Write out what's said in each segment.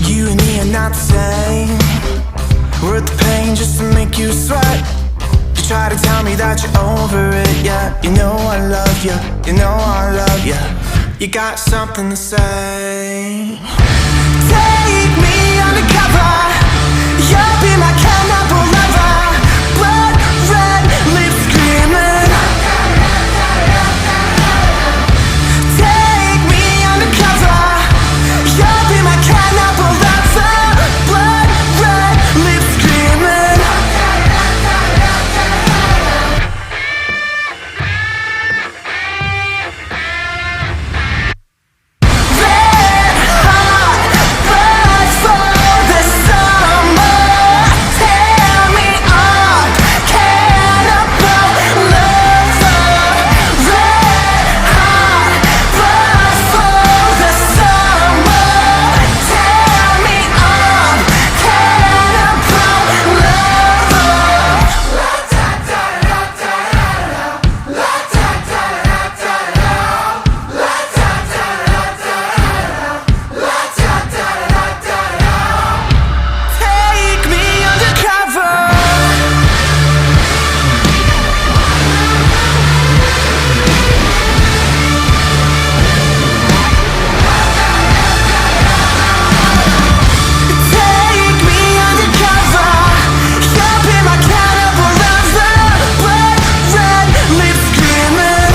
You and me are not the same. Worth the pain just to make you sweat. You try to tell me that you're over it, yeah. You know I love you, you know I love you. You got something to say. Take me undercover. You'll be my cannibal lover. Blood red lips screaming. Take me undercover. You'll be my cannibal lover. Blood red lips screaming. Red hot blood for the summer. Tear me up, cannibal lover. Red hot blood for the summer. Tear me up, cannibal Take me undercover. Take me undercover. You'll be my cannibal lover. Blood red lips screaming.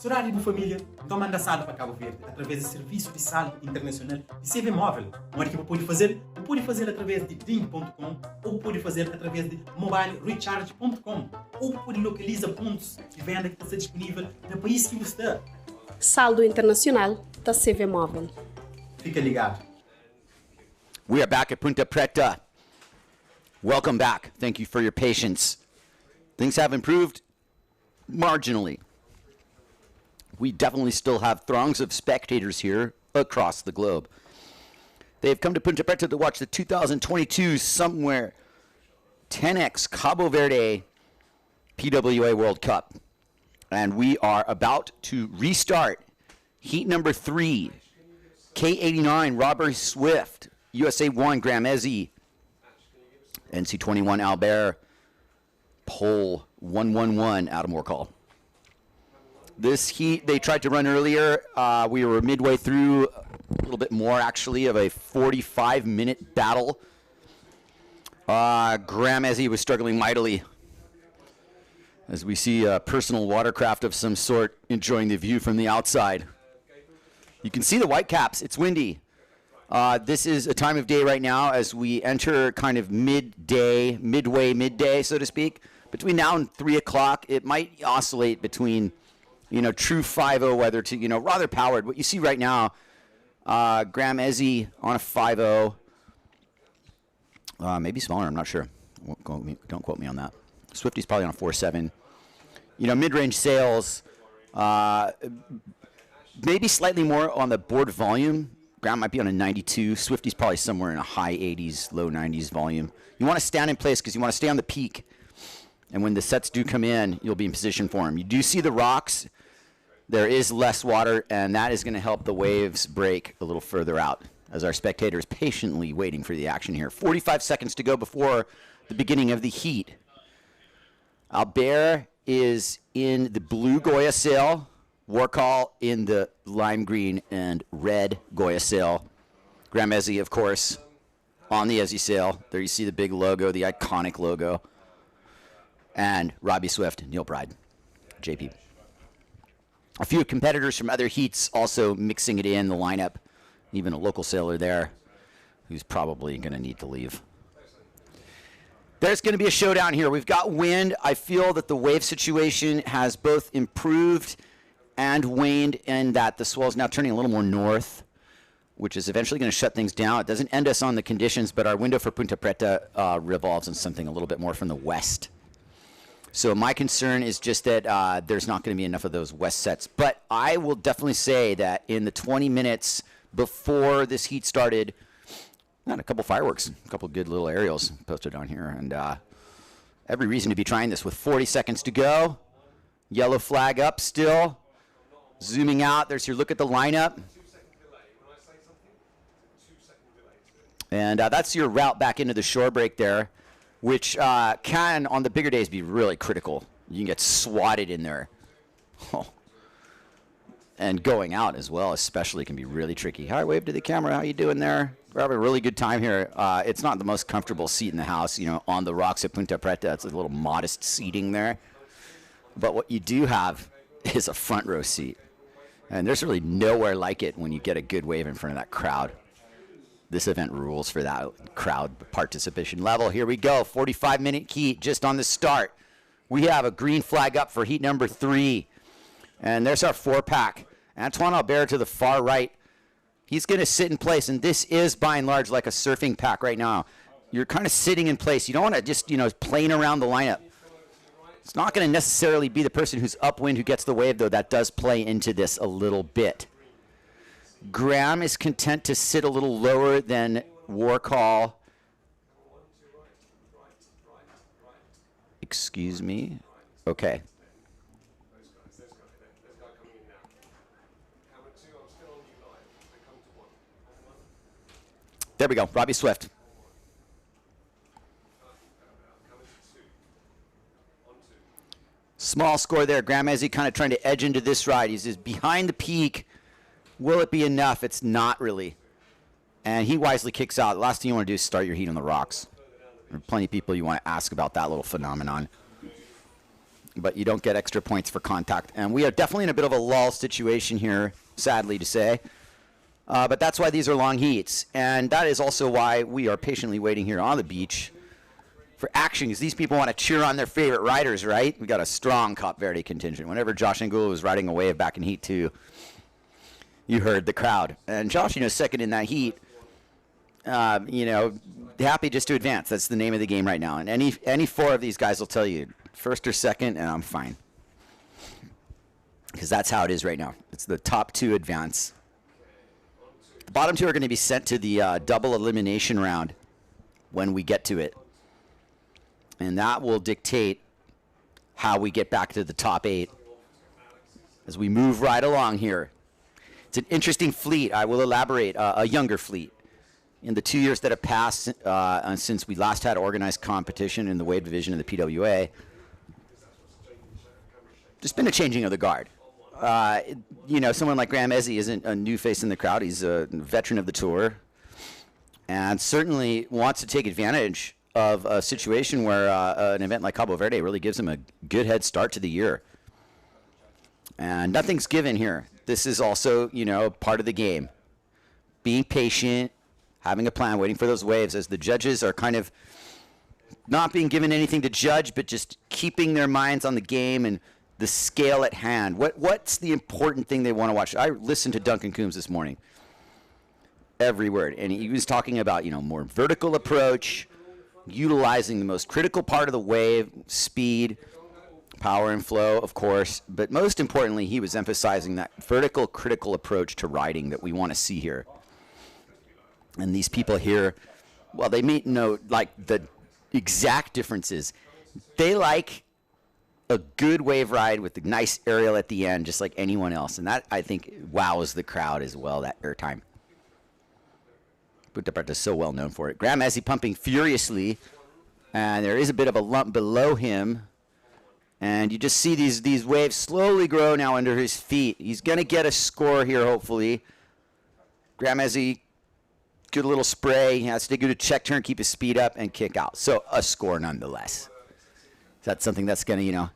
Horário de família, então manda saldo para Cabo Verde através do Serviço de Saldo Internacional de CV Móvel. Uma que pode fazer através de drink.com ou pode fazer através de mobilecharge.com ou pode localizar pontos de venda que está disponível no país que você está. Saldo internacional da CV Móvel. Fica ligado. We are back at Ponta Preta. Welcome back. Thank you for your patience. Things have improved marginally. We definitely still have throngs of spectators here across the globe. They've come to Ponta Preta to watch the 2022 SOMWR 10x Cabo Verde PWA World Cup. And we are about to restart heat number 3. K89, Robert Swift, USA 1, Graham Ezzy, NC21, Albert, Pole 111, Adam Warcall. This heat they tried to run earlier. We were midway through, a little bit more actually, of a 45-minute battle. Graham Ezzy was struggling mightily as we see a personal watercraft of some sort enjoying the view from the outside. You can see the whitecaps. It's windy. This is a time of day right now as we enter kind of midday, midday, so to speak. Between now and 3 o'clock, it might oscillate between, true 5.0 weather to, rather powered. What you see right now, Graham Ezzy on a 5.0. Maybe smaller, I'm not sure. Don't quote me on that. Swifty's probably on a 4.7. Mid-range sails, maybe slightly more on the board volume. Graham might be on a 92. Swifty's probably somewhere in a high 80s, low 90s volume. You want to stand in place because you want to stay on the peak. And when the sets do come in, you'll be in position for them. You do see the rocks. There is less water, and that is going to help the waves break a little further out as our spectators patiently waiting for the action here. 45 seconds to go before the beginning of the heat. Albert is in the blue Goya sail. Warcall in the lime green and red Goya sail. Graham Ezzy, of course, on the Ezzy sail. There you see the big logo, the iconic logo. And Robbie Swift, Neil Bride. JP. A few competitors from other heats also mixing it in the lineup. Even a local sailor there who's probably going to need to leave. There's going to be a showdown here. We've got wind. I feel that the wave situation has both improved and waned, and that the swell is now turning a little more north, which is eventually going to shut things down. It doesn't end us on the conditions, but our window for Ponta Preta revolves in something a little bit more from the west. So my concern is just that there's not going to be enough of those west sets. But I will definitely say that in the 20 minutes before this heat started, got a couple fireworks, a couple good little aerials posted on here, and every reason to be trying this with 40 seconds to go. Yellow flag up still. Zooming out, there's your look at the lineup. And that's your route back into the shore break there, which can, on the bigger days, be really critical. You can get swatted in there. Oh. And going out as well, especially, can be really tricky. Hi, wave to the camera. How you doing there? We're having a really good time here. It's not the most comfortable seat in the house, you know, on the rocks at Ponta Preta. It's a little modest seating there. But what you do have is a front row seat. And there's really nowhere like it when you get a good wave in front of that crowd. This event rules for that crowd participation level. Here we go, 45-minute heat just on the start. We have a green flag up for heat number 3. And there's our 4-pack. Antoine Albert to the far right. He's going to sit in place, and this is by and large like a surfing pack right now. You're kind of sitting in place. You don't want to just, you know, playing around the lineup. It's not going to necessarily be the person who's upwind who gets the wave, though. That does play into this a little bit. Graham is content to sit a little lower than Warcall. Excuse me. Okay. There we go. Robbie Swift. Small score there. Graham Ezzy kind of trying to edge into this ride. He's just behind the peak. Will it be enough? It's not really. And he wisely kicks out. The last thing you want to do is start your heat on the rocks. There are plenty of people you want to ask about that little phenomenon. But you don't get extra points for contact. And we are definitely in a bit of a lull situation here, sadly to say. But that's why these are long heats. And that is also why we are patiently waiting here on the beach for action, because these people want to cheer on their favorite riders, right? We got a strong Cabo Verde contingent. Whenever Josh Angulo was riding a wave back in Heat 2, you heard the crowd. And Josh, you know, second in that heat, you know, happy just to advance. That's the name of the game right now. And any 4 of these guys will tell you, first or second, and I'm fine. Because that's how it is right now. It's the top 2 advance. The bottom 2 are going to be sent to the double elimination round when we get to it. And that will dictate how we get back to the top 8 as we move right along here. It's an interesting fleet. I will elaborate. A younger fleet. In the 2 years that have passed since we last had organized competition in the wave division of the PWA, there's been a changing of the guard. You know, someone like Graham Ezzy isn't a new face in the crowd. He's a veteran of the tour and certainly wants to take advantage of a situation where an event like Cabo Verde really gives him a good head start to the year. And nothing's given here. This is also, you know, part of the game. Being patient, having a plan, waiting for those waves as the judges are kind of not being given anything to judge, but just keeping their minds on the game and the scale at hand. What's the important thing they want to watch? I listened to Duncan Coombs this morning. Every word. And he was talking about, you know, more vertical approach, utilizing the most critical part of the wave, speed, power and flow, of course. But most importantly, he was emphasizing that vertical critical approach to riding that we want to see here. And these people here, well, they may know like the exact differences. They like a good wave ride with a nice aerial at the end, just like anyone else. And that, I think, wows the crowd as well, that airtime. Ponta Preta is so well known for it. Graham Ezzy pumping furiously, and there is a bit of a lump below him. And you just see these waves slowly grow now under his feet. He's going to get a score here, hopefully. Graham Ezzy, good little spray. He has to do a check turn, keep his speed up, and kick out. So a score nonetheless. That's something that's going to, you know,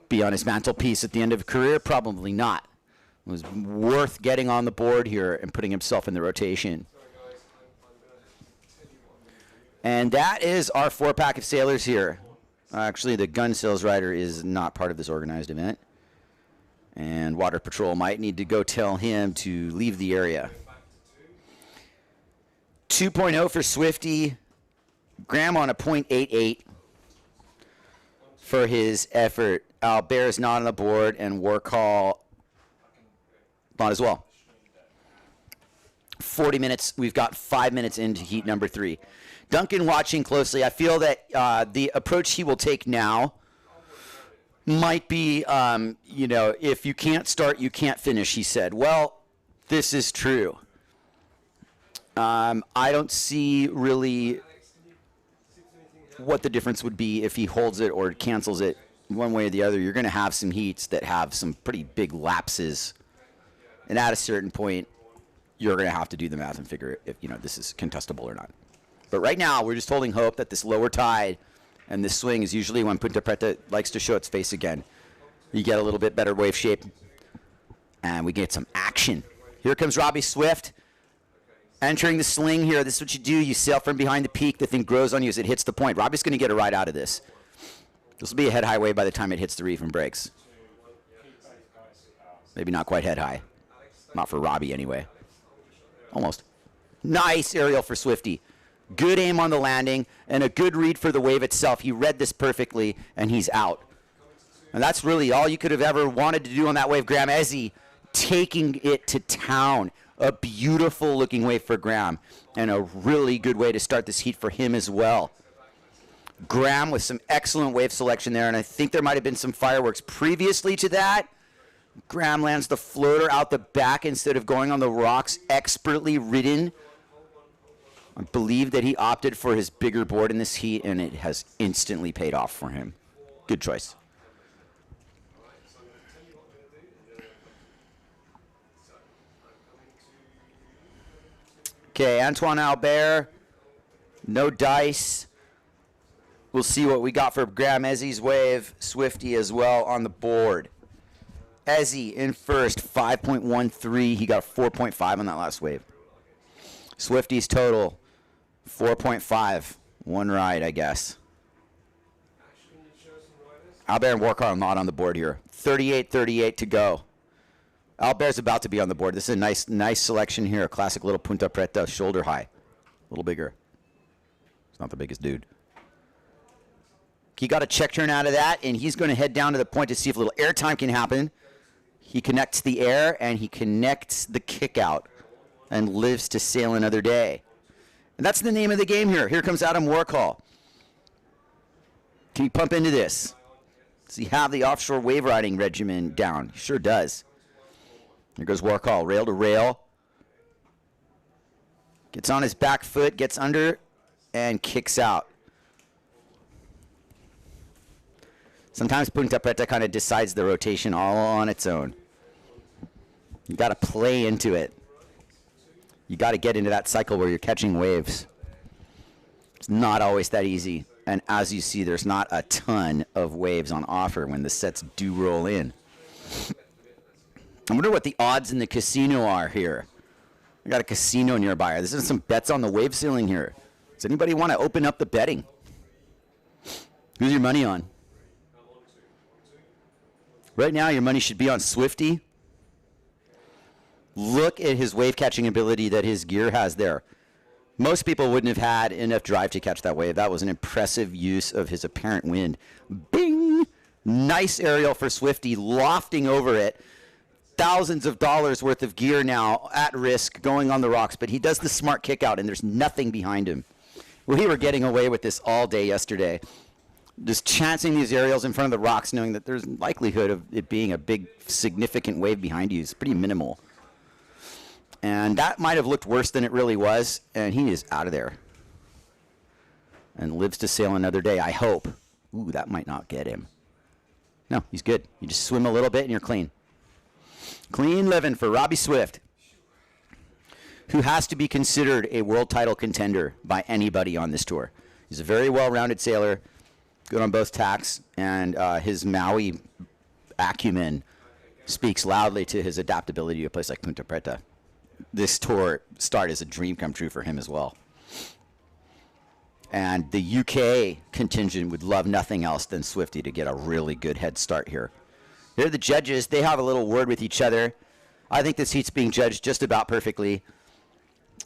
be on his mantelpiece at the end of a career? Probably not. It was worth getting on the board here and putting himself in the rotation. And that is our 4-pack of sailors here. Actually, the gun sales rider is not part of this organized event. And Water Patrol might need to go tell him to leave the area. 2.0 for Swifty. Graham on a .88 for his effort. Albert's not on the board, and Warcall not as well. 40 minutes. We've got 5 minutes into heat number 3. Duncan watching closely. I feel that the approach he will take now might be, you know, if you can't start, you can't finish, he said. Well, this is true. I don't see really what the difference would be if he holds it or cancels it one way or the other. You're going to have some heats that have some pretty big lapses. And at a certain point, you're going to have to do the math and figure if, you know, this is contestable or not. But right now, we're just holding hope that this lower tide and this swing is usually when Ponta Preta likes to show its face again. You get a little bit better wave shape, and we get some action. Here comes Robbie Swift entering the sling here. This is what you do. You sail from behind the peak. The thing grows on you as it hits the point. Robbie's going to get a ride out of this. This will be a head-high wave by the time it hits the reef and breaks. Maybe not quite head-high. Not for Robbie, anyway. Almost. Nice aerial for Swifty. Good aim on the landing and a good read for the wave itself. He read this perfectly, and he's out. And that's really all you could have ever wanted to do on that wave. Graham Ezzy taking it to town. A beautiful looking wave for Graham, and a really good way to start this heat for him as well. Graham with some excellent wave selection there, and I think there might have been some fireworks previously to that. Graham lands the floater out the back instead of going on the rocks, expertly ridden. I believe that he opted for his bigger board in this heat, and it has instantly paid off for him. Good choice. Okay, Antoine Albert, no dice. We'll see what we got for Graham Ezzy's wave. Swifty as well on the board. Ezzy in first, 5.13. He got 4.5 on that last wave. Swifty's total, 4.5. One ride, I guess. Albert and Warcar not on the board here. 38-38 to go. Albert's about to be on the board. This is a nice selection here. A classic little Ponta Preta, shoulder high. A little bigger. It's not the biggest dude. He got a check turn out of that, and he's going to head down to the point to see if a little airtime can happen. He connects the air, and he connects the kick out and lives to sail another day. And that's the name of the game here. Here comes Adam Warcall. Can he pump into this? Does he have the offshore wave riding regimen down? He sure does. Here goes Warcall, rail to rail. Gets on his back foot, gets under, and kicks out. Sometimes Ponta Preta kind of decides the rotation all on its own. You got to play into it. You got to get into that cycle where you're catching waves. It's not always that easy. And as you see, there's not a ton of waves on offer when the sets do roll in. I wonder what the odds in the casino are here. I got a casino nearby. This is some bets on the wave ceiling here. Does anybody want to open up the betting? Who's your money on? Right now, your money should be on Swifty. Look at his wave catching ability that his gear has there. Most people wouldn't have had enough drive to catch that wave. That was an impressive use of his apparent wind. Bing! Nice aerial for Swifty, lofting over it. Thousands of dollars worth of gear now at risk going on the rocks, but he does the smart kick out, and there's nothing behind him. We were getting away with this all day yesterday. Just chancing these aerials in front of the rocks, knowing that there's likelihood of it being a big, significant wave behind you is pretty minimal. And that might have looked worse than it really was, and he is out of there. And lives to sail another day, I hope. Ooh, that might not get him. No, he's good. You just swim a little bit and you're clean. Clean living for Robbie Swift, who has to be considered a world title contender by anybody on this tour. He's a very well-rounded sailor, good on both tacks, and his Maui acumen speaks loudly to his adaptability to a place like Ponta Preta. This tour start is a dream come true for him as well. And the UK contingent would love nothing else than Swifty to get a really good head start here. Here are the judges. They have a little word with each other. I think this heat's being judged just about perfectly.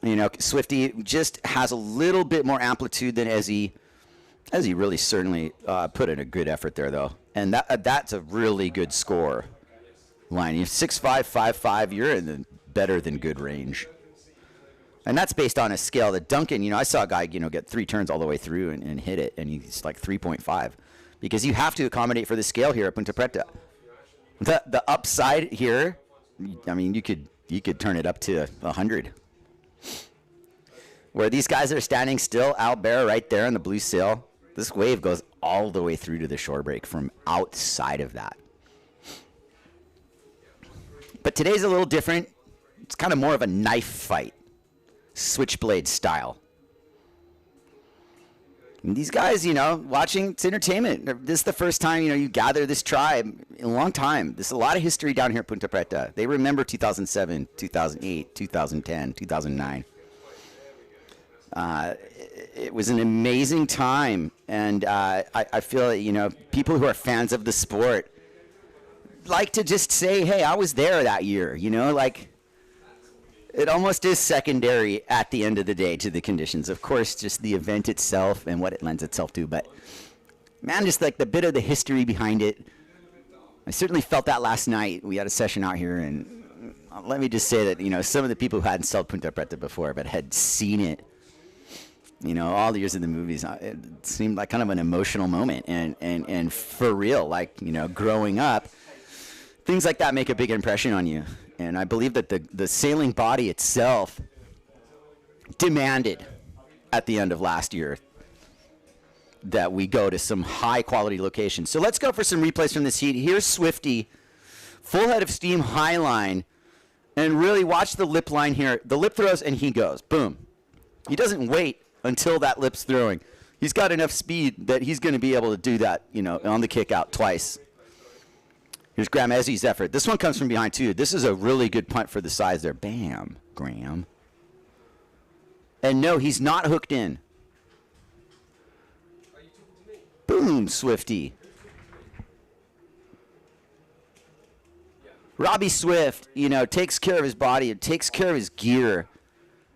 You know, Swifty just has a little bit more amplitude than Ezzy. Ezzy really certainly put in a good effort there, though. And that's a really good score line. You're 6'5", 5'5", you're in the better than good range. And that's based on a scale that Duncan, you know, I saw a guy, you know, get 3 turns all the way through and hit it, and he's like 3.5. Because you have to accommodate for the scale here at Ponta Preta. The upside here, I mean, you could turn it up to 100. Where these guys are standing still, Albert right there on the blue sail, this wave goes all the way through to the shore break from outside of that. But today's a little different. It's kind of more of a knife fight, switchblade style. And these guys, you know, watching, it's entertainment. This is the first time, you know, you gather this tribe in a long time. There's a lot of history down here at Ponta Preta. They remember 2007, 2008, 2010, 2009. It was an amazing time, and I feel that, you know, people who are fans of the sport like to just say, hey, I was there that year, you know, like it almost is secondary at the end of the day to the conditions. Of course, just the event itself and what it lends itself to, but man, just like the bit of the history behind it. I certainly felt that last night. We had a session out here, and let me just say that, you know, some of the people who hadn't sailed Ponta Preta before but had seen it, you know, all the years in the movies, it seemed like kind of an emotional moment. And for real, like, you know, growing up, things like that make a big impression on you. And I believe that the sailing body itself demanded at the end of last year that we go to some high quality locations. So let's go for some replays from this heat. Here's Swifty, full head of steam, high line, and really watch the lip line here. The lip throws and he goes, boom. He doesn't wait until that lip's throwing. He's got enough speed that he's going to be able to do that, you know, on the kick out twice. Here's Graham Ezzy's effort. This one comes from behind, too. This is a really good punt for the size there. Bam, Graham. And no, he's not hooked in. Boom, Swifty. Robbie Swift, you know, takes care of his body and takes care of his gear.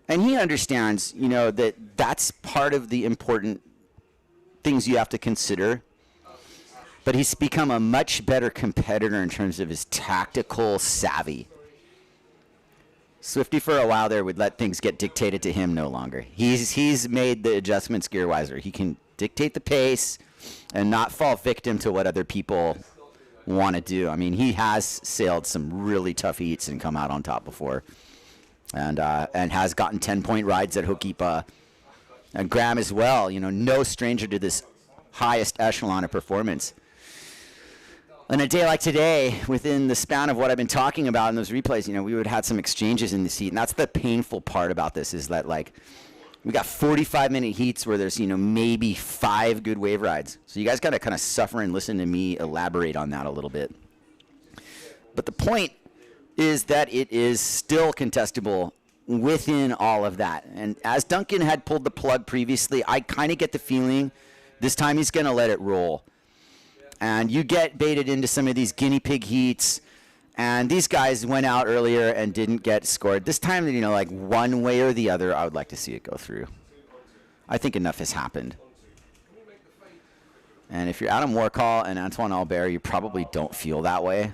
And he understands, you know, that that's part of the important things you have to consider. But he's become a much better competitor in terms of his tactical savvy. Swifty for a while there would let things get dictated to him no longer. He's made the adjustments gear wiser. He can dictate the pace and not fall victim to what other people want to do. I mean, he has sailed some really tough heats and come out on top before. And has gotten 10-point rides at Hokipa. And Graham as well, you know, no stranger to this highest echelon of performance. On a day like today, within the span of what I've been talking about in those replays, you know, we would have had some exchanges in the heat. And that's the painful part about this, is that, like, we got 45-minute heats where there's, you know, maybe 5 good wave rides. So you guys got to kind of suffer and listen to me elaborate on that a little bit. But the point is that it is still contestable within all of that. And as Duncan had pulled the plug previously, I kind of get the feeling this time he's going to let it roll. And you get baited into some of these guinea pig heats, and these guys went out earlier and didn't get scored. This time, you know, like one way or the other, I would like to see it go through. I think enough has happened. And if you're Adam Warcall and Antoine Albert, you probably don't feel that way.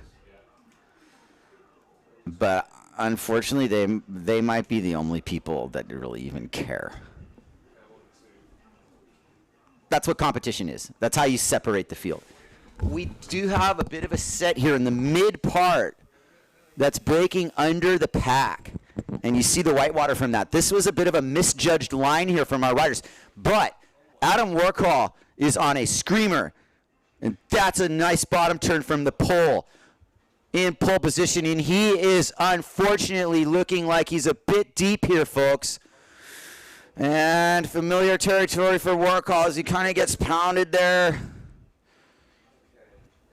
But unfortunately, they might be the only people that really even care. That's what competition is. That's how you separate the field. We do have a bit of a set here in the mid part that's breaking under the pack. And you see the whitewater from that. This was a bit of a misjudged line here from our riders. But Adam Warcall is on a screamer. And that's a nice bottom turn from the pole. In pole position, and he is unfortunately looking like he's a bit deep here, folks. And familiar territory for Warcall as he kind of gets pounded there.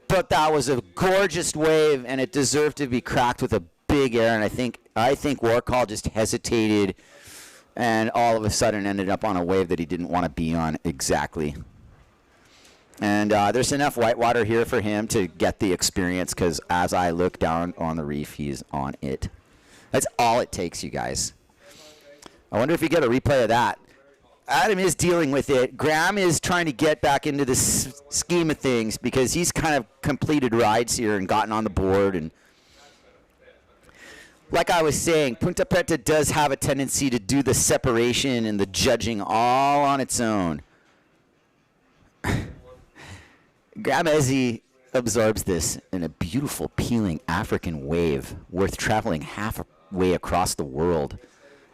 But that was a gorgeous wave, and it deserved to be cracked with a big air. And I think Warcall just hesitated, and all of a sudden ended up on a wave that he didn't want to be on exactly. And there's enough whitewater here for him to get the experience, because as I look down on the reef, he's on it. That's all it takes, you guys. I wonder if you get a replay of that. Adam is dealing with it. Graham is trying to get back into the scheme of things, because he's kind of completed rides here and gotten on the board. And like I was saying, Ponta Preta does have a tendency to do the separation and the judging all on its own. Graham Ezzy absorbs this in a beautiful peeling African wave worth traveling halfway across the world,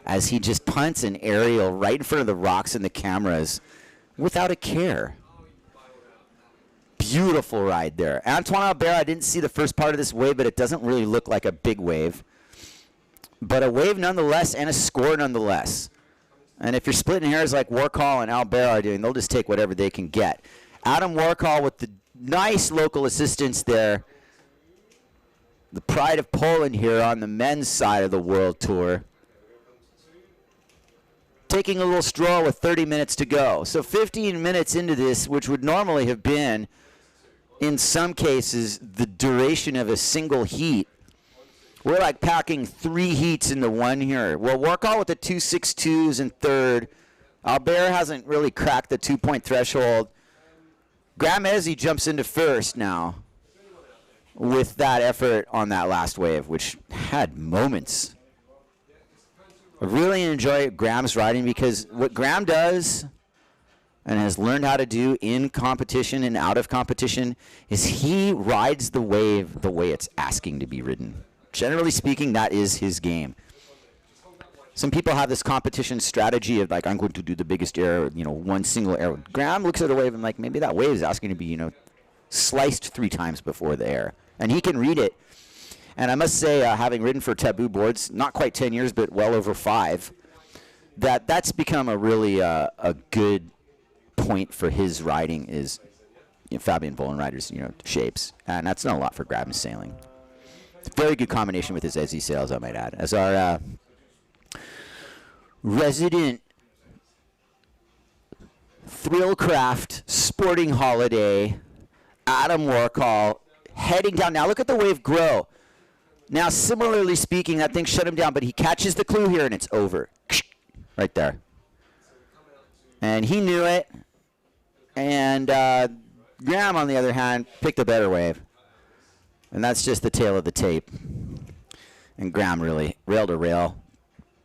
as he just punts an aerial right in front of the rocks and the cameras without a care. Beautiful ride there. Antoine Albert, I didn't see the first part of this wave, but it doesn't really look like a big wave. But a wave nonetheless, and a score nonetheless. And if you're splitting hairs like Warcall and Albert are doing, they'll just take whatever they can get. Adam Warcall with the nice local assistance there. The pride of Poland here on the men's side of the World Tour. Taking a little stroll with 30 minutes to go. So 15 minutes into this, which would normally have been, in some cases, the duration of a single heat. We're like packing 3 heats into one here. Well, Warcall with the 2.62s in third. Albert hasn't really cracked the 2-point threshold. Graham Ezzy jumps into first now with that effort on that last wave, which had moments. I really enjoy Graham's riding, because what Graham does and has learned how to do in competition and out of competition is he rides the wave the way it's asking to be ridden. Generally speaking, that is his game. Some people have this competition strategy of like, I'm going to do the biggest air, one single air. Graham looks at a wave and like, maybe that wave is asking to be, sliced 3 times before the air. And he can read it. And I must say, having ridden for Taboo boards, not quite 10 years, but well over 5, that's become a really a good point for his riding is Fabian Vollenreider's, shapes. And that's not a lot for Graham sailing. It's a very good combination with his Ezzy sails, I might add. As our resident Thrillcraft sporting holiday, Adam Warcall heading down. Now look at the wave grow. Now, similarly speaking, that thing shut him down, but he catches the clue here, and it's over. Right there. And he knew it. And Graham, on the other hand, picked a better wave. And that's just the tail of the tape. And Graham really, rail to rail.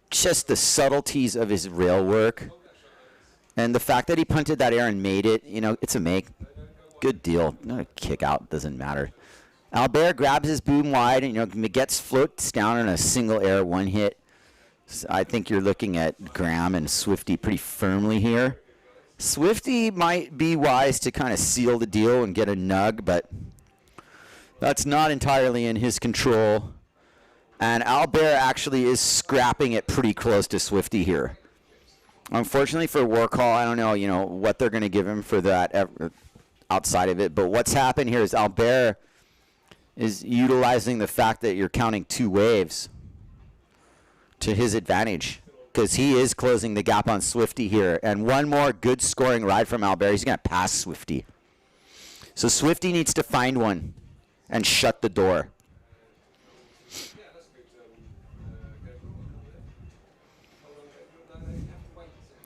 Just the subtleties of his rail work. And the fact that he punted that air and made it, it's a make. Good deal. Not a kick out, doesn't matter. Albert grabs his boom wide, and Miguet's floats down in a single air, one hit. So I think you're looking at Graham and Swifty pretty firmly here. Swifty might be wise to kind of seal the deal and get a nug, but that's not entirely in his control. And Albert actually is scrapping it pretty close to Swifty here. Unfortunately for Warcall, I don't know, what they're going to give him for that outside of it. But what's happened here is Albert is utilizing the fact that you're counting 2 waves to his advantage, because he is closing the gap on Swifty here. And one more good scoring ride from Albert, he's going to pass Swifty. So Swifty needs to find one and shut the door.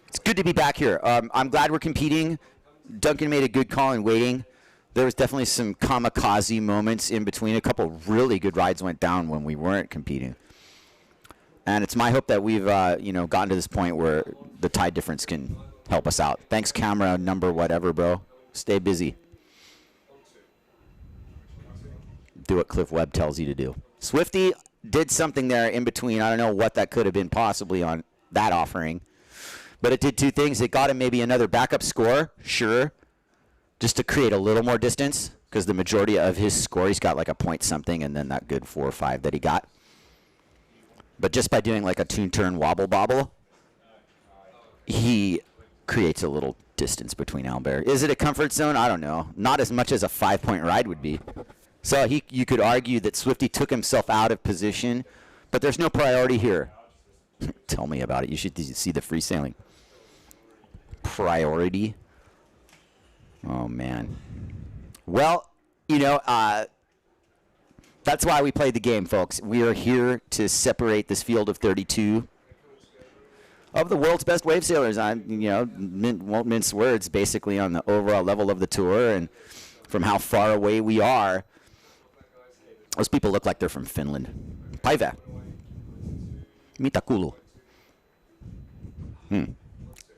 It's good to be back here. I'm glad we're competing. Duncan made a good call in waiting. There was definitely some kamikaze moments in between. A couple really good rides went down when we weren't competing. And it's my hope that we've, gotten to this point where the tide difference can help us out. Thanks, camera number whatever, bro. Stay busy. Do what Cliff Webb tells you to do. Swifty did something there in between. I don't know what that could have been possibly on that offering. But it did 2 things. It got him maybe another backup score, sure, just to create a little more distance, because the majority of his score, he's got like a point something, and then that good 4 or 5 that he got. But just by doing like a 2-turn wobble bobble, he creates a little distance between Albert. Is it a comfort zone? I don't know. Not as much as a 5-point ride would be. So you could argue that Swifty took himself out of position, but there's no priority here. Tell me about it. You should see the free sailing. Priority. Oh, man. Well, you know, that's why we played the game, folks. We are here to separate this field of 32 of the world's best wave sailers. I, you know, won't mince words, basically on the overall level of the tour and from how far away we are. Those people look like they're from Finland. Päivä. Mitä kuuluu?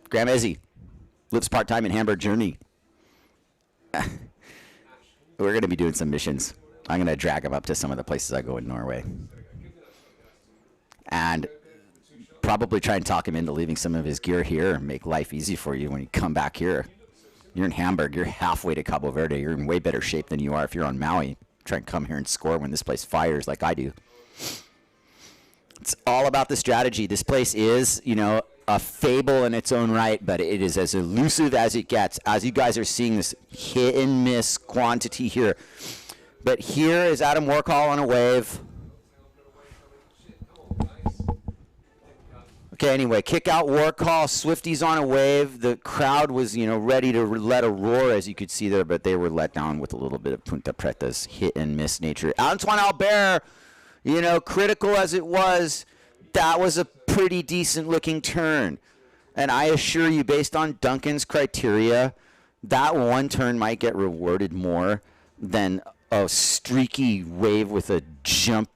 Graham Ezzy lives part-time in Hamburg, Germany. We're going to be doing some missions. I'm going to drag him up to some of the places I go in Norway. And probably try and talk him into leaving some of his gear here and make life easy for you when you come back here. You're in Hamburg. You're halfway to Cabo Verde. You're in way better shape than you are if you're on Maui. Try and come here and score when this place fires like I do. It's all about the strategy. This place is, you know, a fable in its own right, but it is as elusive as it gets. As you guys are seeing this hit and miss quantity here. But here is Adam Warkhol on a wave. Okay, anyway, kick out Warkhol. Swifty's on a wave. The crowd was, you know, ready to let a roar, as you could see there, but they were let down with a little bit of Ponta Preta's hit and miss nature. Antoine Albert, you know, critical as it was, that was a pretty decent looking turn. And I assure you, based on Duncan's criteria, that one turn might get rewarded more than a streaky wave with a jump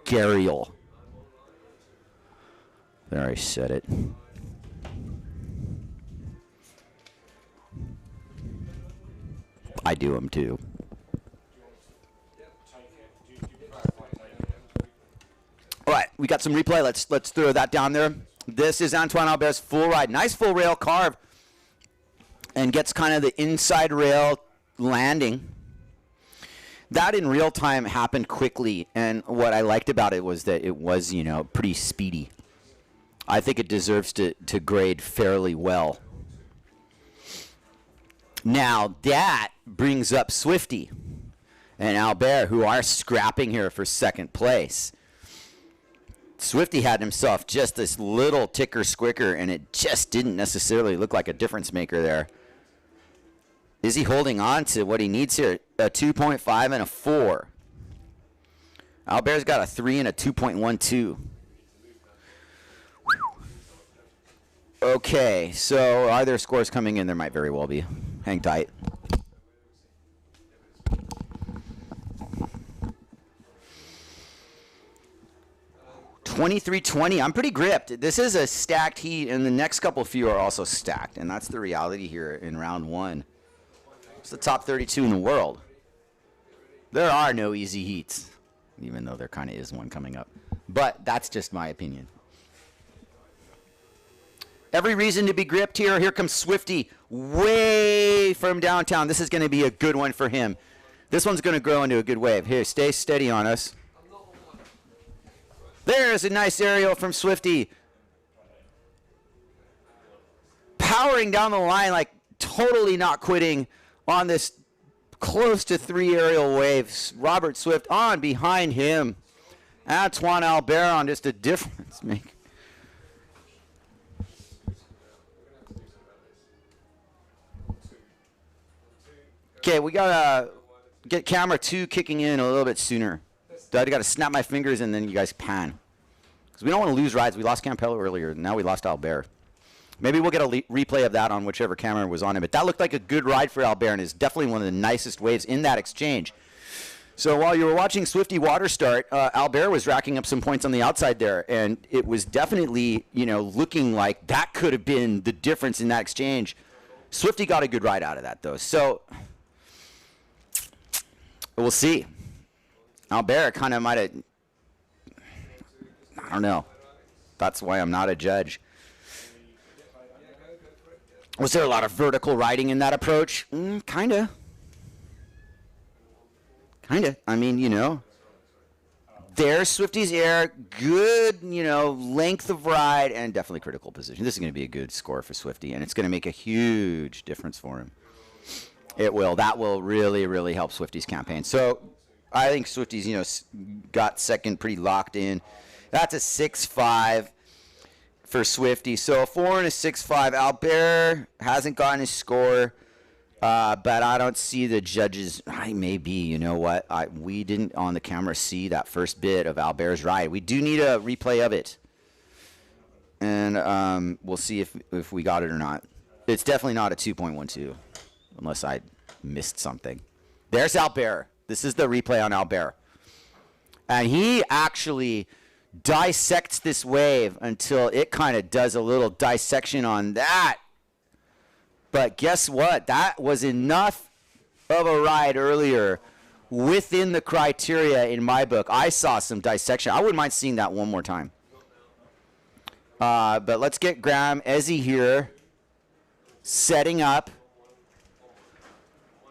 garial. There, I said it. I do them too. All right, we got some replay. Let's throw that down there. This is Antoine Albert's full ride. Nice full rail carve. And gets kind of the inside rail landing. That in real time happened quickly. And what I liked about it was that it was, you know, pretty speedy. I think it deserves to grade fairly well. Now, that brings up Swifty and Albert, who are scrapping here for second place. Swifty had himself just this little ticker squicker, and it just didn't necessarily look like a difference maker there. Is he holding on to what he needs here? A 2.5 and a 4. Albert's got a 3 and a 2.12. Okay, so are there scores coming in? There might very well be. Hang tight. $23.20. I'm pretty gripped. This is a stacked heat, and the next couple few are also stacked, and that's the reality here in round one. It's the top 32 in the world. There are no easy heats, even though there kind of is one coming up. But that's just my opinion. Every reason to be gripped here. Here comes Swifty way from downtown. This is going to be a good one for him. This one's going to grow into a good wave. Here, stay steady on us. There's a nice aerial from Swifty. Powering down the line, like totally not quitting on this close to 3 aerial waves. Robert Swift on behind him. Antoine Albert on just a difference maker. Okay, we gotta get camera 2 kicking in a little bit sooner. I gotta snap my fingers and then you guys pan. Because we don't want to lose rides. We lost Campello earlier, and now we lost Albert. Maybe we'll get a replay of that on whichever camera was on him. But that looked like a good ride for Albert, and is definitely one of the nicest waves in that exchange. So while you were watching Swifty water start, Albert was racking up some points on the outside there, and it was definitely, you know, looking like that could have been the difference in that exchange. Swifty got a good ride out of that, though. So we'll see. Albert kind of might have, I don't know. That's why I'm not a judge. Was there a lot of vertical riding in that approach? Kind of. I mean, you know, There's Swifty's air. Good, length of ride and definitely critical position. This is going to be a good score for Swifty, and it's going to make a huge difference for him. It will. That will really, really help Swifty's campaign. So I think Swifty's, got second pretty locked in. That's a 6-5 for Swifty. So a 4 and a 6-5. Albert hasn't gotten his score. But I don't see the judges. I may be. You know what? We didn't on the camera see that first bit of Albert's ride. We do need a replay of it, and we'll see if we got it or not. It's definitely not a 2.12, unless I missed something. There's Albert. This is the replay on Albert, and he actually dissects this wave until it kind of does a little dissection on that. But guess what? That was enough of a ride earlier within the criteria in my book. I saw some dissection. I wouldn't mind seeing that one more time. But let's get Graham Ezzy here setting up.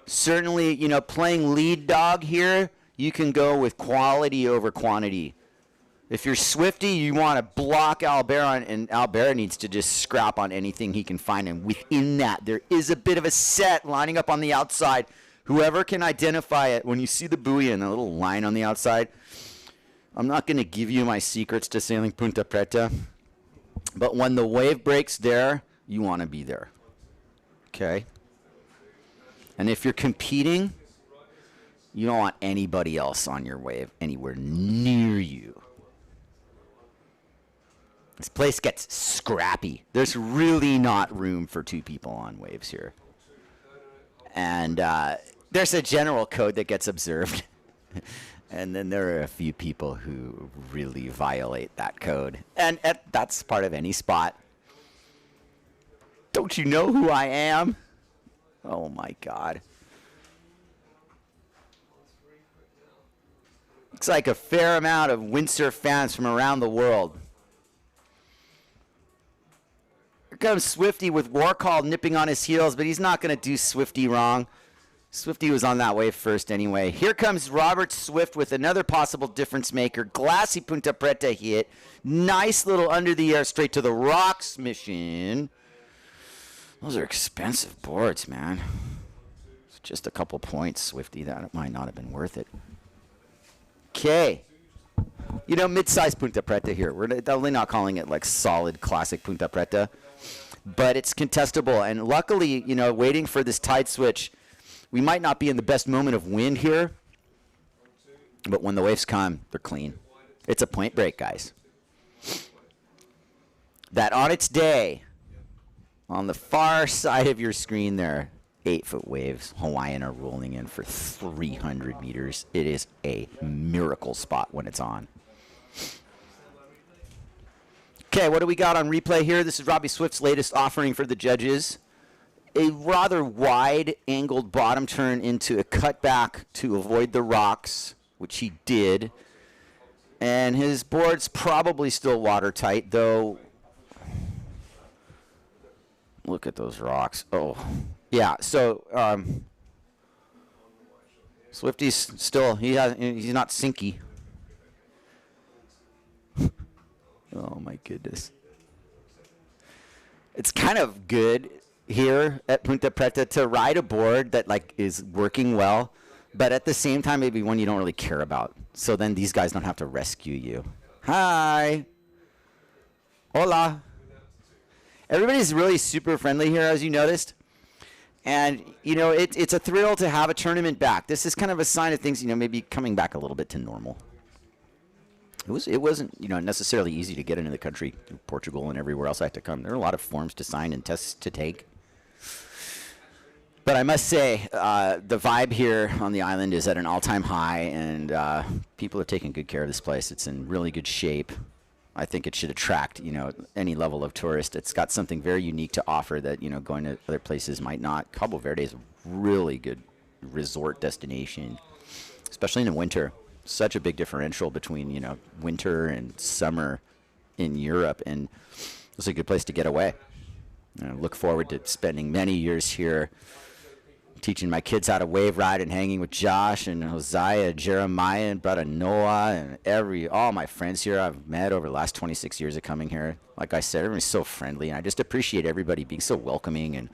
Certainly, playing lead dog here, you can go with quality over quantity. If you're Swifty, you want to block Albert, and Albert needs to just scrap on anything he can find. And within that, there is a bit of a set lining up on the outside. Whoever can identify it, when you see the buoy and the little line on the outside, I'm not going to give you my secrets to sailing Ponta Preta, but when the wave breaks there, you want to be there. Okay? And if you're competing, you don't want anybody else on your wave anywhere near you. This place gets scrappy. There's really not room for two people on waves here. And there's a general code that gets observed. And then there are a few people who really violate that code. And that's part of any spot. Don't you know who I am? Oh, my God. Looks like a fair amount of windsurf fans from around the world. Here comes Swifty with Warcall nipping on his heels, but he's not going to do Swifty wrong. Swifty was on that wave first anyway. Here comes Robert Swift with another possible difference maker. Glassy Ponta Preta hit. Nice little under the air straight to the rocks mission. Those are expensive boards, man. It's just a couple points, Swifty. That might not have been worth it. Okay. Mid-size Ponta Preta here. We're definitely not calling it like solid classic Ponta Preta, but it's contestable. And luckily, waiting for this tide switch, we might not be in the best moment of wind here, but when the waves come, they're clean. It's a point break, guys. That on its day, on the far side of your screen there, 8-foot waves, Hawaiian are rolling in for 300 meters. It is a miracle spot when it's on. Okay, what do we got on replay here? This is Robbie Swift's latest offering for the judges. A rather wide-angled bottom turn into a cutback to avoid the rocks, which he did. And his board's probably still watertight, though. Look at those rocks. Oh, yeah. So Swifty's still he's not sinky. Oh my goodness. It's kind of good here at Ponta Preta to ride a board that is working well, but at the same time maybe one you don't really care about. So then these guys don't have to rescue you. Hi. Hola. Everybody's really super friendly here, as you noticed. And, it's a thrill to have a tournament back. This is kind of a sign of things, maybe coming back a little bit to normal. It wasn't, necessarily easy to get into the country, Portugal and everywhere else I had to come. There are a lot of forms to sign and tests to take. But I must say, the vibe here on the island is at an all-time high, and people are taking good care of this place. It's in really good shape. I think it should attract, any level of tourist. It's got something very unique to offer that, going to other places might not. Cabo Verde is a really good resort destination, especially in the winter. Such a big differential between, winter and summer in Europe, and it's a good place to get away. I look forward to spending many years here, teaching my kids how to wave ride and hanging with Josh and Hosea, Jeremiah, and brother Noah, and all my friends here I've met over the last 26 years of coming here. Like I said, everyone's so friendly, and I just appreciate everybody being so welcoming. And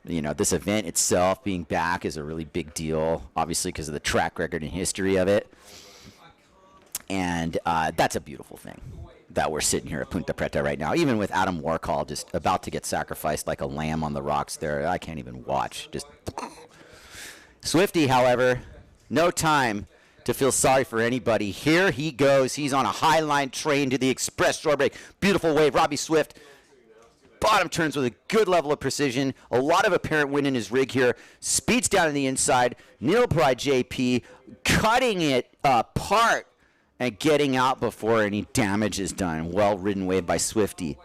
you know, this event itself being back is a really big deal, obviously because of the track record and history of it. And that's a beautiful thing that we're sitting here at Ponta Preta right now, even with Adam Warcall just about to get sacrificed like a lamb on the rocks there. I can't even watch. Just Swifty, however, no time to feel sorry for anybody. Here he goes. He's on a high line train to the express shore break. Beautiful wave. Robbie Swift. Bottom turns with a good level of precision. A lot of apparent wind in his rig here. Speeds down to the inside. Neil Pride JP cutting it apart and getting out before any damage is done. Well-ridden wave by Swifty.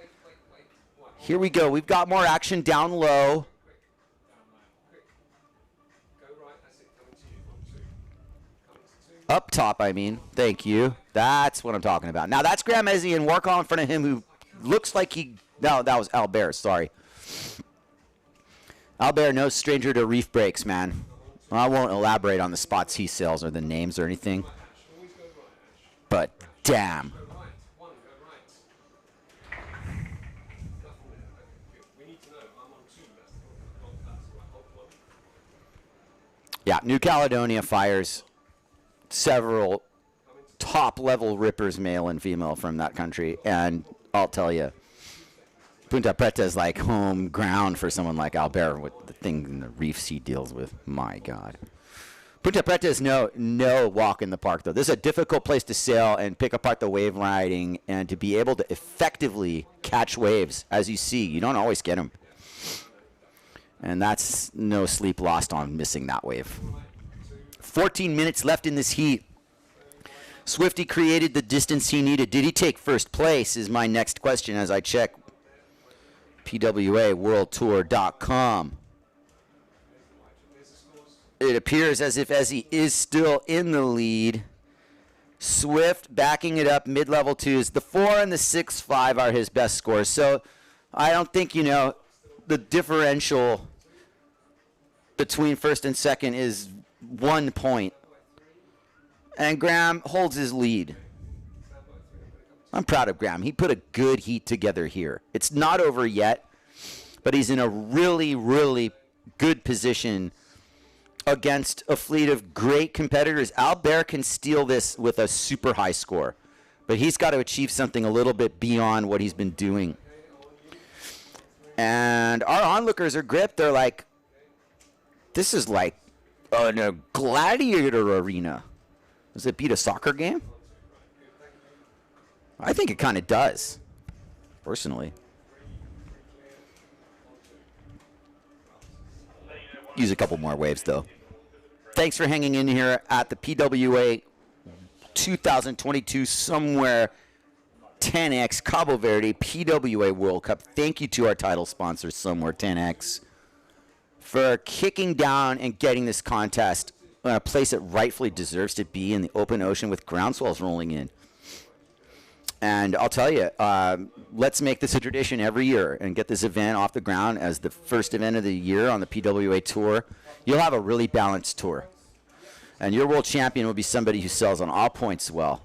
Here we go. We've got more action down low. Up top, I mean. Thank you. That's what I'm talking about. Now, that's Graham Ezzy and Warcall in front of him, who looks like he... No, that was Albert, sorry. Albert, no stranger to reef breaks, man. I won't elaborate on the spots he sails or the names or anything. But damn. Yeah, New Caledonia fires several top-level rippers, male and female, from that country. And I'll tell you, Ponta Preta is like home ground for someone like Albert with the things and the reefs he deals with. My God. Ponta Preta is no walk in the park, though. This is a difficult place to sail and pick apart the wave riding and to be able to effectively catch waves. As you see, you don't always get them. And that's no sleep lost on missing that wave. 14 minutes left in this heat. Swifty created the distance he needed. Did he take first place is my next question as I check PWAWorldTour.com. It appears as if Ezzy is still in the lead. Swift backing it up, mid-level twos. The 4 and the 6.5 are his best scores. So I don't think, you know, the differential between first and second is 1 point. And Graham holds his lead. I'm proud of Graham. He put a good heat together here. It's not over yet, but he's in a really, really good position against a fleet of great competitors. Albert can steal this with a super high score, but he's got to achieve something a little bit beyond what he's been doing. And our onlookers are gripped. They're like, this is like a gladiator arena. Does it beat a soccer game? I think it kind of does, personally. Use a couple more waves, though. Thanks for hanging in here at the PWA 2022 SOMWR 10x Cabo Verde PWA World Cup. Thank you to our title sponsor, SOMWR 10x, for kicking down and getting this contest a place it rightfully deserves to be in the open ocean with ground swells rolling in. And I'll tell you, let's make this a tradition every year and get this event off the ground as the first event of the year on the PWA Tour. You'll have a really balanced tour. And your world champion will be somebody who sells on all points well.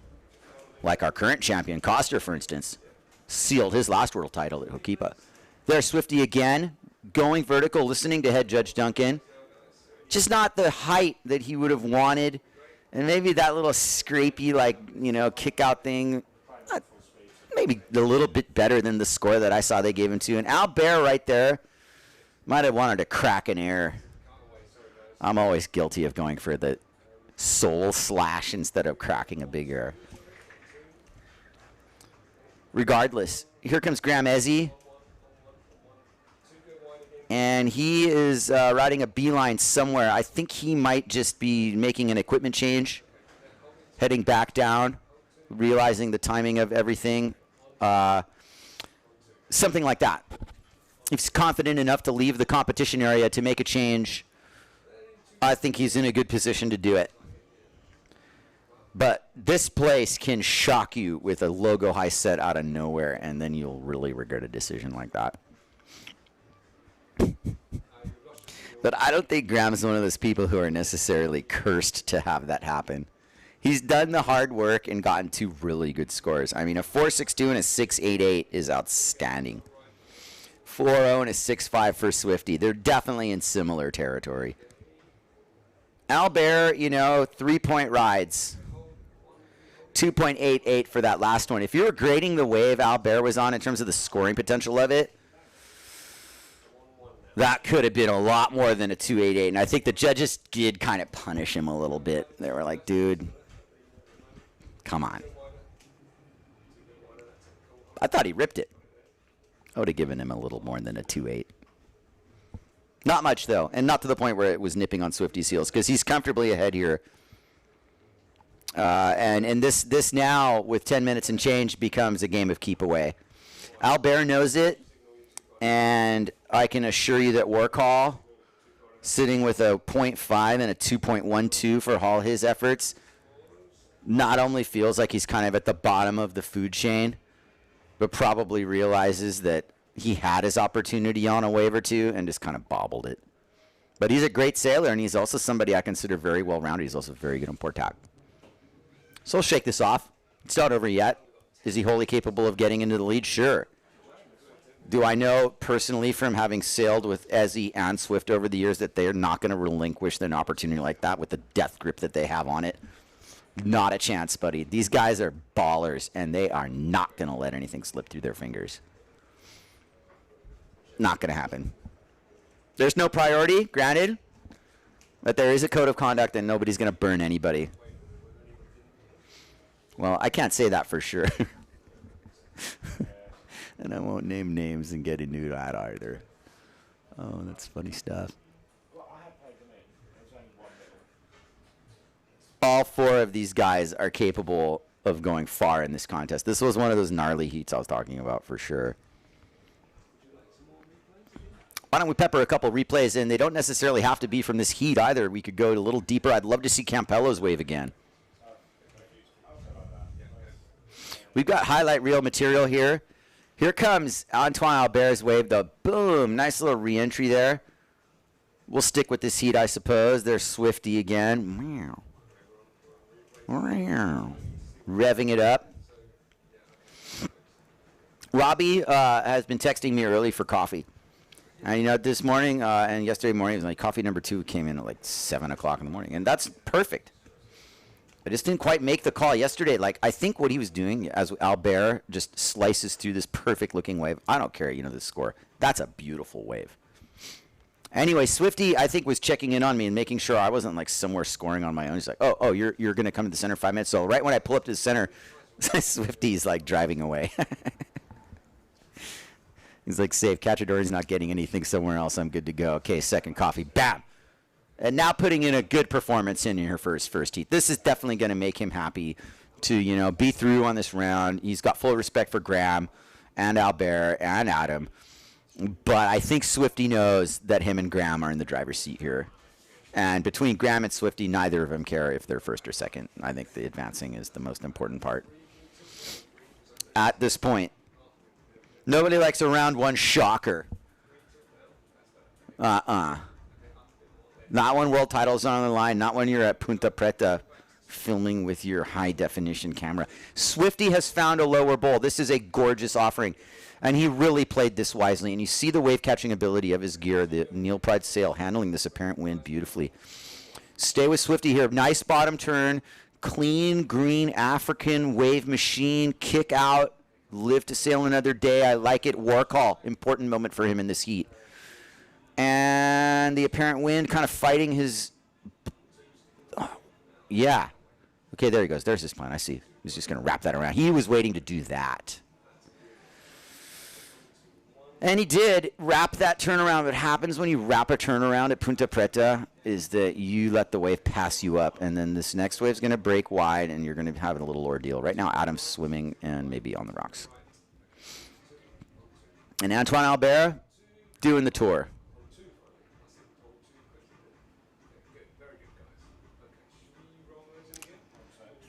Like our current champion, Coster, for instance, sealed his last world title at Hokipa. There's Swifty again, going vertical, listening to head judge Duncan. Just not the height that he would have wanted. And maybe that little scrapey, like, you know, kick out thing, maybe a little bit better than the score that I saw they gave him to. And Albert right there might have wanted to crack an air. I'm always guilty of going for the soul slash instead of cracking a big air. Regardless, here comes Graham Ezzy. And he is riding a beeline somewhere. I think he might just be making an equipment change, heading back down, realizing the timing of everything. Something like that. If he's confident enough to leave the competition area to make a change, I think he's in a good position to do it. But this place can shock you with a logo high set out of nowhere, and then you'll really regret a decision like that. But I don't think Graham is one of those people who are necessarily cursed to have that happen. He's done the hard work and gotten 2 really good scores. I mean, a 4.62 and a 6.88 is outstanding. 4.0 and a 6.5 for Swifty. They're definitely in similar territory. Albert, you know, 3-point rides. 2.88 for that last one. If you were grading the wave Albert was on in terms of the scoring potential of it, that could have been a lot more than a 2.88. And I think the judges did kind of punish him a little bit. They were like, dude, come on. I thought he ripped it. I would have given him a little more than a 2.8. Not much, though, and not to the point where it was nipping on Swifty's heels, because he's comfortably ahead here. And this now, with 10 minutes and change, becomes a game of keep away. Albert knows it, and I can assure you that Warcall, sitting with a 0.5 and a 2.12 for all his efforts, not only feels like he's kind of at the bottom of the food chain, but probably realizes that he had his opportunity on a wave or two and just kind of bobbled it. But he's a great sailor, and he's also somebody I consider very well-rounded. He's also very good on port tack. So we'll shake this off. It's not over yet. Is he wholly capable of getting into the lead? Sure. Do I know personally from having sailed with Ezzy and Swift over the years that they're not going to relinquish an opportunity like that with the death grip that they have on it? Not a chance, buddy. These guys are ballers, and they are not going to let anything slip through their fingers. Not going to happen. There's no priority, granted, but there is a code of conduct, and nobody's going to burn anybody. Well, I can't say that for sure. And I won't name names and get into that either. Oh, that's funny stuff. All 4 of these guys are capable of going far in this contest. This was one of those gnarly heats I was talking about for sure. Why don't we pepper a couple replays in? They don't necessarily have to be from this heat either. We could go a little deeper. I'd love to see Campello's wave again. We've got highlight reel material here. Here comes Antoine Albert's wave, though. Boom. Nice little re-entry there. We'll stick with this heat, I suppose. There's Swifty again. Revving it up. Robbie has been texting me early for coffee. And, you know, this morning and yesterday morning, it was like coffee number 2 came in at like 7 o'clock in the morning. And that's perfect. I just didn't quite make the call yesterday. Like, I think what he was doing as Albert just slices through this perfect-looking wave. I don't care, you know, the score. That's a beautiful wave. Anyway, Swifty, I think, was checking in on me and making sure I wasn't, like, somewhere scoring on my own. He's like, oh, you're going to come to the center 5 minutes. So right when I pull up to the center, Swifty's, like, driving away. He's like, safe. Cachadori's not getting anything somewhere else. I'm good to go. Okay, second coffee. Bam. And now putting in a good performance in her first heat. This is definitely going to make him happy to, you know, be through on this round. He's got full respect for Graham and Albert and Adam. But I think Swifty knows that him and Graham are in the driver's seat here. And between Graham and Swifty, neither of them care if they're first or second. I think the advancing is the most important part. At this point, nobody likes a round 1 shocker. Not when world titles are on the line. Not when you're at Ponta Preta filming with your high-definition camera. Swifty has found a lower bowl. This is a gorgeous offering. And he really played this wisely. And you see the wave-catching ability of his gear, the Neil Pride sail, handling this apparent wind beautifully. Stay with Swifty here. Nice bottom turn. Clean, green, African wave machine. Kick out. Live to sail another day. I like it. War call. Important moment for him in this heat. And the apparent wind kind of fighting his... Oh, yeah. Okay, there he goes. There's his plan. I see. He's just going to wrap that around. He was waiting to do that. And he did wrap that turnaround. What happens when you wrap a turnaround at Ponta Preta is that you let the wave pass you up. And then this next wave's going to break wide, and you're going to have a little ordeal. Right now, Adam's swimming and maybe on the rocks. And Antoine Albert doing the tour.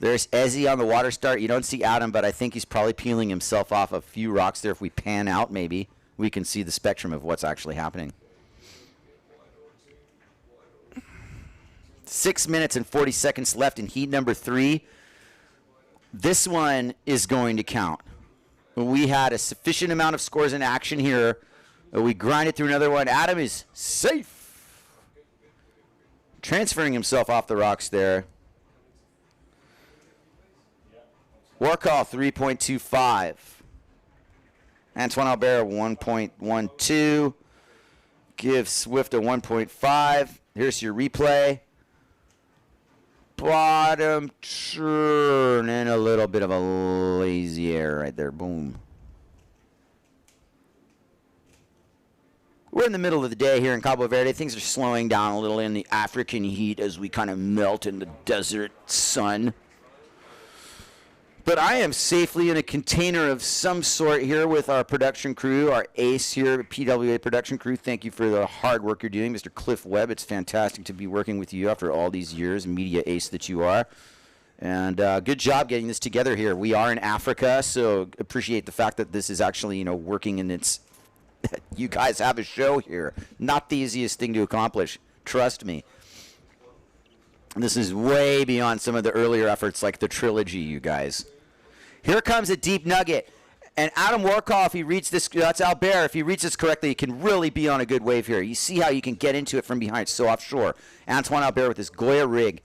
There's Ezzy on the water start. You don't see Adam, but I think he's probably peeling himself off a few rocks there. If we pan out, maybe, we can see the spectrum of what's actually happening. 6 minutes and 40 seconds left in heat number 3. This one is going to count. We had a sufficient amount of scores in action here. We grinded through another one. Adam is safe. Transferring himself off the rocks there. Warcall 3.25. Antoine Albert 1.12. Give Swift a 1.5. Here's your replay. Bottom turn and a little bit of a lazy air right there. Boom. We're in the middle of the day here in Cabo Verde. Things are slowing down a little in the African heat as we kind of melt in the desert sun. But I am safely in a container of some sort here with our production crew, our ace here, PWA production crew. Thank you for the hard work you're doing, Mr. Cliff Webb. It's fantastic to be working with you after all these years, media ace that you are. And good job getting this together here. We are in Africa, so appreciate the fact that this is actually, working in its... You guys have a show here. Not the easiest thing to accomplish. Trust me. This is way beyond some of the earlier efforts like the trilogy, you guys. Here comes a deep nugget. And Adam Warcall, if he reads this, that's Albert, if he reads this correctly, he can really be on a good wave here. You see how you can get into it from behind, so offshore. Antoine Albert with his Goya rig.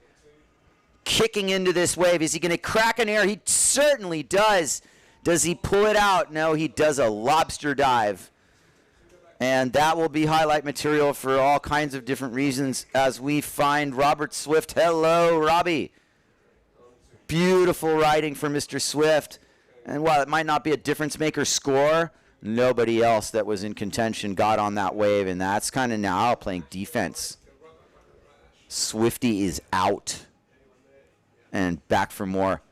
Kicking into this wave. Is he going to crack an air? He certainly does. Does he pull it out? No, he does a lobster dive. And that will be highlight material for all kinds of different reasons as we find Robert Swift. Hello, Robbie. Beautiful riding for Mr. Swift. And while it might not be a difference maker score, nobody else that was in contention got on that wave, and that's kind of now playing defense. Swifty is out and back for more.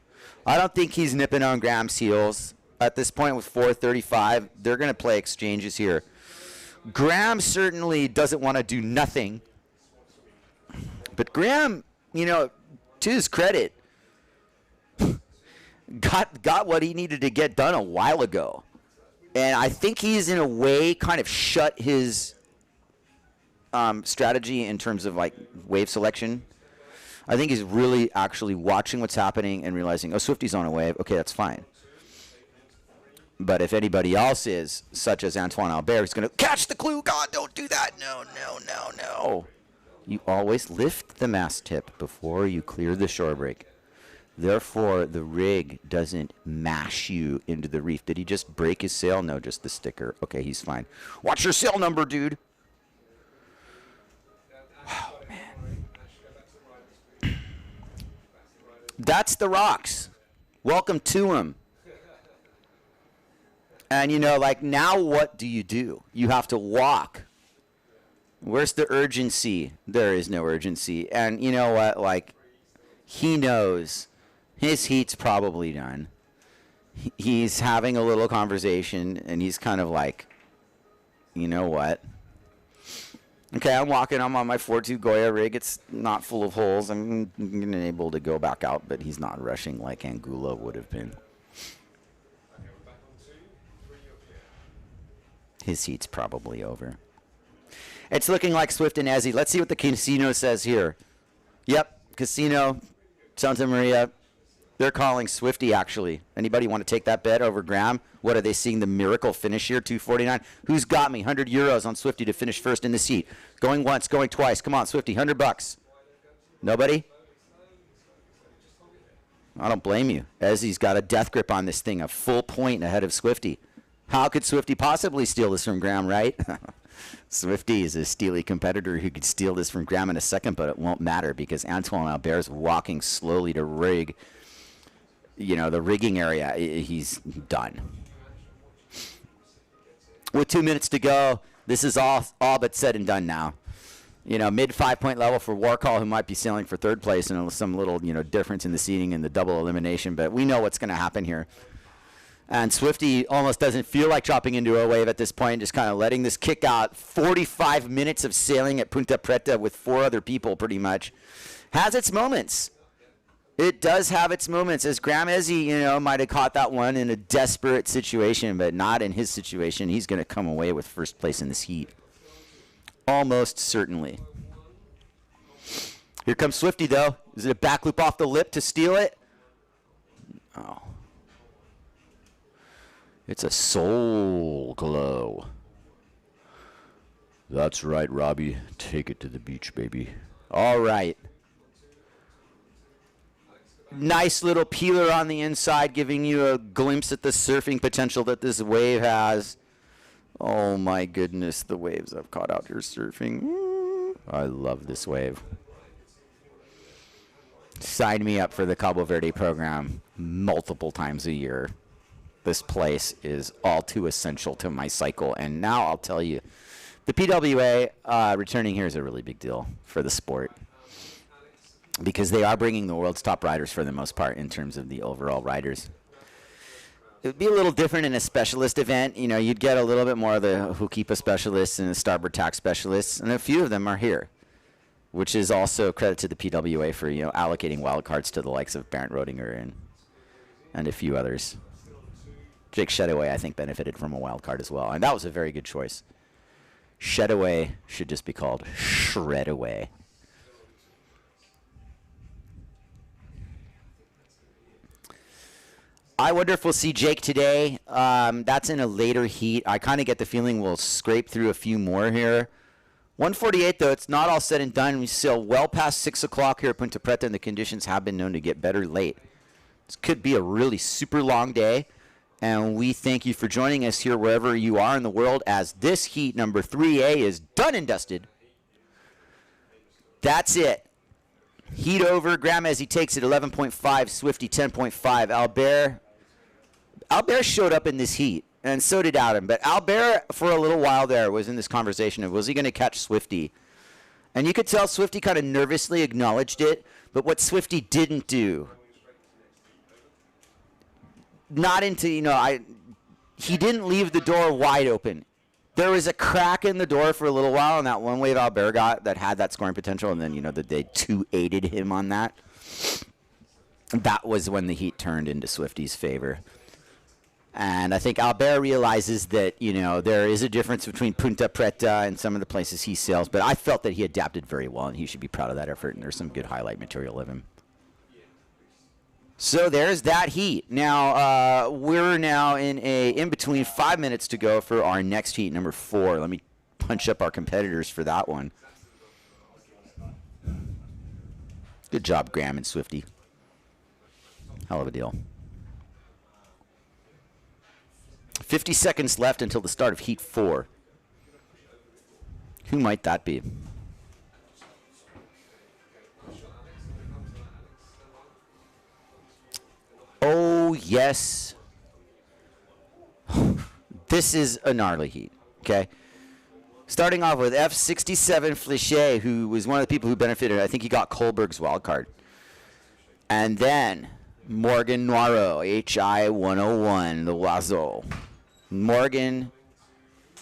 I don't think he's nipping on Graham's heels. At this point with 4:35, they're going to play exchanges here. Graham certainly doesn't want to do nothing. But Graham, to his credit, got what he needed to get done a while ago. And I think he's, in a way, kind of shut his strategy in terms of, wave selection. I think he's really actually watching what's happening and realizing, oh, Swifty's on a wave. Okay, that's fine. But if anybody else is, such as Antoine Albert, is going to catch the clue. God, don't do that. No, no, no, no. You always lift the mast tip before you clear the shore break. Therefore, the rig doesn't mash you into the reef. Did he just break his sail? No, just the sticker. Okay, he's fine. Watch your sail number, dude. Oh, man. That's the rocks. Welcome to them. And, now what do? You have to walk. Where's the urgency? There is no urgency. And you know what? He knows his heat's probably done. He's having a little conversation, and he's kind of like, you know what? Okay, I'm walking. I'm on my 4.2 Goya rig. It's not full of holes. I'm able to go back out, but he's not rushing like Anguilla would have been. His heat's probably over. It's looking like Swift and Ezzy. Let's see what the casino says here. Yep, casino, Santa Maria. They're calling Swifty, actually. Anybody want to take that bet over Graham? What, are they seeing the miracle finish here? 249. Who's got me? 100 euros on Swifty to finish first in the seat. Going once, going twice. Come on, Swifty, $100. Nobody? I don't blame you. Ezzy's got a death grip on this thing, a full point ahead of Swifty. How could Swifty possibly steal this from Graham, right? Swifty is a steely competitor who could steal this from Graham in a second, but it won't matter because Antoine Albert's walking slowly to rig. The rigging area, he's done. With 2 minutes to go, this is all but said and done now. Mid 5-point level for Warcall, who might be sailing for third place, and some little, difference in the seating and the double elimination, but we know what's going to happen here. And Swifty almost doesn't feel like dropping into a wave at this point, just kind of letting this kick out. 45 minutes of sailing at Ponta Preta with 4 other people, pretty much. Has its moments. It does have its moments, as Graham Ezzy, might have caught that one in a desperate situation, but not in his situation. He's going to come away with first place in this heat. Almost certainly. Here comes Swifty, though. Is it a back loop off the lip to steal it? Oh. It's a soul glow. That's right, Robbie. Take it to the beach, baby. All right. Nice little peeler on the inside, giving you a glimpse at the surfing potential that this wave has. Oh, my goodness, the waves I've caught out here surfing. I love this wave. Sign me up for the Cabo Verde program multiple times a year. This place is all too essential to my cycle. And now I'll tell you, the PWA returning here is a really big deal for the sport, because they are bringing the world's top riders for the most part in terms of the overall riders. It would be a little different in a specialist event. You know, you'd get a little bit more of the Hukipa specialists and the starboard tack specialists, and a few of them are here, which is also credit to the PWA for, you know, allocating wildcards to the likes of Bernd Rodinger and a few others. Jake Shedaway, I think, benefited from a wildcard as well, and that was a very good choice. Shedaway should just be called Shredaway. I wonder if we'll see Jake today. That's in a later heat. I kind of get the feeling we'll scrape through a few more here. 148, though, it's not all said and done. We sail well past 6 o'clock here at Ponta Preta, and the conditions have been known to get better late. This could be a really super long day, and we thank you for joining us here wherever you are in the world as this heat number 3A is done and dusted. That's it. Heat over. Graham as he takes it 11.5, Swifty 10.5. Albert showed up in this heat, and so did Adam. But Albert, for a little while there, was in this conversation of, was he going to catch Swifty? And you could tell Swifty kind of nervously acknowledged it, but what Swifty didn't do, not into, you know, he didn't leave the door wide open. There was a crack in the door for a little while, and that one wave Albert got that had that scoring potential, and then, you know, they 2-8'd him on that. That was when the heat turned into Swifty's favor. And I think Albert realizes that, you know, there is a difference between Ponta Preta and some of the places he sails, but I felt that he adapted very well, and he should be proud of that effort, and there's some good highlight material of him. So there's that heat. Now, we're now in between 5 minutes to go for our next heat, number 4. Let me punch up our competitors for that one. Good job, Graham and Swifty. Hell of a deal. 50 seconds left until the start of heat 4. Who might that be? Oh, yes. This is a gnarly heat, okay? Starting off with F67 Flichet, who was one of the people who benefited. I think he got Kohlberg's wild card. And then Morgan Noiro, HI 101, the Oiseau. Morgan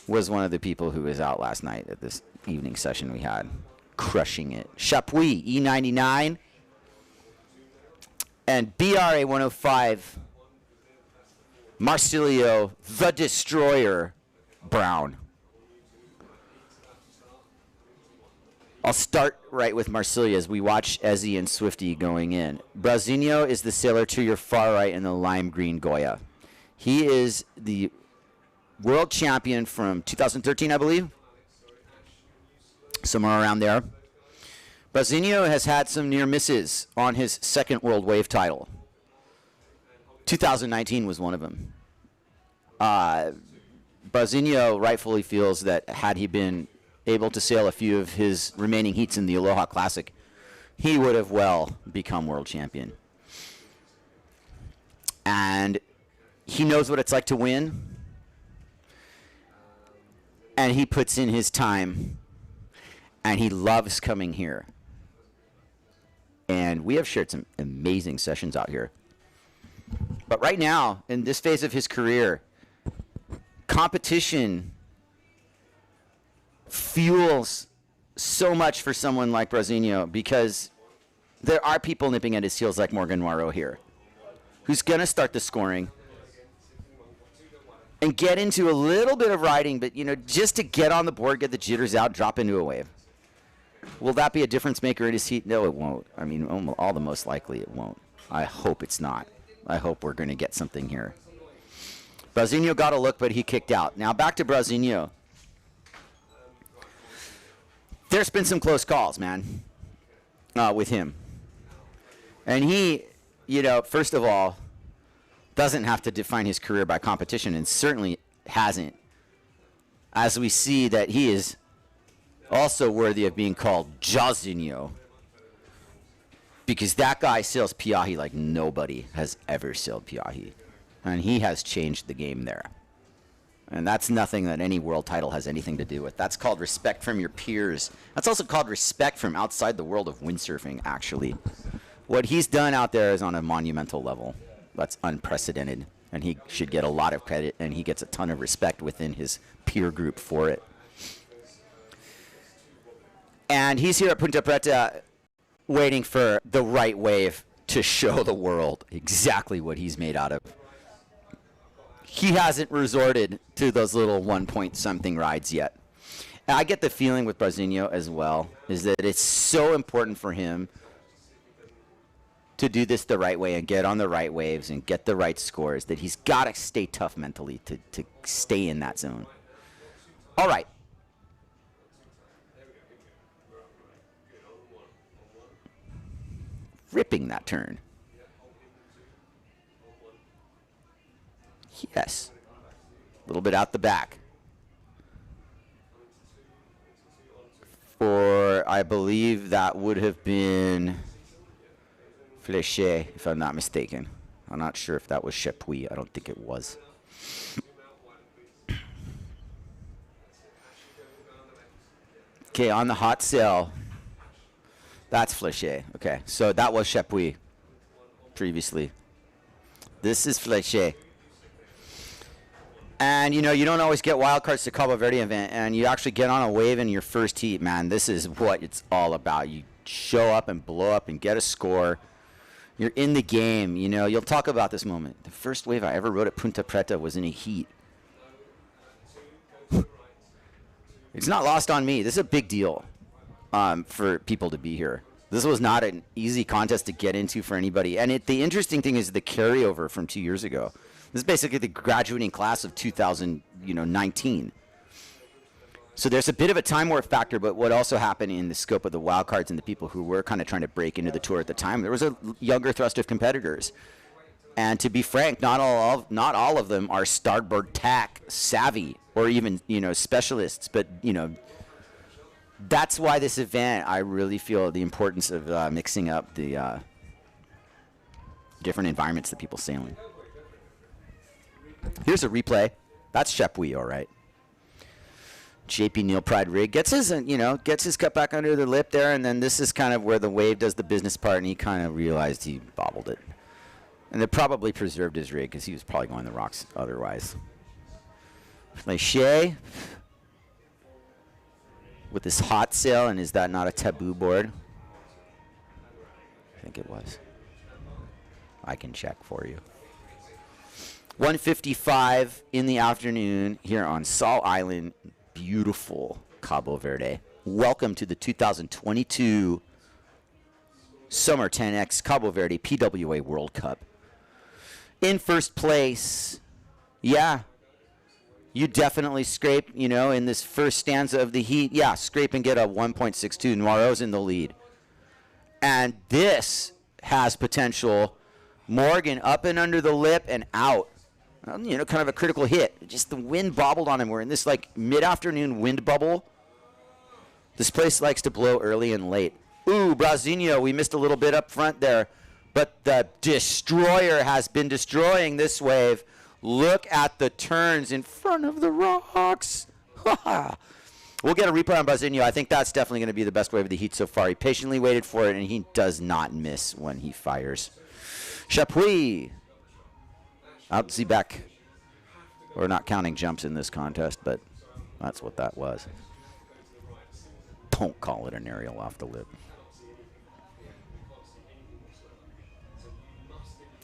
was one of the people who was out last night at this evening session we had, crushing it. Chapuis, E99. And BRA 105, Marsilio, the Destroyer, Brown. I'll start right with Marsilio as we watch Ezzy and Swifty going in. Brazinho is the sailor to your far right in the lime green Goya. He is the world champion from 2013, I believe. Somewhere around there. Brazinho has had some near misses on his second World Wave title. 2019 was one of them. Brazinho rightfully feels that had he been able to sail a few of his remaining heats in the Aloha Classic, he would have well become world champion. And he knows what it's like to win. And he puts in his time. And he loves coming here. And we have shared some amazing sessions out here. But right now, in this phase of his career, competition fuels so much for someone like Brazinho, because there are people nipping at his heels like Morgan Noiro here, who's going to start the scoring and get into a little bit of riding, but, you know, just to get on the board, get the jitters out, drop into a wave. Will that be a difference maker in his heat? No, it won't. I mean, all the most likely it won't. I hope it's not. I hope we're going to get something here. Brazinho got a look, but he kicked out. Now back to Brazinho. There's been some close calls, man, with him. And he, you know, first of all, doesn't have to define his career by competition, and certainly hasn't, as we see that he is also worthy of being called Jazinho, because that guy sails Piahi like nobody has ever sailed Piahi, and he has changed the game there. And that's nothing that any world title has anything to do with. That's called respect from your peers. That's also called respect from outside the world of windsurfing, actually. What he's done out there is on a monumental level. That's unprecedented, and he should get a lot of credit, and he gets a ton of respect within his peer group for it. And he's here at Ponta Preta waiting for the right wave to show the world exactly what he's made out of. He hasn't resorted to those little 1-point-something rides yet. And I get the feeling with Brazinho as well, is that it's so important for him to do this the right way and get on the right waves and get the right scores, that he's got to stay tough mentally to stay in that zone. All right. Ripping that turn. Yes. A little bit out the back. For, I believe that would have been Fléché, if I'm not mistaken. I'm not sure if that was Chapuis. I don't think it was. Okay, on the hot sail. That's Fléché. Okay, so that was Chapuis previously. This is Fléché. And, you know, you don't always get wild cards to Cabo Verde event, and you actually get on a wave in your first heat, man. This is what it's all about. You show up and blow up and get a score. You're in the game, you know. You'll talk about this moment. The first wave I ever rode at Ponta Preta was in a heat. It's not lost on me. This is a big deal for people to be here. This was not an easy contest to get into for anybody. And the interesting thing is the carryover from 2 years ago. This is basically the graduating class of 2019. So there's a bit of a time warp factor, but what also happened in the scope of the wildcards and the people who were kind of trying to break into the tour at the time, there was a younger thrust of competitors. And to be frank, not all of them are starboard tack savvy or even, you know, specialists. But, you know, that's why this event, I really feel the importance of mixing up the different environments that people sail in. Here's a replay. That's Chapuis, all right. JP Neal Pride rig gets his, you know, gets his cut back under the lip there, and then this is kind of where the wave does the business part, and he kind of realized he bobbled it. And it probably preserved his rig because he was probably going the rocks otherwise. Fléché with this hot sail, and is that not a taboo board? I think it was. I can check for you. 1:55 in the afternoon here on Sol Island, beautiful Cabo Verde. Welcome to the 2022 SOMWR 10x Cabo Verde PWA World Cup. In first place, yeah, you definitely scrape, you know, in this first stanza of the heat. Yeah, scrape and get a 1.62. Noireau's in the lead. And this has potential. Morgan up and under the lip and out. You know, kind of a critical hit. Just the wind bobbled on him. We're in this, like, mid-afternoon wind bubble. This place likes to blow early and late. Ooh, Brazinho, we missed a little bit up front there. But the destroyer has been destroying this wave. Look at the turns in front of the rocks. We'll get a replay on Brazinho. I think that's definitely going to be the best wave of the heat so far. He patiently waited for it, and he does not miss when he fires. Chapuis. Out to back. We're not counting jumps in this contest, but that's what that was. Don't call it an aerial off the lip.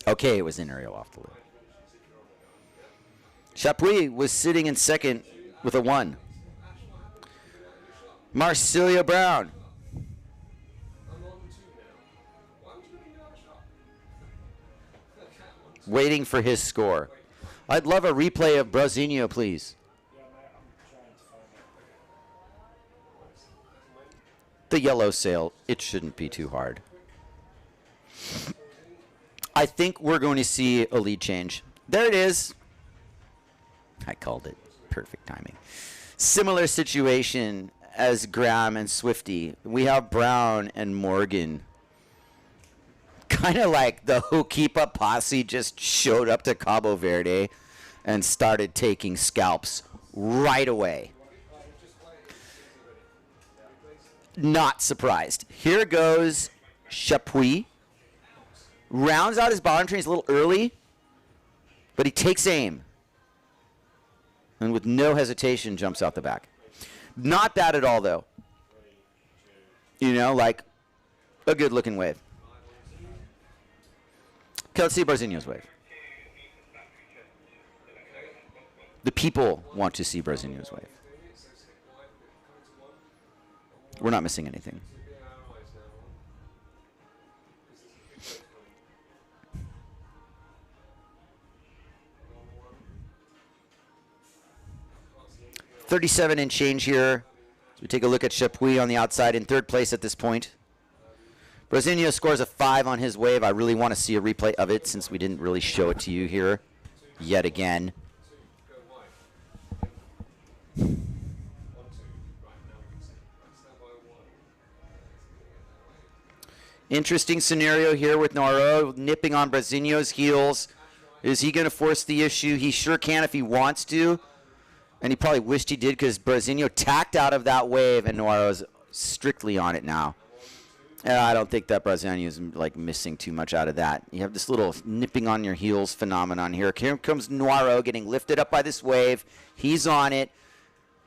Okay, it was an aerial off the lip. Chapuis was sitting in second with a 1. Marcilio Brown waiting for his score. I'd love a replay of Brasinho, please. The yellow sail, it shouldn't be too hard. I think we're going to see a lead change. There it is. I called it. Perfect timing. Similar situation as Graham and Swifty. We have Brown and Morgan. Kind of like the Hokipa posse just showed up to Cabo Verde and started taking scalps right away. Not surprised. Here goes Chapuis. Rounds out his bottom trains a little early, but he takes aim. And with no hesitation, jumps out the back. Not bad at all, though. You know, like a good-looking wave. Okay, let's see Brasinho's wave. The people want to see Brasinho's wave. We're not missing anything. $37 and change here. So we take a look at Chapuis on the outside in third place at this point. Brasinho scores a 5 on his wave. I really want to see a replay of it since we didn't really show it to you here yet again. Interesting scenario here with Noiro nipping on Brasinho's heels. Is he going to force the issue? He sure can if he wants to. And he probably wished he did because Brasinho tacked out of that wave and Noiro's strictly on it now. And I don't think that Brasinho is like missing too much out of that. You have this little nipping on your heels phenomenon here. Here comes Noiro getting lifted up by this wave. He's on it.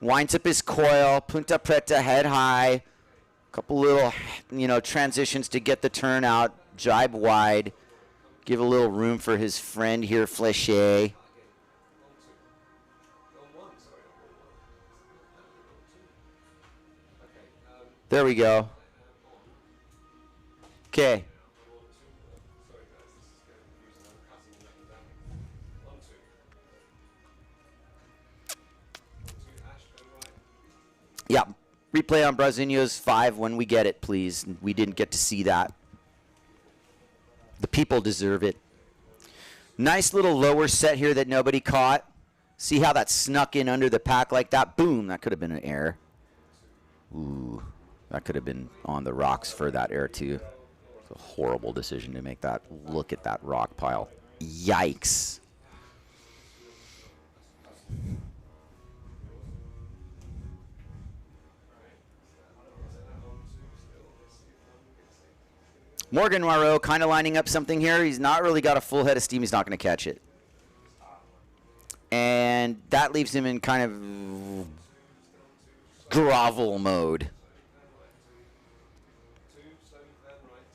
Winds up his coil. Punta Preta head high. Couple little, transitions to get the turn out. Jibe wide. Give a little room for his friend here, Flechet. There we go. Okay. Yeah. Replay on Brasinho's 5 when we get it, please. We didn't get to see that. The people deserve it. Nice little lower set here that nobody caught. See how that snuck in under the pack like that? Boom. That could have been an error. Ooh. That could have been on the rocks for that air, too. It's a horrible decision to make that. Look at that rock pile. Yikes. Morgan Noiro kind of lining up something here. He's not really got a full head of steam. He's not going to catch it. And that leaves him in kind of grovel mode.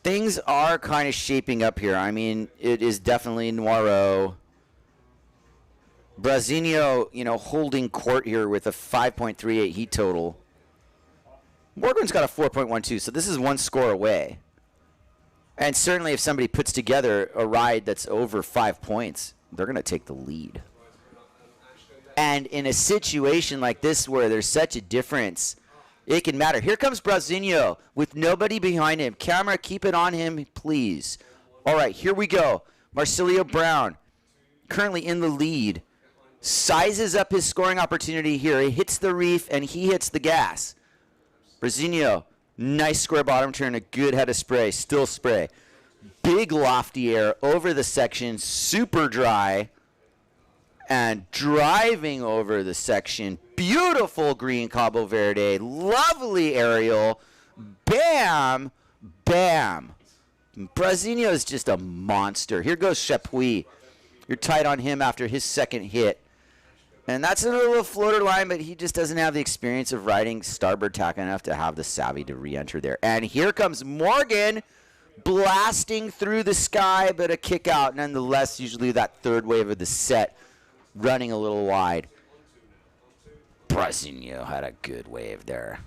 Things are kind of shaping up here. I mean, it is definitely Noiro. Brasinho, holding court here with a 5.38 heat total. Morgan's got a 4.12, so this is one score away. And certainly if somebody puts together a ride that's over 5 points, they're going to take the lead. And in a situation like this where there's such a difference, it can matter. Here comes Brasinho with nobody behind him. Camera, keep it on him, please. All right, here we go. Marcilio Brown, currently in the lead, sizes up his scoring opportunity here. He hits the reef, and he hits the gas. Brasinho, nice square bottom turn, a good head of spray, still spray. Big lofty air over the section, super dry. And driving over the section, beautiful green Cabo Verde, lovely aerial, bam, bam. Brasinho is just a monster. Here goes Chapuis. You're tight on him after his second hit. And that's a little floater line, but he just doesn't have the experience of riding starboard tack enough to have the savvy to re-enter there. And here comes Morgan blasting through the sky, but a kick out nonetheless, usually that third wave of the set. Running a little wide. Brasinho had a good wave there.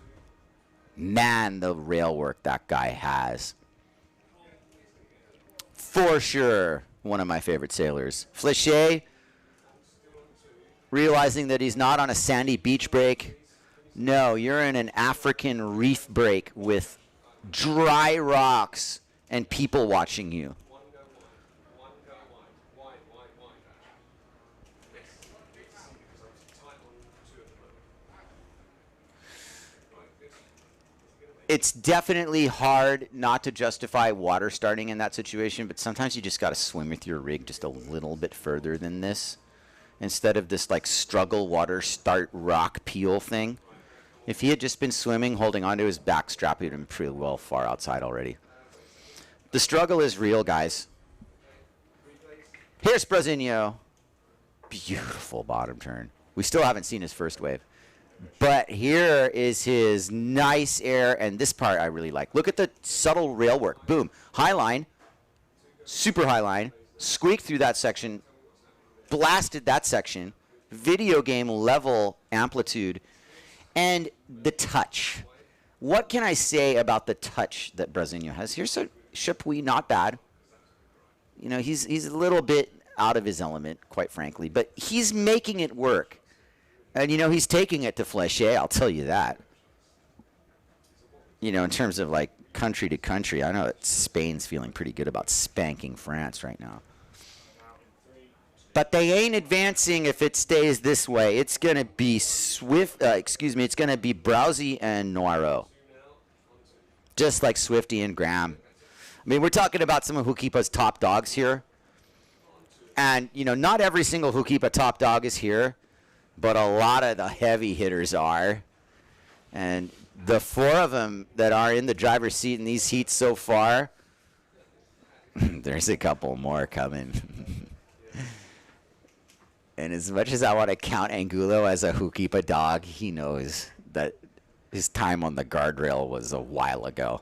Man, the rail work that guy has. For sure. one of my favorite sailors. Flechet, realizing that he's not on a sandy beach break. No, you're in an African reef break with dry rocks and people watching you. It's definitely hard not to justify water starting in that situation, but sometimes you just got to swim with your rig just a little bit further than this instead of this like struggle water start rock peel thing. If he had just been swimming, holding onto his back strap, he'd have been pretty well far outside already. The struggle is real, guys. Here's Brasinho. Beautiful bottom turn. We still haven't seen his first wave. But here is his nice air, and this part I really like. Look at the subtle rail work. Boom. High line, super high line, squeaked through that section, blasted that section, video game level amplitude, and the touch. What can I say about the touch that Brasinho has? Here's a Chapuis, not bad. You know, he's a little bit out of his element, quite frankly, but he's making it work. And, you know, he's taking it to Flechet, I'll tell you that. You know, in terms of, like, country to country, I know that Spain's feeling pretty good about spanking France right now. But they ain't advancing if it stays this way. It's going to be it's going to be Browsy and Noiro. Just like Swifty and Graham. I mean, we're talking about some of Hukipa's top dogs here. And, you know, not every single Hukipa top dog is here. But a lot of the heavy hitters are. And the four of them that are in the driver's seat in these heats so far, there's a couple more coming. And as much as I want to count Angulo as a Hukipa dog, he knows that his time on the guardrail was a while ago.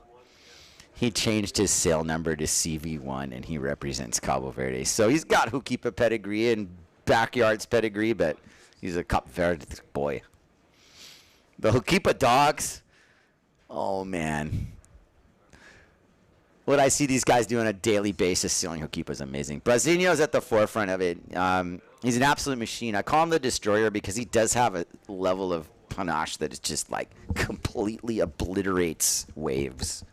He changed his sail number to CV1, and he represents Cabo Verde. So he's got Hukipa pedigree and backyards pedigree, but he's a Cabo Verde boy. The Hukipa dogs, oh, man. What I see these guys do on a daily basis selling Hukipa is amazing. Brasinho's at the forefront of it. He's an absolute machine. I call him the Destroyer because he does have a level of panache that is just like completely obliterates waves.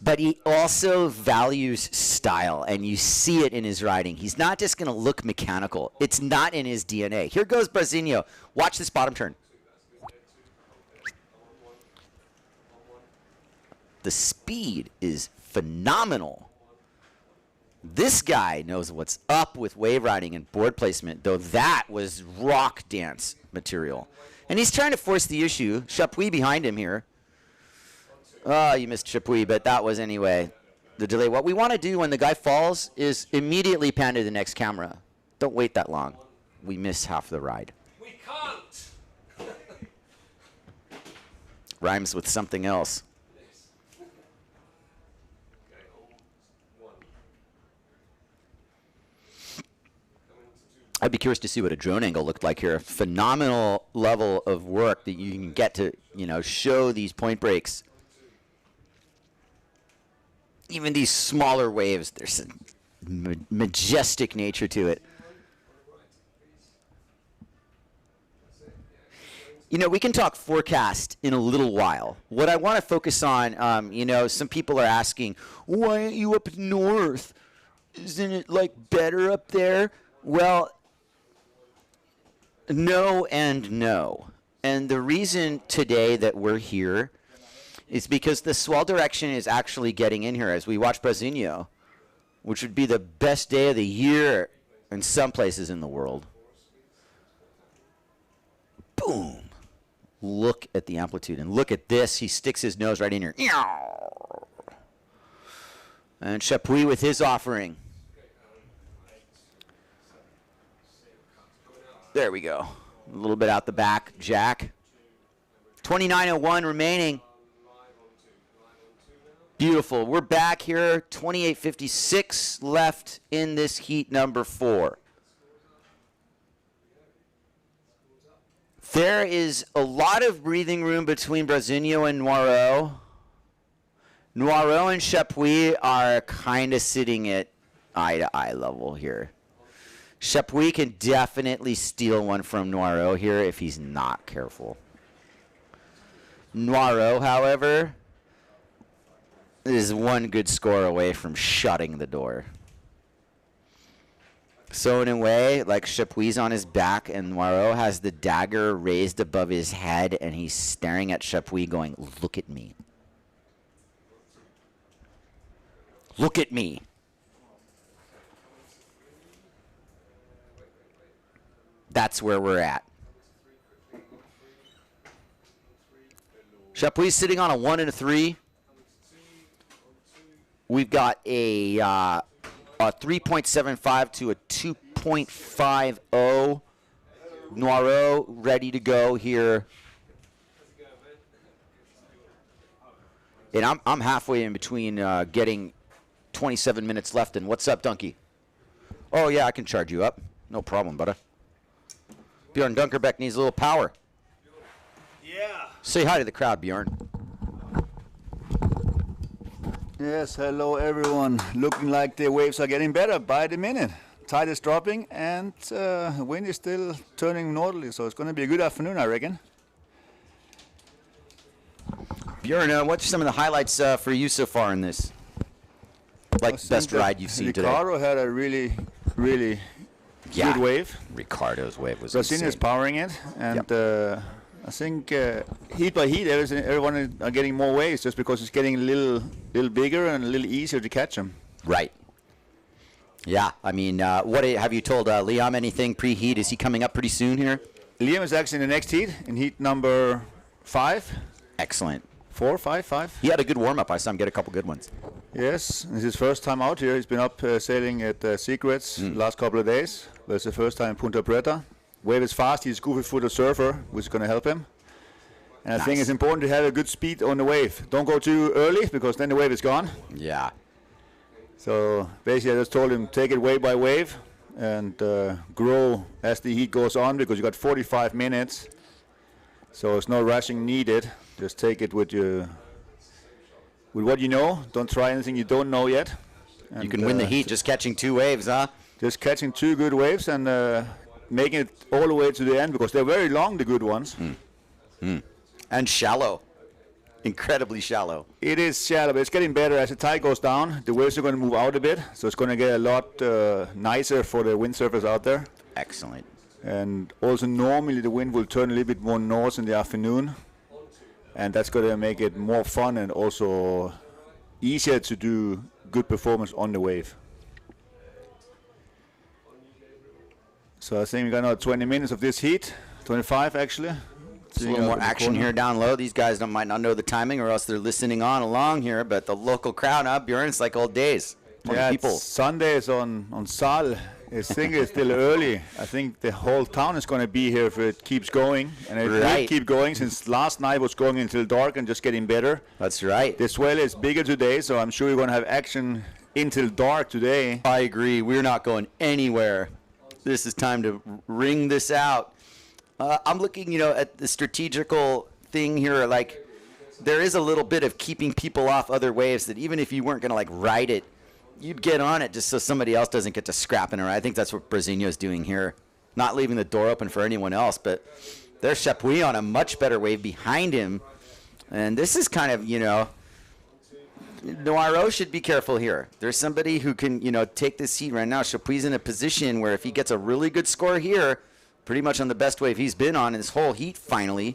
But he also values style, and you see it in his riding. He's not just going to look mechanical. It's not in his DNA. Here goes Brasinho. Watch this bottom turn. The speed is phenomenal. This guy knows what's up with wave riding and board placement, though that was rock dance material. And he's trying to force the issue. Chapuis behind him here. Oh, you missed Chapuis, but that was anyway the delay. What we want to do when the guy falls is immediately pan to the next camera. Don't wait that long. We miss half the ride. We can't. Rhymes with something else. I'd be curious to see what a drone angle looked like here. Phenomenal level of work that you can get to, you know, show these point breaks. Even these smaller waves, there's a majestic nature to it. You know, we can talk forecast in a little while. What I want to focus on, you know, some people are asking, why aren't you up north? Isn't it, like, better up there? Well, no and no. And the reason today that we're here is because the swell direction is actually getting in here as we watch Brasinho, which would be the best day of the year in some places in the world. Boom. Look at the amplitude. And look at this. He sticks his nose right in here. And Chapuis with his offering. There we go. A little bit out the back. Jack. 29:01 remaining. Beautiful. We're back here. 28:56 left in this heat number 4. There is a lot of breathing room between Brasinho and Noiro. Noiro and Chapuis are kind of sitting at eye-to-eye level here. Chapuis can definitely steal one from Noiro here if he's not careful. Noiro, however, is one good score away from shutting the door. So in a way, like Chapuis on his back and Noiro has the dagger raised above his head and he's staring at Chapuis going, look at me. Look at me. That's where we're at. Chapuis sitting on a 1 and a 3. We've got a 3.75 to a 2.50. Noiro ready to go here. And I'm halfway in between getting 27 minutes left. And what's up, Dunky? Oh, yeah, I can charge you up. No problem, buddy. Bjorn Dunkerbeck needs a little power. Yeah. Say hi to the crowd, Bjorn. Yes, hello everyone. Looking like the waves are getting better by the minute. Tide is dropping and wind is still turning northerly, so it's going to be a good afternoon, I reckon. Bjorn, what's some of the highlights for you so far in this? Like best ride you've seen today? Ricardo had a really good wave. Ricardo's wave was Brazilian is insane. powering it, and I think heat by heat, everyone are getting more waves just because it's getting a little bigger and a little easier to catch them. Right. Yeah, I mean, what have you told Liam anything pre-heat? Is he coming up pretty soon here? Liam is actually in the next heat, in heat number 5. Excellent. 4, 5. He had a good warm-up. I saw him get a couple good ones. Yes, it's his first time out here. He's been up sailing at Secrets the last couple of days. But it's the first time in Ponta Preta. Wave is fast. He's a goofy-footed surfer, which is going to help him. And I think it's important to have a good speed on the wave. Don't go too early, because then the wave is gone. Yeah. So basically, I just told him, take it wave by wave and grow as the heat goes on, because you got 45 minutes. So it's no rushing needed. Just take it with what you know. Don't try anything you don't know yet. And You can win the heat just catching 2 waves, huh? just catching 2 good waves and making it all the way to the end, because they're very long, the good ones. And shallow. Incredibly shallow. It is shallow, but it's getting better as the tide goes down. The waves are going to move out a bit, so it's going to get a lot nicer for the windsurfers out there. Excellent. And also normally the wind will turn a little bit more north in the afternoon, and that's going to make it more fun and also easier to do good performance on the wave. So I think we got another 20 minutes of this heat, 25 actually. There's a little more action here down low. These guys might not know the timing, or else they're listening along here. But the local crowd up, Bjorn, it's like old days. Yeah, People. Sundays on Sal. I think it's still early. I think the whole town is going to be here if it keeps going. And it will keep going, since last night was going until dark and just getting better. That's right. The swell is bigger today, so I'm sure you're going to have action until dark today. I agree. We're not going anywhere. This is time to ring this out. I'm looking, at the strategical thing here. Like, there is a little bit of keeping people off other waves, that even if you weren't going to ride it, you'd get on it just so somebody else doesn't get to scrapping around. I think that's what Brasinho's doing here, not leaving the door open for anyone else. But there's Chapuis on a much better wave behind him, and this is kind of, Noiro should be careful here. There's somebody who can, take this heat right now. Chapuis in a position where if he gets a really good score here, pretty much on the best wave he's been on in this whole heat finally,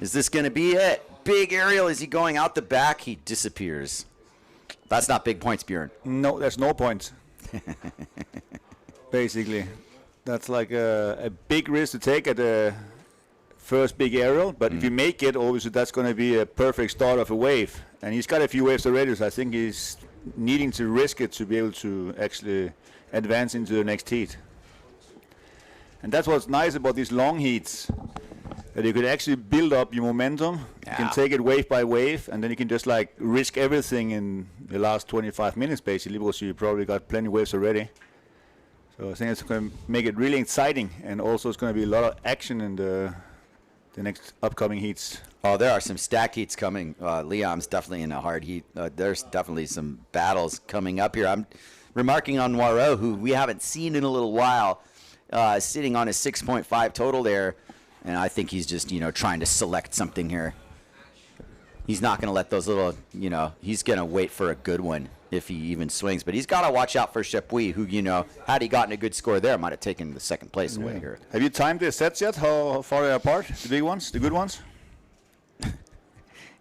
is this going to be it? Big aerial. Is he going out the back? He disappears. That's not big points, Bjorn. No, that's no points. Basically. That's like a big risk to take at the first big aerial. But if you make it, obviously that's going to be a perfect start of a wave. And he's got a few waves already, so I think he's needing to risk it to be able to actually advance into the next heat. And that's what's nice about these long heats, that you could actually build up your momentum. Yeah. You can take it wave by wave, and then you can just risk everything in the last 25 minutes, basically, because you probably got plenty of waves already. So I think it's going to make it really exciting, and also it's going to be a lot of action in the the next upcoming heats. Oh, there are some stacked heats coming. Liam's definitely in a hard heat. There's definitely some battles coming up here. I'm remarking on Noiro, who we haven't seen in a little while, sitting on a 6.5 total there. And I think he's just, trying to select something here. He's not going to let those little, he's going to wait for a good one if he even swings. But he's got to watch out for Chapuis, who, had he gotten a good score there, might have taken the second place away here. Have you timed the sets yet? How far are they apart? The big ones? The good ones?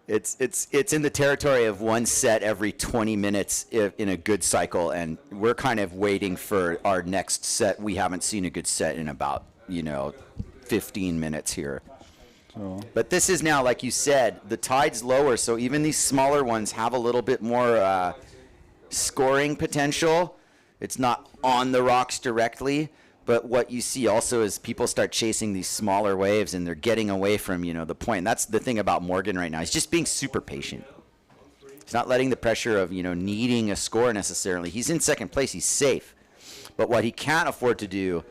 It's in the territory of one set every 20 minutes in a good cycle, and we're kind of waiting for our next set. We haven't seen a good set in about 15 minutes here. But this is now, like you said, the tide's lower, so even these smaller ones have a little bit more scoring potential. It's not on the rocks directly. But what you see also is people start chasing these smaller waves, and they're getting away from, the point. And that's the thing about Morgan right now. He's just being super patient. He's not letting the pressure of, needing a score necessarily. He's in second place. He's safe. But what he can't afford to do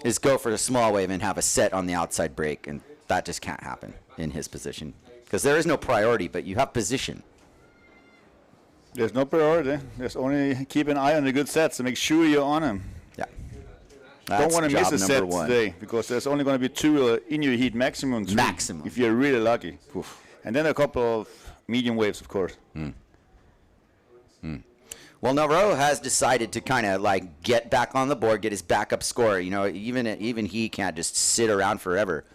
is go for a small wave and have a set on the outside break. And that just can't happen in his position. Because there is no priority, but you have position. There's no priority. There's only keep an eye on the good sets and make sure you're on them. Yeah. Don't want to miss a set today, because there's only going to be 2 in your heat, maximum 3. Maximum. If you're really lucky. Oof. And then a couple of medium waves, of course. Well, Noiro has decided to kind of get back on the board, get his backup score. Even he can't just sit around forever.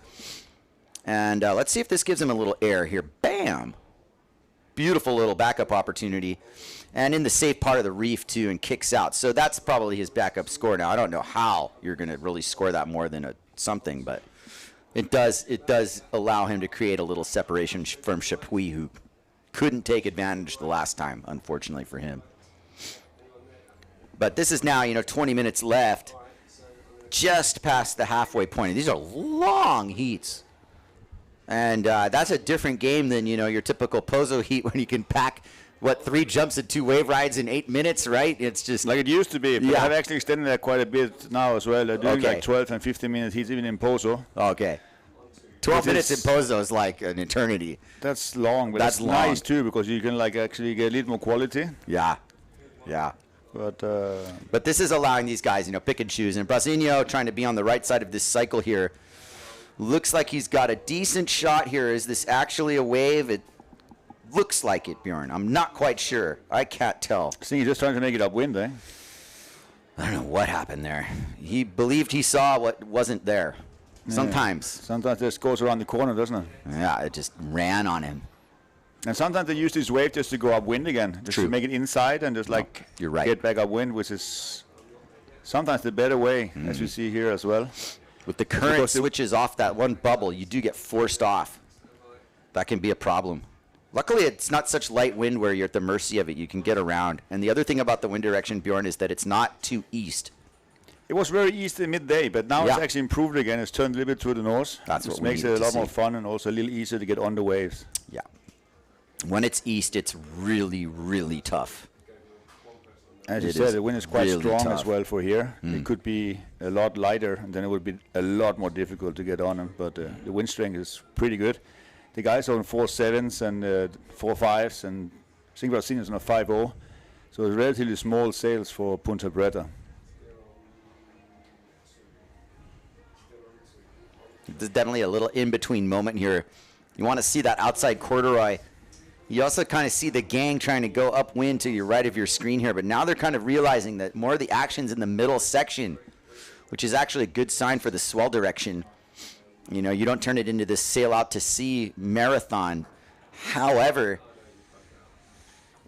And let's see if this gives him a little air here. Bam! Beautiful little backup opportunity. And in the safe part of the reef, too, and kicks out. So that's probably his backup score. Now, I don't know how you're going to really score that more than something, but it does allow him to create a little separation from Chapuis, who couldn't take advantage the last time, unfortunately for him. But this is now, 20 minutes left, just past the halfway point. These are long heats. And that's a different game than, your typical Pozo heat when you can pack 3 jumps and 2 wave rides in 8 minutes, right? It's just like it used to be. But yeah. I've actually extended that quite a bit now as well. They're doing 12 and 15 minute heats even in Pozo. Okay. 12 minutes in Pozo is like an eternity. That's long, but that's long. Nice too, because you can actually get a little more quality. Yeah. But this is allowing these guys, pick and choose. And Brasinho trying to be on the right side of this cycle here. Looks like he's got a decent shot here. Is this actually a wave? It looks like it, Bjorn. I'm not quite sure. I can't tell. I think he's just trying to make it upwind, eh? I don't know what happened there. He believed he saw what wasn't there. Yeah. Sometimes this goes around the corner, doesn't it? Yeah, it just ran on him. And sometimes they use this wave just to go upwind again, just to make it inside and just you're right. Get back upwind, which is sometimes the better way, as we see here as well. With the current switches off that one bubble, you do get forced off. That can be a problem. Luckily, it's not such light wind where you're at the mercy of it. You can get around. And the other thing about the wind direction, Bjorn, is that it's not too east. It was very east in midday, but now it's actually improved again. It's turned a little bit to the north. That's what makes it a lot more fun and also a little easier to get on the waves. Yeah. When it's east, it's really, really tough. As you said, the wind is quite strong as well for here. It could be a lot lighter, and then it would be a lot more difficult to get on them. But the wind strength is pretty good. The guys are on 4.7s and 4.5s, and I think Brasinho is on a 5.0. So it's relatively small sails for Ponta Preta. There's definitely a little in-between moment here. You want to see that outside corduroy. You also kind of see the gang trying to go upwind to your right of your screen here, but now they're kind of realizing that more of the action's in the middle section, which is actually a good sign for the swell direction. You don't turn it into this sail out to sea marathon. However,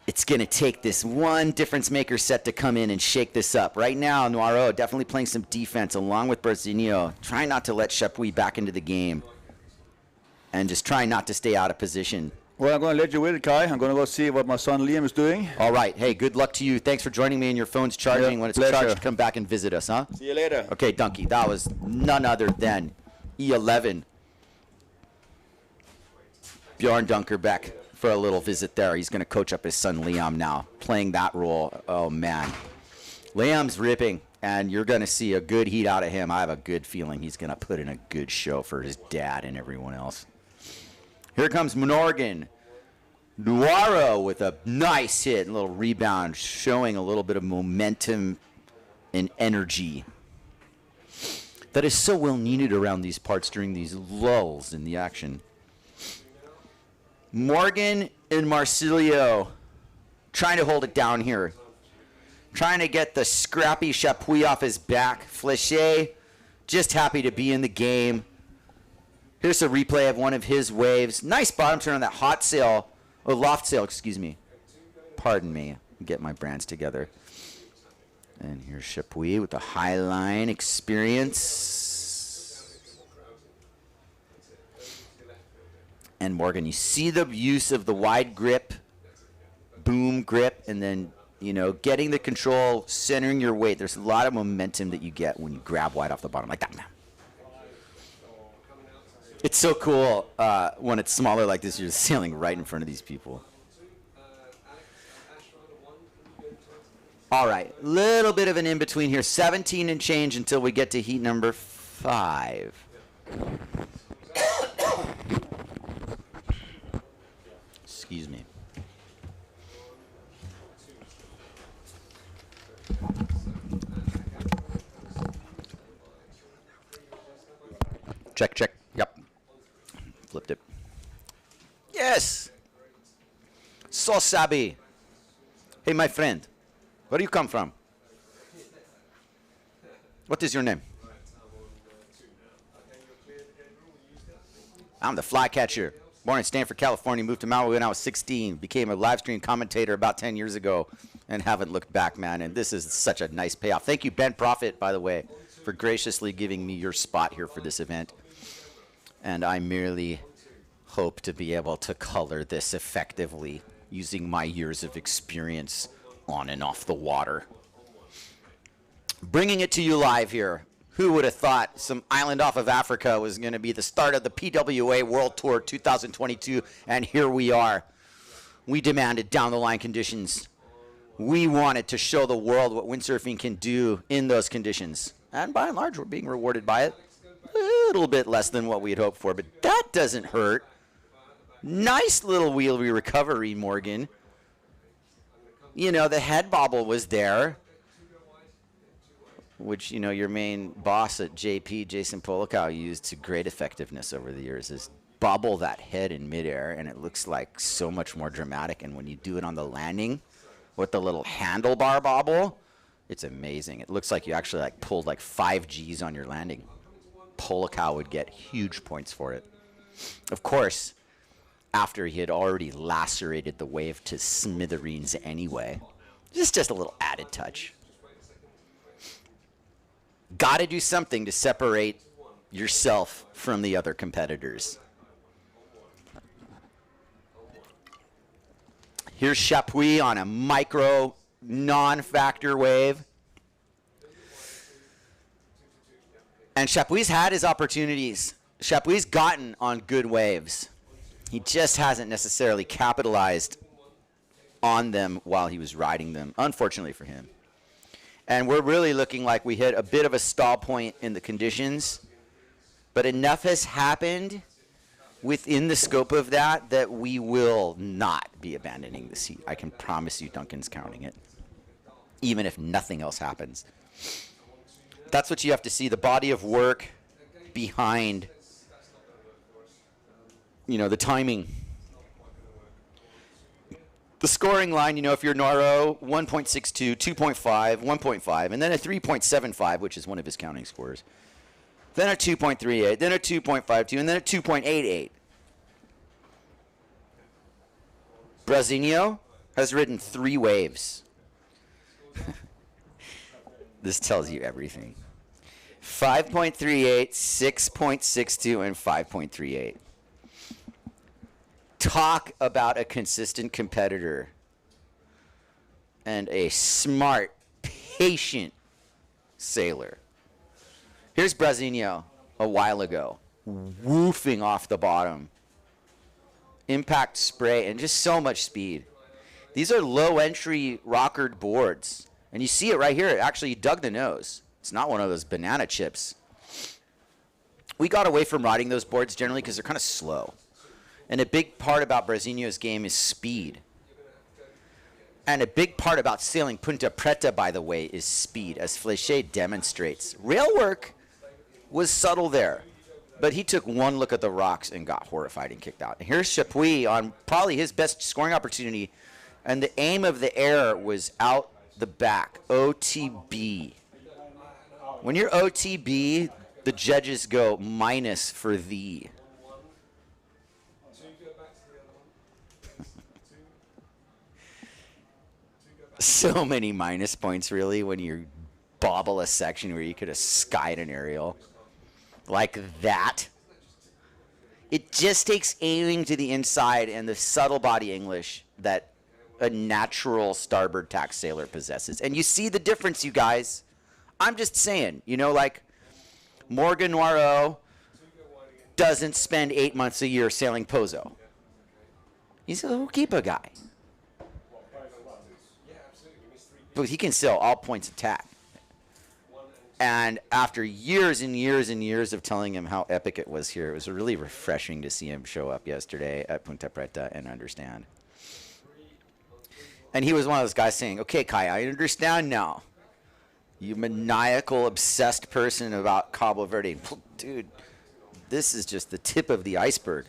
it's going to take this one difference maker set to come in and shake this up. Right now, Noiro definitely playing some defense along with Brasinho, trying not to let Chapuis back into the game and just trying not to stay out of position. Well, I'm going to let you with it, Kai. I'm going to go see what my son Liam is doing. All right. Hey, good luck to you. Thanks for joining me, and your phone's charging. When it's charged, come back and visit us, huh? See you later. Okay, Dunky. That was none other than E11. Bjorn Dunkerbeck for a little visit there. He's going to coach up his son Liam now, playing that role. Oh, man. Liam's ripping. and you're going to see a good heat out of him. I have a good feeling he's going to put in a good show for his dad and everyone else. Here comes Morgan Nuaro with a nice hit, a little rebound, showing a little bit of momentum and energy that is so well needed around these parts during these lulls in the action. Morgan and Marsilio trying to hold it down here. Trying to get the scrappy Chapuis off his back. Flechet just happy to be in the game. Here's a replay of one of his waves. Nice bottom turn on that hot sail. Oh, loft sail, excuse me. Pardon me. Get my brands together. And here's Chapuis with the high line experience. And Morgan, you see the use of the wide grip, boom grip, and then, you know, getting the control, centering your weight. There's a lot of momentum that you get when you grab wide off the bottom like that, man. It's so cool when it's smaller like this. You're just sailing right in front of these people. All right, little bit of an in-between here. 17 and change until we get to heat number 5. Excuse me. Check, check. Yep. Flipped it. Yes. So sabi. Hey, my friend. Where do you come from? What is your name? I'm the flycatcher. Born in Stanford, California. Moved to Maui when I was 16. Became a live stream commentator about 10 years ago. And haven't looked back, man. And this is such a nice payoff. Thank you, Ben Profit, by the way, for graciously giving me your spot here for this event. And I merely hope to be able to color this effectively using my years of experience on and off the water. Bringing it to you live here. Who would have thought some island off of Africa was going to be the start of the PWA World Tour 2022, and here we are. We demanded down-the-line conditions. We wanted to show the world what windsurfing can do in those conditions. And by and large, we're being rewarded by it. A little bit less than what we had hoped for, but that doesn't hurt. Nice little wheelie recovery, Morgan. You know, the head bobble was there, which, you know, your main boss at JP, Jason Polikow, used to great effectiveness over the years, is bobble that head in midair, and it looks like so much more dramatic. And when you do it on the landing with the little handlebar bobble, it's amazing. It looks like you actually like pulled like 5 Gs on your landing. Polikow would get huge points for it. Of course, after he had already lacerated the wave to smithereens anyway. Just a little added touch. Got to do something to separate yourself from the other competitors. Here's Chapuis on a micro non-factor wave. And Chapuis had his opportunities. Chapuis gotten on good waves. He just hasn't necessarily capitalized on them while he was riding them, unfortunately for him. And we're really looking like we hit a bit of a stall point in the conditions, but enough has happened within the scope of that that we will not be abandoning the seat. I can promise you Duncan's counting it, even if nothing else happens. That's what you have to see, the body of work behind, you know, the timing. The scoring line, you know, if you're Naro, 1.62, 2.5, 1.5, and then a 3.75, which is one of his counting scores. Then a 2.38, then a 2.52, and then a 2.88. Brazinho has ridden 3 waves. This tells you everything. 5.38, 6.62, and 5.38. Talk about a consistent competitor and a smart, patient sailor. Here's Brazinho a while ago, woofing off the bottom. Impact spray and just so much speed. These are low entry rockered boards. And you see it right here. It actually dug the nose. It's not one of those banana chips. We got away from riding those boards generally because they're kind of slow. And a big part about Brasinho's game is speed. And a big part about sailing Ponta Preta, by the way, is speed, as Flechet demonstrates. Rail work was subtle there, but he took one look at the rocks and got horrified and kicked out. And here's Chapuis on probably his best scoring opportunity, and the aim of the air was out the back, OTB. When you're OTB, the judges go minus for thee. So many minus points, really, when you bobble a section where you could have skied an aerial. Like that. It just takes aiming to the inside and the subtle body English that a natural starboard tack sailor possesses. And you see the difference, you guys. I'm just saying, you know, like Morgan Noirot doesn't spend 8 months a year sailing Pozo. He's a Hokipa guy. But he can sail all points of tack. And after years and years and years of telling him how epic it was here, it was really refreshing to see him show up yesterday at Ponta Preta and understand. And he was one of those guys saying, okay, Kai, I understand now. You maniacal, obsessed person about Cabo Verde. Dude, this is just the tip of the iceberg.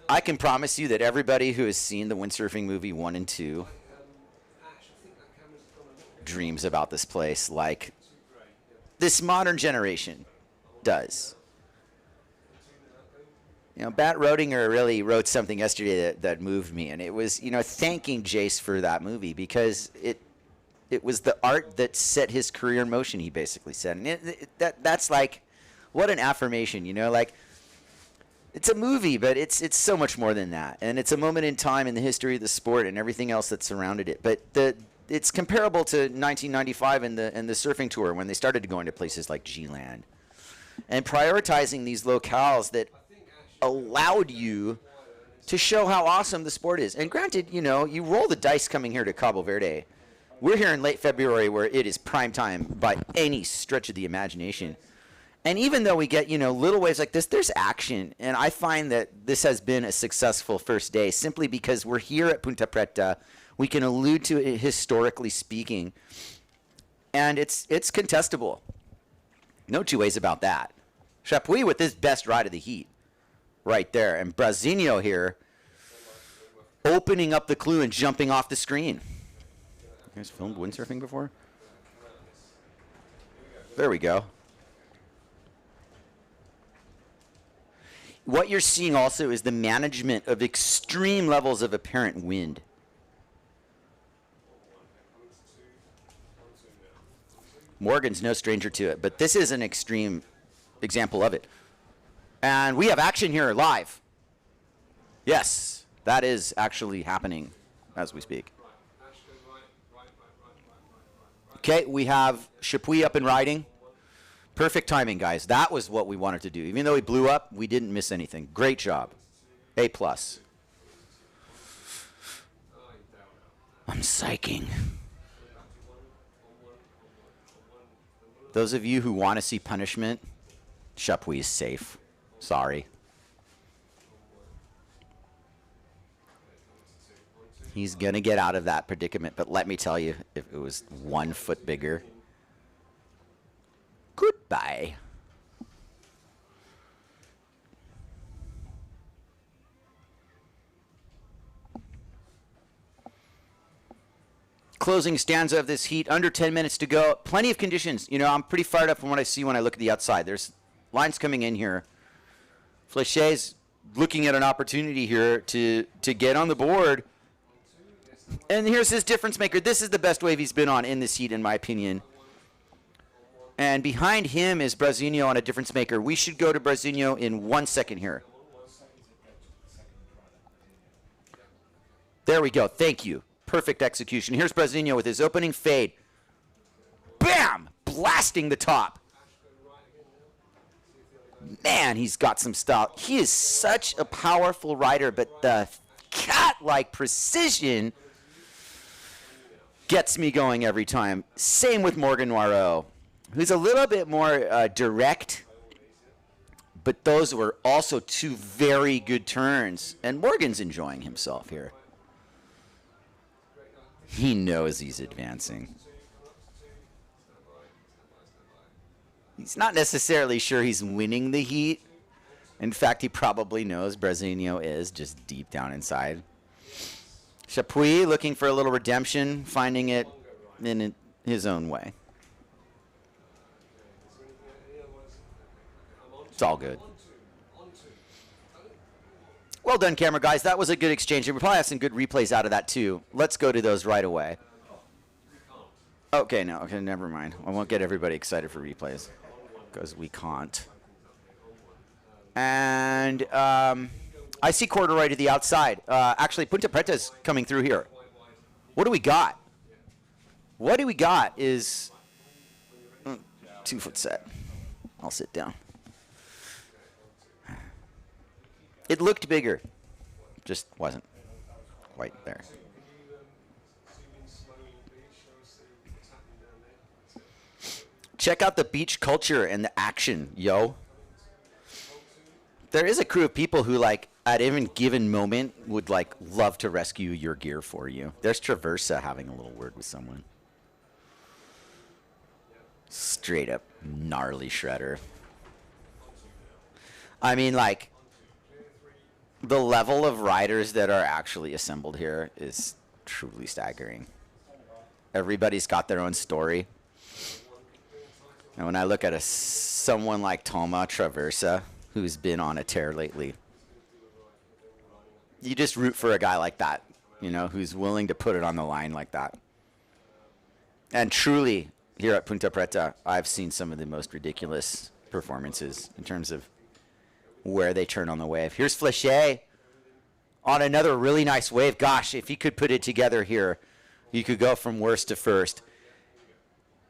I can promise you that everybody who has seen the windsurfing movie 1 and 2 dreams about this place like this modern generation does. You know, Bat Rodinger really wrote something yesterday that moved me, and it was, you know, thanking Jace for that movie because it was the art that set his career in motion, he basically said. And that's like, what an affirmation, you know, like, it's a movie, but it's so much more than that. And it's a moment in time in the history of the sport and everything else that surrounded it. But it's comparable to 1995 and the surfing tour when they started to go into places like G-Land and prioritizing these locales that allowed you to show how awesome the sport is. And granted, you know, you roll the dice coming here to Cabo Verde. We're here in late February where it is prime time by any stretch of the imagination. And even though we get, you know, little waves like this, there's action. And I find that this has been a successful first day simply because we're here at Ponta Preta. We can allude to it historically speaking. And it's contestable. No two ways about that. Chapuis with his best ride of the heat right there. And Brasinho here opening up the clue and jumping off the screen. You guys filmed windsurfing before? There we go. What you're seeing also is the management of extreme levels of apparent wind. Morgan's no stranger to it, but this is an extreme example of it. And we have action here live. Yes, that is actually happening as we speak. Okay, we have Chapuis up and riding. Perfect timing, guys. That was what we wanted to do. Even though we blew up, we didn't miss anything. Great job. A+. I'm psyching. Those of you who want to see punishment, Chapuis is safe. Sorry. He's going to get out of that predicament, but let me tell you, if it was 1 foot bigger, goodbye. Closing stanza of this heat, under 10 minutes to go. Plenty of conditions. You know, I'm pretty fired up from what I see when I look at the outside. There's lines coming in here. Flechet's looking at an opportunity here to get on the board. And here's his difference maker. This is the best wave he's been on in this heat, in my opinion. And behind him is Brasinho on a difference maker. We should go to Brasinho in 1 second here. There we go. Thank you. Perfect execution. Here's Brasinho with his opening fade. Bam! Blasting the top. Man, he's got some style. He is such a powerful rider, but the cat-like precision Gets me going every time. Same with Morgan Noirot, who's a little bit more direct, but those were also two very good turns. And Morgan's enjoying himself here. He knows he's advancing. He's not necessarily sure he's winning the heat. In fact, he probably knows Brazinho is just deep down inside. Chapuis looking for a little redemption, finding it in his own way. It's all good. Well done, camera guys. That was a good exchange. We probably have some good replays out of that too. Let's go to those right away. Okay, no, okay, never mind. I won't get everybody excited for replays because we can't. And I see corduroy to the outside. Actually, Ponta Preta is coming through here. What do we got? What do we got is 2 foot set. I'll sit down. It looked bigger. Just wasn't quite there. Check out the beach culture and the action, yo. There is a crew of people who, like, at any given moment would, like, love to rescue your gear for you. There's Traversa having a little word with someone. Straight up gnarly shredder. I mean, like, the level of riders that are actually assembled here is truly staggering. Everybody's got their own story. And when I look at someone like Toma Traversa, who's been on a tear lately, you just root for a guy like that, you know, who's willing to put it on the line like that. And truly, here at Ponta Preta, I've seen some of the most ridiculous performances in terms of where they turn on the wave. Here's Flechet on another really nice wave. Gosh, if he could put it together here, you could go from worst to first.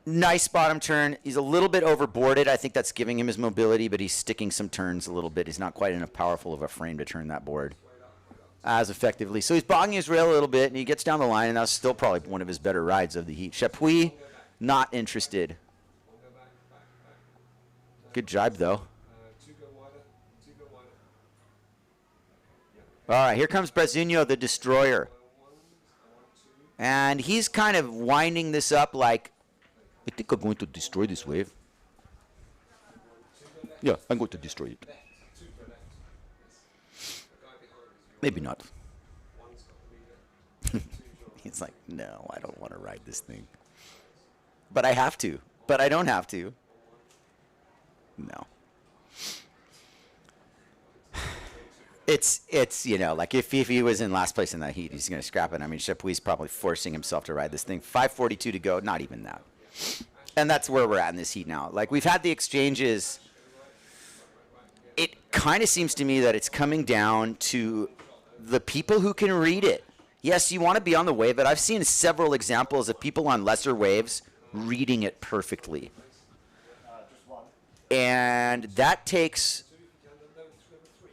Nice bottom turn. He's a little bit overboarded. I think that's giving him his mobility, but he's sticking some turns a little bit. He's not quite enough powerful of a frame to turn that board as effectively. So he's bogging his rail a little bit, and he gets down the line, and that's still probably one of his better rides of the heat. Chapuis, not interested. Good jibe, though. All right, here comes Brazinho, the destroyer. And he's kind of winding this up like, I think I'm going to destroy this wave. Yeah, I'm going to destroy it. Maybe not. He's like, no, I don't want to ride this thing. But I have to. But I don't have to. No. It's you know, like if he was in last place in that heat, he's going to scrap it. I mean, Chapuis probably forcing himself to ride this thing. 5:42 to go, not even that. And that's where we're at in this heat now. Like, we've had the exchanges. It kind of seems to me that it's coming down to the people who can read it. Yes, you want to be on the wave, but I've seen several examples of people on lesser waves reading it perfectly. And that takes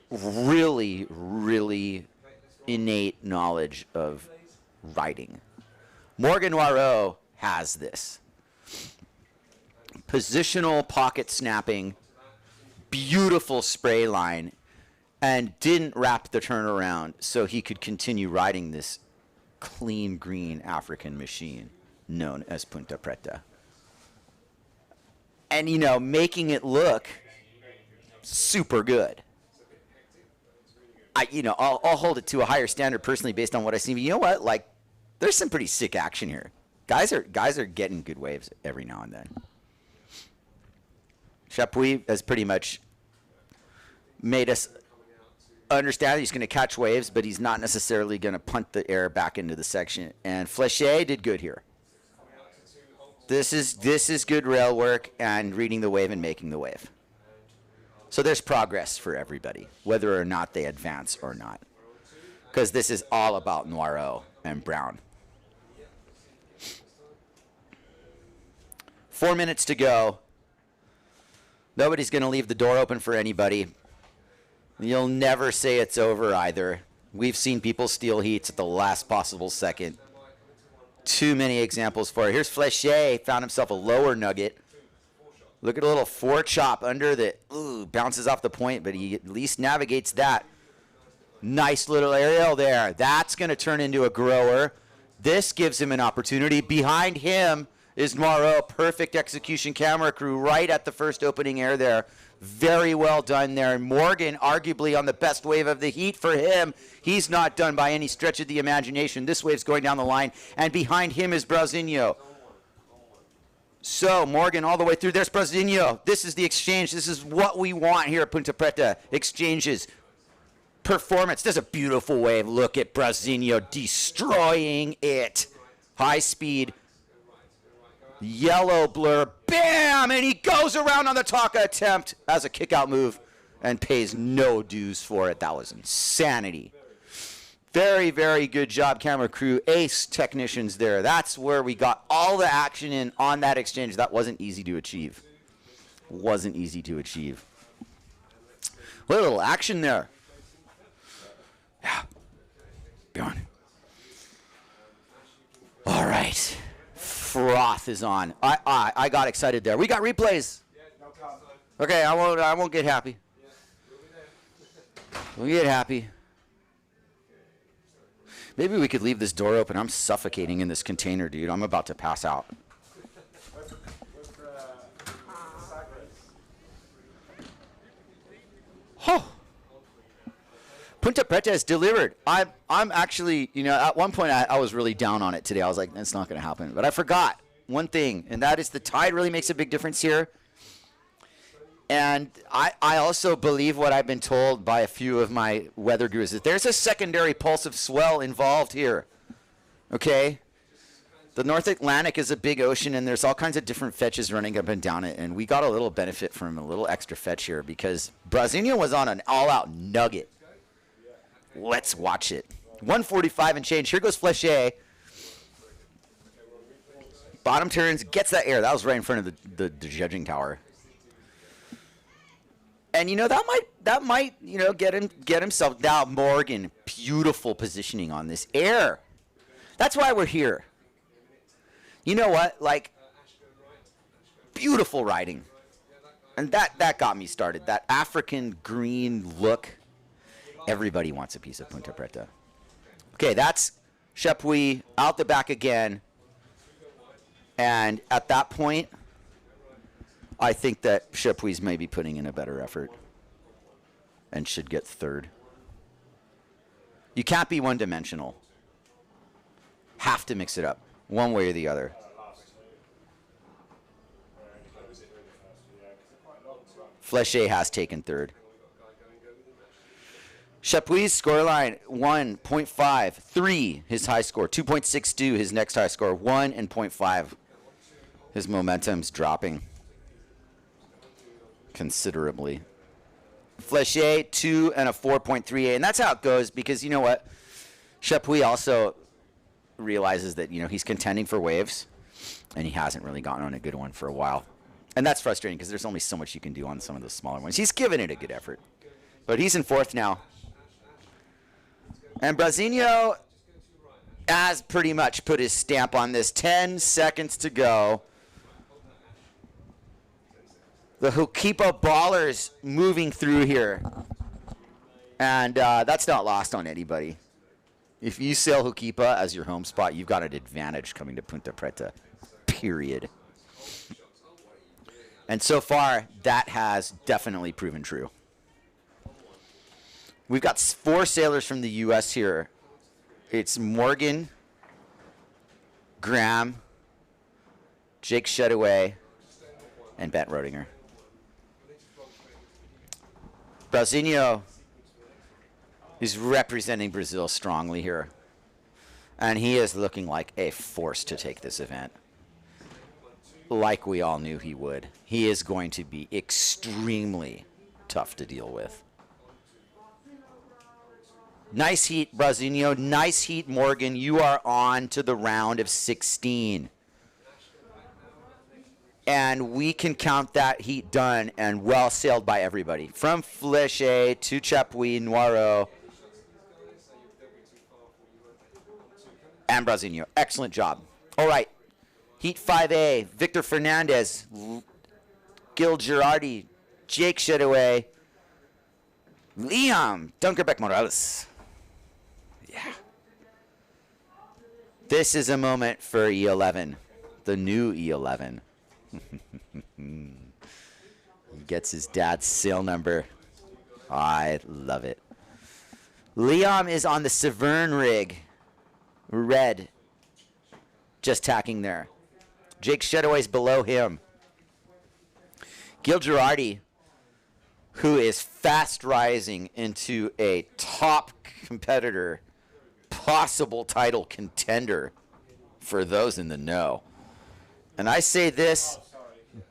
really, really innate knowledge of riding. Morgan Noirot has this. Positional pocket snapping, beautiful spray line, and didn't wrap the turnaround so he could continue riding this clean green African machine known as Ponta Preta. And, you know, making it look super good. I'll hold it to a higher standard personally based on what I see. But you know what? Like, there's some pretty sick action here. Guys are getting good waves every now and then. Chapuis has pretty much made us understand he's going to catch waves, but he's not necessarily going to punt the air back into the section. And Flechet did good here. This is good rail work and reading the wave and making the wave. So there's progress for everybody, whether or not they advance or not. Because this is all about Noirot and Brown. 4 minutes to go. Nobody's going to leave the door open for anybody. You'll never say it's over either. We've seen people steal heats at the last possible second. Too many examples for it. Here's Flechet, found himself a lower nugget. Look at a little forechop under that. Ooh, bounces off the point, but he at least navigates that. Nice little aerial there. That's going to turn into a grower. This gives him an opportunity. Behind him is Noiro. Perfect execution camera crew right at the first opening air there. Very well done there. Morgan, arguably on the best wave of the heat for him. He's not done by any stretch of the imagination. This wave's going down the line, and behind him is Brasinho. So Morgan all the way through. There's Brasinho. This is the exchange. This is what we want here at Ponta Preta. Exchanges. Performance. There's a beautiful wave. Look at Brasinho destroying it. High speed. Yellow blur. Bam! And he goes around on the Taka attempt as a kick-out move and pays no dues for it. That was insanity. Very, very good job, camera crew. Ace technicians there. That's where we got all the action in on that exchange. That wasn't easy to achieve. Wasn't easy to achieve. What a little action there. Yeah. Bjorn. All right. Froth is on. I got excited there. We got replays. Okay, I won't get happy. We'll get happy. Maybe we could leave this door open. I'm suffocating in this container, dude. I'm about to pass out. Oh. Ponta Preta is delivered. I'm actually, at one point I was really down on it today. I was like, that's not going to happen. But I forgot one thing, and that is the tide really makes a big difference here. And I also believe what I've been told by a few of my weather gurus, that there's a secondary pulse of swell involved here. Okay? The North Atlantic is a big ocean, and there's all kinds of different fetches running up and down it. And we got a little benefit from a little extra fetch here because Brasinho was on an all-out nugget. Let's watch it. 145 and change. Here goes Flechet. Bottom turns, gets that air. That was right in front of the judging tower. And that might get himself down. Morgan, beautiful positioning on this air. That's why we're here. You know what? Like, beautiful riding. And that got me started. That African green look. Everybody wants a piece of Ponta Preta. Okay, that's Chapuis out the back again. And at that point, I think that Chapuis may be putting in a better effort and should get third. You can't be one-dimensional. Have to mix it up, one way or the other. Flechet has taken third. Chapuis' scoreline, 1.53, his high score. 2.62, his next high score. 1 and 0.5. His momentum's dropping considerably. Flechet, 2 and a 4.38. And that's how it goes because, you know what? Chapuis also realizes that, he's contending for waves, and he hasn't really gotten on a good one for a while. And that's frustrating because there's only so much you can do on some of those smaller ones. He's given it a good effort. But he's in fourth now. And Brasinho has pretty much put his stamp on this. 10 seconds to go. The Hukipa ballers moving through here. And that's not lost on anybody. If you sail Hukipa as your home spot, you've got an advantage coming to Ponta Preta. Period. And so far, that has definitely proven true. We've got 4 sailors from the U.S. here. It's Morgan, Graham, Jake Shedaway, and Bent Rodinger. Brasinho is representing Brazil strongly here. And he is looking like a force to take this event. Like we all knew he would. He is going to be extremely tough to deal with. Nice heat, Brasinho. Nice heat, Morgan. You are on to the round of 16. And we can count that heat done and well sailed by everybody. From Flechet to Chapuis, Noiro, and Brasinho. Excellent job. All right. Heat 5A, Victor Fernandez, Gil Girardi, Jake Shedaway, Liam Dunkerbeck Morales. Yeah. This is a moment for E11, the new E11. He gets his dad's sail number. I love it. Liam is on the Severn rig, red, just tacking there. Jake Shedaway's below him. Gil Girardi, who is fast rising into a top competitor, possible title contender for those in the know. And I say this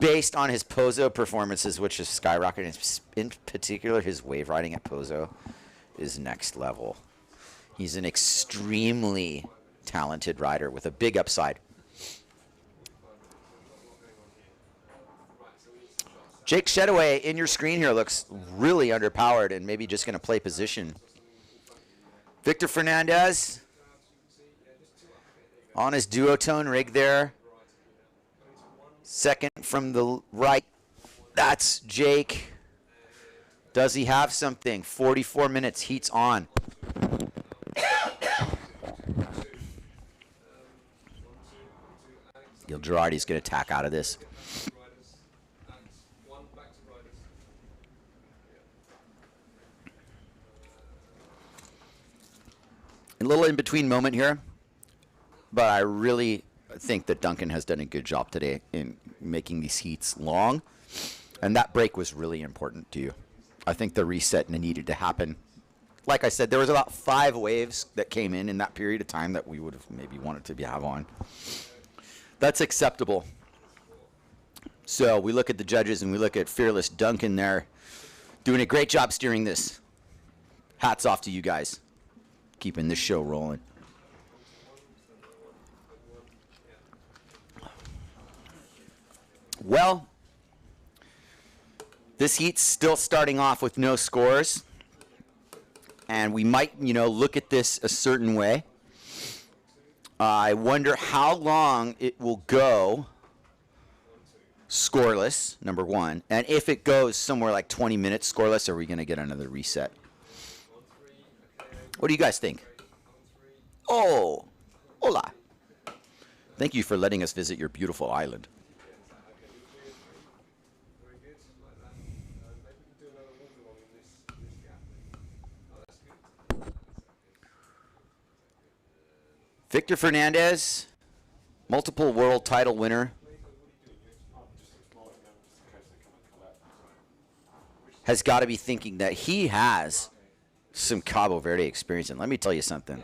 based on his Pozo performances, which is skyrocketing. In particular, his wave riding at Pozo is next level. He's an extremely talented rider with a big upside. Jake Shedaway in your screen here looks really underpowered and maybe just going to play position. Victor Fernandez on his duotone rig there. Second from the right, that's Jake. Does he have something? 44 minutes, heat's on. Gil Girardi's going to tack out of this. A little in-between moment here, but I really think that Duncan has done a good job today in making these heats long, and that break was really important to you. I think the reset needed to happen. Like I said, there was about 5 waves that came in that period of time that we would have maybe wanted to have on. That's acceptable. So we look at the judges and we look at Fearless Duncan there, doing a great job steering this. Hats off to you guys, keeping this show rolling. Well, this heat's still starting off with no scores, and we might, look at this a certain way. I wonder how long it will go scoreless, number one, and if it goes somewhere like 20 minutes scoreless, are we going to get another reset? What do you guys think? Oh, hola. Thank you for letting us visit your beautiful island. Victor Fernandez, multiple world title winner, has got to be thinking that he has some Cabo Verde experience. And let me tell you something.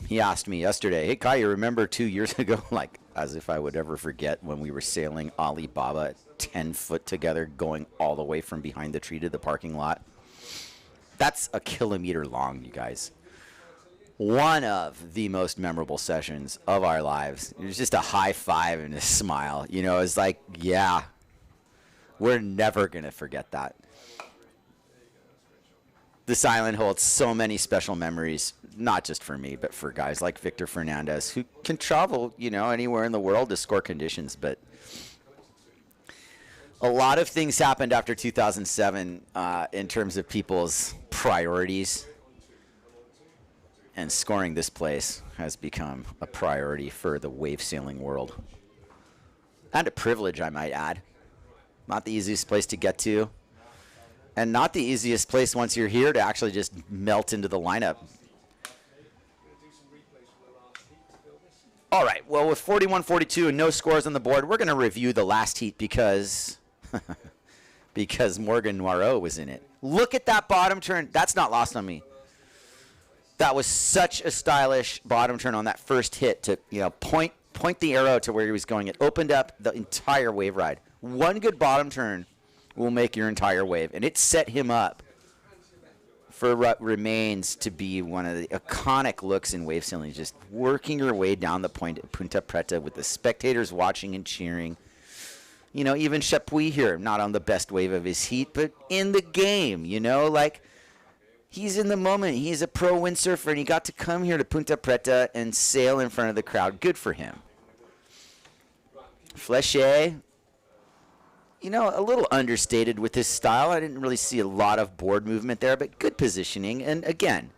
He asked me yesterday, hey, Kai, you remember 2 years ago, like as if I would ever forget when we were sailing Alibaba at 10 foot together, going all the way from behind the tree to the parking lot? That's a kilometer long, you guys. One of the most memorable sessions of our lives. It was just a high five and a smile. It's like, yeah, we're never going to forget that. This island holds so many special memories, not just for me, but for guys like Victor Fernandez, who can travel, anywhere in the world to score conditions. But a lot of things happened after 2007 in terms of people's priorities. And scoring this place has become a priority for the wave sailing world. And a privilege, I might add. Not the easiest place to get to. And not the easiest place once you're here to actually just melt into the lineup. All right, well, with 41-42 and no scores on the board, we're going to review the last heat because Morgan Noirot was in it. Look at that bottom turn. That's not lost on me. That was such a stylish bottom turn on that first hit to, point the arrow to where he was going. It opened up the entire wave ride. One good bottom turn will make your entire wave, and it set him up for what remains to be one of the iconic looks in wave sailing, just working your way down the point at Ponta Preta with the spectators watching and cheering. Even Chapuis here, not on the best wave of his heat, but in the game, he's in the moment. He's a pro windsurfer, and he got to come here to Ponta Preta and sail in front of the crowd. Good for him. Fleche, you know, a little understated with his style. I didn't really see a lot of board movement there, but good positioning. And again,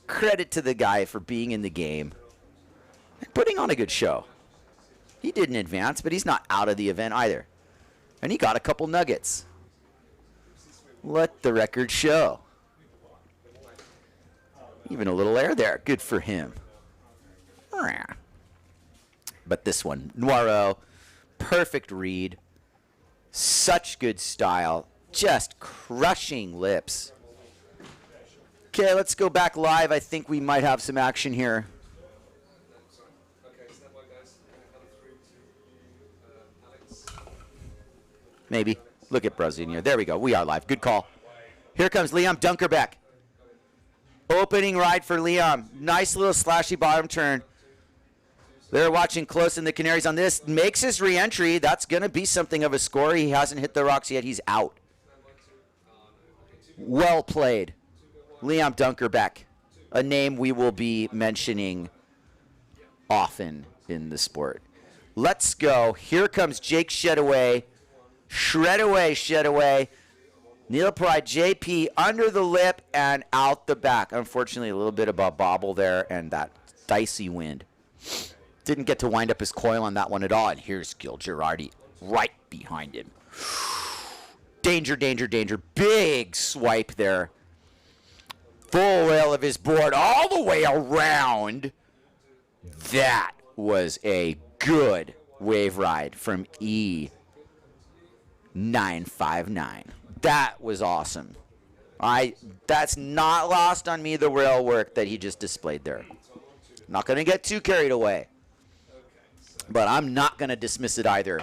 credit to the guy for being in the game and putting on a good show. He didn't advance, but he's not out of the event either. And he got a couple nuggets. Let the record show. Even a little air there. Good for him. But this one, Noiro, perfect read. Such good style. Just crushing lips. Okay, let's go back live. I think we might have some action here. Maybe. Look at Brazinho. There we go. We are live. Good call. Here comes Liam Dunkerbeck. Opening ride for Liam. Nice little slashy bottom turn. They're watching close in the Canaries on this. Makes his re-entry. That's going to be something of a score. He hasn't hit the rocks yet. He's out. Well played. Liam Dunkerbeck. A name we will be mentioning often in the sport. Let's go. Here comes Jake Shedaway. Shred away. Neil Pride, JP under the lip and out the back. Unfortunately, a little bit of a bobble there and that dicey wind. Didn't get to wind up his coil on that one at all. And here's Gil Girardi right behind him. Danger. Big swipe there. Full rail of his board all the way around. That was a good wave ride from E959. That was awesome. That's not lost on me, the rail work that he just displayed there. Not going to get too carried away. But I'm not going to dismiss it either.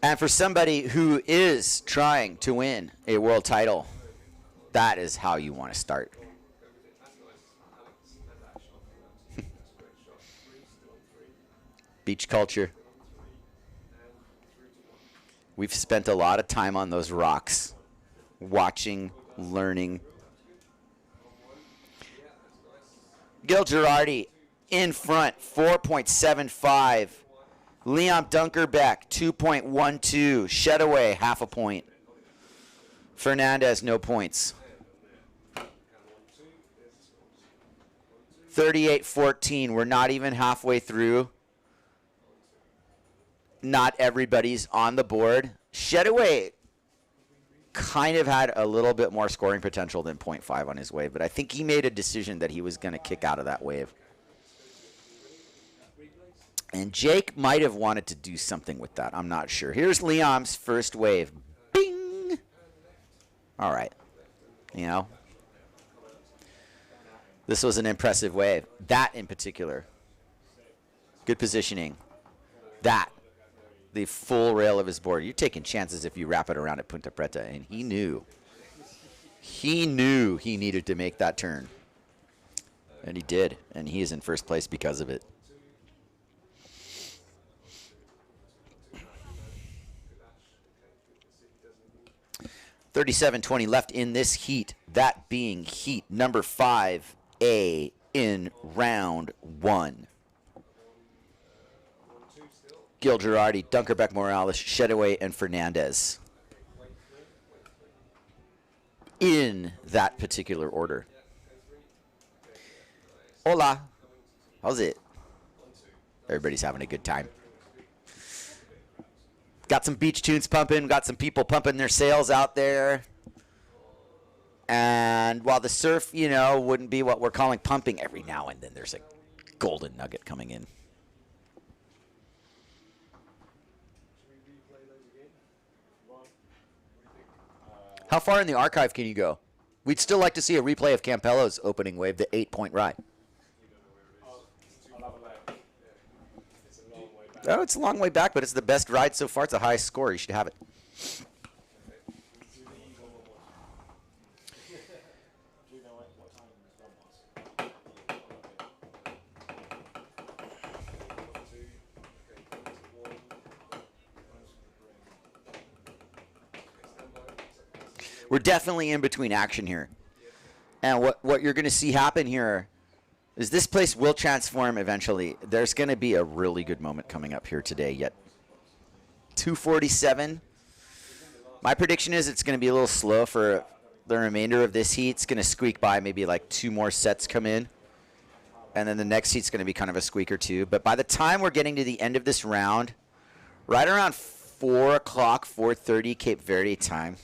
And for somebody who is trying to win a world title, that is how you want to start. Beach culture. We've spent a lot of time on those rocks, watching, learning. Gil Girardi in front, 4.75. Liam Dunkerbeck, 2.12. Shedaway, half a point. Fernandez, no points. 38-14. We're not even halfway through. Not everybody's on the board. Shedaway kind of had a little bit more scoring potential than 0.5 on his wave, but I think he made a decision that he was going to kick out of that wave. And Jake might have wanted to do something with that. I'm not sure. Here's Liam's first wave. Bing! All right. You know, this was an impressive wave. That in particular. Good positioning. That. The full rail of his board. You're taking chances if you wrap it around at Ponta Preta, and he knew. He knew he needed to make that turn. And he did, and he is in first place because of it. $37.20 left in this heat, that being heat number 5A in round 1. Gil Girardi, Dunkerbeck, Morales, Shedaway, and Fernandez. In that particular order. Hola. How's it? Everybody's having a good time. Got some beach tunes pumping. Got some people pumping their sails out there. And while the surf, you know, wouldn't be what we're calling pumping, every now and then there's a golden nugget coming in. How far in the archive can you go? We'd still like to see a replay of Campello's opening wave, the 8-point ride. Oh, it's a long way back, but it's the best ride so far. It's the highest score. You should have it. We're definitely in between action here. And what you're going to see happen here is this place will transform eventually. There's going to be a really good moment coming up here today yet. 247. My prediction is it's going to be a little slow for the remainder of this heat. It's going to squeak by, maybe like 2 more sets come in. And then the next heat's going to be kind of a squeaker too. But by the time we're getting to the end of this round, right around 4 o'clock, 4:30 Cape Verde time,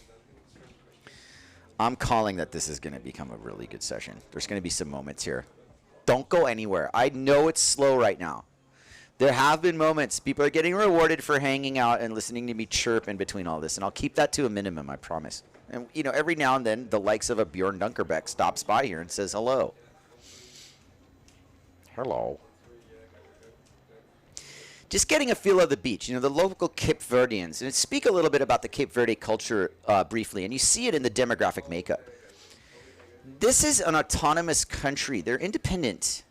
I'm calling that this is going to become a really good session. There's going to be some moments here. Don't go anywhere. I know it's slow right now. There have been moments. People are getting rewarded for hanging out and listening to me chirp in between all this. And I'll keep that to a minimum, I promise. And, you know, every now and then, the likes of a Bjorn Dunkerbeck stops by here and says hello. Hello. Just getting a feel of the beach, you know, the local Cape Verdeans. And speak a little bit about the Cape Verde culture briefly, and you see it in the demographic makeup. This is an autonomous country. They're independent.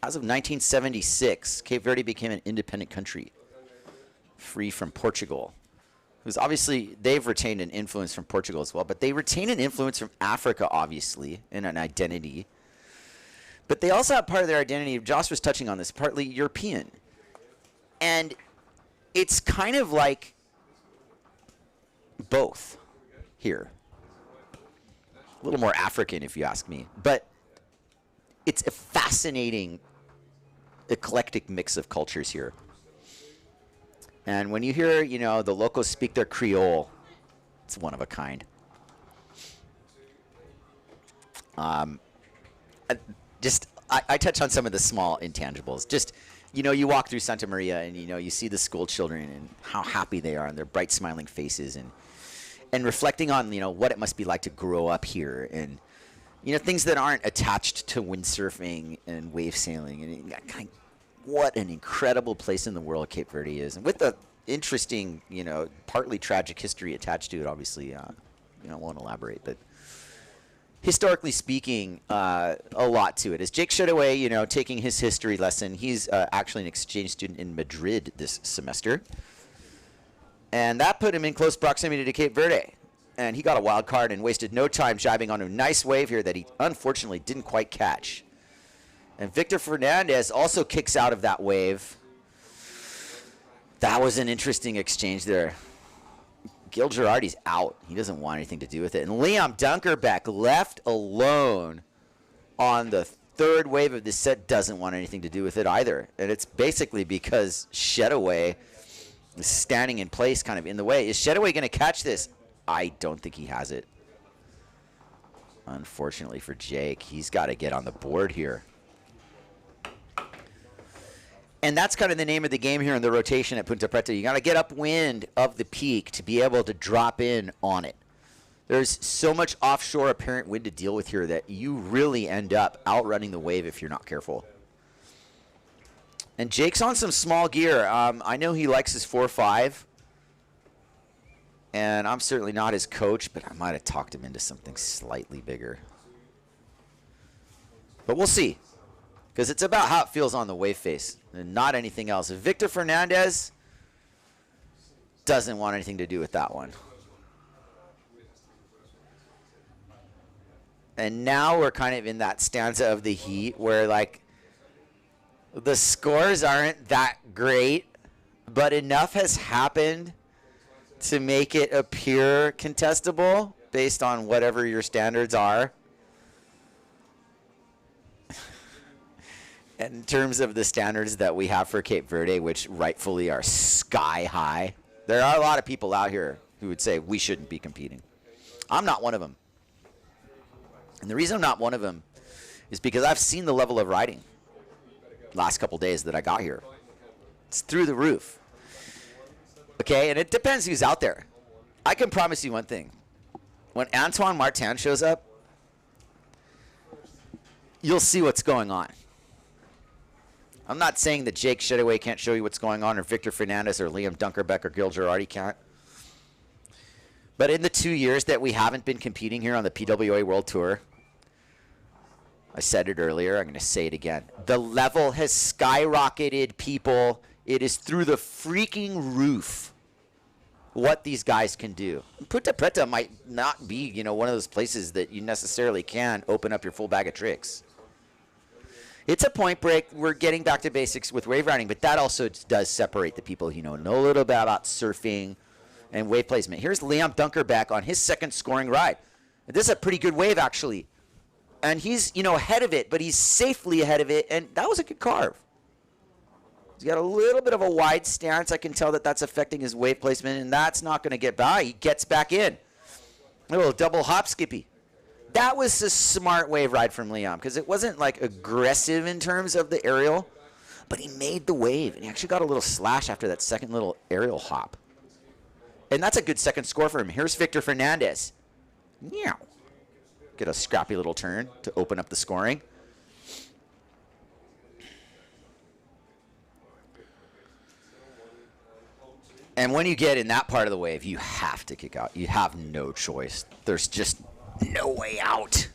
As of 1976, Cape Verde became an independent country, free from Portugal. Who's obviously, they've retained an influence from Portugal as well, but they retain an influence from Africa, obviously, in an identity. But they also have part of their identity, Josh was touching on this, partly European. And it's kind of like both here. A little more African, if you ask me. But it's a fascinating, eclectic mix of cultures here. And when you hear, you know, the locals speak their Creole, it's one of a kind. I touch on some of the small intangibles. Just, you know, you walk through Santa Maria and, you know, you see the school children and how happy they are and their bright smiling faces and reflecting on, you know, what it must be like to grow up here and, you know, things that aren't attached to windsurfing and wave sailing. And what an incredible place in the world Cape Verde is. And with the interesting, you know, partly tragic history attached to it, obviously, you know, I won't elaborate, but historically speaking, a lot to it. As Jake showed away, you know, taking his history lesson, he's actually an exchange student in Madrid this semester. And that put him in close proximity to Cape Verde. And he got a wild card and wasted no time jibing on a nice wave here that he unfortunately didn't quite catch. And Victor Fernandez also kicks out of that wave. That was an interesting exchange there. Gil Girardi's out. He doesn't want anything to do with it. And Liam Dunkerbeck, left alone on the third wave of this set, doesn't want anything to do with it either. And it's basically because Shedaway is standing in place kind of in the way. Is Shedaway going to catch this? I don't think he has it. Unfortunately for Jake, he's got to get on the board here. And that's kind of the name of the game here in the rotation at Ponta Preta. You got to get upwind of the peak to be able to drop in on it. There's so much offshore apparent wind to deal with here that you really end up outrunning the wave if you're not careful. And Jake's on some small gear. I know he likes his 4.5. And I'm certainly not his coach, but I might have talked him into something slightly bigger. But we'll see. Because it's about how it feels on the wave face and not anything else. Victor Fernandez doesn't want anything to do with that one. And now we're kind of in that stanza of the heat where, like, the scores aren't that great, but enough has happened to make it appear contestable based on whatever your standards are. In terms of the standards that we have for Cape Verde, which rightfully are sky high, there are a lot of people out here who would say we shouldn't be competing. I'm not one of them. And the reason I'm not one of them is because I've seen the level of riding last couple days that I got here. It's through the roof. Okay, and it depends who's out there. I can promise you one thing. When Antoine Martin shows up, you'll see what's going on. I'm not saying that Jake Shedaway can't show you what's going on, or Victor Fernandez, or Liam Dunkerbeck, or Gil Girardi can't. But in the 2 years that we haven't been competing here on the PWA World Tour, I said it earlier, I'm going to say it again. The level has skyrocketed, people. It is through the freaking roof what these guys can do. Ponta Preta might not be, you know, one of those places that you necessarily can open up your full bag of tricks. It's a point break. We're getting back to basics with wave riding, but that also does separate the people who know a little bit about surfing and wave placement. Here's Bjorn Dunkerbeck on his second scoring ride. This is a pretty good wave, actually. And he's, ahead of it, but he's safely ahead of it, and that was a good carve. He's got a little bit of a wide stance. I can tell that that's affecting his wave placement, and that's not going to get by. He gets back in. A little double hop skippy. That was a smart wave ride from Liam because it wasn't like aggressive in terms of the aerial, but he made the wave, and he actually got a little slash after that second little aerial hop. And that's a good second score for him. Here's Victor Fernandez. Meow. Get a scrappy little turn to open up the scoring. And when you get in that part of the wave, you have to kick out. You have no choice. There's just no way out.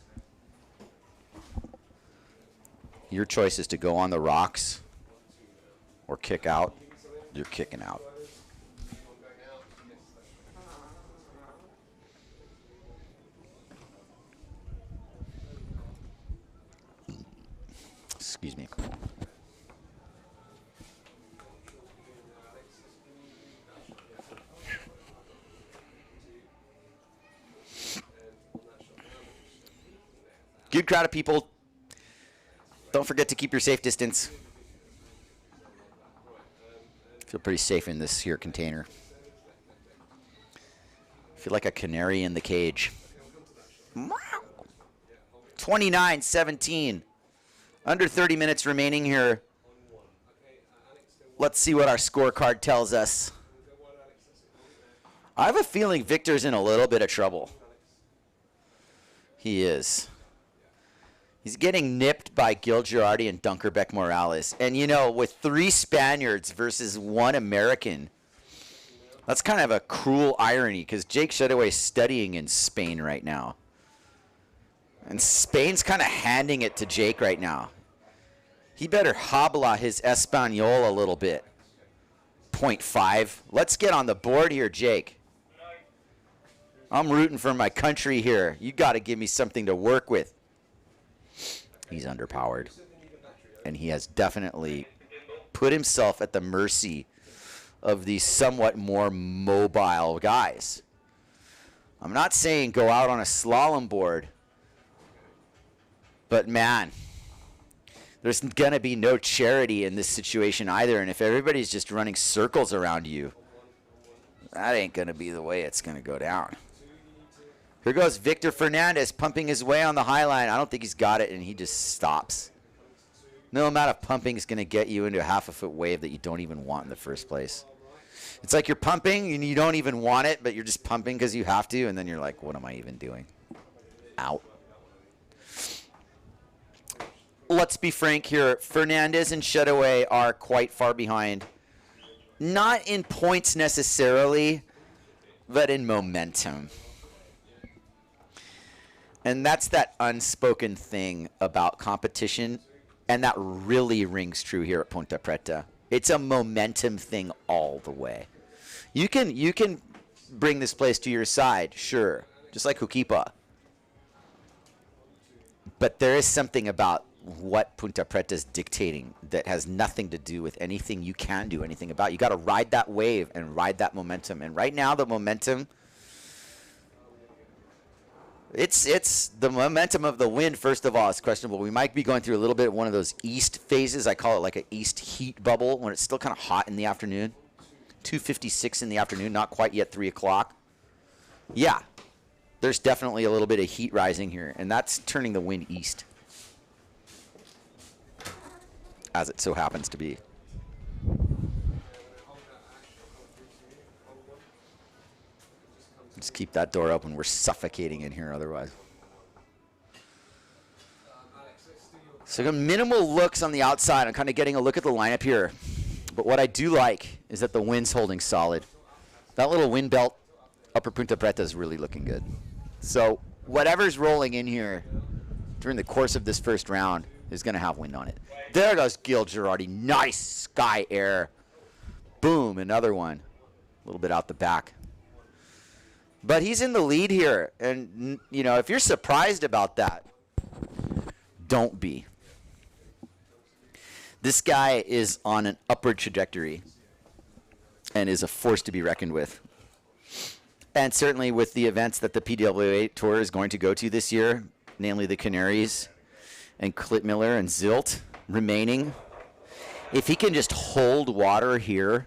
Your choice is to go on the rocks or kick out. You're kicking out. Excuse me. Good crowd of people. Don't forget to keep your safe distance. Feel pretty safe in this here container. Feel like a canary in the cage. 29-17. Under 30 minutes remaining here. Let's see what our scorecard tells us. I have a feeling Victor's in a little bit of trouble. He is. He's getting nipped by Gil Girardi and Dunkerbeck Morales. And, with 3 Spaniards versus 1 American, that's kind of a cruel irony because Jake Shadoway is studying in Spain right now. And Spain's kind of handing it to Jake right now. He better habla his Espanol a little bit. 0.5. Let's get on the board here, Jake. I'm rooting for my country here. You got to give me something to work with. He's underpowered. And he has definitely put himself at the mercy of these somewhat more mobile guys. I'm not saying go out on a slalom board. But, man, there's going to be no charity in this situation either. And if everybody's just running circles around you, that ain't going to be the way it's going to go down. Here goes Victor Fernandez pumping his way on the high line. I don't think he's got it, and he just stops. No amount of pumping is going to get you into a half-a-foot wave that you don't even want in the first place. It's like you're pumping, and you don't even want it, but you're just pumping because you have to, and then you're like, what am I even doing? Out. Let's be frank here. Fernandez and Shadoway are quite far behind. Not in points necessarily, but in momentum. And that's that unspoken thing about competition, and that really rings true here at Ponta Preta. It's a momentum thing all the way. You can bring this place to your side, sure, just like Hukipa. But there is something about what Ponta Preta is dictating that has nothing to do with anything you can do anything about. You got to ride that wave and ride that momentum. And right now, the momentum, it's the momentum of the wind, first of all, is questionable. We might be going through a little bit of one of those east phases. I call it like an east heat bubble when it's still kind of hot in the afternoon. 2:56 in the afternoon, not quite yet 3 o'clock. Yeah, there's definitely a little bit of heat rising here, and that's turning the wind east, as it so happens to be. Just keep that door open. We're suffocating in here otherwise. So minimal looks on the outside. I'm kind of getting a look at the lineup here. But what I do like is that the wind's holding solid. That little wind belt, Upper Ponta Preta, is really looking good. So whatever's rolling in here during the course of this first round is going to have wind on it. There goes Gil Girardi. Nice sky air. Boom, another one. A little bit out the back. But he's in the lead here. And, you know, if you're surprised about that, don't be. This guy is on an upward trajectory and is a force to be reckoned with. And certainly with the events that the PWA Tour is going to go to this year, namely the Canaries and Klitmiller and Zilt remaining, if he can just hold water here,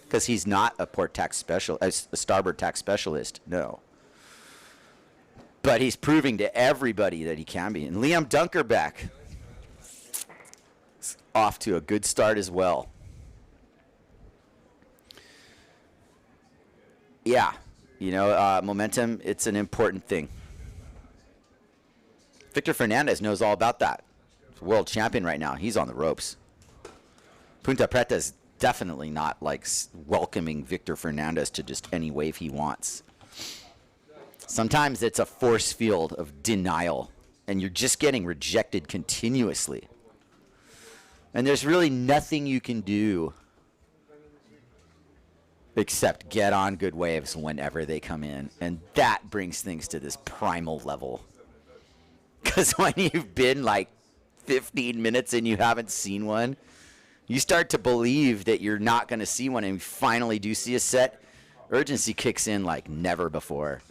because he's not a port tack specialist, a starboard tack specialist, no. But he's proving to everybody that he can be. And Liam Dunkerbeck is off to a good start as well. Yeah, you know, momentum, it's an important thing. Victor Fernandez knows all about that. He's a world champion right now. He's on the ropes. Ponta Preta is definitely not like welcoming Victor Fernandez to just any wave he wants. Sometimes it's a force field of denial, and you're just getting rejected continuously. And there's really nothing you can do except get on good waves whenever they come in. And that brings things to this primal level. Because when you've been like 15 minutes and you haven't seen one, you start to believe that you're not going to see one, and you finally do see a set. Urgency kicks in like never before.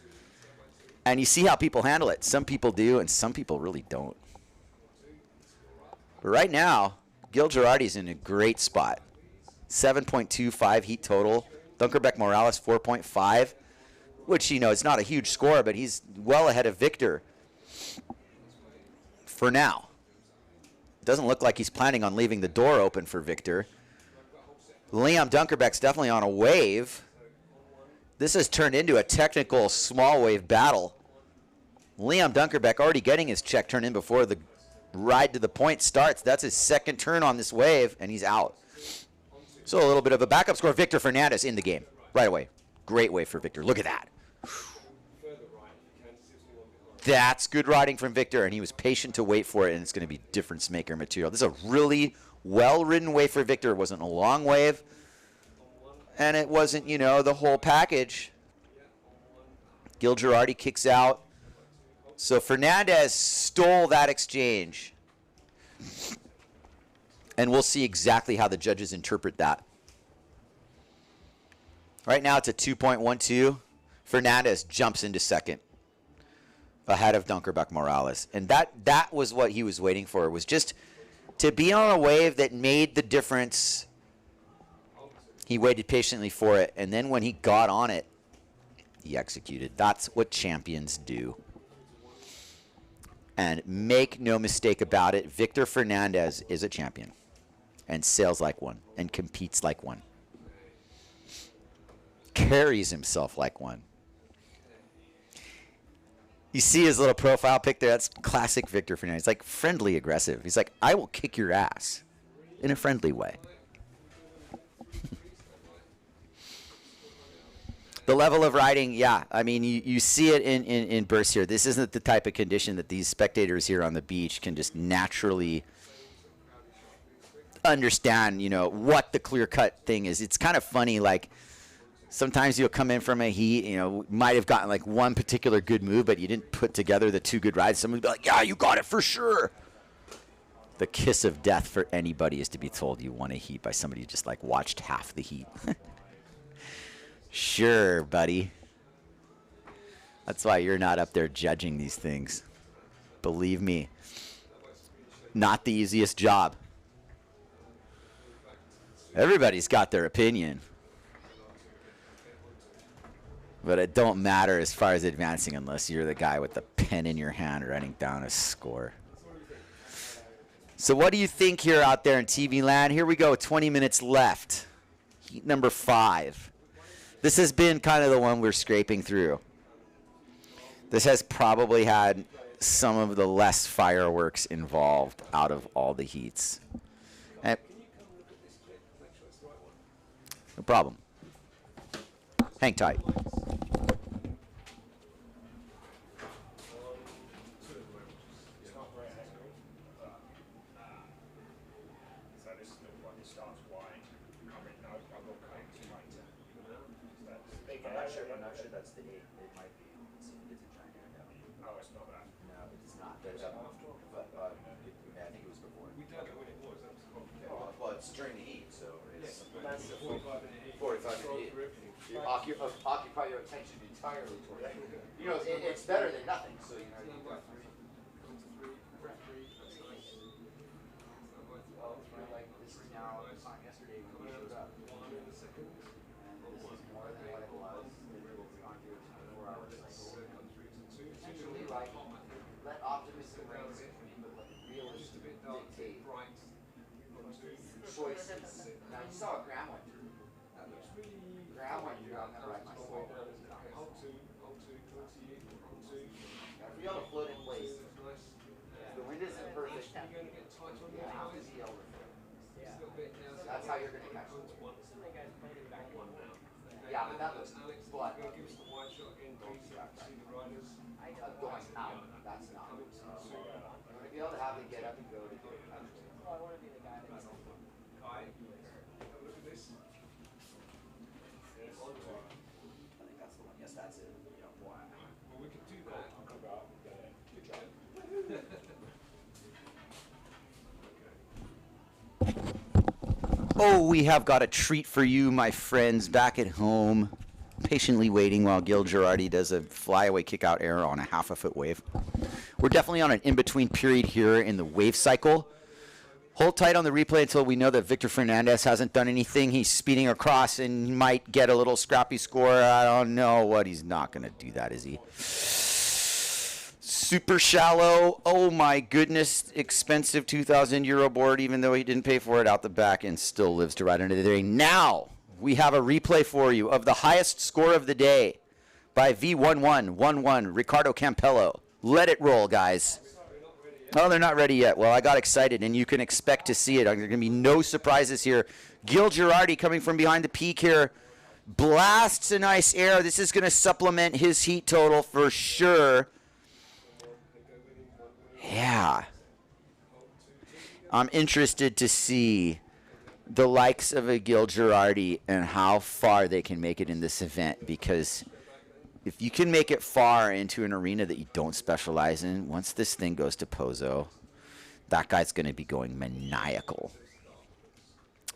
And you see how people handle it. Some people do, and some people really don't. But right now, Gil Girardi's in a great spot. 7.25 heat total. Dunkerbeck Morales 4.5, which, you know, it's not a huge score, but he's well ahead of Victor for now. Doesn't look like he's planning on leaving the door open for Victor. Liam Dunkerbeck's definitely on a wave. This has turned into a technical small wave battle. Liam Dunkerbeck already getting his check turned in before the ride to the point starts. That's his second turn on this wave, and he's out. So a little bit of a backup score. Victor Fernandez in the game right away. Great wave for Victor. Look at that. That's good riding from Victor, and he was patient to wait for it, and it's going to be difference maker material. This is a really well-ridden wave for Victor. It wasn't a long wave, and it wasn't, you know, the whole package. Gil Girardi kicks out. So Fernandez stole that exchange. And we'll see exactly how the judges interpret that. Right now it's a 2.12. Fernandez jumps into second, ahead of Dunkerbeck Morales. And that was what he was waiting for, was just to be on a wave that made the difference. He waited patiently for it, and then when he got on it, he executed. That's what champions do. And make no mistake about it, Victor Fernandez is a champion and sails like one and competes like one. Carries himself like one. You see his little profile pic there? That's classic Victor Fernandez. He's like friendly aggressive. He's like, I will kick your ass in a friendly way. The level of riding, yeah, I mean, you see it in bursts here. This isn't the type of condition that these spectators here on the beach can just naturally understand, you know, what the clear-cut thing is. It's kind of funny, like, sometimes you'll come in from a heat, you know, might have gotten, like, one particular good move, but you didn't put together the two good rides. Someone would be like, yeah, you got it for sure. The kiss of death for anybody is to be told you won a heat by somebody who just, like, watched half the heat. Sure, buddy. That's why you're not up there judging these things. Believe me. Not the easiest job. Everybody's got their opinion. But it don't matter as far as advancing unless you're the guy with the pen in your hand writing down a score. So what do you think here out there in TV land? Here we go, 20 minutes left. Heat number 5. This has been kind of the one we're scraping through. This has probably had some of the less fireworks involved out of all the heats. And no problem. Hang tight. I'm not sure that's the 8. It might be. It's a giant. Oh, it's not that. No, it's not. But, I think it was before. We don't know when it was. That was the problem. It's during the heat, so it's 45 minute heat. 45 minute heat. You occupy your attention entirely toward it. You know, it's better than nothing, so you know. You've got like this is now the time yesterday when we showed up. And this is more than what it was. It's gone through a 24-hour cycle. Essentially, like, let optimism reign supreme, but let realism dictate choices. Now, you saw what Graham went through. Graham went through, I'm going to write my soul. Gotta be able to float in place. If the wind isn't perfect, you have to be able to float. That's how you're going to catch the wind. Yeah, but that looks blood. Going out, that's not. You want to be able to have it get up and go to do it. I want to be the guy that's Kai, have a look at this. Yes. I think that's the one. Yes, that's it. Yeah, wow. Well, we could do that. Oh, we have got a treat for you, my friends, back at home, patiently waiting while Gil Girardi does a flyaway kick-out error on a half-a-foot wave. We're definitely on an in-between period here in the wave cycle. Hold tight on the replay until we know that Victor Fernandez hasn't done anything. He's speeding across and might get a little scrappy score. I don't know what. He's not going to do that, is he? Super shallow. Oh, my goodness. Expensive 2,000 euro board, even though he didn't pay for it out the back and still lives to ride another day. Now, we have a replay for you of the highest score of the day by V1111, Ricardo Campello. Let it roll, guys. Oh, they're not ready yet. Well, I got excited, and you can expect to see it. There are going to be no surprises here. Gil Girardi coming from behind the peak here. Blasts a nice air. This is going to supplement his heat total for sure. Yeah. I'm interested to see the likes of a Gil Girardi and how far they can make it in this event, because if you can make it far into an arena that you don't specialize in, once this thing goes to Pozo, that guy's going to be going maniacal.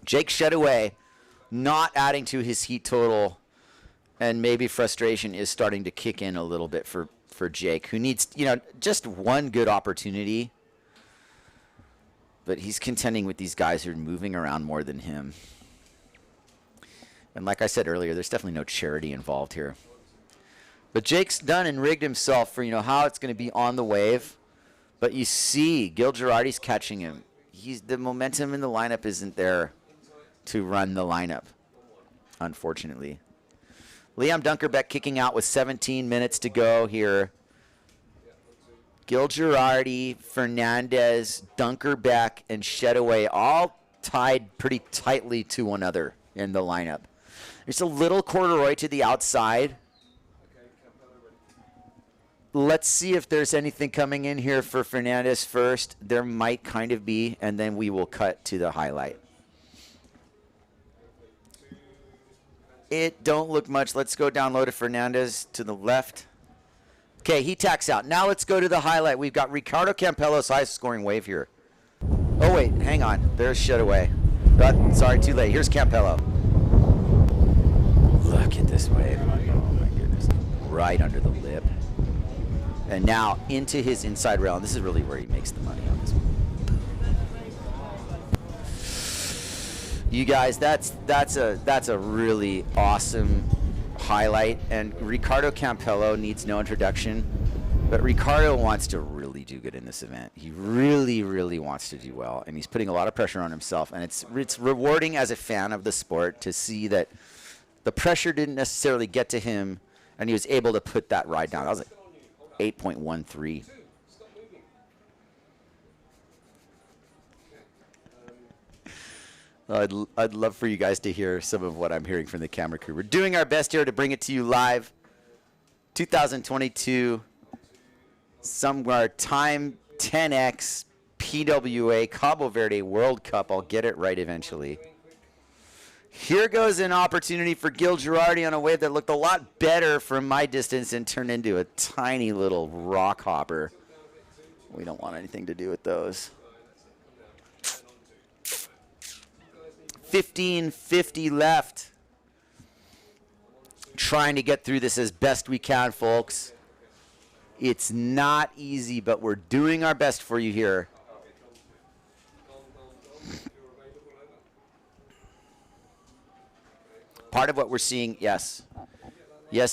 Jake Shedaway not adding to his heat total, and maybe frustration is starting to kick in a little bit for Jake, who needs, you know, just one good opportunity. But he's contending with these guys who are moving around more than him. And like I said earlier, there's definitely no charity involved here. But Jake's done and rigged himself for, you know, how it's going to be on the wave. But you see, Gil Girardi's catching him. The momentum in the lineup isn't there to run the lineup, unfortunately. Liam Dunkerbeck kicking out with 17 minutes to go here. Gil Girardi, Fernandez, Dunkerbeck, and Shedaway all tied pretty tightly to one another in the lineup. There's a little corduroy to the outside. Let's see if there's anything coming in here for Fernandez first. There might kind of be, and then we will cut to the highlight. It don't look much. Let's go down low to Fernandez to the left. Okay, he tacks out. Now let's go to the highlight. We've got Ricardo Campello's highest scoring wave here. Oh, wait, hang on. There's Shedaway. Sorry, too late. Here's Campello. Look at this wave. Oh, my goodness. Right under the lip. And now into his inside rail. And this is really where he makes the money on this one. You guys, that's a really awesome highlight, and Ricardo Campello needs no introduction, but Ricardo wants to really do good in this event. He really, really wants to do well, and he's putting a lot of pressure on himself, and it's rewarding as a fan of the sport to see that the pressure didn't necessarily get to him, and he was able to put that ride down. That was like 8.13. I'd love for you guys to hear some of what I'm hearing from the camera crew. We're doing our best here to bring it to you live. 2022 SOMWR Time 10x PWA Cabo Verde World Cup. I'll get it right eventually. Here goes an opportunity for Gil Girardi on a wave that looked a lot better from my distance and turned into a tiny little rock hopper. We don't want anything to do with those. 15:50 left. Trying to get through this as best we can, folks. It's not easy, but we're doing our best for you here. Part of what we're seeing, yes,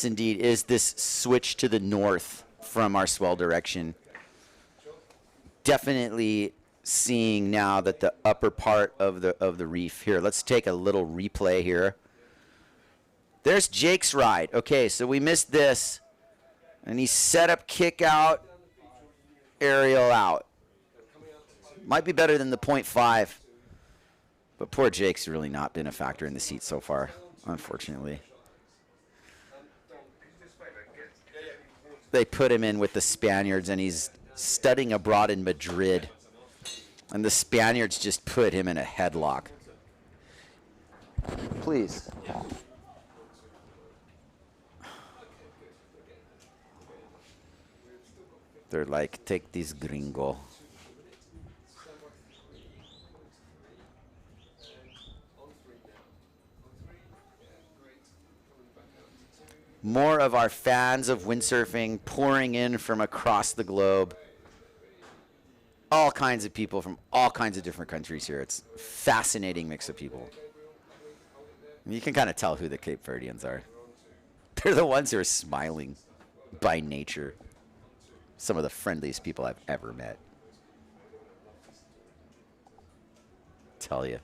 indeed, is this switch to the north from our swell direction. Definitely seeing now that the upper part of the reef here. Let's take a little replay here. There's Jake's ride. Okay, so we missed this, and he set up kick out, aerial out. Might be better than the 0.5, but poor Jake's really not been a factor in the seat so far, unfortunately. They put him in with the Spaniards, and he's studying abroad in Madrid. And the Spaniards just put him in a headlock. Please. They're like, take this gringo. More of our fans of windsurfing pouring in from across the globe. All kinds of people from all kinds of different countries here. It's a fascinating mix of people. And you can kind of tell who the Cape Verdeans are. They're the ones who are smiling by nature. Some of the friendliest people I've ever met. Tell you.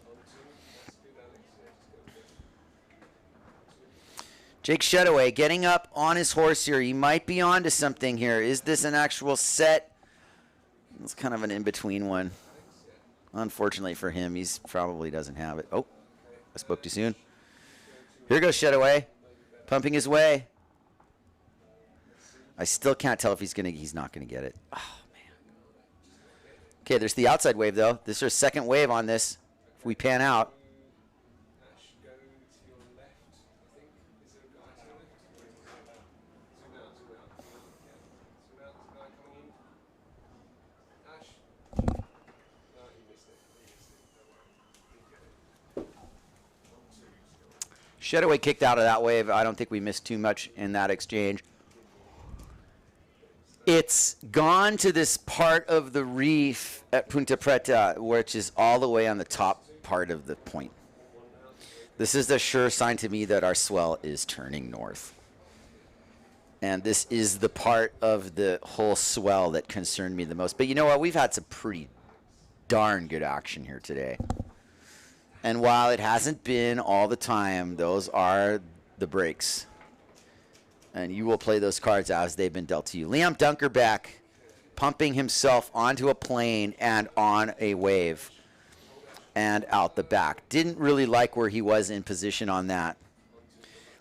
Jake Shedaway getting up on his horse here. He might be onto something here. Is this an actual set? It's kind of an in-between one. Unfortunately for him, he's probably doesn't have it. Oh, I spoke too soon. Here goes Shedaway, pumping his way. I still can't tell if he's not gonna get it. Oh man. Okay, there's the outside wave though. This is our second wave on this. If we pan out. Shedaway kicked out of that wave. I don't think we missed too much in that exchange. It's gone to this part of the reef at Ponta Preta, which is all the way on the top part of the point. This is a sure sign to me that our swell is turning north. And this is the part of the whole swell that concerned me the most. But you know what? We've had some pretty darn good action here today. And while it hasn't been all the time, those are the breaks. And you will play those cards as they've been dealt to you. Bjorn Dunkerbeck pumping himself onto a plane and on a wave and out the back. Didn't really like where he was in position on that.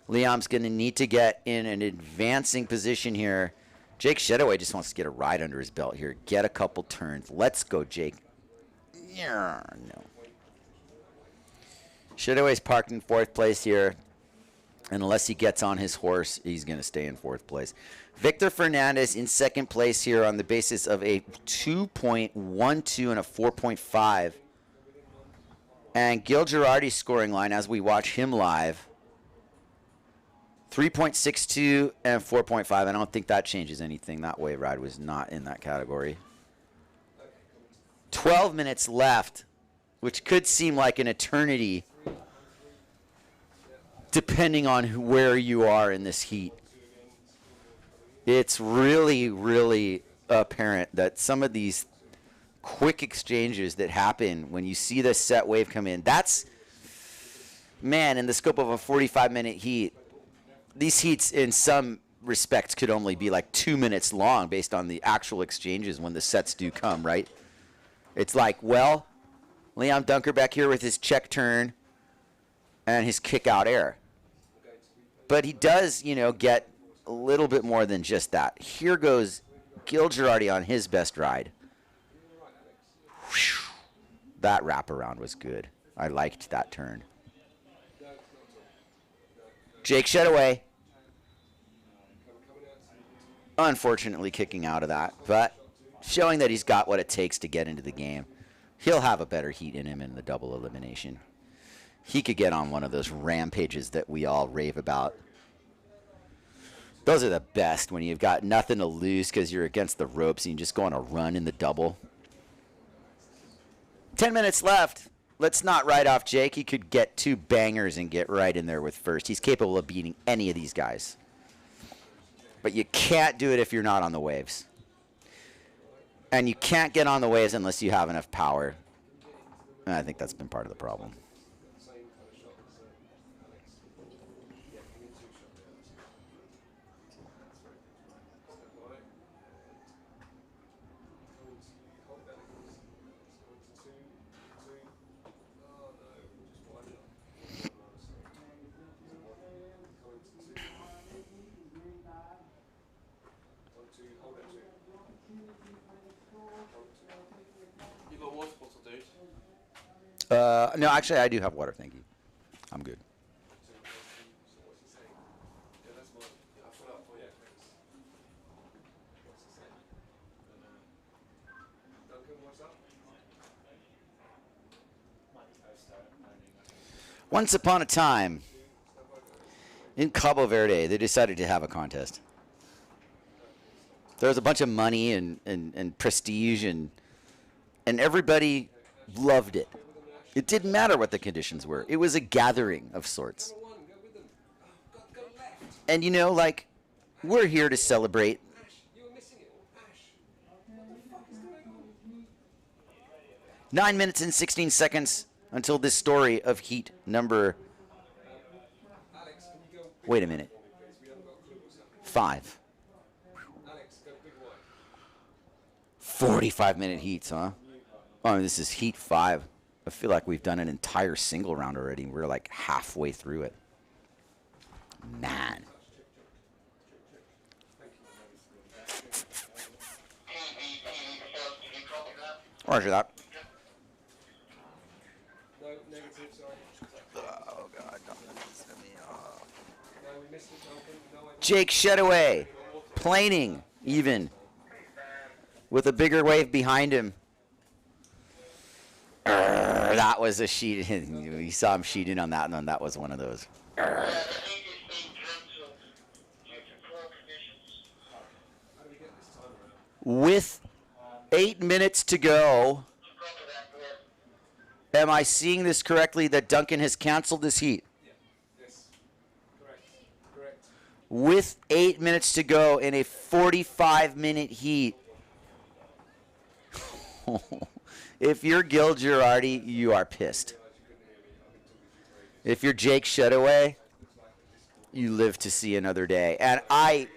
Liam's going to need to get in an advancing position here. Jake Shedaway just wants to get a ride under his belt here. Get a couple turns. Let's go, Jake. Yeah, no. Shedaway's parked in fourth place here. And unless he gets on his horse, he's going to stay in fourth place. Victor Fernandez in second place here on the basis of a 2.12 and a 4.5. And Gil Girardi's scoring line as we watch him live. 3.62 and 4.5. I don't think that changes anything. That wave ride was not in that category. 12 minutes left, which could seem like an eternity depending on where you are in this heat. It's really, really apparent that some of these quick exchanges that happen when you see the set wave come in, that's, man, in the scope of a 45-minute heat, these heats in some respects could only be like 2 minutes long based on the actual exchanges when the sets do come, right? It's like, well, Bjorn Dunkerbeck here with his check turn and his kick out air. But he does, you know, get a little bit more than just that. Here goes Gil Girardi on his best ride. Whew. That wraparound was good. I liked that turn. Jake Shedaway, unfortunately kicking out of that, but showing that he's got what it takes to get into the game. He'll have a better heat in him in the double elimination. He could get on one of those rampages that we all rave about. Those are the best when you've got nothing to lose because you're against the ropes and you just go on a run in the double. 10 minutes left. Let's not write off Jake. He could get 2 bangers and get right in there with first. He's capable of beating any of these guys. But you can't do it if you're not on the waves. And you can't get on the waves unless you have enough power. And I think that's been part of the problem. No, actually, I do have water. Thank you. I'm good. Once upon a time, in Cabo Verde, they decided to have a contest. There was a bunch of money and prestige, and everybody loved it. It didn't matter what the conditions were. It was a gathering of sorts. And you know, like, we're here to celebrate. 9 minutes and 16 seconds until this story of heat number... Wait a minute. 5. 45-minute heats, huh? Oh, this is heat 5. I feel like we've done an entire single round already. We're like halfway through it. Man. Roger that. Oh, God. Jake Shedaway. Planing, even. With a bigger wave behind him. That was a sheet. You saw him sheeting on that one. That was one of those. With 8 minutes to go, am I seeing this correctly that Duncan has canceled this heat? Yes. Correct. With 8 minutes to go in a 45-minute heat. If you're Gil Girardi, you are pissed. If you're Jake Shedaway, you live to see another day. And I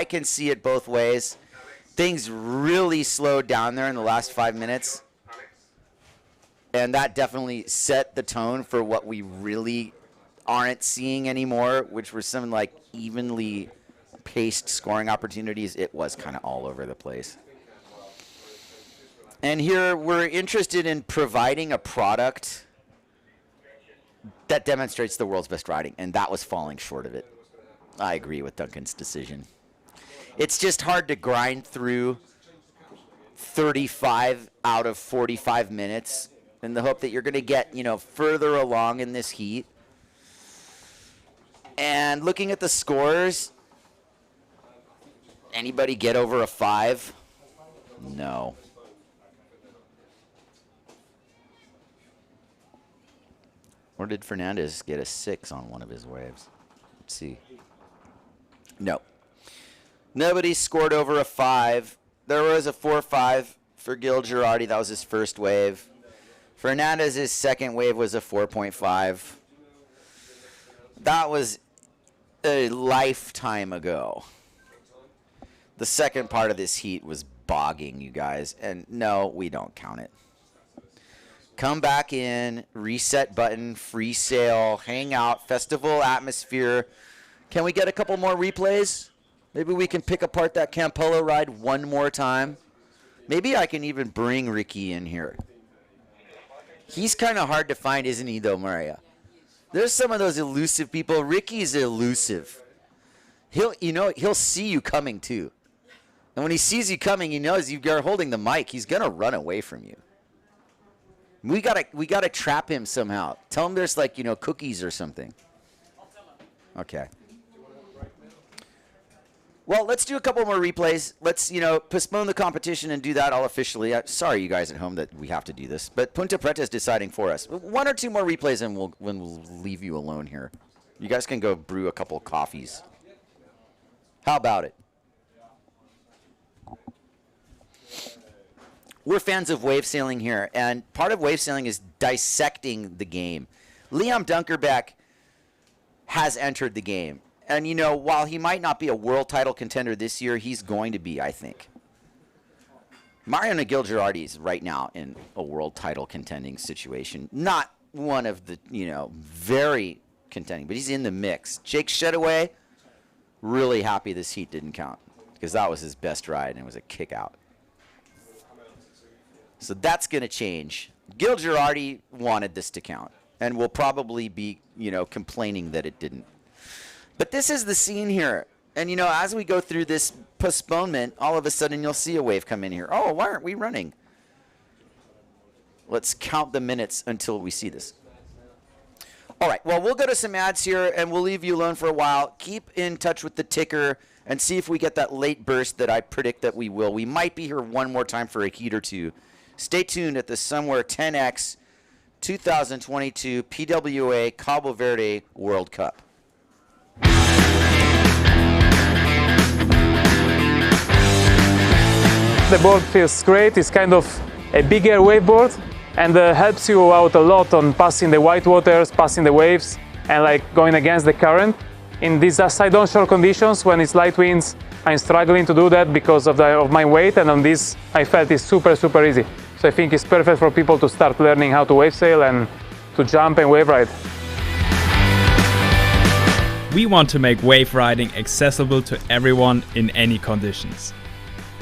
can see it both ways. Things really slowed down there in the last 5 minutes. And that definitely set the tone for what we really aren't seeing anymore, which were some like evenly paced scoring opportunities. It was kind of all over the place. And here we're interested in providing a product that demonstrates the world's best riding, and that was falling short of it. I agree with Duncan's decision. It's just hard to grind through 35 out of 45 minutes in the hope that you're going to get, further along in this heat. And looking at the scores, anybody get over a 5? No. Or did Fernandez get a 6 on one of his waves? Let's see. No. Nobody scored over a 5. There was a 4-5 for Gil Girardi. That was his first wave. Fernandez's second wave was a 4.5. That was a lifetime ago. The second part of this heat was bogging, you guys. And no, we don't count it. Come back in, reset button, free sale, hang out, festival atmosphere. Can we get a couple more replays? Maybe we can pick apart that Campolo ride one more time. Maybe I can even bring Ricky in here. He's kind of hard to find, isn't he, though, Maria? There's some of those elusive people. Ricky's elusive. He'll see you coming, too. And when he sees you coming, he knows you're holding the mic. He's going to run away from you. We gotta trap him somehow. Tell him there's like, cookies or something. Okay. Well, let's do a couple more replays. Let's, postpone the competition and do that all officially. Sorry, you guys at home, that we have to do this. But Ponta Preta is deciding for us. 1 or 2 more replays and we'll leave you alone here. You guys can go brew a couple coffees. How about it? We're fans of wave sailing here, and part of wave sailing is dissecting the game. Bjorn Dunkerbeck has entered the game. And, while he might not be a world title contender this year, he's going to be, I think. Mario Gilgirardi is right now in a world title contending situation. Not one of the, very contending, but he's in the mix. Jake Shedaway, really happy this heat didn't count, because that was his best ride, and it was a kick out. So that's going to change. Gilgirardi wanted this to count, and will probably be, complaining that it didn't. But this is the scene here. And, as we go through this postponement, all of a sudden you'll see a wave come in here. Oh, why aren't we running? Let's count the minutes until we see this. All right, well, we'll go to some ads here, and we'll leave you alone for a while. Keep in touch with the ticker and see if we get that late burst that I predict that we will. We might be here one more time for a heat or two. Stay tuned at the SOMWR 10x 2022 PWA Cabo Verde World Cup. The board feels great. It's kind of a bigger waveboard and helps you out a lot on passing the white waters, passing the waves, and like going against the current. In these side onshore conditions, when it's light winds, I'm struggling to do that because of my weight, and on this I felt it's super easy. So I think it's perfect for people to start learning how to wave sail and to jump and wave ride. We want to make wave riding accessible to everyone in any conditions.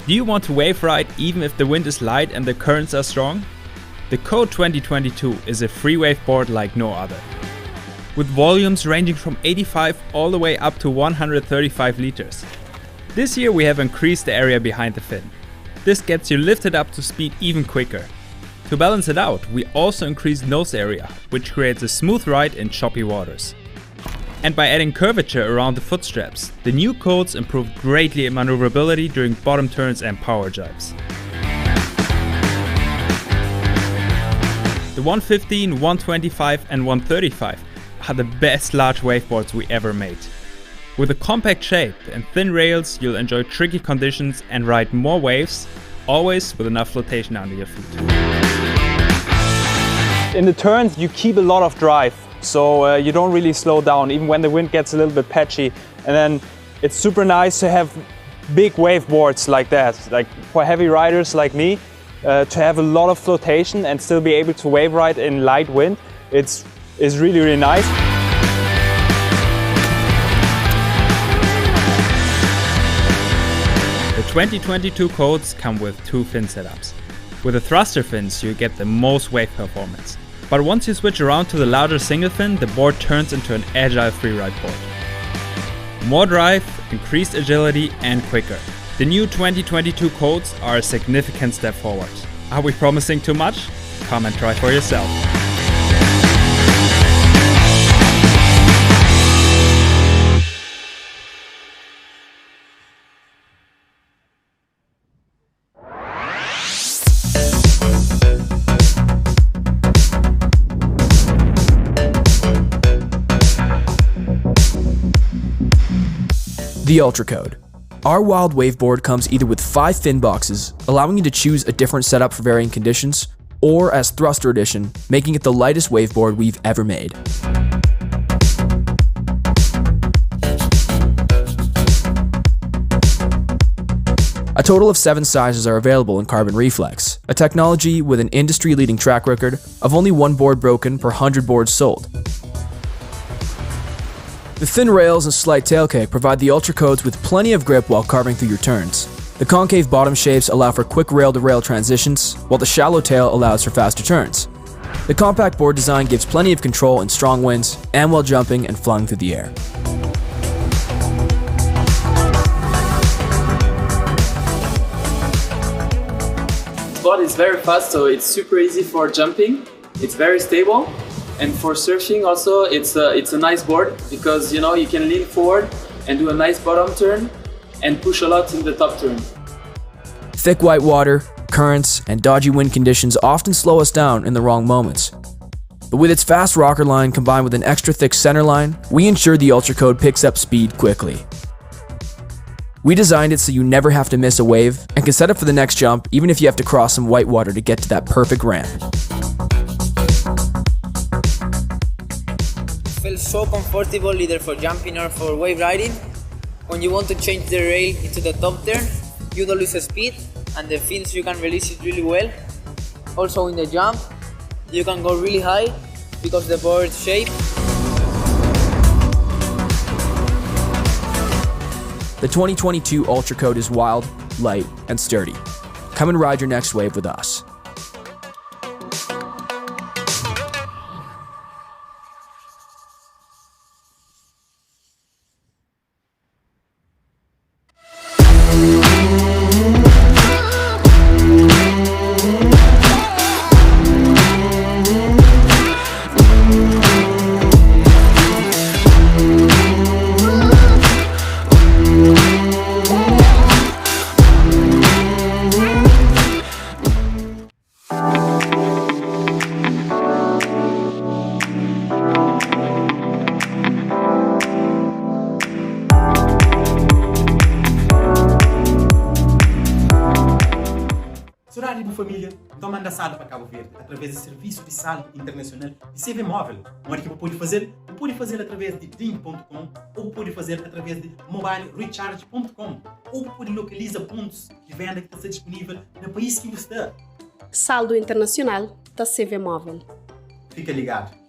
Do you want to wave ride even if the wind is light and the currents are strong? The Code 2022 is a free waveboard like no other. With volumes ranging from 85 all the way up to 135 liters. This year we have increased the area behind the fin. This gets you lifted up to speed even quicker. To balance it out, we also increased nose area, which creates a smooth ride in choppy waters. And by adding curvature around the foot straps, the new codes improve greatly in maneuverability during bottom turns and power jibes. The 115, 125 and 135 are the best large waveboards we ever made. With a compact shape and thin rails, you'll enjoy tricky conditions and ride more waves, always with enough flotation under your feet. In the turns you keep a lot of drive. So you don't really slow down, even when the wind gets a little bit patchy. And then it's super nice to have big wave boards like that. Like for heavy riders like me, to have a lot of flotation and still be able to wave ride in light wind, is really nice. The 2022 codes come with 2 fin setups. With the thruster fins you get the most wave performance. But once you switch around to the larger single fin, the board turns into an agile freeride board. More drive, increased agility and quicker. The new 2022 codes are a significant step forward. Are we promising too much? Come and try for yourself. The Ultra Code. Our wild waveboard comes either with 5 fin boxes, allowing you to choose a different setup for varying conditions, or as Thruster Edition, making it the lightest waveboard we've ever made. A total of 7 sizes are available in Carbon Reflex, a technology with an industry-leading track record of only 1 board broken per 100 boards sold. The thin rails and slight tail cake provide the Ultra Codes with plenty of grip while carving through your turns. The concave bottom shapes allow for quick rail-to-rail transitions, while the shallow tail allows for faster turns. The compact board design gives plenty of control in strong winds and while jumping and flying through the air. board is very fast, so it's super easy for jumping. It's very stable, and for surfing also it's a nice board because you know you can lean forward and do a nice bottom turn and push a lot in the top turn. Thick white water, currents, and dodgy wind conditions often slow us down in the wrong moments. But with its fast rocker line combined with an extra thick center line, we ensure the Ultra Code picks up speed quickly. We designed it so you never have to miss a wave and can set up for the next jump even if you have to cross some white water to get to that perfect ramp. Feels so comfortable either for jumping or for wave riding. When you want to change the rail into the top turn, you don't lose speed and the fins you can release it really well. Also in the jump, you can go really high because the board shape. The 2022 Ultra Code is wild, light, and sturdy. Come and ride your next wave with us. Horário de família, então manda saldo para Cabo Verde através do serviço de saldo internacional de CV móvel. Onde que pode fazer através de drink.com ou pode fazer através de mobilecharge.com ou pode localizar pontos de venda que está disponível no país que você está. Saldo internacional da CV móvel. Fica ligado.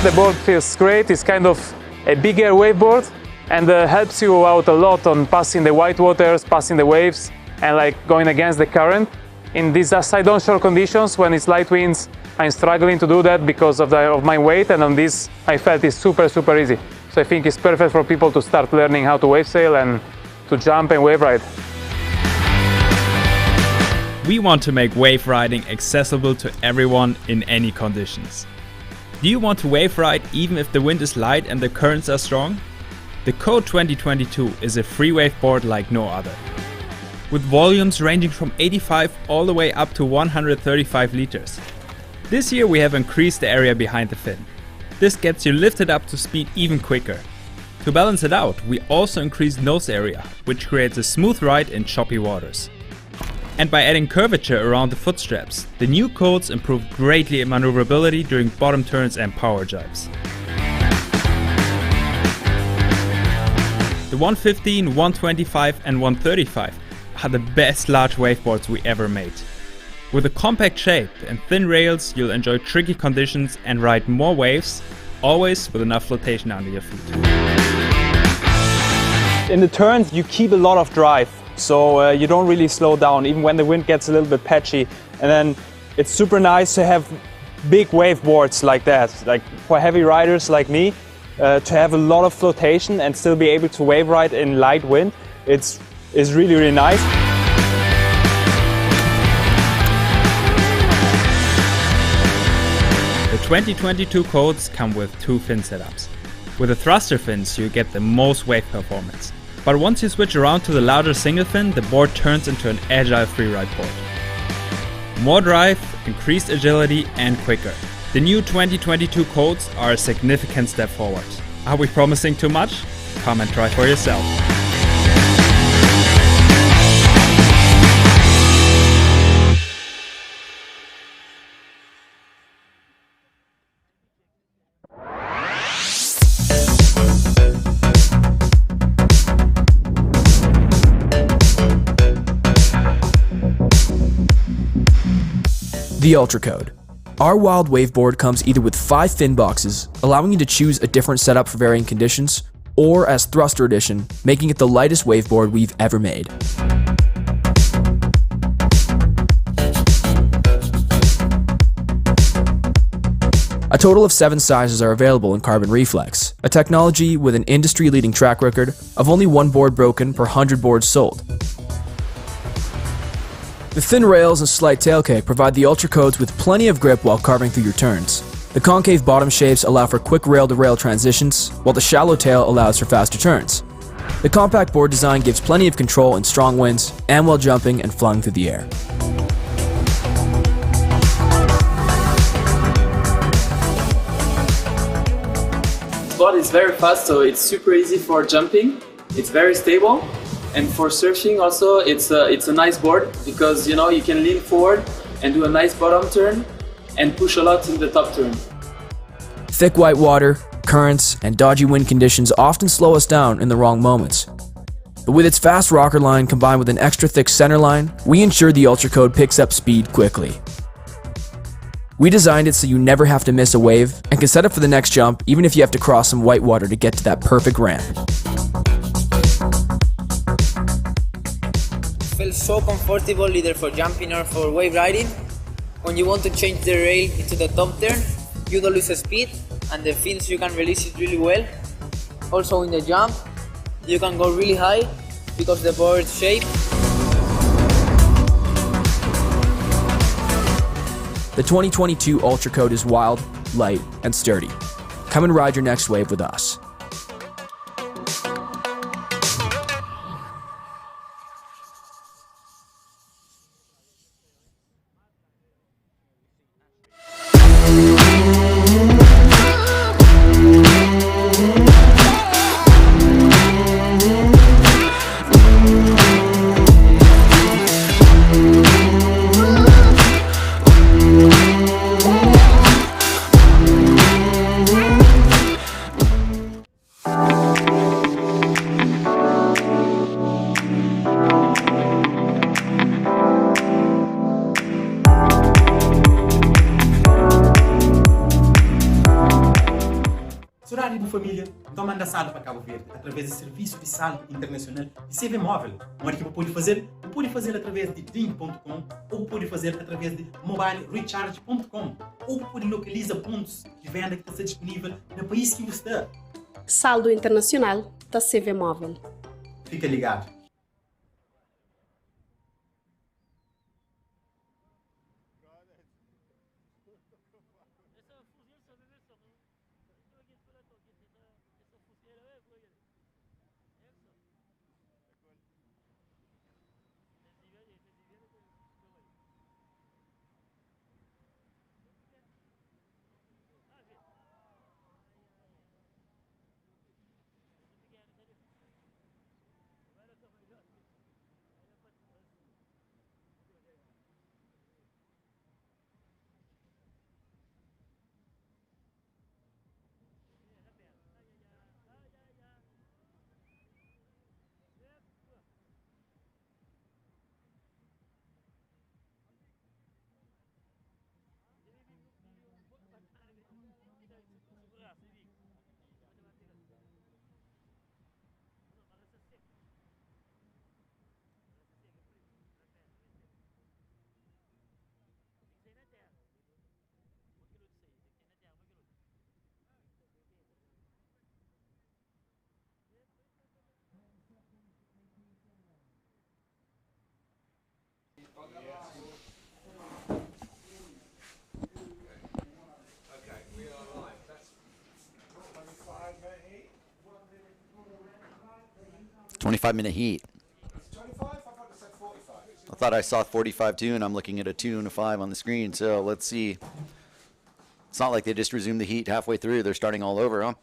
The board feels great. It's kind of a bigger waveboard and helps you out a lot on passing the white waters, passing the waves, and like going against the current. In these side onshore conditions, when it's light winds, I'm struggling to do that because of my weight, and on this I felt it's super easy. So I think it's perfect for people to start learning how to wave sail and to jump and wave ride. We want to make wave riding accessible to everyone in any conditions. Do you want to wave ride even if the wind is light and the currents are strong? The Cabo 2022 is a free waveboard like no other. With volumes ranging from 85 all the way up to 135 liters. This year we have increased the area behind the fin. This gets you lifted up to speed even quicker. To balance it out, we also increased nose area, which creates a smooth ride in choppy waters. And by adding curvature around the foot straps, the new coats improve greatly in maneuverability during bottom turns and power jibes. The 115, 125 and 135 are the best large waveboards we ever made. With a compact shape and thin rails, you'll enjoy tricky conditions and ride more waves, always with enough flotation under your feet. In the turns you keep a lot of drive, so you don't really slow down even when the wind gets a little bit patchy, and then it's super nice to have big waveboards like that, like for heavy riders like me, to have a lot of flotation and still be able to wave ride in light wind. It's really nice. The 2022 coats come with two fin setups. With the thruster fins you get the most wave performance. But once you switch around to the larger single fin, the board turns into an agile freeride board. More drive, increased agility and quicker. The new 2022 coats are a significant step forward. Are we promising too much? Come and try for yourself. The Ultra Code. Our wild waveboard comes either with 5 fin boxes, allowing you to choose a different setup for varying conditions, or as Thruster Edition, making it the lightest waveboard we've ever made. A total of 7 sizes are available in Carbon Reflex, a technology with an industry-leading track record of only 1 board broken per 100 boards sold. The thin rails and slight tailcake provide the Ultra Codes with plenty of grip while carving through your turns. The concave bottom shapes allow for quick rail-to-rail transitions, while the shallow tail allows for faster turns. The compact board design gives plenty of control in strong winds and while jumping and flying through the air. The board is very fast, so it's super easy for jumping. It's very stable. And for surfing also, it's a nice board because you can lean forward and do a nice bottom turn and push a lot in the top turn. Thick white water, currents, and dodgy wind conditions often slow us down in the wrong moments. But with its fast rocker line combined with an extra thick center line, we ensure the Ultra Code picks up speed quickly. We designed it so you never have to miss a wave and can set up for the next jump even if you have to cross some white water to get to that perfect ramp. It feels so comfortable either for jumping or for wave riding. When you want to change the rail into the top turn, you don't lose speed and the fins you can release it really well. Also in the jump, you can go really high because the board shape. The 2022 Ultra Code is wild, light, and sturdy. Come and ride your next wave with us. Horário de família, então manda saldo para Cabo Verde através do serviço de saldo internacional de CV móvel. Uma equipa pode fazer através de drink.com ou pode fazer através de mobilecharge.com ou pode localizar pontos de venda que está disponível no país que você está. Saldo internacional da CV móvel. Fica ligado. Okay, we are live. That's 25-minute heat. 25? I thought it said 45. I thought I saw 45 too, and I'm looking at a 2 and a 5 on the screen. So let's see. It's not like they just resumed the heat halfway through. They're starting all over, huh?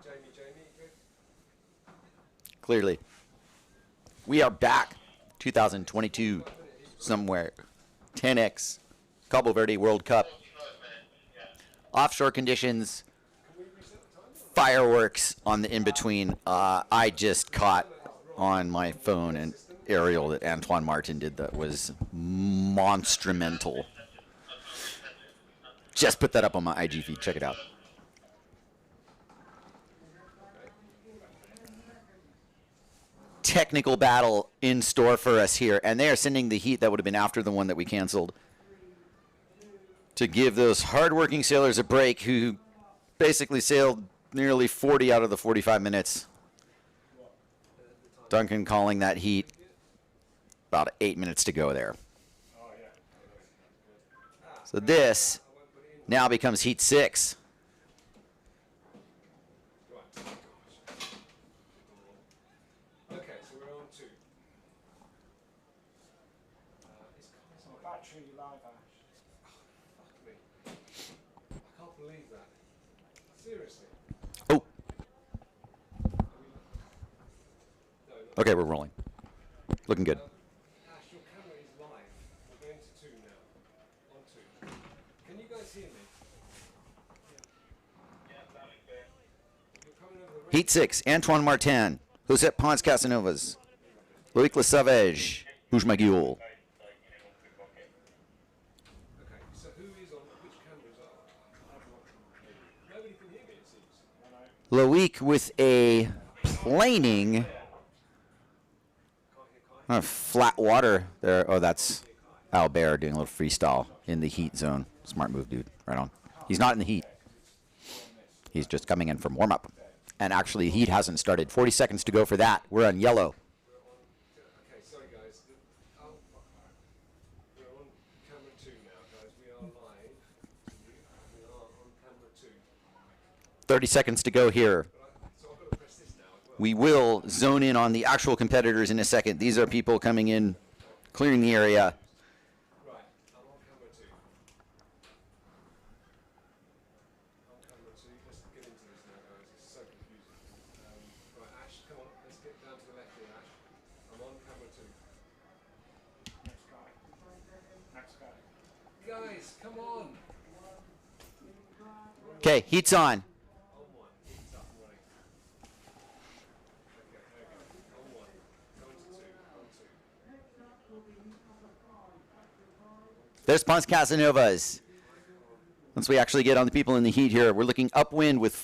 Jamie, good? Clearly. We are back. 2022 SOMWR 10x Cabo Verde World Cup. Offshore conditions. Fireworks on the in-between. I just caught on my phone an aerial that Antoine Martin did that was monstrumental. Just put that up on my IG feed. Check it out. Technical battle in store for us here, and they are sending the heat that would have been after the one that we canceled to give those hardworking sailors a break who basically sailed nearly 40 out of the 45 minutes. Duncan calling that heat. About 8 minutes to go there. So this now becomes heat 6. Okay, so we're on 2. It's my battery live, Ash. Fuck me. I can't believe that. Seriously. Oh. Okay, we're rolling. Looking good. Ash, your camera is live. We're going to 2 now. On 2. Can you guys hear me? You're coming over the Heat 6, Antoine Martin, Josep Pons Casanovas, Loic Lesavage, Bouge Maguiol. Okay, so who Loic with a planing. Flat water there. Oh, that's Albert doing a little freestyle in the heat zone. Smart move, dude. Right on. He's not in the heat. He's just coming in from warm-up. And actually, heat hasn't started. 40 seconds to go for that. We're on yellow. Okay, sorry guys. We're on camera 2 now, guys. We are live. We are on camera 2. 30 seconds to go here. We will zone in on the actual competitors in a second. These are people coming in, clearing the area. Right, I'm on camera 2. On camera 2. Let's get into this now, guys. It's so confusing. Right, Ash, come on. Let's get down to the left here, Ash. I'm on camera 2. Next guy. Next guy. Guys, come on. Okay, heat's on. There's Ponce Casanovas. Once we actually get on the people in the heat here, we're looking upwind with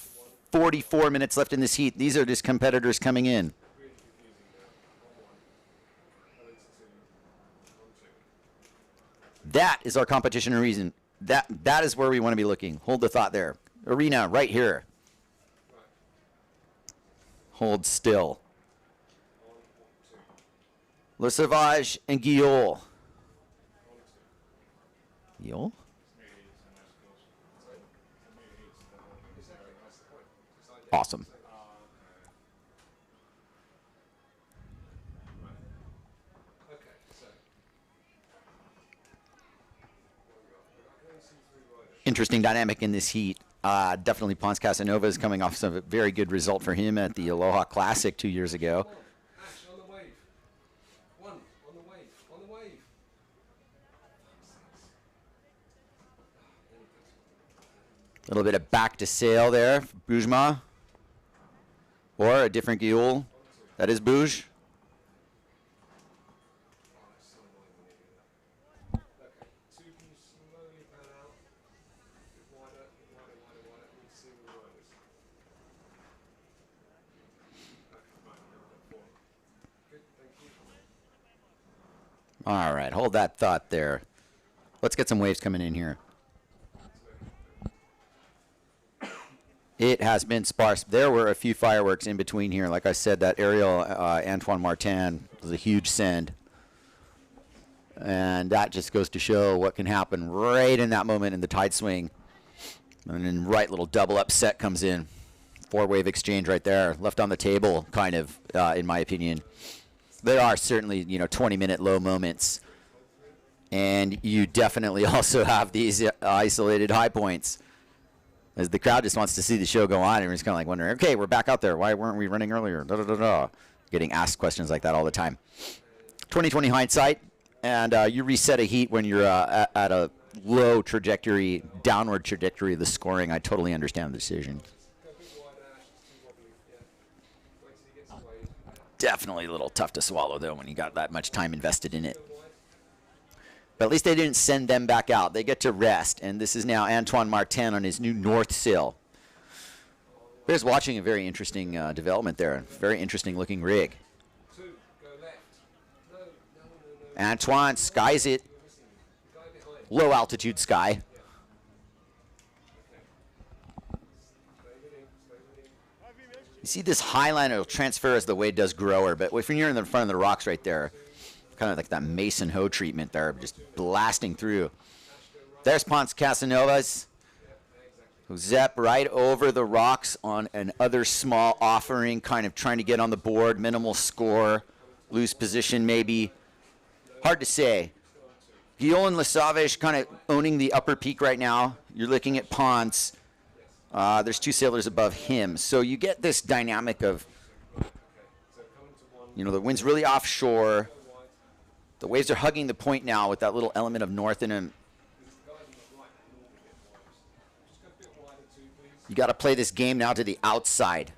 44 minutes left in this heat. These are just competitors coming in. That is our competition reason. That is where we want to be looking. Hold the thought there. Arena right here. Hold still. Le Sauvage and Guillaume. Guillaume? Awesome. Interesting dynamic in this heat. Definitely Ponce Casanova is coming off some very good result for him at the Aloha Classic 2 years ago. Ash, on the wave. One, on the wave. On the wave. A little bit of back to sail there, Boujma. Or a different Guillaume. That is Bouge. All right, hold that thought there. Let's get some waves coming in here. It has been sparse. There were a few fireworks in between here. Like I said, that aerial Antoine Martin was a huge send. And that just goes to show what can happen right in that moment in the tide swing. And then right little double upset comes in. 4-wave exchange right there. Left on the table, kind of, in my opinion. There are certainly, 20-minute low moments. And you definitely also have these isolated high points. As the crowd just wants to see the show go on, and we're just kind of like wondering, okay, we're back out there. Why weren't we running earlier? Da, da, da, da. Getting asked questions like that all the time. 20/20 hindsight, and you reset a heat when you're at a low trajectory, downward trajectory of the scoring. I totally understand the decision. Definitely a little tough to swallow, though, when you got that much time invested in it. But at least they didn't send them back out. They get to rest, and this is now Antoine Martin on his new north sail. There's watching a very interesting development there. Very interesting looking rig. Antoine skies it. Low altitude sky. You see this high line, it'll transfer as the wave does grower, but if you're in the front of the rocks right there, kind of like that Mason Ho treatment there, just blasting through. There's Ponce Casanovas, who zap right over the rocks on an other small offering, kind of trying to get on the board, minimal score, lose position maybe. Hard to say. Guillaume Le Sauvage kind of owning the upper peak right now. You're looking at Ponce. There's 2 sailors above him. So you get this dynamic of, the wind's really offshore. The waves are hugging the point now with that little element of north in them. You got to play this game now to the outside.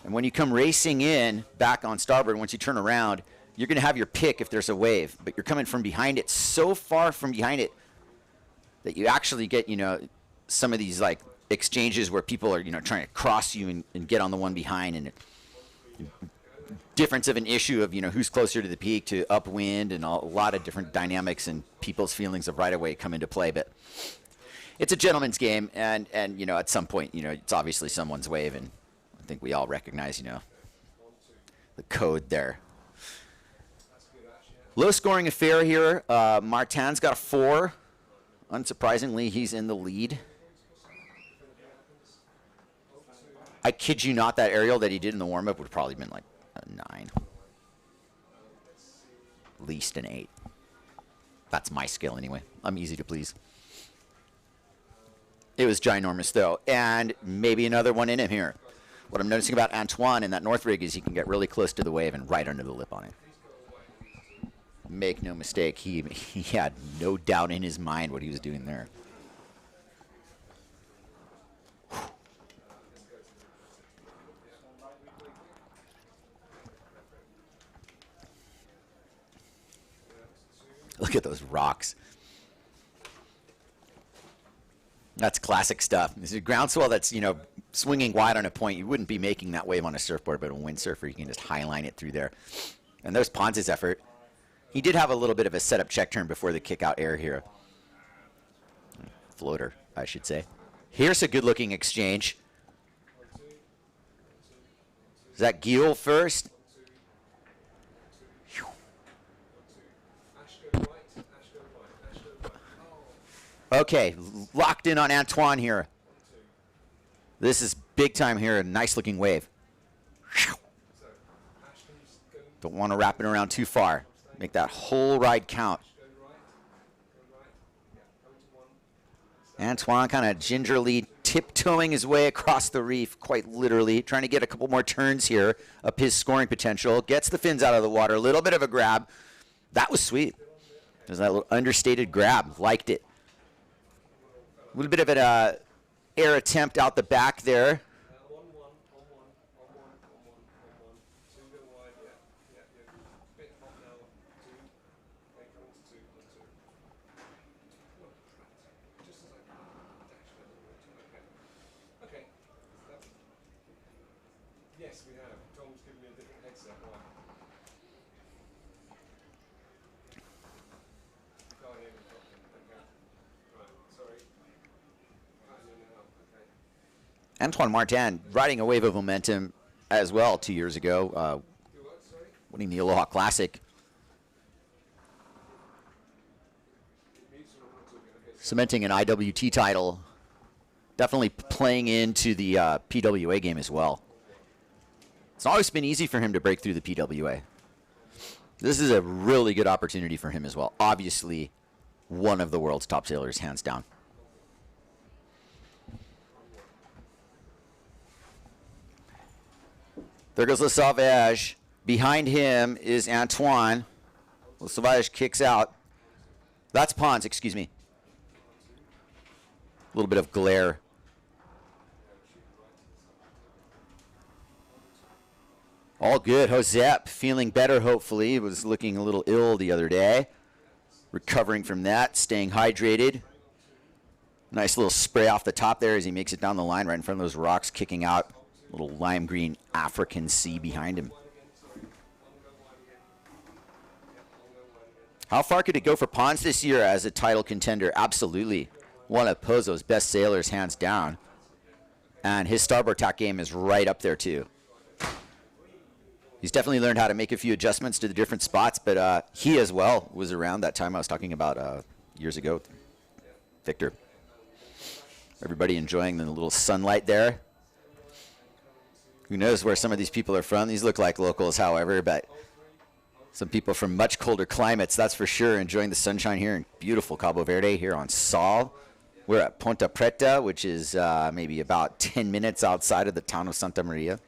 And when you come racing in back on starboard, once you turn around, you're going to have your pick if there's a wave. But you're coming from behind it, so far from behind it, that you actually get, some of these like exchanges where people are, trying to cross you and get on the one behind, and difference of an issue of, who's closer to the peak, to upwind, and a lot of different dynamics and people's feelings of right away come into play. But it's a gentleman's game, and at some point, it's obviously someone's wave, and I think we all recognize, the code there. Low scoring affair here. Martin's got a 4. Unsurprisingly, he's in the lead. I kid you not, that aerial that he did in the warm-up would have probably been like a 9. At least an 8. That's my skill anyway. I'm easy to please. It was ginormous though, and maybe another one in him here. What I'm noticing about Antoine in that north rig is he can get really close to the wave and right under the lip on it. Make no mistake, he had no doubt in his mind what he was doing there. Look at those rocks. That's classic stuff. This is a groundswell that's, swinging wide on a point. You wouldn't be making that wave on a surfboard, but a windsurfer, you can just highline it through there. And there's Pons' effort. He did have a little bit of a setup check turn before the kick out air here. Floater, I should say. Here's a good-looking exchange. Is that Guil first? Okay, locked in on Antoine here. This is big time here, a nice looking wave. Don't want to wrap it around too far. Make that whole ride count. Antoine kind of gingerly tiptoeing his way across the reef, quite literally, trying to get a couple more turns here up his scoring potential. Gets the fins out of the water, a little bit of a grab. That was sweet. There's that little understated grab, liked it. A little bit of an air attempt out the back there. Yes, we have. Tom's given me a different headset. Why? Can't hear me properly. Okay. Right, sorry. Can't hear me now. Okay. Antoine Martin riding a wave of momentum as well 2 years ago, winning the Aloha Classic. Cementing an IWT title. Definitely playing into the PWA game as well. It's always been easy for him to break through the PWA. This is a really good opportunity for him as well. Obviously, one of the world's top sailors, hands down. There goes Le Sauvage. Behind him is Antoine. Le Sauvage kicks out. That's Pons, excuse me. A little bit of glare. All good. Josep feeling better, hopefully. He was looking a little ill the other day. Recovering from that, staying hydrated. Nice little spray off the top there as he makes it down the line right in front of those rocks, kicking out. Little lime green African sea behind him. How far could it go for Pons this year as a title contender? Absolutely. One of Pozo's best sailors, hands down. And his starboard tack game is right up there, too. He's definitely learned how to make a few adjustments to the different spots, but he as well was around that time I was talking about years ago. Victor. Everybody enjoying the little sunlight there. Who knows where some of these people are from? These look like locals, however, but some people from much colder climates, that's for sure, enjoying the sunshine here in beautiful Cabo Verde here on Sol. We're at Ponta Preta, which is maybe about 10 minutes outside of the town of Santa Maria.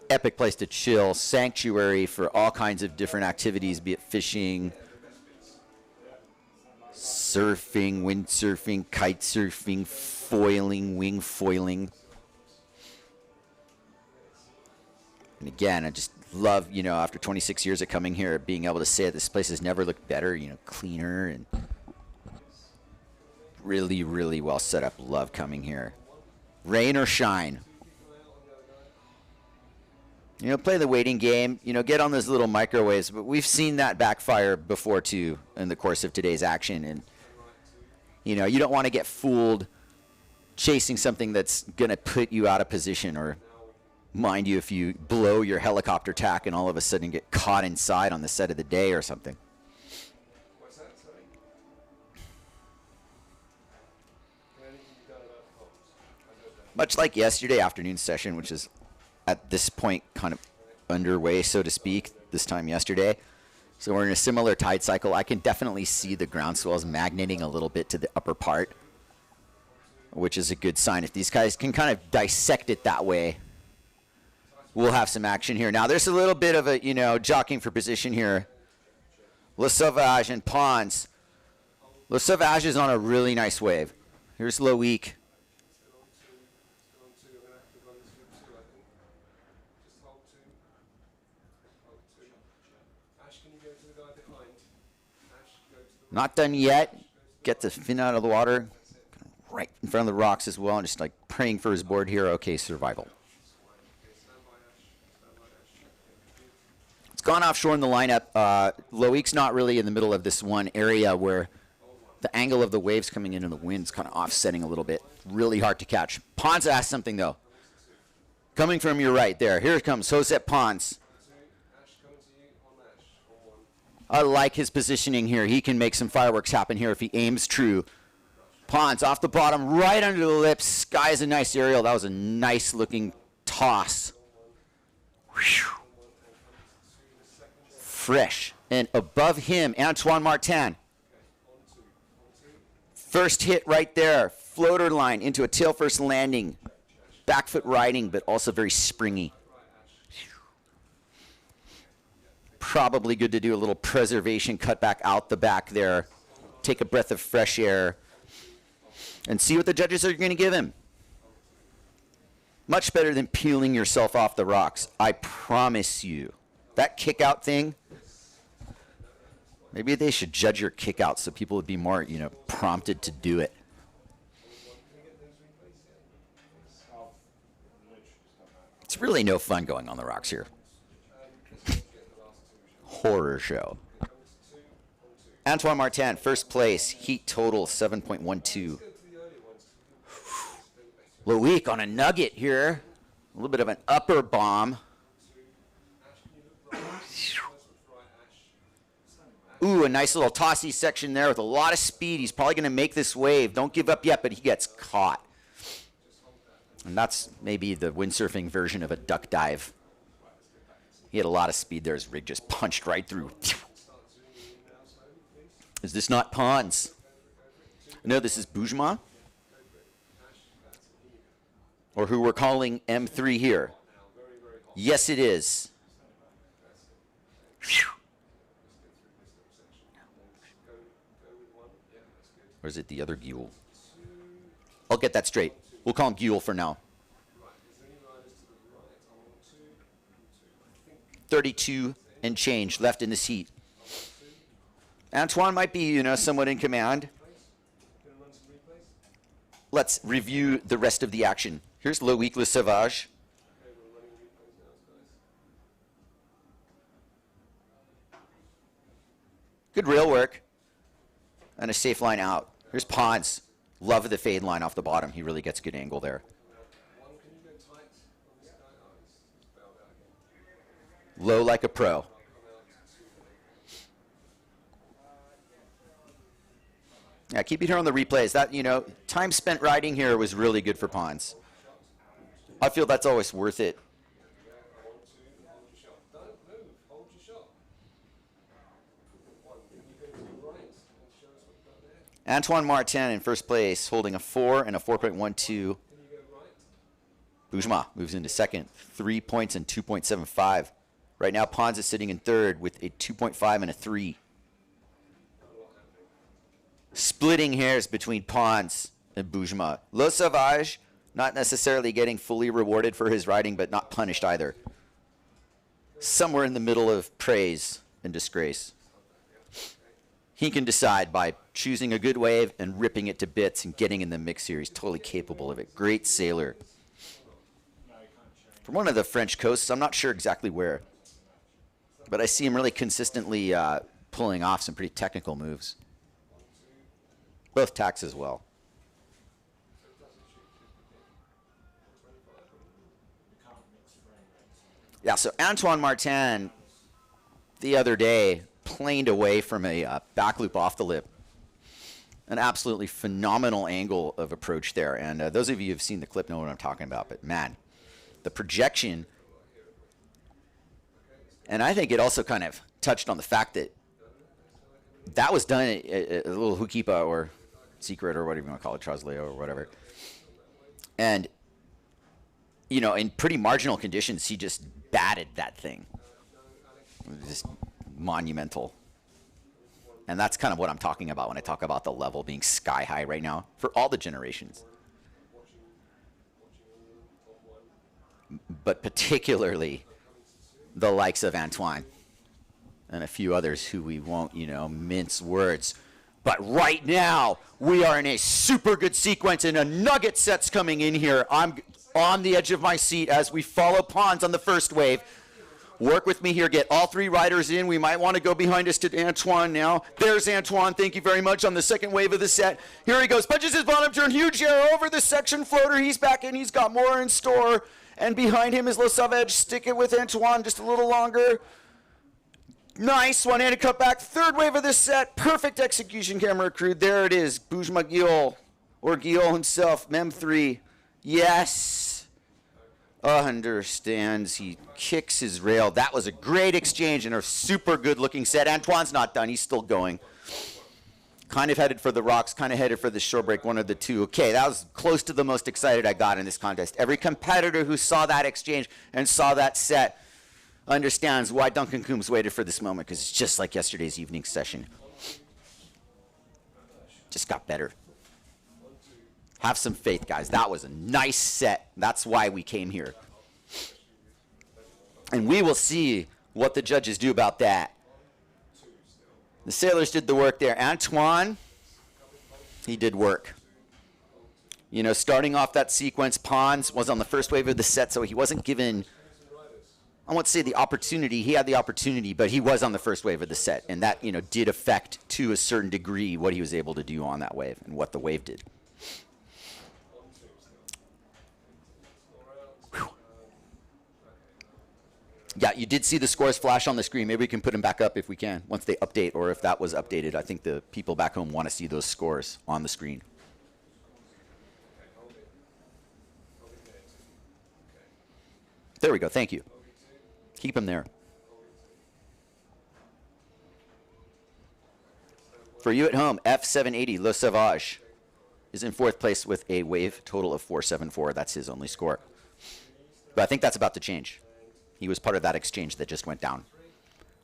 Epic place to chill, sanctuary for all kinds of different activities, be it fishing, surfing, windsurfing, kite surfing, foiling, wing foiling. And again, I just love, after 26 years of coming here, being able to say that this place has never looked better, cleaner and really, really well set up. Love coming here. Rain or shine. You know, play the waiting game. You know, get on those little microwaves. But we've seen that backfire before, too, in the course of today's action. And, you know, you don't want to get fooled chasing something that's going to put you out of position, or mind you, if you blow your helicopter tack and all of a sudden get caught inside on the set of the day or something. Much like yesterday afternoon session, which is at this point kind of underway, so to speak, this time yesterday. So we're in a similar tide cycle. I can definitely see the ground swells magneting a little bit to the upper part, which is a good sign. If these guys can kind of dissect it that way, we'll have some action here. Now, there's a little bit of a, you know, jockeying for position here. Le Sauvage and Pons. Le Sauvage is on a really nice wave. Here's Loic. Not done yet. Get the fin out of the water. Right in front of the rocks as well. And just like praying for his board here. Okay, survival. It's gone offshore in the lineup. Loic's not really in the middle of this one area where the angle of the waves coming in and the wind's kind of offsetting a little bit. Really hard to catch. Pons asked something though. Coming from your right there. Here comes Josep Pons. I like his positioning here. He can make some fireworks happen here if he aims true. Pons off the bottom, right under the lips. Sky is a nice aerial. That was a nice looking toss. Whew. Fresh. And above him, Antoine Martin. First hit right there. Floater line into a tail first landing. Back foot riding, but also very springy. Probably good to do a little preservation, cut back out the back there. Take a breath of fresh air. And see what the judges are going to give him. Much better than peeling yourself off the rocks. I promise you. That kick out thing, maybe they should judge your kick out so people would be more, you know, prompted to do it. It's really no fun going on the rocks here. Horror show. Antoine Martin, first place, heat total 7.12. Loic on a nugget here. A little bit of an upper bomb. Ooh, a nice little tossy section there with a lot of speed. He's probably going to make this wave. Don't give up yet, but he gets caught. And that's maybe the windsurfing version of a duck dive. He had a lot of speed there. His rig just punched right through. Is this not Pons? No, this is Bjorn. Or who we're calling M3 here. Yes, it is. Whew. Or is it the other Guel? I'll get that straight. We'll call him Guel for now. 32 and change left in this heat. Antoine might be, you know, somewhat in command. Let's review the rest of the action. Here's Loic Le Sauvage. Good rail work. And a safe line out. Here's Pons. Love the fade line off the bottom. He really gets good angle there. Low like a pro. Yeah, keep it here on the replays. That, you know, time spent riding here was really good for Pons. I feel that's always worth it. Antoine Martin in first place, holding a 4 and a 4.12. Bjorn moves into second, 3 points and 2.75. Right now, Pons is sitting in third with a 2.5 and a 3. Splitting hairs between Pons and Bjorn. Le Sauvage, not necessarily getting fully rewarded for his riding, but not punished either. Somewhere in the middle of praise and disgrace. He can decide by choosing a good wave and ripping it to bits and getting in the mix here. He's totally capable of it. Great sailor. From one of the French coasts, I'm not sure exactly where, but I see him really consistently pulling off some pretty technical moves. Both tacks as well. Yeah, so Antoine Martin the other day planed away from a back loop off the lip. An absolutely phenomenal angle of approach there. And those of you who have seen the clip know what I'm talking about. But man, the projection, and I think it also kind of touched on the fact that that was done a little hukipa or secret or whatever you want to call it, Trasleo or whatever. And, you know, in pretty marginal conditions, he just batted that thing. It was just monumental. And that's kind of what I'm talking about when I talk about the level being sky high right now for all the generations. But particularly the likes of Antoine and a few others who we won't, you know, mince words. But right now, we are in a super good sequence and a nugget set's coming in here. I'm on the edge of my seat as we follow Pons on the first wave. Work with me here, get all three riders in. We might want to go behind us to Antoine now. There's Antoine, thank you very much, on the second wave of the set. Here he goes, punches his bottom turn, huge air over the section floater. He's back in, he's got more in store. And behind him is Le Savage. Stick it with Antoine just a little longer. Nice, one-handed cut back. Third wave of this set, perfect execution, camera crew. There it is, Boujma Guillaume, or Guillaume himself, Mem 3. Yes. Understands, he kicks his rail. That was a great exchange and a super good looking set. Antoine's not done, he's still going. Kind of headed for the rocks, kind of headed for the shore break, one of the two. Okay, that was close to the most excited I got in this contest. Every competitor who saw that exchange and saw that set understands why Duncan Coombs waited for this moment, because it's just like yesterday's evening session. Just got better. Have some faith, guys. That was a nice set. That's why we came here. And we will see what the judges do about that. The sailors did the work there. Antoine, he did work. You know, starting off that sequence, Pons was on the first wave of the set, so he wasn't given, I won't say the opportunity. He had the opportunity, but he was on the first wave of the set. And that, you know, did affect to a certain degree what he was able to do on that wave and what the wave did. Yeah, you did see the scores flash on the screen. Maybe we can put them back up if we can, once they update, or if that was updated. I think the people back home want to see those scores on the screen. There we go, thank you. Keep them there. For you at home, F780, Le Sauvage, is in fourth place with a wave total of 474. That's his only score. But I think that's about to change. He was part of that exchange that just went down.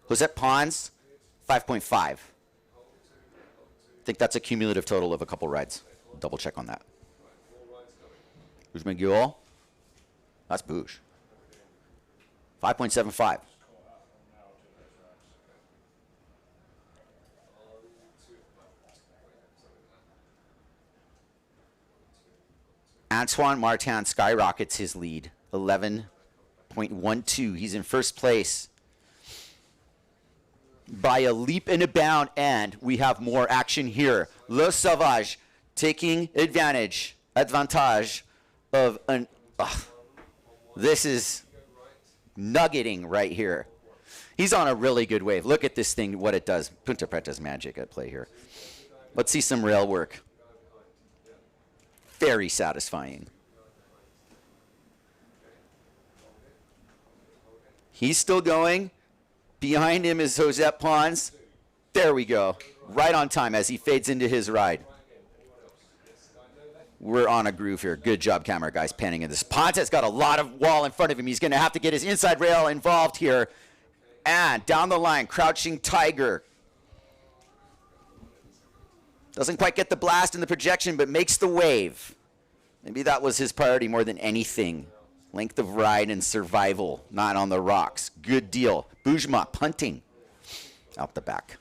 Josette Pons, 5.5. I think that's a cumulative total of a couple rides. Double check on that. Bouge Miguel, that's Bouge. 5.75. Antoine Martin skyrockets his lead, 11.12. He's in first place by a leap and a bound, and we have more action here. Le Sauvage taking advantage of an... this is nuggeting right here. He's on a really good wave. Look at this thing, what it does. Ponta Preta's magic at play here. Let's see some rail work. Very satisfying. He's still going. Behind him is Josette Pons. There we go. Right on time as he fades into his ride. We're on a groove here. Good job, camera guys, panning in this. Pons has got a lot of wall in front of him. He's going to have to get his inside rail involved here. And down the line, Crouching Tiger. Doesn't quite get the blast in the projection, but makes the wave. Maybe that was his priority more than anything. Length of ride and survival, not on the rocks. Good deal. Boujma punting out the back.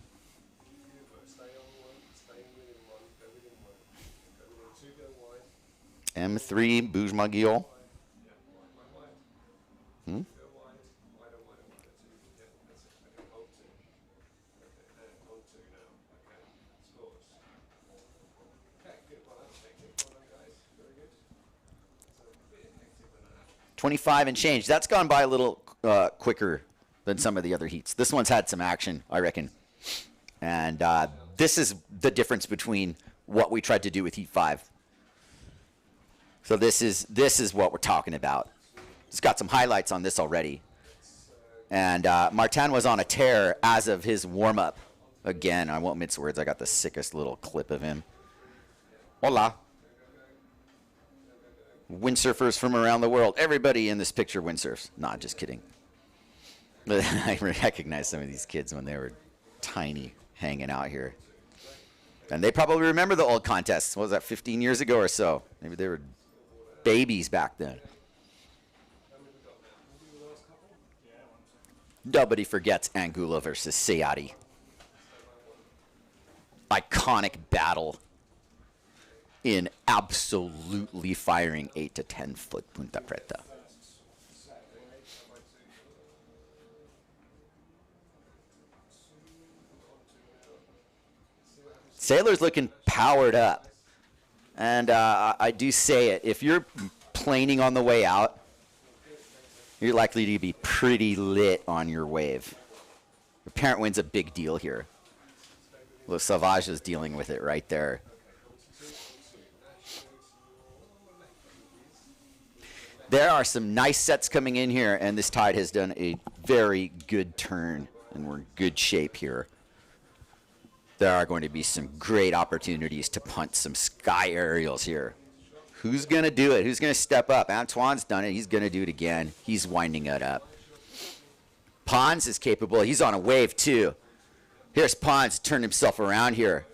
M3 Bujmagiol. Hmm? $25 and change. That's gone by a little quicker than some of the other heats. This one's had some action, I reckon. And this is the difference between what we tried to do with Heat 5. So this is what we're talking about. It's got some highlights on this already. And Martin was on a tear as of his warm-up. Again, I won't mince words. I got the sickest little clip of him. Hola. Windsurfers from around the world. Everybody in this picture windsurfs. Nah, just kidding. But I recognize some of these kids when they were tiny hanging out here. And they probably remember the old contests. What was that, 15 years ago or so? Maybe they were babies back then. Nobody forgets Angulo versus Sayati. Iconic battle in absolutely firing 8 to 10 foot Ponta Preta. Sailor's looking powered up. And I do say it, if you're planing on the way out, you're likely to be pretty lit on your wave. The parent wind's a big deal here. Well, Sauvage is dealing with it right there. There are some nice sets coming in here, and this tide has done a very good turn, and we're in good shape here. There are going to be some great opportunities to punt some sky aerials here. Who's going to do it? Who's going to step up? Antoine's done it. He's going to do it again. He's winding it up. Pons is capable. He's on a wave, too. Here's Pons turned himself around here.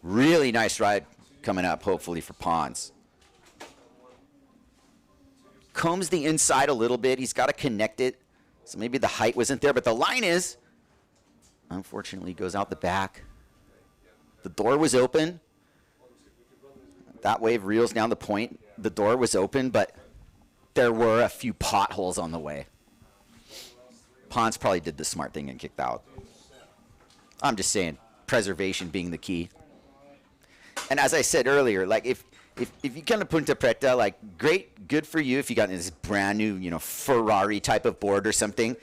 Really nice ride coming up, hopefully, for Pons. Combs the inside a little bit. He's got to connect it. So maybe the height wasn't there, but the line is. Unfortunately, goes out the back. The door was open. That wave reels down the point. The door was open, but there were a few potholes on the way. Pons probably did the smart thing and kicked out. I'm just saying, preservation being the key. And as I said earlier, like if you come to Ponta Preta, like great, good for you if you got this brand new, Ferrari type of board or something.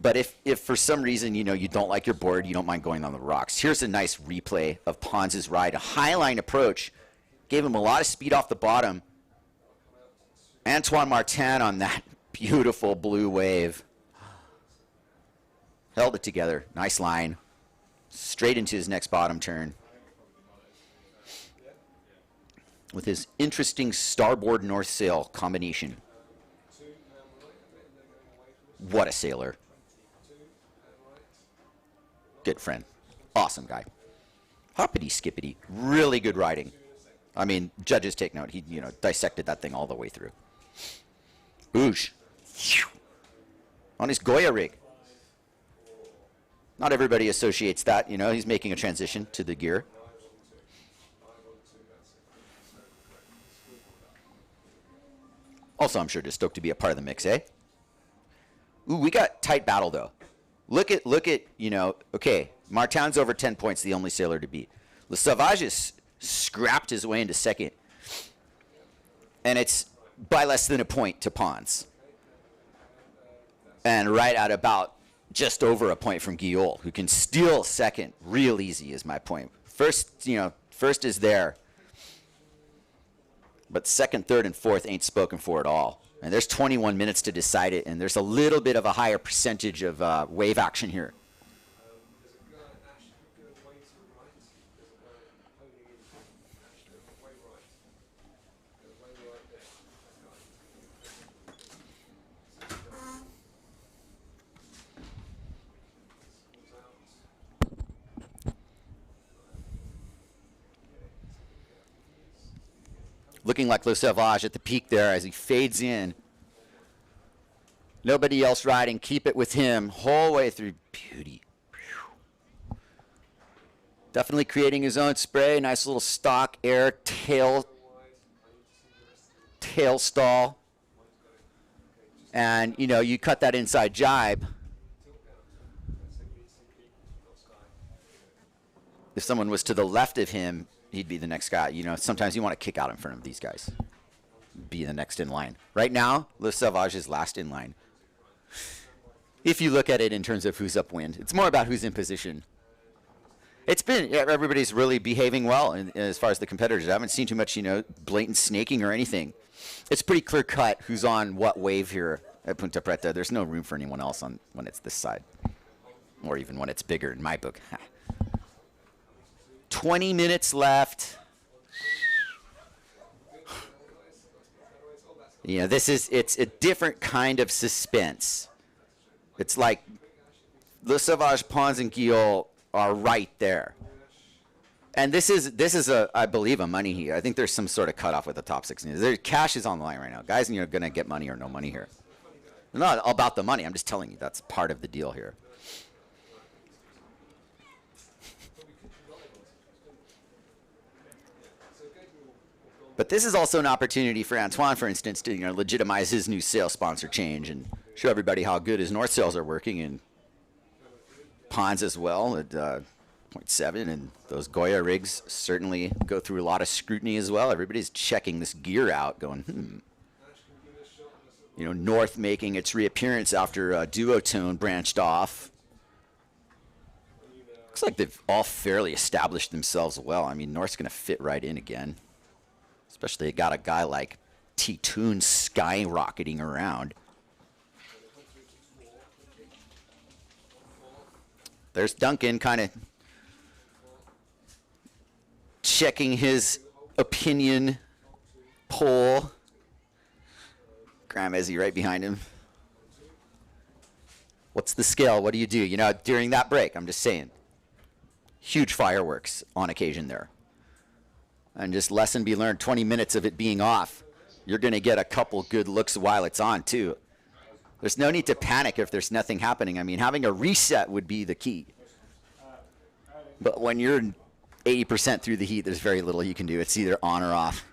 But if for some reason, you don't like your board, you don't mind going on the rocks. Here's a nice replay of Pons' ride. A highline approach. Gave him a lot of speed off the bottom. Antoine Martin on that beautiful blue wave. Held it together. Nice line. Straight into his next bottom turn. With his interesting starboard north sail combination. What a sailor. Good friend. Awesome guy. Hoppity skippity. Really good riding. I mean, judges take note. He, dissected that thing all the way through. Boosh. On his Goya rig. Not everybody associates that, he's making a transition to the gear. Also, I'm sure just stoked to be a part of the mix, eh? Ooh, we got tight battle, though. Look at, okay, Martin's over 10 points, the only sailor to beat. Le Sauvage has scrapped his way into second. And it's by less than a point to Pons. And right at about just over a point from Guillaume, who can steal second real easy is my point. First is there. But second, third, and fourth ain't spoken for at all. And there's 21 minutes to decide it, and there's a little bit of a higher percentage of wave action here. Looking like Le Sauvage at the peak there as he fades in. Nobody else riding. Keep it with him whole way through. Beauty. Definitely creating his own spray. Nice little stock air tail tail stall, and you know, you cut that inside jibe. If someone was to the left of him, he'd be the next guy. You know, sometimes you want to kick out in front of these guys, be the next in line. Right now, Le Sauvage is last in line. If you look at it in terms of who's upwind, it's more about who's in position. It's been, everybody's really behaving well as far as the competitors. I haven't seen too much, you know, blatant snaking or anything. It's pretty clear cut who's on what wave here at Ponta Preta. There's no room for anyone else on when it's this side, or even when it's bigger in my book. 20 minutes left. You know, it's a different kind of suspense. It's like Le Sauvage, Pons, and Guillaume are right there. And this is I believe, a money heat. I think there's some sort of cutoff with the top 16. There's cash is on the line right now. Guys, you're going to get money or no money here. It's not about the money. I'm just telling you that's part of the deal here. But this is also an opportunity for Antoine, for instance, to, you know, legitimize his new sales sponsor change and show everybody how good his North sales are working, and Pons as well at 0.7, and those Goya rigs certainly go through a lot of scrutiny as well. Everybody's checking this gear out, going, You know, North making its reappearance after Duotone branched off. Looks like they've all fairly established themselves well. I mean, North's going to fit right in again. Especially got a guy like T-Toon skyrocketing around. There's Duncan kind of checking his opinion poll. Graham Ezzy right behind him. What's the scale? What do? You know, during that break, I'm just saying. Huge fireworks on occasion there. And just lesson be learned, 20 minutes of it being off. You're going to get a couple good looks while it's on, too. There's no need to panic if there's nothing happening. I mean, having a reset would be the key. But when you're 80% through the heat, there's very little you can do. It's either on or off.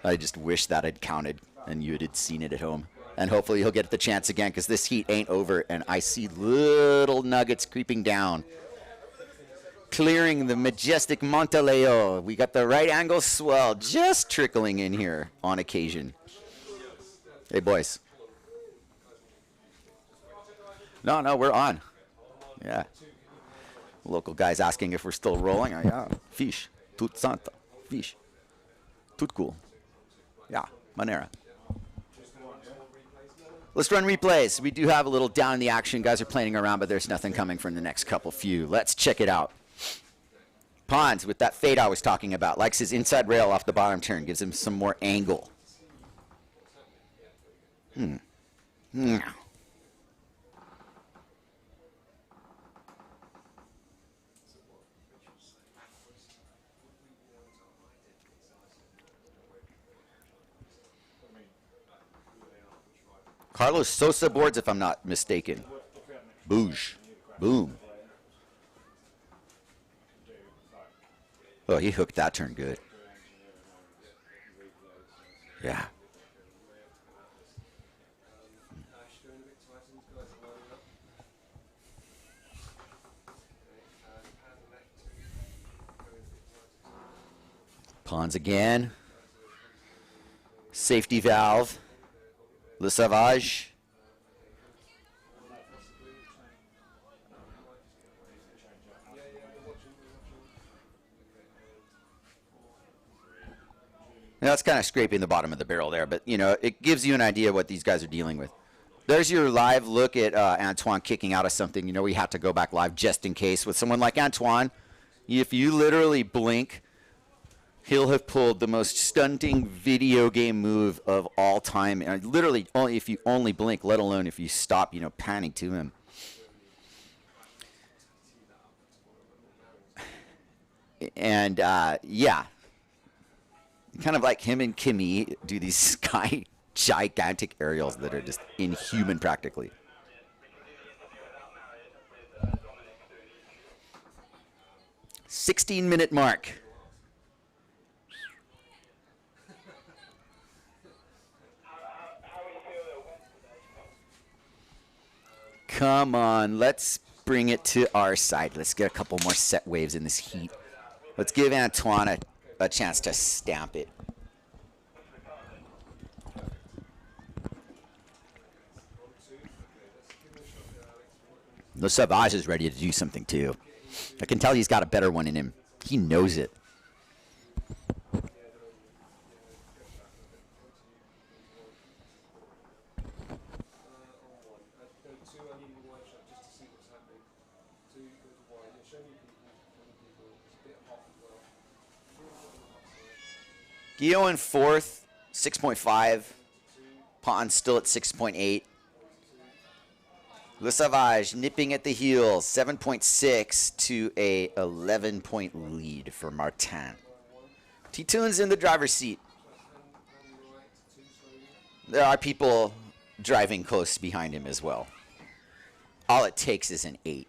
I just wish that had counted and you had seen it at home. And hopefully he'll get the chance again, because this heat ain't over, and I see little nuggets creeping down. Clearing the majestic Monteleo. We got the right angle swell just trickling in here on occasion. Hey, boys. No, we're on. Yeah. Local guy's asking if we're still rolling. Yeah. Fish. Tut santa. Fish. Tut cool. Yeah. Manera. Let's run replays. We do have a little down in the action. Guys are playing around, but there's nothing coming from the next couple few. Let's check it out. Pons, with that fade I was talking about, likes his inside rail off the bottom turn, gives him some more angle. Carlos Sosa boards, if I'm not mistaken. Boosh. Boom. Oh, he hooked that turn good. Yeah. Pons again. Safety valve. Le Sauvage. Now, it's kind of scraping the bottom of the barrel there, but, you know, it gives you an idea of what these guys are dealing with. There's your live look at Antoine kicking out of something. You know, we had to go back live just in case. With someone like Antoine, if you literally blink, he'll have pulled the most stunting video game move of all time. And literally, only if you only blink, let alone if you stop, you know, panning to him. And, yeah. Kind of like him and Kimmy do these gigantic aerials that are just inhuman practically. .16-minute mark. come on. Let's bring it to our side. Let's get a couple more set waves in this heat. Let's give Antoine a chance to stamp it. Le Sauvage is ready to do something too. I can tell he's got a better one in him. He knows it. Guillaume in fourth, 6.5. Pons still at 6.8. Le Sauvage nipping at the heels, 7.6 to a 11-point lead for Martin. T-Tune's in the driver's seat. There are people driving close behind him as well. All it takes is an 8.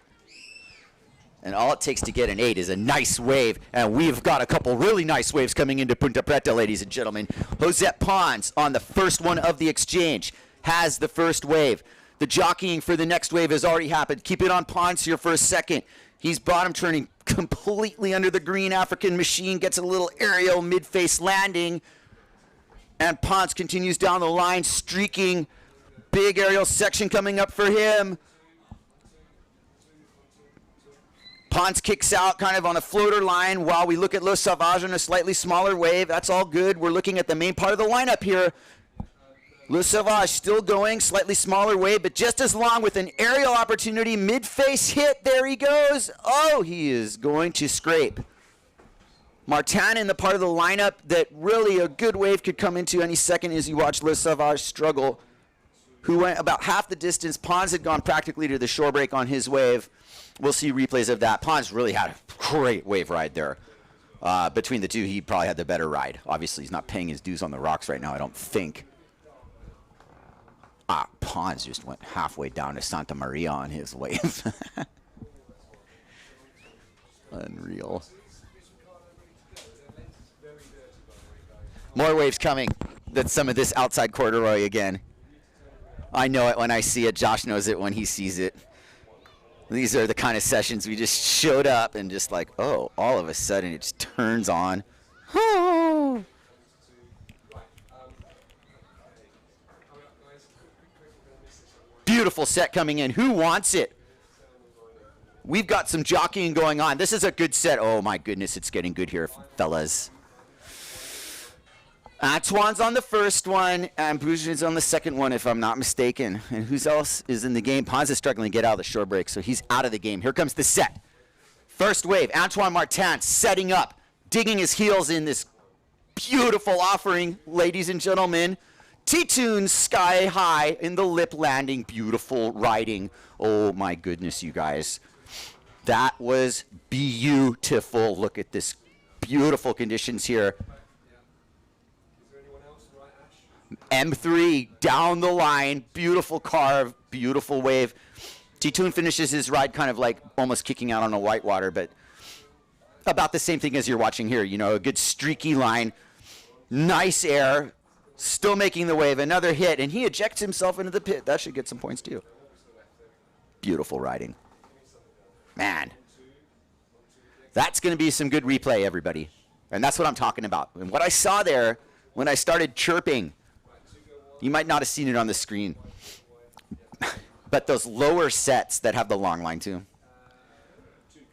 And all it takes to get an 8 is a nice wave. And we've got a couple really nice waves coming into Ponta Preta, ladies and gentlemen. Josep Pons on the first one of the exchange has the first wave. The jockeying for the next wave has already happened. Keep it on Pons here for a second. He's bottom turning completely under the green. African Machine gets a little aerial mid-face landing. And Pons continues down the line, streaking. Big aerial section coming up for him. Pons kicks out kind of on a floater line while we look at Le Sauvage on a slightly smaller wave. That's all good. We're looking at the main part of the lineup here. Le Sauvage still going, slightly smaller wave, but just as long with an aerial opportunity. Mid-face hit. There he goes. Oh, he is going to scrape. Martin in the part of the lineup that really a good wave could come into any second as you watch Le Sauvage struggle, who went about half the distance. Pons had gone practically to the shore break on his wave. We'll see replays of that. Pons really had a great wave ride there. Between the two, he probably had the better ride. Obviously, he's not paying his dues on the rocks right now, I don't think. Pons just went halfway down to Santa Maria on his wave. Unreal. More waves coming. That's some of this outside corduroy again. I know it when I see it. Josh knows it when he sees it. These are the kind of sessions we just showed up and just like, oh, all of a sudden it just turns on. Oh. Beautiful set coming in. Who wants it? We've got some jockeying going on. This is a good set. Oh my goodness, it's getting good here, fellas. Antoine's on the first one, and Boujin's on the second one, if I'm not mistaken. And who else is in the game? Pons is struggling to get out of the shore break, so he's out of the game. Here comes the set. First wave, Antoine Martin setting up, digging his heels in this beautiful offering, ladies and gentlemen. T-Tune sky high in the lip landing, beautiful riding. Oh my goodness, you guys. That was beautiful. Look at this beautiful conditions here. M3 down the line, beautiful carve, beautiful wave. T-Tune finishes his ride kind of like almost kicking out on a whitewater, but about the same thing as you're watching here. You know, a good streaky line, nice air, still making the wave, another hit, and he ejects himself into the pit. That should get some points too. Beautiful riding. Man, that's going to be some good replay, everybody. And that's what I'm talking about. And what I saw there when I started chirping, you might not have seen it on the screen, but those lower sets that have the long line too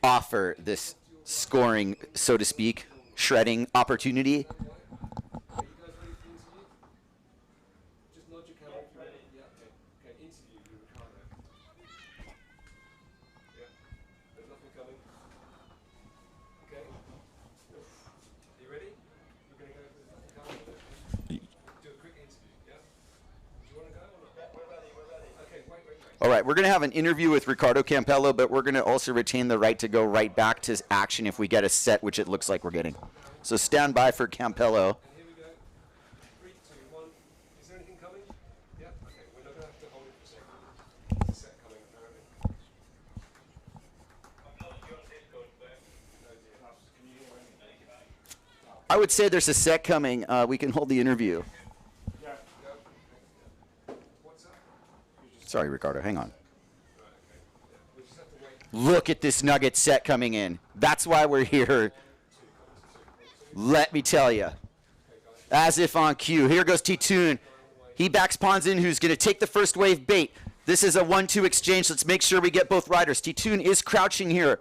offer this scoring, so to speak, shredding opportunity. All right, we're going to have an interview with Ricardo Campello, but we're going to also retain the right to go right back to action if we get a set, which it looks like we're getting. So stand by for Campello. Here we go. 3, 2, 1. Is there anything coming? Yeah? Okay, we're not going to have to hold it for a second. There's a set coming, apparently. I would say there's a set coming. We can hold the interview. Sorry, Ricardo, hang on. Look at this nugget set coming in. That's why we're here. Let me tell you. As if on cue. Here goes T-Tune. He backs Pons in, who's going to take the first wave bait. This is a 1-2 exchange. Let's make sure we get both riders. T-Tune is crouching here.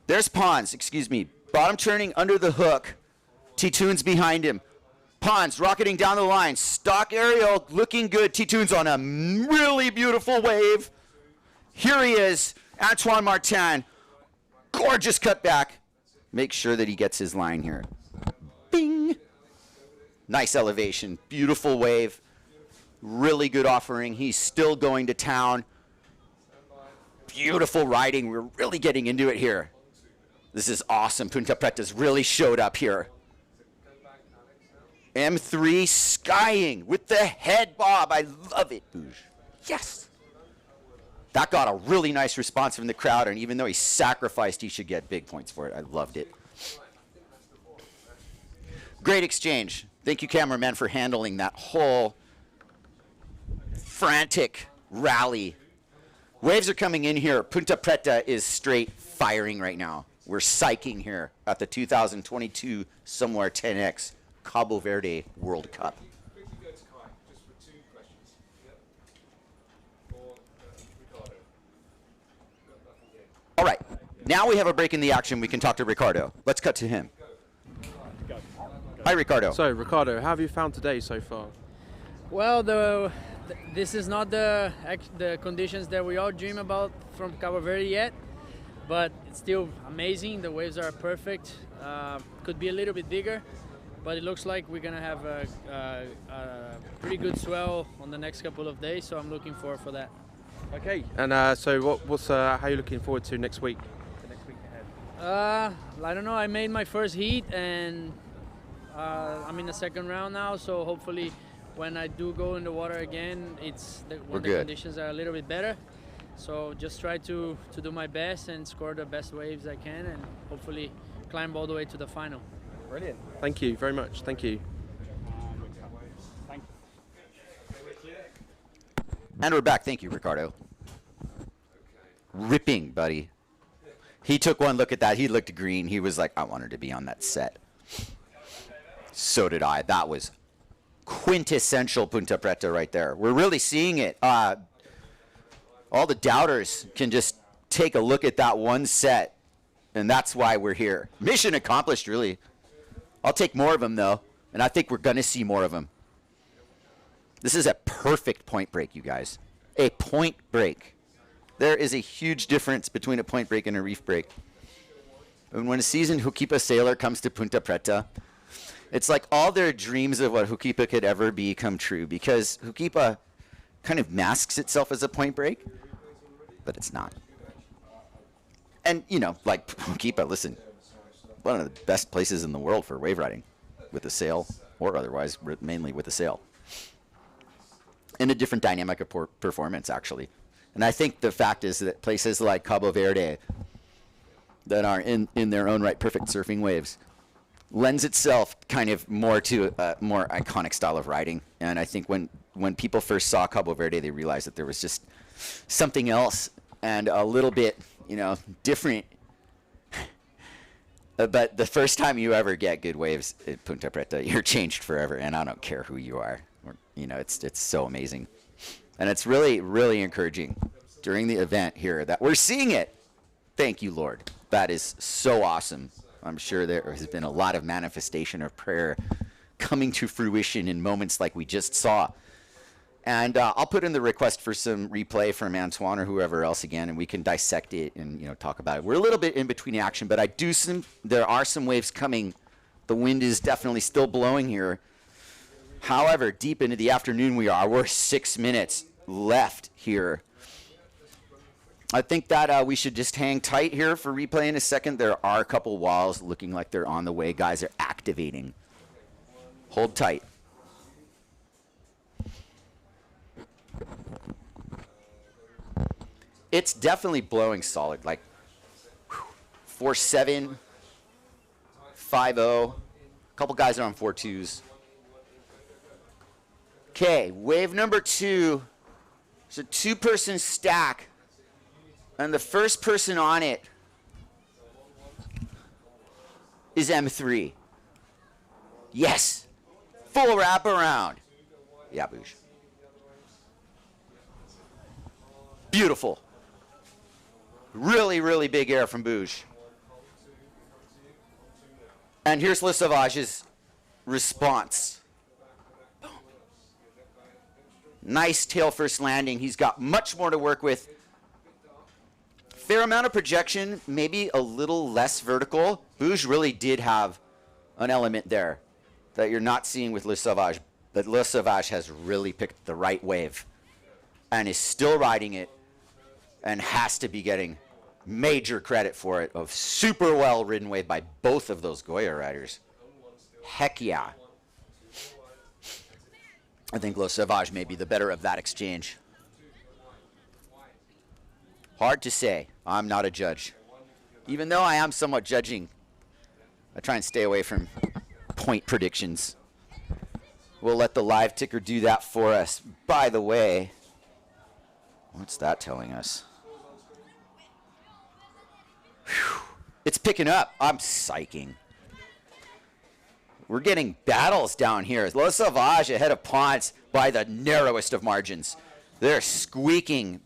There's Pons, excuse me. Bottom turning under the hook. T-Tune's behind him. Pons rocketing down the line. Stock aerial looking good. T-Tune's on a really beautiful wave. Here he is, Antoine Martin. Gorgeous cutback. Make sure that he gets his line here. Bing. Nice elevation, beautiful wave. Really good offering. He's still going to town. Beautiful riding. We're really getting into it here. This is awesome. Ponta Preta's really showed up here. M3 skying with the head bob. I love it, Bouge. Yes. That got a really nice response from the crowd, and even though he sacrificed, he should get big points for it. I loved it. Great exchange. Thank you, cameraman, for handling that whole frantic rally. Waves are coming in here. Ponta Preta is straight firing right now. We're psyching here at the 2022 SOMWR 10x Cabo Verde World Cup. All right, now we have a break in the action. We can talk to Ricardo. Let's cut to him. Hi, Ricardo. So, Ricardo, how have you found today so far? Well, this is not the conditions that we all dream about from Cabo Verde yet, but it's still amazing. The waves are perfect. Could be a little bit bigger, but it looks like we're gonna have a pretty good swell on the next couple of days. So I'm looking forward for that. Okay. And so, how are you looking forward to next week? The next week ahead. I don't know. I made my first heat, and I'm in the second round now. So hopefully, when I do go in the water again, when the conditions are a little bit better. So just try to do my best and score the best waves I can, and hopefully climb all the way to the final. Brilliant. Thank you very much. Thank you. And we're back. Thank you, Ricardo. Ripping, buddy. He took one look at that. He looked green. He was like, I wanted to be on that set. So did I. That was quintessential Ponta Preta right there. We're really seeing it. All the doubters can just take a look at that one set, and that's why we're here. Mission accomplished, really. I'll take more of them, though, and I think we're going to see more of them. This is a perfect point break, you guys. A point break. There is a huge difference between a point break and a reef break. And when a seasoned Hukipa sailor comes to Ponta Preta, it's like all their dreams of what Hukipa could ever be come true, because Hukipa kind of masks itself as a point break, but it's not. And, you know, like Hukipa, listen, one of the best places in the world for wave riding, with a sail or otherwise, mainly with a sail. In a different dynamic of performance, actually. And I think the fact is that places like Cabo Verde, that are in their own right perfect surfing waves, lends itself kind of more to a more iconic style of riding. And I think when people first saw Cabo Verde, they realized that there was just something else and a little bit, you know, different. But the first time you ever get good waves at Ponta Preta, you're changed forever. And I don't care who you are. You know, it's so amazing. And it's really, really encouraging during the event here that we're seeing it. Thank you, Lord. That is so awesome. I'm sure there has been a lot of manifestation of prayer coming to fruition in moments like we just saw. And I'll put in the request for some replay from Antoine or whoever else again, and we can dissect it and, you know, talk about it. We're a little bit in between action, but there are some waves coming. The wind is definitely still blowing here. However, deep into the afternoon we're 6 minutes left here. I think that we should just hang tight here for replay in a second. There are a couple walls looking like they're on the way. Guys are activating. Hold tight. It's definitely blowing solid, like 4.7, 5.0. A couple guys are on 4.2s. Okay, wave number 2. It's a two-person stack. And the first person on it is M3. Yes. Full wrap around. Yeah, Boosh. Beautiful. Really, really big air from Boosh. And here's Le Sauvage's response. Nice tail first landing. He's got much more to work with. Fair amount of projection, maybe a little less vertical. Boosh really did have an element there that you're not seeing with Le Sauvage. But Le Sauvage has really picked the right wave and is still riding it and has to be getting major credit for it. A super well ridden wave by both of those Goya riders. Heck yeah. I think Le Sauvage may be the better of that exchange. Hard to say. I'm not a judge. Even though I am somewhat judging, I try and stay away from point predictions. We'll let the live ticker do that for us. By the way, what's that telling us? Whew. It's picking up. I'm psyching. We're getting battles down here. Le Sauvage ahead of Ponce by the narrowest of margins. They're squeaking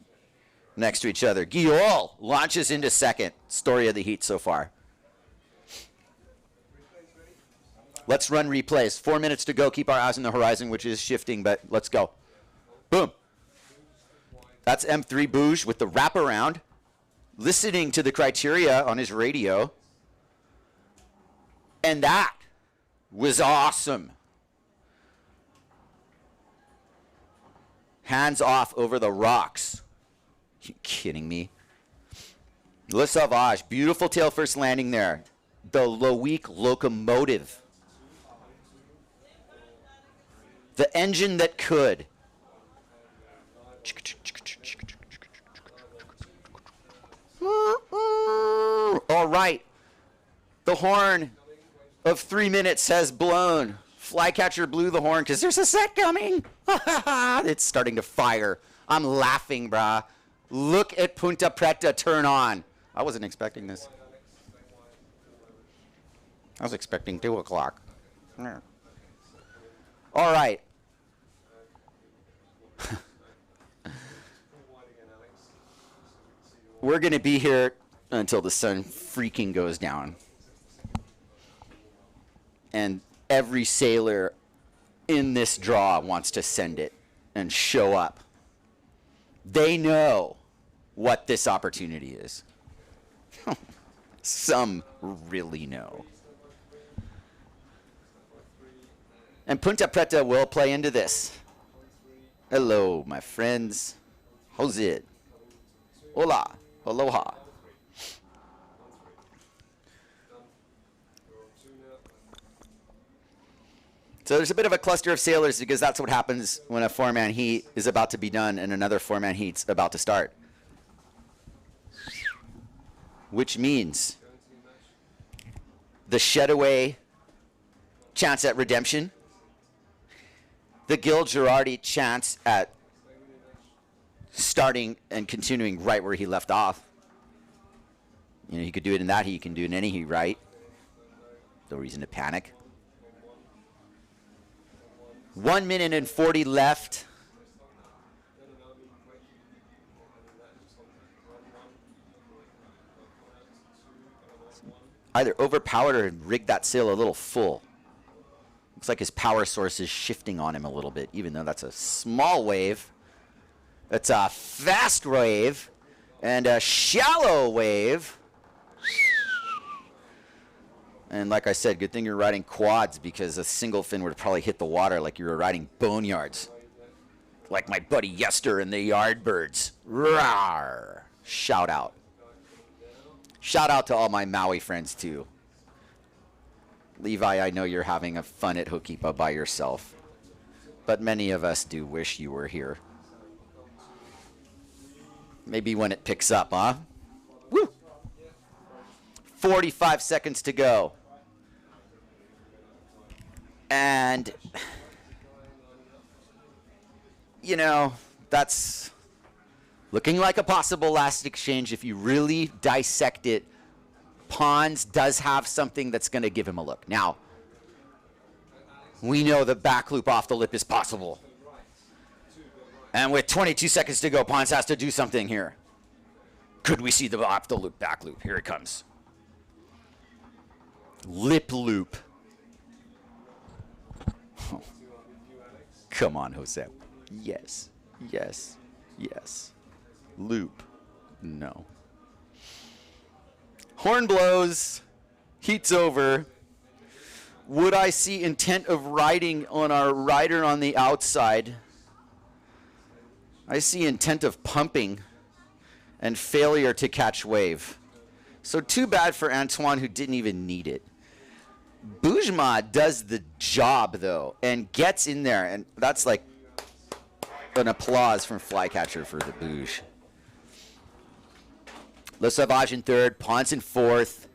next to each other. Guillaume launches into second. Story of the heat so far. Let's run replays. 4 minutes to go. Keep our eyes on the horizon, which is shifting, but let's go. Boom. That's M3 Bouge with the wraparound, listening to the criteria on his radio. And that was awesome. Hands off over the rocks. You kidding me? Le Sauvage, beautiful tail first landing there. The Loic locomotive. The engine that could. All right. The horn of 3 minutes has blown. Flycatcher blew the horn because there's a set coming. It's starting to fire. I'm laughing, brah. Look at Ponta Preta turn on. I wasn't expecting this. I was expecting 2 o'clock. All right. We're going to be here until the sun freaking goes down. And every sailor in this draw wants to send it and show up. They know what this opportunity is. Some really know. And Ponta Preta will play into this. Hello, my friends. How's it? Hola. Aloha. So there's a bit of a cluster of sailors because that's what happens when a 4-man heat is about to be done and another 4-man heat's about to start. Which means the Shedaway chance at redemption, the Gil Girardi chance at starting and continuing right where he left off. You know, he could do it in that heat, he can do it in any heat, right? No reason to panic. 1 minute and 40 left. Either overpowered or rigged that sail a little full. Looks like his power source is shifting on him a little bit, even though that's a small wave. It's a fast wave and a shallow wave. And like I said, good thing you're riding quads because a single fin would probably hit the water like you were riding boneyards. Like my buddy Yester and the Yardbirds. Rawr. Shout out. Shout out to all my Maui friends too. Levi, I know you're having a fun at Hokipa by yourself. But many of us do wish you were here. Maybe when it picks up, huh? Woo! 45 seconds to go. And, you know, that's Looking like a possible last exchange if you really dissect it. Pons does have something that's going to give him a look. Now, we know the back loop off the lip is possible. And with 22 seconds to go, Pons has to do something here. Could we see the off the loop back loop? Here it comes. Lip loop. Oh. Come on, Jose. Yes, yes, yes. Loop. No. Horn blows. Heat's over. Would I see intent of riding on our rider on the outside? I see intent of pumping and failure to catch wave. So too bad for Antoine, who didn't even need it. Bjorn does the job, though, and gets in there, and that's like an applause from Flycatcher for the Bouge. Le Sauvage in third, Pons in fourth.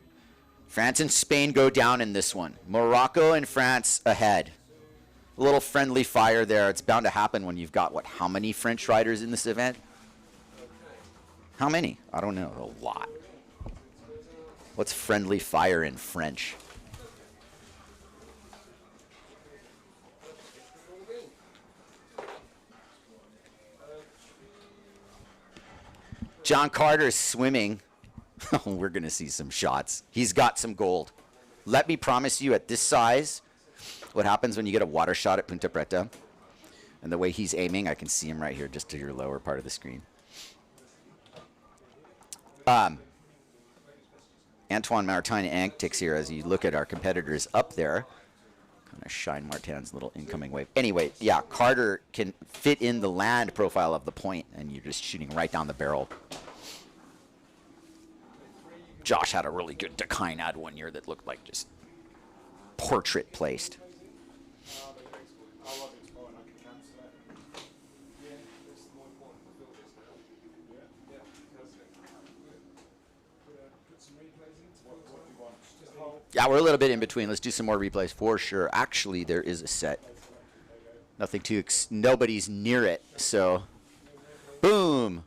France and Spain go down in this one. Morocco and France ahead. A little friendly fire there. It's bound to happen when you've got, what, how many French riders in this event? How many? I don't know. A lot. What's friendly fire in French? John Carter's swimming. We're going to see some shots. He's got some gold. Let me promise you, at this size, what happens when you get a water shot at Ponta Preta, and the way he's aiming, I can see him right here, just to your lower part of the screen. Antoine Martin antics here as you look at our competitors up there. Kind of shine Martin's little incoming wave. Anyway, yeah, Carter can fit in the land profile of the point, and you're just shooting right down the barrel. Josh had a really good decline ad one year that looked like just portrait placed. Yeah, we're a little bit in between. Let's do some more replays for sure. Actually, there is a set. Nothing too, nobody's near it. So, boom.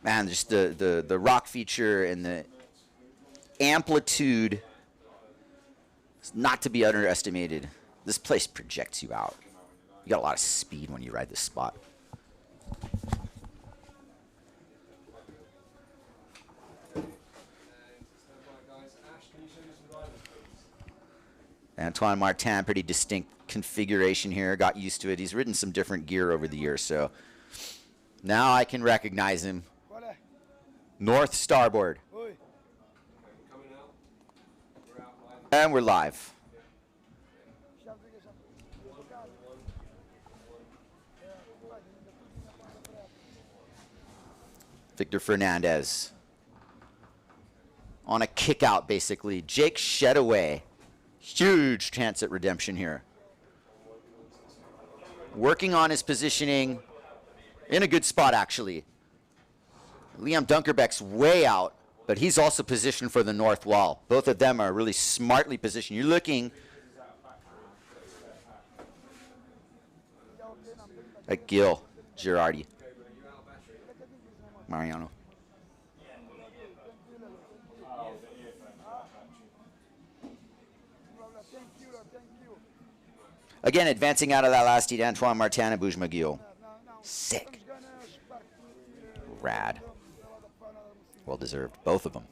Man, just the rock feature and the amplitude is not to be underestimated. This place projects you out. You got a lot of speed when you ride this spot. Antoine Martin, pretty distinct configuration here. Got used to it. He's ridden some different gear over the years, so now I can recognize him. North starboard. And we're live. Victor Fernandez on a kick out, basically. Jake Shedaway. Huge chance at redemption here. Working on his positioning in a good spot, actually. Liam Dunkerbeck's way out, but he's also positioned for the north wall. Both of them are really smartly positioned. You're looking at Gil, Girardi, Mariano. Again, advancing out of that last heat, Antoine Martin and Bjorn Dunkerbeck. Sick. Rad. Well deserved, both of them.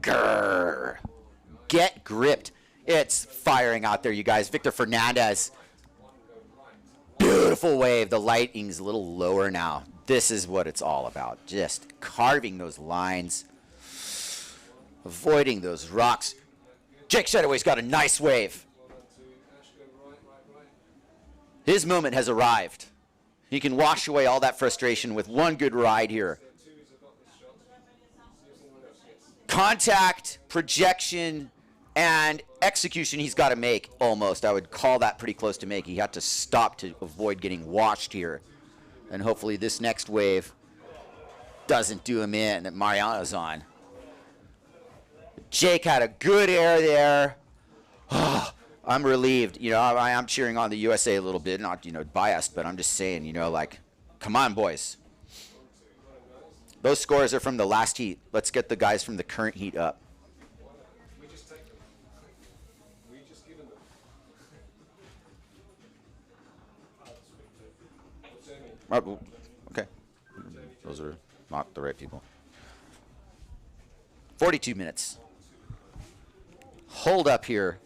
Grrr. Get gripped. It's firing out there, you guys. Victor Fernandez. Beautiful wave. The lighting's a little lower now. This is what it's all about. Just carving those lines. Avoiding those rocks. Jake Shedaway's got a nice wave. His moment has arrived. He can wash away all that frustration with one good ride here. Contact, projection, and execution he's got to make, almost. I would call that pretty close to make. He had to stop to avoid getting washed here. And hopefully this next wave doesn't do him in that Mariano's on. Jake had a good air there. Oh, I'm relieved. You know, I am cheering on the USA a little bit, not, you know, biased, but I'm just saying, you know, like, come on, boys. Those scores are from the last heat. Let's get the guys from the current heat up. We just take them. We just give them. Okay. Those are not the right people. 42 minutes. Hold up here.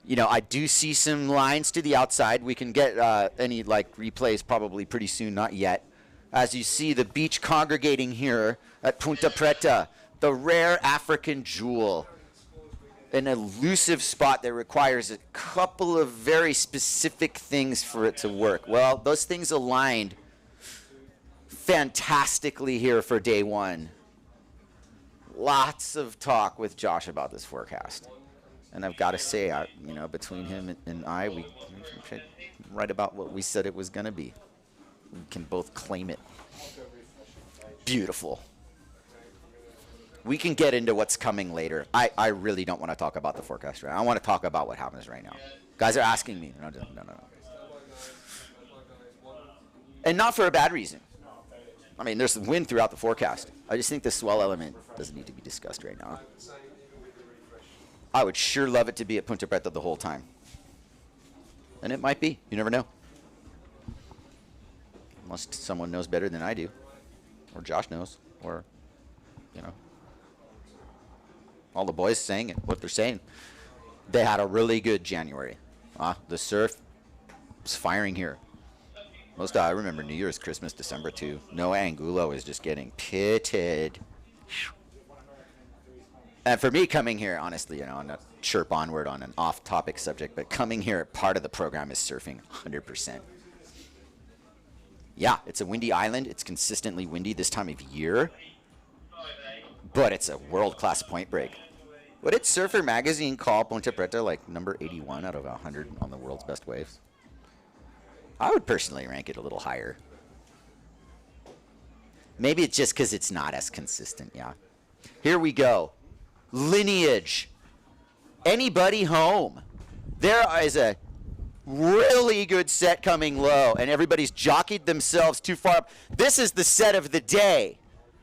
You know, I do see some lines to the outside. We can get any, like, replays probably pretty soon, not yet. As you see the beach congregating here at Ponta Preta, the rare African jewel. An elusive spot that requires a couple of very specific things for it to work. Well, those things aligned fantastically here for day one. Lots of talk with Josh about this forecast. And I've got to say, you know, between him and I, we right about what we said it was going to be. We can both claim it. Beautiful. We can get into what's coming later. I really don't want to talk about the forecast right now. I want to talk about what happens right now. Guys are asking me. No. And not for a bad reason. I mean, there's wind throughout the forecast. I just think the swell element doesn't need to be discussed right now. I would sure love it to be at Ponta Preta the whole time. And it might be. You never know. Unless someone knows better than I do. Or Josh knows. Or, you know. All the boys saying it, what they're saying. They had a really good January. The surf is firing here. I remember New Year's, Christmas, December too. Noah Angulo is just getting pitted. And for me coming here, honestly, you know, I'm not chirp onward on an off-topic subject, but coming here, part of the program is surfing 100%. Yeah, it's a windy island. It's consistently windy this time of year. But it's a world-class point break. What did Surfer Magazine call Ponta Preta, like number 81 out of 100 on the world's best waves? I would personally rank it a little higher. Maybe it's just because it's not as consistent, yeah. Here we go. Lineage. Anybody home? There is a really good set coming low, and everybody's jockeyed themselves too far up. This is the set of the day.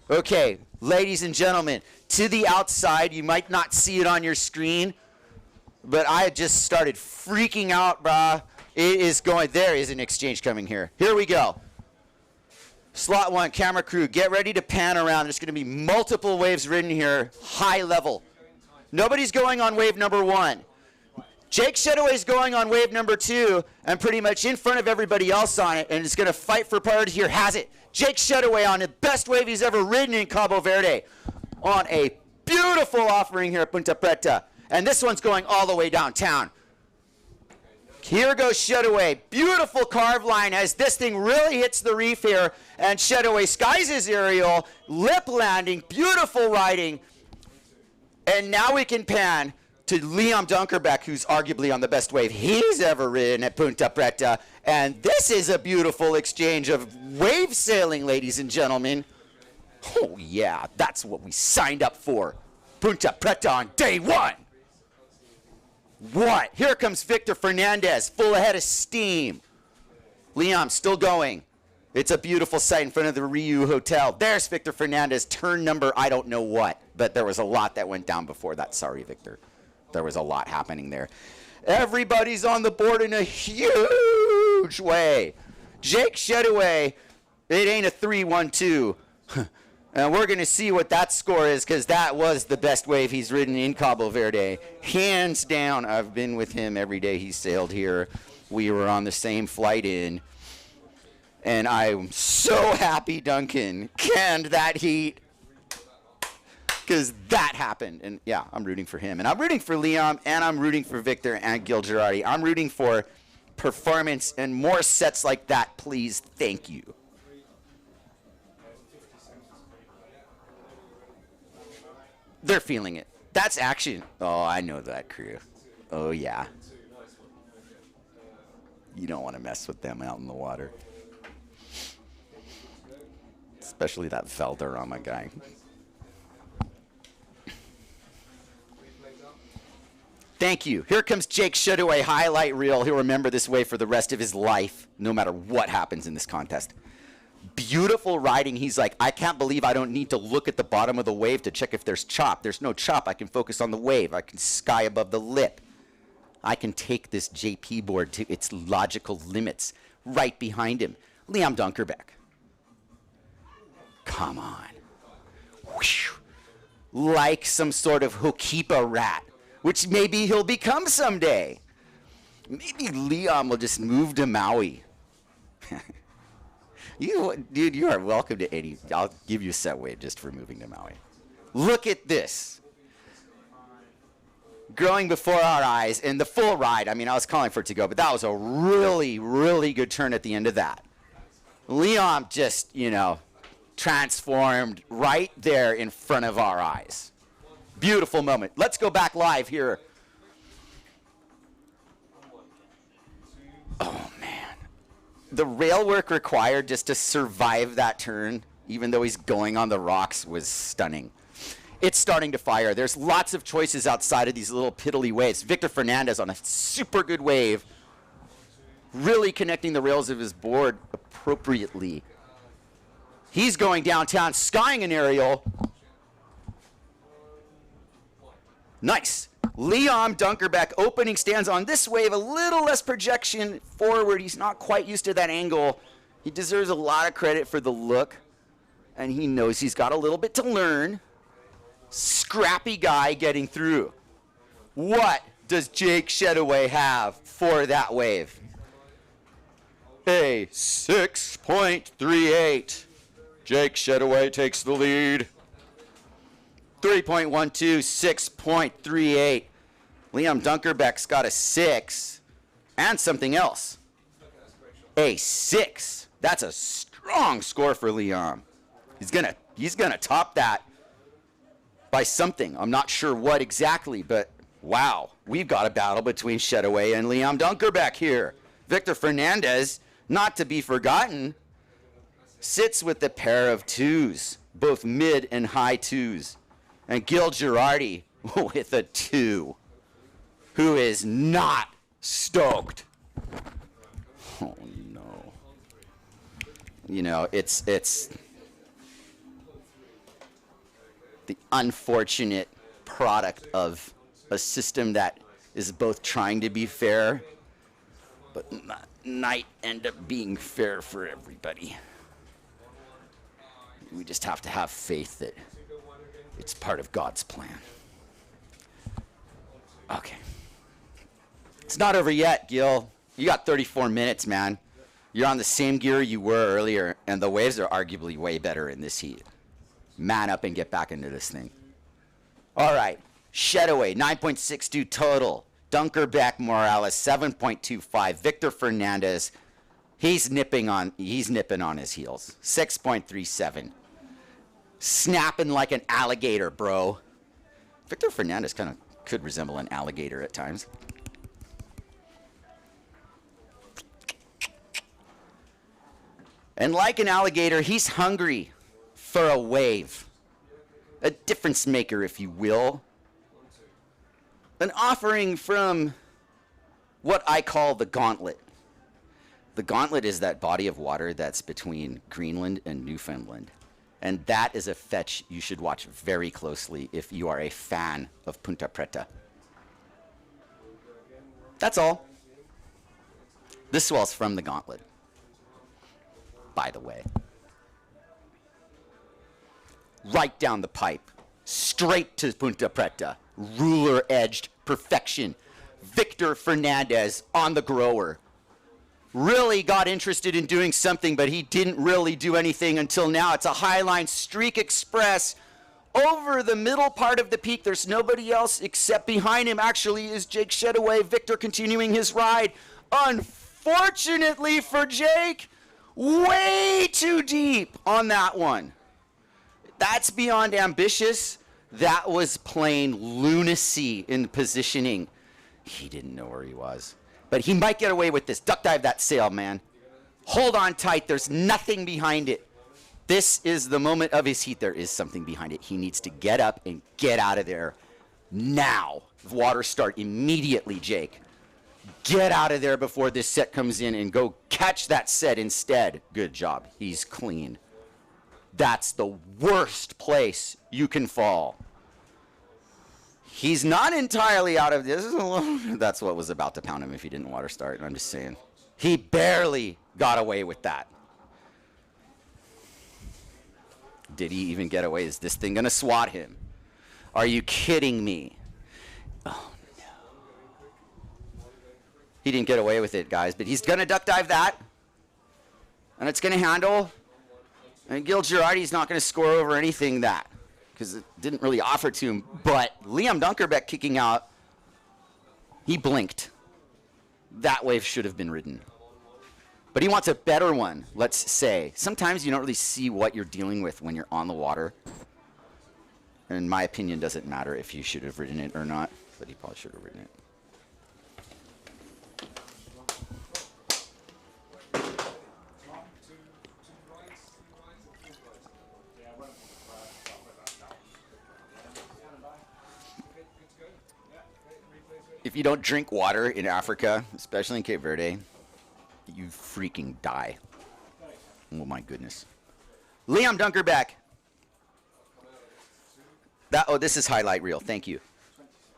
Okay, ladies and gentlemen, to the outside, you might not see it on your screen, but I just started freaking out, brah. It is going, there is an exchange coming here. Here we go. Slot one, camera crew, get ready to pan around. There's going to be multiple waves ridden here, high level. Nobody's going on wave number one. Jake Shedaway's going on wave number two and pretty much in front of everybody else on it, and it's going to fight for priority here. Has it. Jake Shedaway on the best wave he's ever ridden in Cabo Verde on a beautiful offering here at Ponta Preta. And this one's going all the way downtown. Here goes Shedaway. Beautiful carve line as this thing really hits the reef here. And Shedaway skies his aerial, lip landing, beautiful riding. And now we can pan to Bjorn Dunkerbeck, who's arguably on the best wave he's ever ridden at Ponta Preta. And this is a beautiful exchange of wave sailing, ladies and gentlemen. Oh yeah, that's what we signed up for. Ponta Preta on day one. What? Here comes Victor Fernandez, full ahead of steam. Liam still going. It's a beautiful sight in front of the Ryu Hotel. There's Victor Fernandez, turn number I don't know what, but there was a lot that went down before that. Sorry, Victor. There was a lot happening there. Everybody's on the board in a huge way. Jake Shedaway, it ain't a 3-1-2. And we're going to see what that score is, because that was the best wave he's ridden in Cabo Verde. Hands down, I've been with him every day he sailed here. We were on the same flight in. And I'm so happy Duncan canned that heat, because that happened. And yeah, I'm rooting for him. And I'm rooting for Liam, and I'm rooting for Victor and Gil Girardi. I'm rooting for performance and more sets like that, please. Thank you. They're feeling it. That's action. Oh, I know that crew. Oh, yeah. You don't want to mess with them out in the water. Especially that Valderrama guy. Thank you. Here comes Jake Shadoway, highlight reel. He'll remember this wave for the rest of his life, no matter what happens in this contest. Beautiful riding. He's like, I can't believe I don't need to look at the bottom of the wave to check if there's chop. There's no chop. I can focus on the wave. I can sky above the lip. I can take this JP board to its logical limits. Right behind him, Bjorn Dunkerbeck. Come on. Whew. Like some sort of Hokipa rat, which maybe he'll become someday. Maybe Liam will just move to Maui. Dude, you are welcome to any. I'll give you a set weight just for moving to Maui. Look at this. Growing before our eyes, and the full ride. I mean, I was calling for it to go, but that was a really, really good turn at the end of that. Liam just, transformed right there in front of our eyes. Beautiful moment. Let's go back live here. Oh, man. The rail work required just to survive that turn, even though he's going on the rocks, was stunning. It's starting to fire. There's lots of choices outside of these little piddly waves. Victor Fernandez on a super good wave, really connecting the rails of his board appropriately. He's going downtown, skying an aerial. Nice. Bjorn Dunkerbeck opening stands on this wave, a little less projection forward. He's not quite used to that angle. He deserves a lot of credit for the look, and he knows he's got a little bit to learn. Scrappy guy getting through. What does Jake Shadoway have for that wave? A 6.38. Jake Shadoway takes the lead. 3.12, 6.38. Bjorn Dunkerbeck's got a 6 and something else. A 6. That's a strong score for Liam. He's gonna top that by something. I'm not sure what exactly, but wow, we've got a battle between Shadoway and Bjorn Dunkerbeck here. Victor Fernandez, not to be forgotten, sits with a pair of 2s, both mid and high 2s. And Gil Girardi with a 2, who is not stoked. Oh no. It's the unfortunate product of a system that is both trying to be fair, but not end up being fair for everybody. We just have to have faith that it's part of God's plan. Okay. It's not over yet, Gil. You got 34 minutes, man. You're on the same gear you were earlier, and the waves are arguably way better in this heat. Man up and get back into this thing. All right. Shadoway, 9.62 total. Dunkerbeck Morales, 7.25. Victor Fernandez, he's nipping on his heels. 6.37. Snapping like an alligator, bro. Victor Fernandez kind of could resemble an alligator at times. And like an alligator, he's hungry for a wave. A difference maker, if you will. An offering from what I call the gauntlet. The gauntlet is that body of water that's between Greenland and Newfoundland. And that is a fetch you should watch very closely if you are a fan of Ponta Preta. That's all. This swell's from the gauntlet, by the way. Right down the pipe, straight to Ponta Preta, ruler-edged perfection. Victor Fernandez on the grower. Really got interested in doing something, but he didn't really do anything until now. It's a Highline Streak Express over the middle part of the peak. There's nobody else except behind him actually is Jake Shadoway. Victor continuing his ride. Unfortunately for Jake, way too deep on that one. That's beyond ambitious. That was plain lunacy in positioning. He didn't know where he was. But he might get away with this. Duck dive that sail, man. Hold on tight. There's nothing behind it. This is the moment of his heat. There is something behind it. He needs to get up and get out of there now. Water start immediately, Jake. Get out of there before this set comes in and go catch that set instead. Good job. He's clean. That's the worst place you can fall. He's not entirely out of this. That's what was about to pound him if he didn't water start. I'm just saying. He barely got away with that. Did he even get away? Is this thing going to swat him? Are you kidding me? Oh, no. He didn't get away with it, guys, but he's going to duck dive that. And it's going to handle. And Gil Girardi's not going to score over anything that, because it didn't really offer to him. But Liam Dunkerbeck kicking out, he blinked. That wave should have been ridden. But he wants a better one, let's say. Sometimes you don't really see what you're dealing with when you're on the water. And in my opinion, doesn't matter if you should have ridden it or not, but he probably should have ridden it. If you don't drink water in Africa, especially in Cape Verde, you freaking die. Oh my goodness. Liam Dunkerbeck. This is highlight reel. Thank you.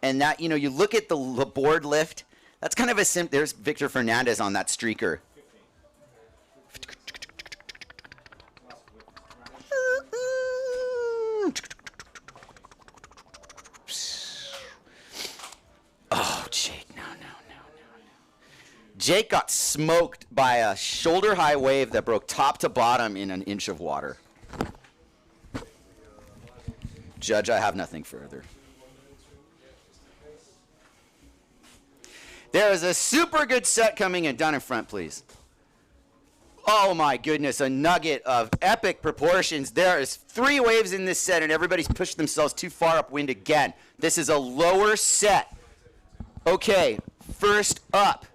And that, you know, you look at the board lift. That's kind of a there's Victor Fernandez on that streaker. Oh, Jake, no. Jake got smoked by a shoulder-high wave that broke top to bottom in an inch of water. Judge, I have nothing further. There is a super good set coming in. Down in front, please. Oh my goodness, a nugget of epic proportions. There is 3 waves in this set, and everybody's pushed themselves too far upwind again. This is a lower set. Okay, first up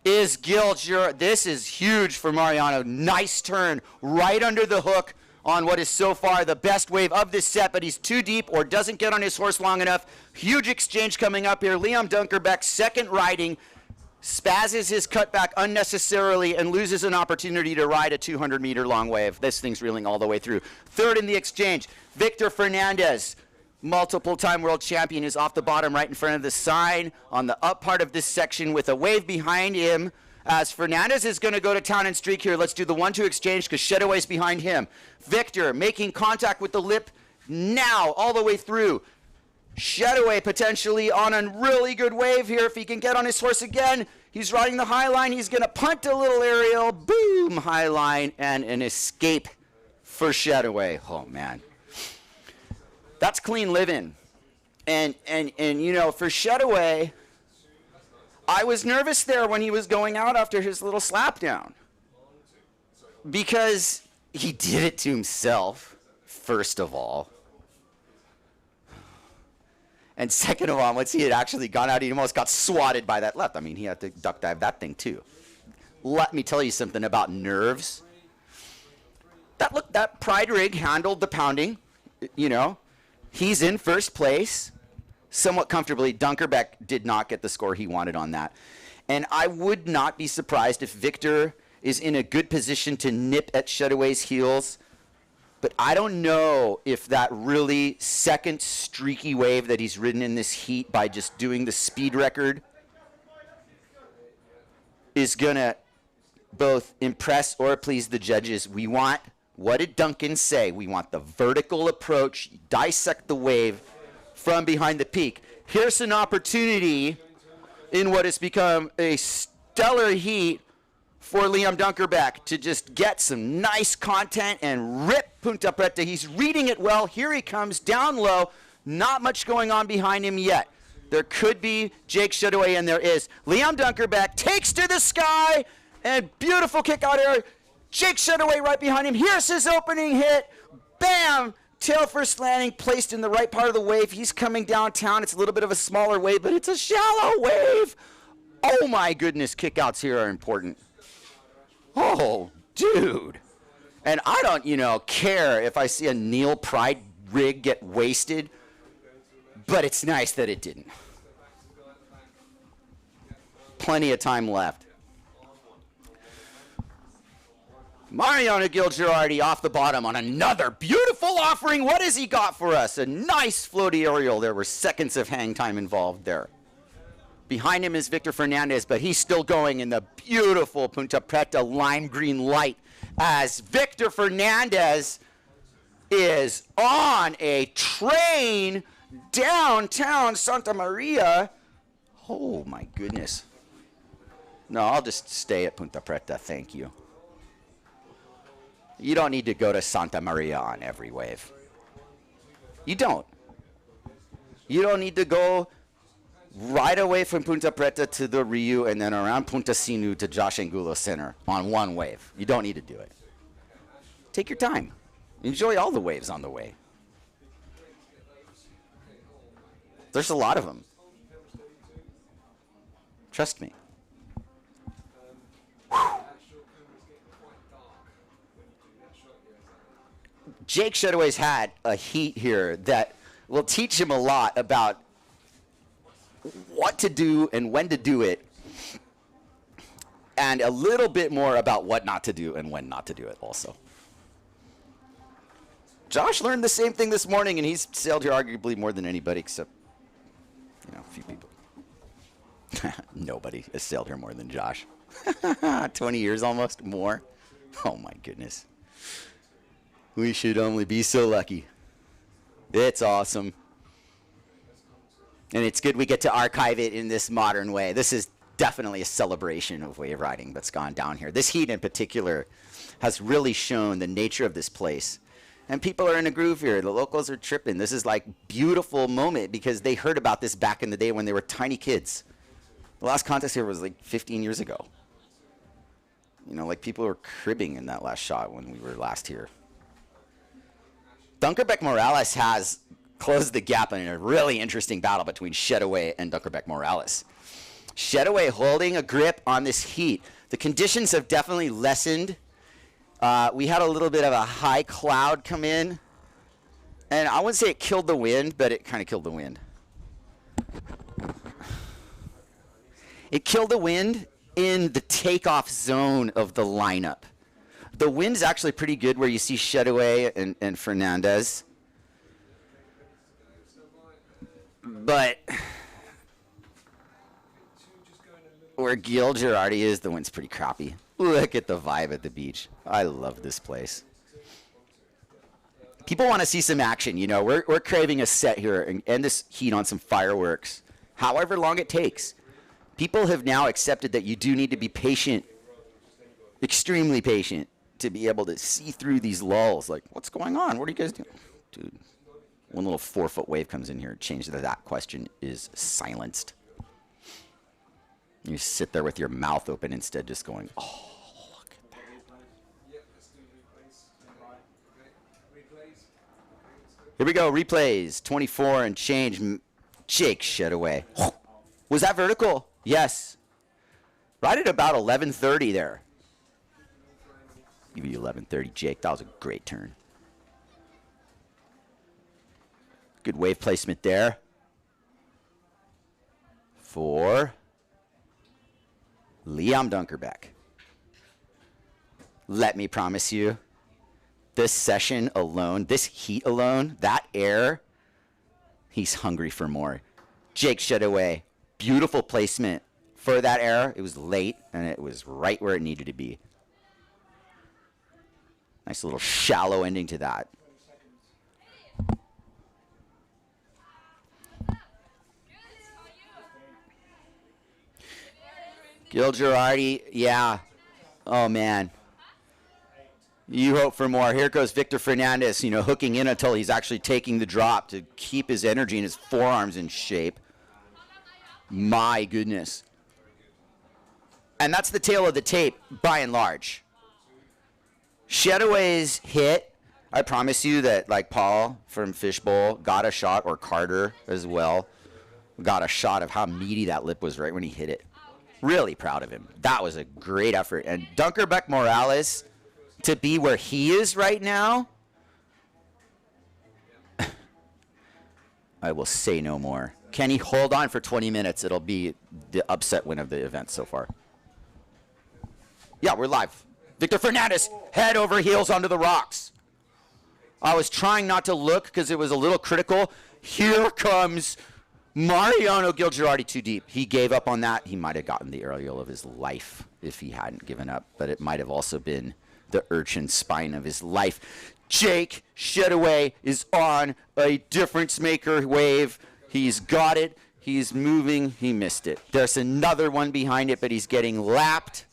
is Gil Girardi. This is huge for Mariano. Nice turn right under the hook on what is so far the best wave of this set, but he's too deep or doesn't get on his horse long enough. Huge exchange coming up here. Liam Dunkerbeck, second riding, spazzes his cutback unnecessarily and loses an opportunity to ride a 200-meter long wave. This thing's reeling all the way through. Third in the exchange, Victor Fernandez, multiple-time world champion, is off the bottom right in front of the sign on the up part of this section with a wave behind him. As Fernandez is going to go to town and streak here, let's do the 1-2 exchange because Shedaway's behind him. Victor making contact with the lip now all the way through. Shedaway potentially on a really good wave here if he can get on his horse again. He's riding the high line. He's going to punt a little aerial. Boom, high line, and an escape for Shedaway. Oh, man. That's clean living. And you know, for Shedaway, I was nervous there when he was going out after his little slap down. Because he did it to himself, first of all. And second of all, once he had actually gone out, he almost got swatted by that left. I mean, he had to duck dive that thing too. Let me tell you something about nerves. That Pride rig handled the pounding, you know. He's in first place somewhat comfortably. Dunkerbeck did not get the score he wanted on that. And I would not be surprised if Victor is in a good position to nip at Shedaway's heels. But I don't know if that really second streaky wave that he's ridden in this heat by just doing the speed record is going to both impress or please the judges. We want, what did Duncan say? We want the vertical approach, dissect the wave from behind the peak. Here's an opportunity in what has become a stellar heat for Liam Dunkerbeck to just get some nice content and rip Ponta Preta. He's reading it well. Here he comes down low. Not much going on behind him yet. There could be Jake Shedaway, and there is. Liam Dunkerbeck takes to the sky, and beautiful kick out air. Jake Shedaway right behind him. Here's his opening hit. Bam! Tail first landing, placed in the right part of the wave. He's coming downtown. It's a little bit of a smaller wave, but it's a shallow wave. Oh my goodness, kickouts here are important. Oh, dude. And I don't, care if I see a Neil Pride rig get wasted, but it's nice that it didn't. Plenty of time left. Mariano Gil-Girardi off the bottom on another beautiful offering. What has he got for us? A nice floaty aerial. There were seconds of hang time involved there. Behind him is Victor Fernandez, but he's still going in the beautiful Ponta Preta lime green light as Victor Fernandez is on a train downtown Santa Maria. Oh my goodness. No, I'll just stay at Ponta Preta, thank you. You don't need to go to Santa Maria on every wave. You don't. You don't need to go right away from Ponta Preta to the Rio and then around Punta Sinu to Josh Angulo Center on one wave. You don't need to do it. Take your time. Enjoy all the waves on the way. There's a lot of them. Trust me. Jake Shedaway's had a heat here that will teach him a lot about what to do and when to do it, and a little bit more about what not to do and when not to do it also. Josh learned the same thing this morning, and he's sailed here arguably more than anybody except, a few people. Nobody has sailed here more than Josh. 20 years almost, more. Oh my goodness. We should only be so lucky. It's awesome. And it's good we get to archive it in this modern way. This is definitely a celebration of wave riding that's gone down here. This heat in particular has really shown the nature of this place. And people are in a groove here. The locals are tripping. This is like beautiful moment because they heard about this back in the day when they were tiny kids. The last contest here was like 15 years ago. Like people were cribbing in that last shot when we were last here. Dunkerbeck Morales has closed the gap in a really interesting battle between Shedaway and Dunkerbeck Morales. Shedaway holding a grip on this heat. The conditions have definitely lessened. We had a little bit of a high cloud come in. And I wouldn't say it killed the wind, but it kind of killed the wind. It killed the wind in the takeoff zone of the lineup. The wind's actually pretty good where you see Shedaway and Fernandez. But where Gil-Girardi is, the wind's pretty crappy. Look at the vibe at the beach. I love this place. People want to see some action, We're craving a set here and end this heat on some fireworks, however long it takes. People have now accepted that you do need to be patient, extremely patient, to be able to see through these lulls. Like, what's going on? What are you guys doing? Dude, one little 4-foot wave comes in here. Change that question is silenced. You sit there with your mouth open instead, just going, oh, look at that. Here we go, replays. 24 and change. Jake Shedaway. Was that vertical? Yes. Right at about 11:30 there. Give you 11:30, Jake. That was a great turn. Good wave placement there. For Liam Dunkerbeck. Let me promise you, this session alone, this heat alone, that air, he's hungry for more. Jake Shedaway, beautiful placement for that air. It was late, and it was right where it needed to be. Nice little shallow ending to that. Gil-Girardi, yeah. Oh, man. You hope for more. Here goes Victor Fernandez, hooking in until he's actually taking the drop to keep his energy and his forearms in shape. My goodness. And that's the tail of the tape, by and large. Shedaway's hit, I promise you that, like Paul from Fishbowl got a shot, or Carter as well, got a shot of how meaty that lip was right when he hit it. Really proud of him. That was a great effort. And Dunkerbeck Morales to be where he is right now, I will say no more. Can he hold on for 20 minutes? It'll be the upset win of the event so far. Yeah, we're live. Victor Fernandez, head over heels onto the rocks. I was trying not to look because it was a little critical. Here comes Mariano Gilgirardi too deep. He gave up on that. He might have gotten the aerial of his life if he hadn't given up, but it might have also been the urchin spine of his life. Jake Shedaway is on a difference maker wave. He's got it. He's moving. He missed it. There's another one behind it, but he's getting lapped.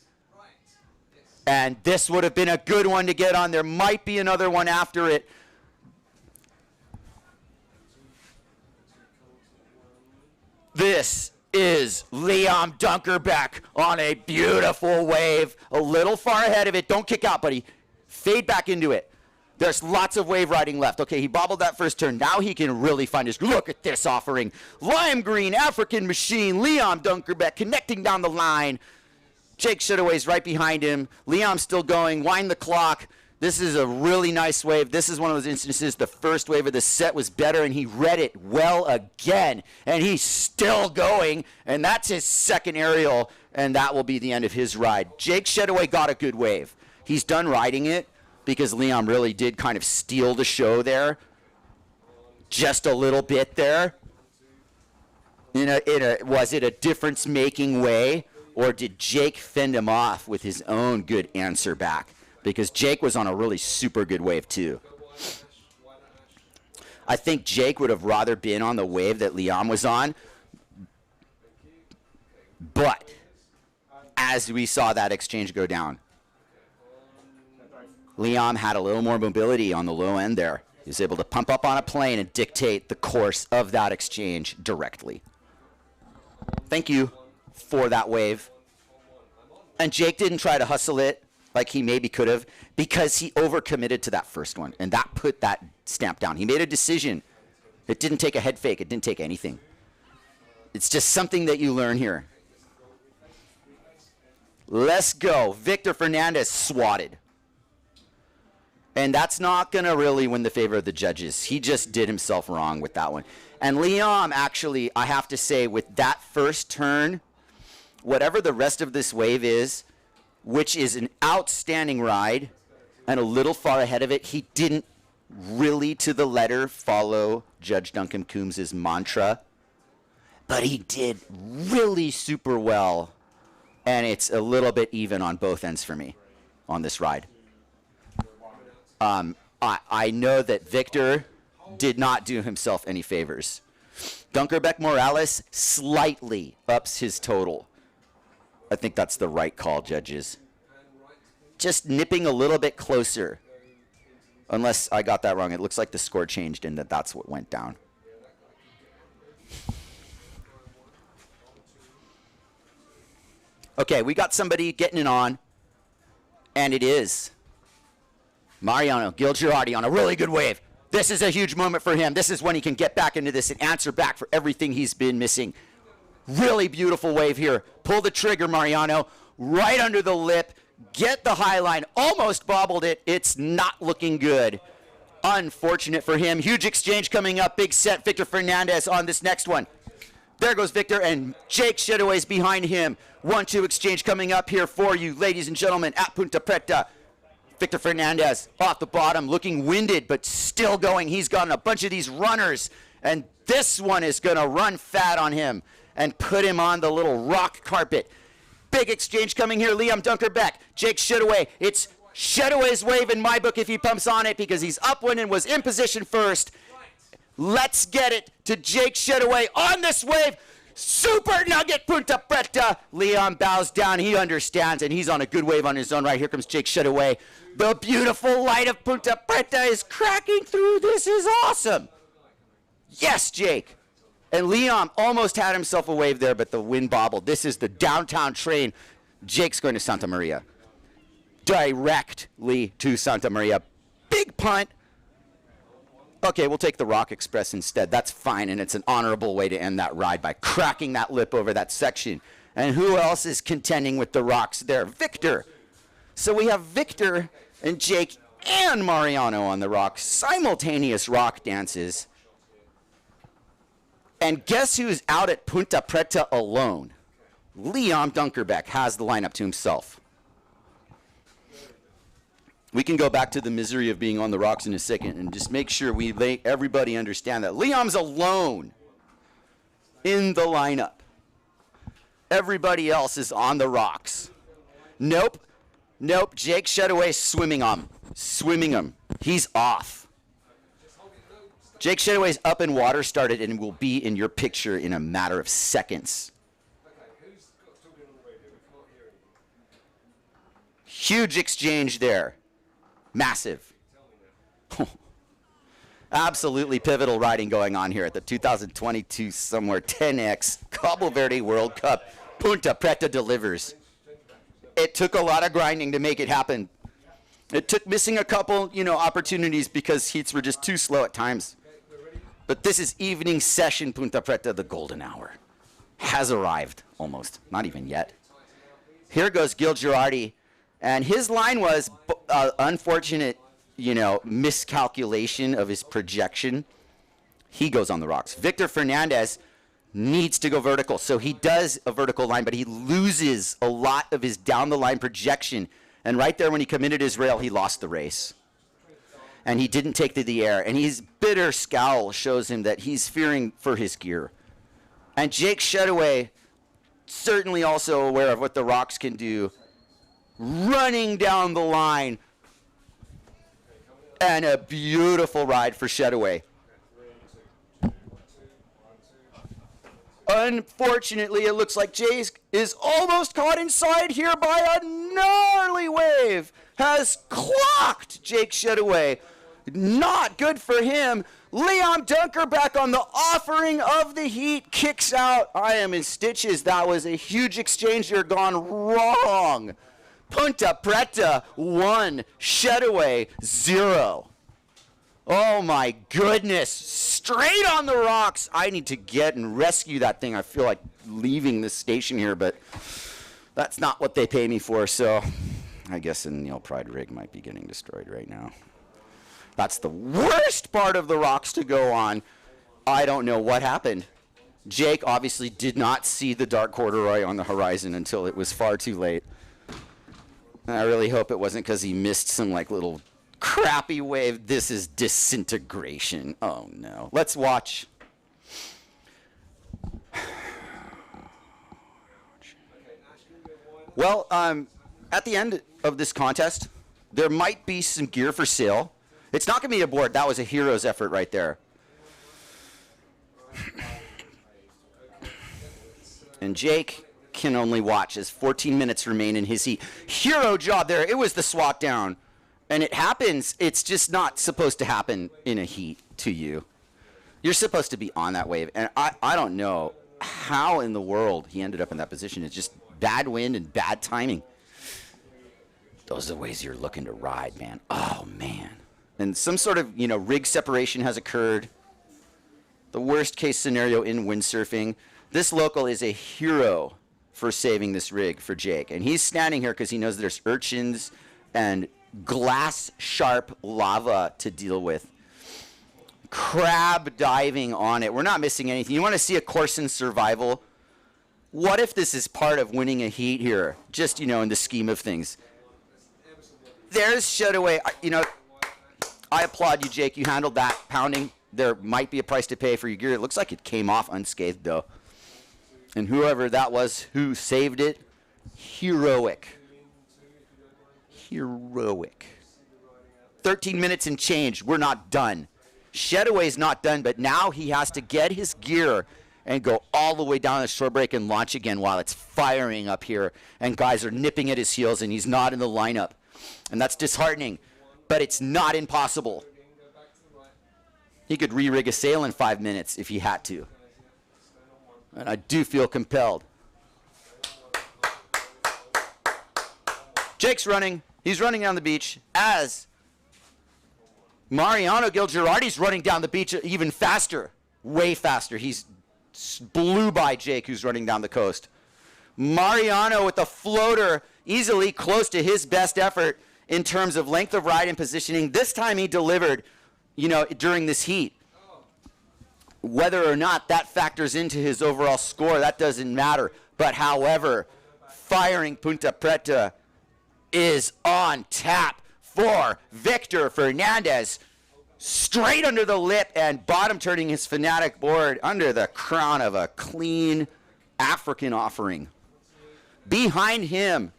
And this would have been a good one to get on. There might be another one after it. This is Liam Dunkerbeck on a beautiful wave. A little far ahead of it. Don't kick out, buddy. Fade back into it. There's lots of wave riding left. Okay, he bobbled that first turn. Now he can really find his... Look at this offering. Lime green, African machine. Liam Dunkerbeck connecting down the line. Jake Shedaway's right behind him. Liam's still going. Wind the clock. This is a really nice wave. This is one of those instances. The first wave of the set was better, and he read it well again. And he's still going, and that's his second aerial, and that will be the end of his ride. Jake Shedaway got a good wave. He's done riding it because Liam really did kind of steal the show there. Just a little bit there. Was it a difference-making way, or did Jake fend him off with his own good answer back? Because Jake was on a really super good wave too. I think Jake would have rather been on the wave that Liam was on. But as we saw that exchange go down, Liam had a little more mobility on the low end there. He was able to pump up on a plane and dictate the course of that exchange directly. Thank you for that wave. And Jake didn't try to hustle it like he maybe could have, because he overcommitted to that first one, and that put that stamp down. He made a decision. It didn't take a head fake. It didn't take anything. It's just something that you learn here. Let's go. Victor Fernandez swatted. And that's not going to really win the favor of the judges. He just did himself wrong with that one. And Liam, actually, I have to say, with that first turn, whatever the rest of this wave is, which is an outstanding ride, and a little far ahead of it, he didn't really to the letter follow Judge Duncan Coombs' mantra, but he did really super well, and it's a little bit even on both ends for me on this ride. I know that Victor did not do himself any favors. Dunkerbeck Morales slightly ups his total. I think that's the right call, judges. Just nipping a little bit closer. Unless I got that wrong. It looks like the score changed and that's what went down. Okay, we got somebody getting it on. And it is Mariano Gilgirardi on a really good wave. This is a huge moment for him. This is when he can get back into this and answer back for everything he's been missing. Really beautiful wave here. Pull the trigger, Mariano. Right under the lip. Get the high line. Almost bobbled it. It's not looking good. Unfortunate for him. Huge exchange coming up. Big set. Victor Fernandez on this next one. There goes Victor, and Jake Shedaway's behind him. 1-2 exchange coming up here for you, ladies and gentlemen, at Ponta Preta. Victor Fernandez off the bottom, looking winded, but still going. He's gotten a bunch of these runners, and this one is going to run fat on him and put him on the little rock carpet. Big exchange coming here. Liam Dunkerbeck, Jake Shedaway. It's Shedaway's wave in my book if he pumps on it, because he's upwind and was in position first. Let's get it to Jake Shedaway on this wave. Super nugget, Ponta Preta. Liam bows down. He understands, and he's on a good wave on his own right. Here comes Jake Shedaway. The beautiful light of Ponta Preta is cracking through. This is awesome. Yes, Jake. And Liam almost had himself a wave there, but the wind bobbled. This is the downtown train. Jake's going to Santa Maria. Directly to Santa Maria. Big punt. Okay, we'll take the Rock Express instead. That's fine, and it's an honorable way to end that ride by cracking that lip over that section. And who else is contending with the rocks there? Victor. So we have Victor And Jake and Mariano on the rocks, simultaneous rock dances. And guess who's out at Ponta Preta alone? Bjorn Dunkerbeck has the lineup to himself. We can go back to the misery of being on the rocks in a second and just make sure we let everybody understand that Liam's alone in the lineup. Everybody else is on the rocks. Nope. Jake Shedaway swimming him. He's off. Jake Shedaway's up in water started and will be in your picture in a matter of seconds. Huge exchange there. Massive. Absolutely pivotal riding going on here at the 2022 SOMWR 10x Cabo Verde World Cup. Ponta Preta delivers. It took a lot of grinding to make it happen. It took missing a couple, opportunities because heats were just too slow at times. But this is evening session Ponta Preta, the golden hour. Has arrived, almost. Not even yet. Here goes Gil Girardi. And his line was unfortunate, miscalculation of his projection. He goes on the rocks. Victor Fernandez needs to go vertical. So he does a vertical line, but he loses a lot of his down the line projection. And right there when he committed his rail, he lost the race. And he didn't take to the air. And his bitter scowl shows him that he's fearing for his gear. And Jake Shedaway, certainly also aware of what the rocks can do, running down the line. And a beautiful ride for Shedaway. Unfortunately, it looks like Jake is almost caught inside here by a gnarly wave. Has clocked Jake Shedaway. Not good for him. Bjorn Dunkerbeck on the offering of the heat kicks out. I am in stitches. That was a huge exchange here gone wrong. Ponta Preta 1, Shedaway 0. Oh my goodness, straight on the rocks. I need to get and rescue that thing. I feel like leaving this station here, but that's not what they pay me for, so I guess the Neil Pride rig might be getting destroyed right now. That's the worst part of the rocks to go on. I don't know what happened. Jake obviously did not see the dark corduroy on the horizon until it was far too late. And I really hope it wasn't because he missed some little crappy wave. This is disintegration. Oh no. Let's watch. Well, at the end of this contest, there might be some gear for sale. It's not going to be a board. That was a hero's effort right there. And Jake can only watch as 14 minutes remain in his heat. Hero job there. It was the swat down. And it happens. It's just not supposed to happen in a heat to you. You're supposed to be on that wave. And I don't know how in the world he ended up in that position. It's just bad wind and bad timing. Those are the ways you're looking to ride, man. Oh, man. And some sort of, rig separation has occurred. The worst case scenario in windsurfing. This local is a hero for saving this rig for Jake. And he's standing here because he knows there's urchins and glass sharp lava to deal with. Crab diving on it. We're not missing anything. You want to see a course in survival? What if this is part of winning a heat here? Just, in the scheme of things. There's Shedaway. I applaud you, Jake. You handled that pounding. There might be a price to pay for your gear. It looks like it came off unscathed, though. And whoever that was who saved it, heroic. Heroic. 13 minutes and change. We're not done. Shedaway's not done, but now he has to get his gear and go all the way down the shore break and launch again while it's firing up here. And guys are nipping at his heels, and he's not in the lineup. And that's disheartening, but it's not impossible. He could re-rig a sail in 5 minutes if he had to. And I do feel compelled. Jake's running. He's running down the beach as Mariano Gil Girardi's running down the beach even faster, way faster. He's blew by Jake, who's running down the coast. Mariano with the floater easily close to his best effort in terms of length of ride and positioning. This time he delivered, during this heat. Whether or not that factors into his overall score, that doesn't matter. But however, firing Ponta Preta is on tap for Victor Fernandez. Straight under the lip and bottom turning his Fnatic board under the crown of a clean African offering. Behind him,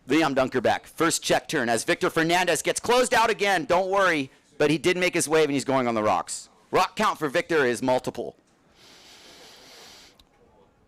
Bjorn Dunkerbeck, first check turn as Victor Fernandez gets closed out again. Don't worry, but he did make his wave and he's going on the rocks. Rock count for Victor is multiple.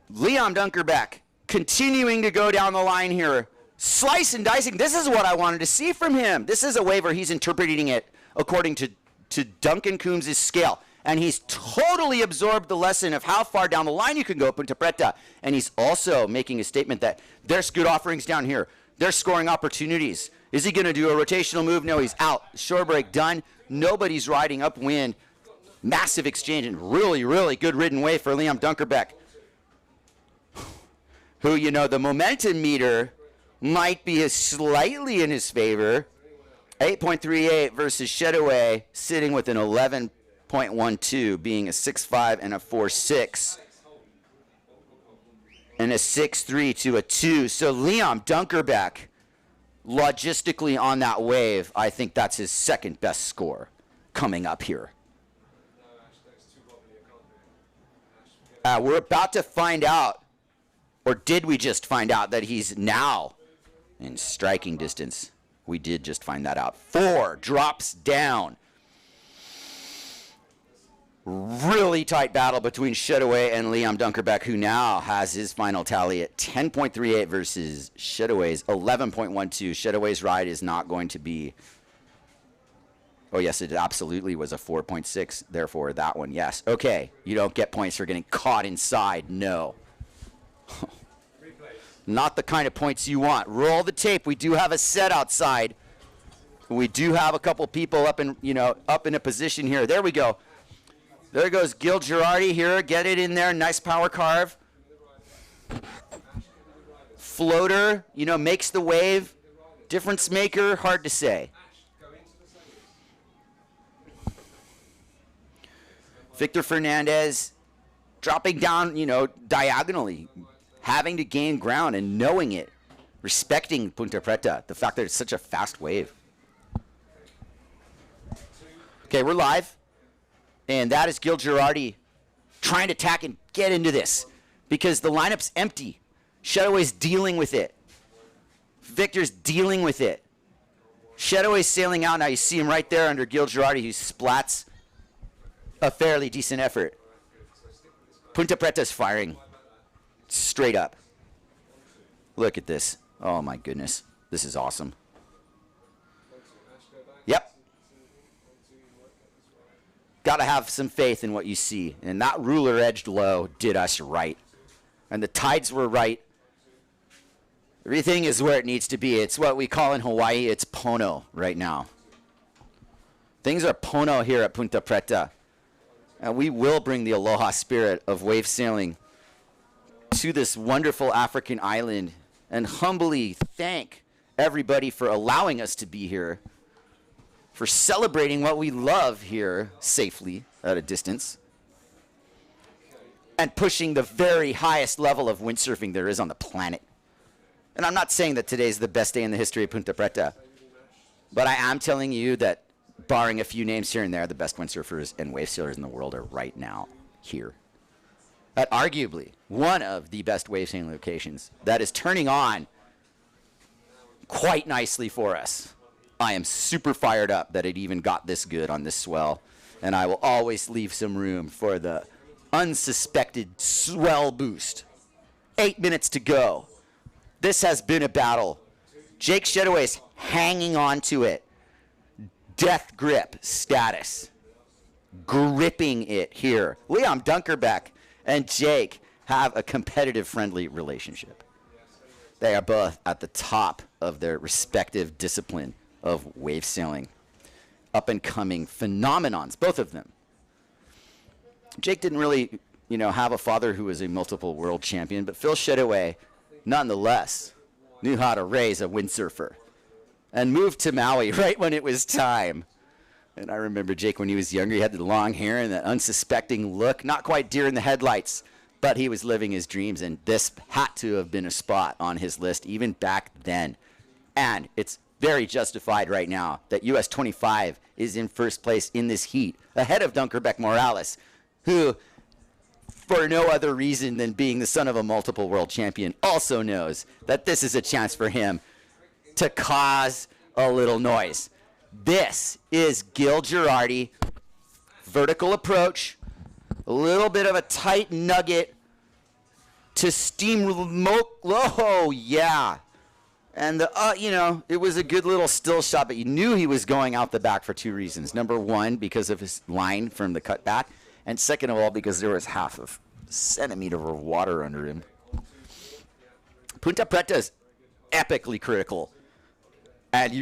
Bjorn Dunkerbeck continuing to go down the line here. Slice and dicing. This is what I wanted to see from him. This is a wave where he's interpreting it according to Duncan Coombs' scale. And he's totally absorbed the lesson of how far down the line you can go, Ponta Preta. And he's also making a statement that there's good offerings down here. There's scoring opportunities. Is he going to do a rotational move? No, he's out. Shore break done. Nobody's riding upwind. Massive exchange and really, really good ridden wave for Bjorn Dunkerbeck. Who, the momentum meter might be slightly in his favor. 8.38 versus Shedaway, sitting with an 11.12, being a 6.5 and a 4.6. And a 6.3 to a 2. So Bjorn Dunkerbeck, logistically on that wave, I think that's his second best score coming up here. We're about to find out, or did we just find out that he's now in striking distance? We did just find that out. 4 drops down. Really tight battle between Shedaway and Bjorn Dunkerbeck, who now has his final tally at 10.38 versus Shedaway's 11.12. Shedaway's ride is not going to be... Oh, yes, it absolutely was a 4.6. Therefore, that one, yes. Okay, you don't get points for getting caught inside. No. Not the kind of points you want. Roll the tape. We do have a set outside. We do have a couple people up in a position here. There we go. There goes Gil Girardi here. Get it in there. Nice power carve. Floater, makes the wave. Difference maker, hard to say. Victor Fernandez dropping down, diagonally. Having to gain ground and knowing it. Respecting Ponta Preta. The fact that it's such a fast wave. Okay, we're live. And that is Gil Girardi trying to attack and get into this. Because the lineup's empty. Shadowway's dealing with it. Victor's dealing with it. Shadowway's sailing out. Now you see him right there under Gil Girardi, who splats a fairly decent effort. Ponta Preta's firing. Straight up. Look at this. Oh my goodness. This is awesome. Yep. Got to have some faith in what you see. And that ruler edged low did us right. And the tides were right. Everything is where it needs to be. It's what we call in Hawaii, it's pono right now. Things are pono here at Ponta Preta. And we will bring the aloha spirit of wave sailing to this wonderful African island and humbly thank everybody for allowing us to be here, for celebrating what we love here safely at a distance, and pushing the very highest level of windsurfing there is on the planet. And I'm not saying that today's the best day in the history of Ponta Preta, but I am telling you that barring a few names here and there, the best windsurfers and wave sailors in the world are right now here. At arguably one of the best wave sailing locations that is turning on quite nicely for us. I am super fired up that it even got this good on this swell, and I will always leave some room for the unsuspected swell boost. 8 minutes to go. This has been a battle. Jake Shedaway's hanging on to it. Death grip status. Gripping it here. Bjorn Dunkerbeck and Jake have a competitive, friendly relationship. They are both at the top of their respective discipline of wave sailing. Up and coming phenomenons, both of them. Jake didn't really, have a father who was a multiple world champion, but Phil Shedaway, nonetheless, knew how to raise a windsurfer and moved to Maui right when it was time. And I remember Jake when he was younger, he had the long hair and that unsuspecting look, not quite deer in the headlights, but he was living his dreams, and this had to have been a spot on his list even back then. And it's very justified right now that US 25 is in first place in this heat, ahead of Dunkerbeck Morales, who, for no other reason than being the son of a multiple world champion, also knows that this is a chance for him to cause a little noise. This is Gil Girardi, vertical approach, a little bit of a tight nugget to steam remote. Oh, yeah. And, you know, it was a good little still shot, but you knew he was going out the back for two reasons. Number one, because of his line from the cut back. And second of all, because there was half a centimeter of water under him. Ponta Preta is epically critical. And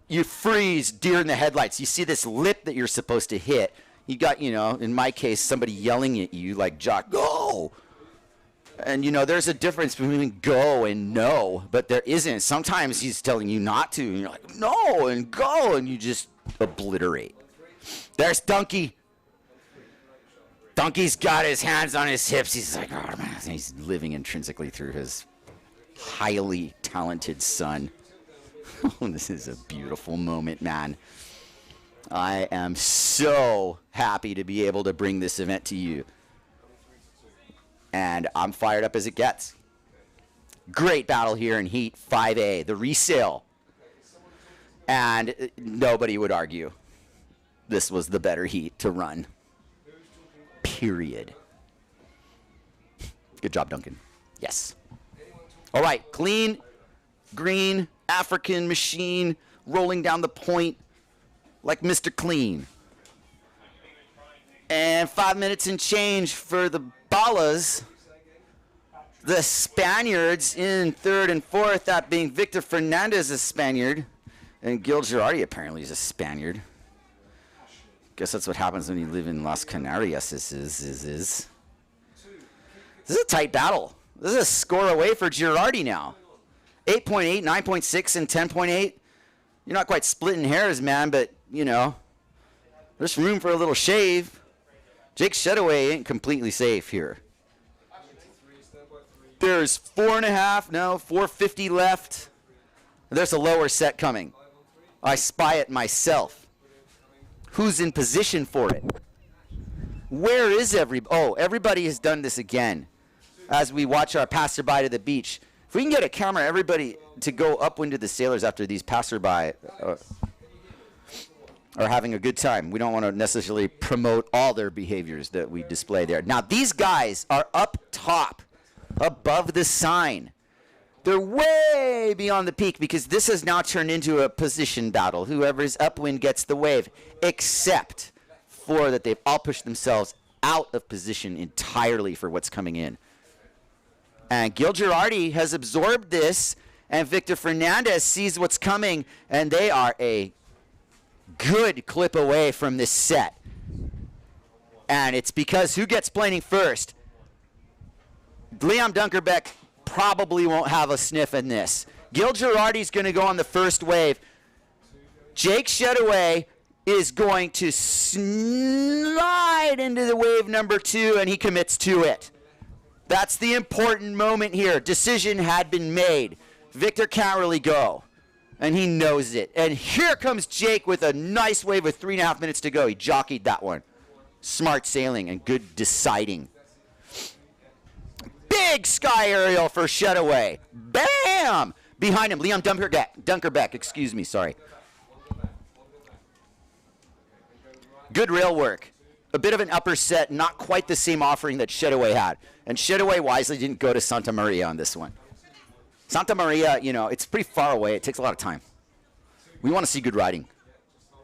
you freeze deer in the headlights. You see this lip that you're supposed to hit. You got, you know, in my case, somebody yelling at you like, Jock, go! And, you know, there's a difference between go and no, but there isn't. Sometimes he's telling you not to, and you're like, no, and go, and you just obliterate. There's Dunky. Dunky's got his hands on his hips. He's like, oh, man. He's living intrinsically through his highly talented son. Oh, this is a beautiful moment, man. I am so happy to be able to bring this event to you. And I'm fired up as it gets. Great battle here in Heat 5A, the resale. And nobody would argue this was the better heat to run. Period. Good job, Duncan. Yes. All right, clean, green, African machine, rolling down the point like Mr. Clean. And 5 minutes and change for the Balas. The Spaniards in third and fourth, that being Victor Fernandez, a Spaniard. And Gil Girardi apparently is a Spaniard. Guess that's what happens when you live in Las Canarias. This is a tight battle. This is a score away for Girardi now. 8.8, 9.6, and 10.8. You're not quite splitting hairs, man, but, you know, there's room for a little shave. Jake Shedaway ain't completely safe here. There's 450 left. There's a lower set coming. I spy it myself. Who's in position for it? Where is everybody? Oh, everybody has done this again as we watch our passerby to the beach. If we can get a camera, everybody to go upwind to the sailors after these passerby are having a good time. We don't want to necessarily promote all their behaviors that we display there. Now, these guys are up top, above the sign. They're way beyond the peak because this has now turned into a position battle. Whoever's upwind gets the wave, except for that they've all pushed themselves out of position entirely for what's coming in. And Gil Girardi has absorbed this, and Victor Fernandez sees what's coming, and they are a good clip away from this set. And it's because who gets planing first? Bjorn Dunkerbeck probably won't have a sniff in this. Gil Girardi's going to go on the first wave. Jake Shedaway is going to slide into the wave number 2, and he commits to it. That's the important moment here. Decision had been made. Victor can't really go, and he knows it. And here comes Jake with a nice wave with 3.5 minutes to go. He jockeyed that one. Smart sailing and good deciding. Big sky aerial for Shedaway. Bam! Behind him, Bjorn Dunkerbeck, excuse me, sorry. Good rail work. A bit of an upper set, not quite the same offering that Shedaway had. And Shedaway wisely didn't go to Santa Maria on this one. Santa Maria, you know, it's pretty far away. It takes a lot of time. We want to see good riding.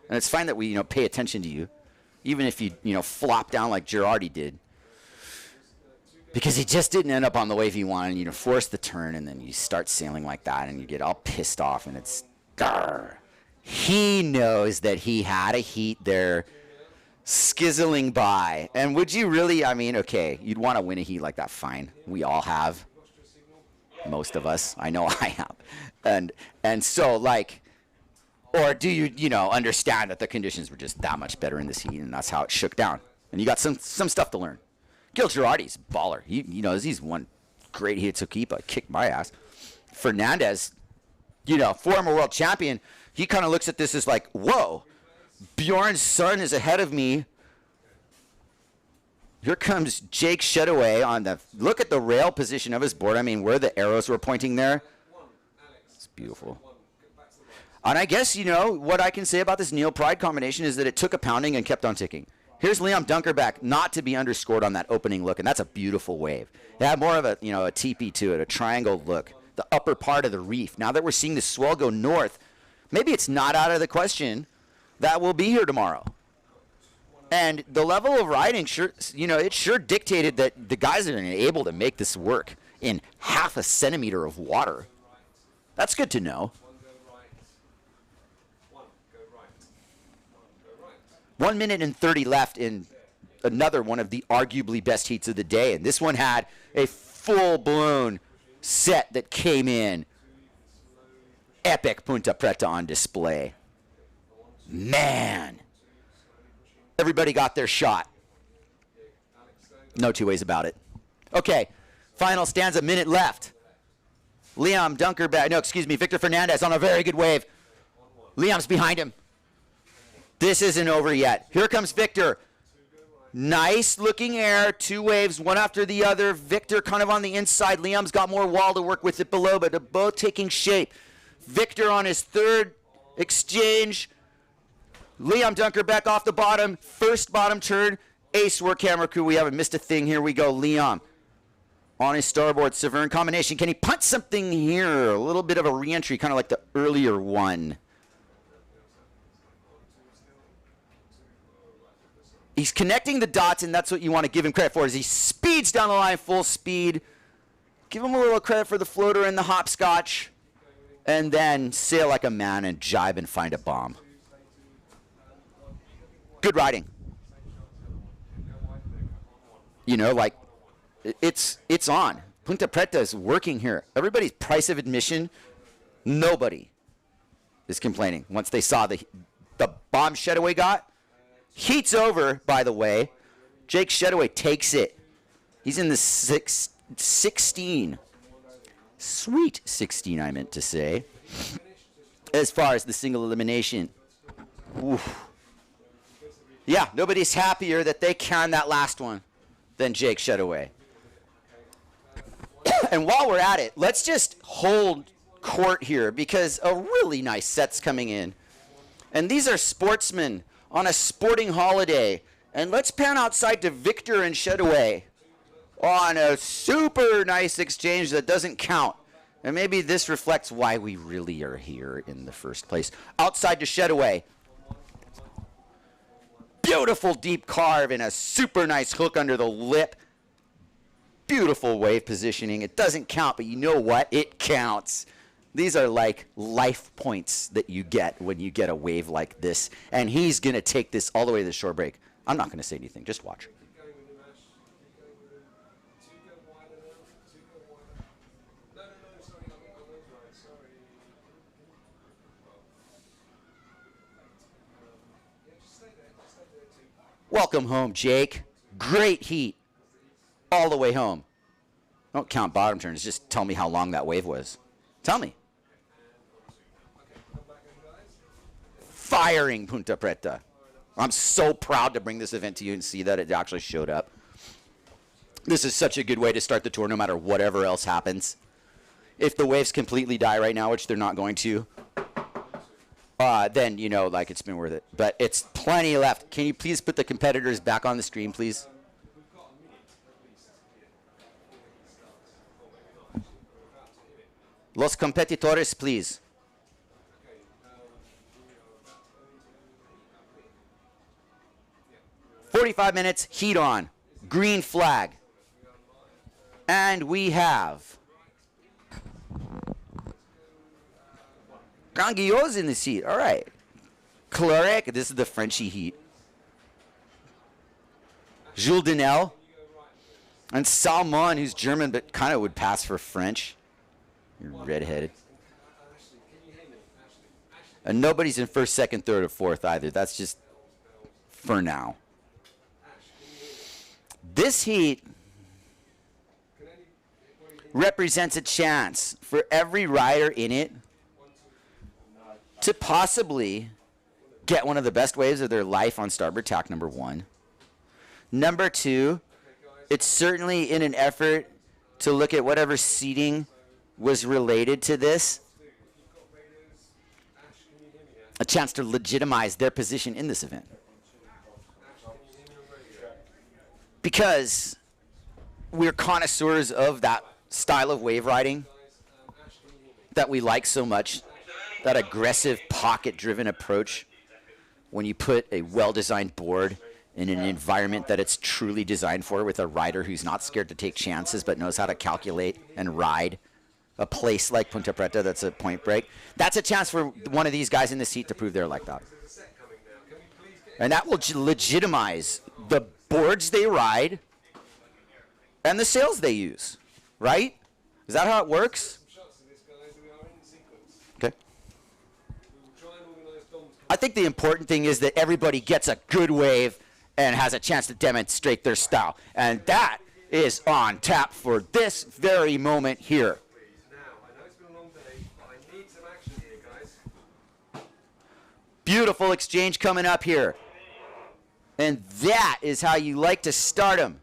And it's fine that we, you know, pay attention to you, even if you, you know, flop down like Girardi did. Because he just didn't end up on the wave he wanted. You know, force the turn, and then you start sailing like that, and you get all pissed off, and it's... Grr. He knows that he had a heat there skizzling by. And would you really, I mean, okay, you'd want to win a heat like that, fine. We all have. most of us. I know I have. And so, like, or do you, you know, understand that the conditions were just that much better in this heat, and that's how it shook down. And you got some stuff to learn. Gil Girardi's baller. He knows he's one great heat to keep. Kicked my ass. Fernandez, you know, former world champion, he kind of looks at this as like, whoa, Bjorn's son is ahead of me. Here comes Jake Shedaway on the, look at the rail position of his board. I mean, where the arrows were pointing there. It's beautiful. And I guess, you know, what I can say about this Neil Pride combination is that it took a pounding and kept on ticking. Here's Bjorn Dunkerbeck, not to be underscored on that opening look, and that's a beautiful wave. It had more of a, you know, a teepee to it, a triangle look, the upper part of the reef. Now that we're seeing the swell go north, maybe it's not out of the question that we'll be here tomorrow. And the level of riding, sure, you know, it sure dictated that the guys are able to make this work in half a centimeter of water. That's good to know. 1 minute and 30 left in another one of the arguably best heats of the day. And this one had a full-blown set that came in. Epic Ponta Preta on display. Man. Everybody got their shot. No two ways about it. Okay, final stanza, minute left. Bjorn Dunkerbeck, no, excuse me, Victor Fernandez on a very good wave. Liam's behind him. This isn't over yet. Here comes Victor. Nice looking air, two waves, one after the other. Victor kind of on the inside. Liam's got more wall to work with it below, but they're both taking shape. Victor on his third exchange. Bjorn Dunkerbeck off the bottom. First bottom turn. Ace work, camera crew. We haven't missed a thing. Here we go. Bjorn on his starboard. Severn combination. Can he punt something here? A little bit of a re-entry, kind of like the earlier one. He's connecting the dots, and that's what you want to give him credit for, is he speeds down the line full speed. Give him a little credit for the floater and the hopscotch, and then sail like a man and jibe and find a bomb. Good riding. You know, like, it's on. Ponta Preta is working here. Everybody's price of admission, nobody is complaining once they saw the bomb Shedaway got. Heat's over, by the way. Jake Shedaway takes it. He's in the 16. Sweet 16, I meant to say. As far as the single elimination. Oof. Yeah, nobody's happier that they canned that last one than Jake Shedaway. And while we're at it, let's just hold court here because a really nice set's coming in. And these are sportsmen on a sporting holiday. And let's pan outside to Victor and Shedaway on a super nice exchange that doesn't count. And maybe this reflects why we really are here in the first place. Outside to Shedaway. Beautiful deep carve and a super nice hook under the lip. Beautiful wave positioning. It doesn't count, but you know what? It counts. These are like life points that you get when you get a wave like this. And he's going to take this all the way to the shore break. I'm not going to say anything. Just watch. Welcome home, Jake. Great heat all the way home. Don't count bottom turns. Just tell me how long that wave was. Tell me. Firing Ponta Preta. I'm so proud to bring this event to you and see that it actually showed up. This is such a good way to start the tour no matter whatever else happens. If the waves completely die right now, which they're not going to, then, you know, like, it's been worth it. But it's plenty left. Can you please put the competitors back on the stream, please? Los competidores, please. "45 minutes, heat on, green flag. And we have Granguillot's in this heat. All right. Clarec, this is the Frenchy heat. Jules Denel. And Salmon, who's German but kind of would pass for French. You're redheaded. And nobody's in first, second, third, or fourth either. That's just for now. This heat represents a chance for every rider in it to possibly get one of the best waves of their life on starboard tack, number one. Number two, it's certainly in an effort to look at whatever seating was related to this, a chance to legitimize their position in this event. Because we're connoisseurs of that style of wave riding that we like so much, that aggressive pocket-driven approach when you put a well-designed board in an environment that it's truly designed for, with a rider who's not scared to take chances but knows how to calculate and ride a place like Ponta Preta that's a point break. That's a chance for one of these guys in the seat to prove they're like that. And that will legitimize the boards they ride and the sails they use, right? Is that how it works? Okay. I think the important thing is that everybody gets a good wave and has a chance to demonstrate their style. And that is on tap for this very moment here. Beautiful exchange coming up here. And that is how you like to start them.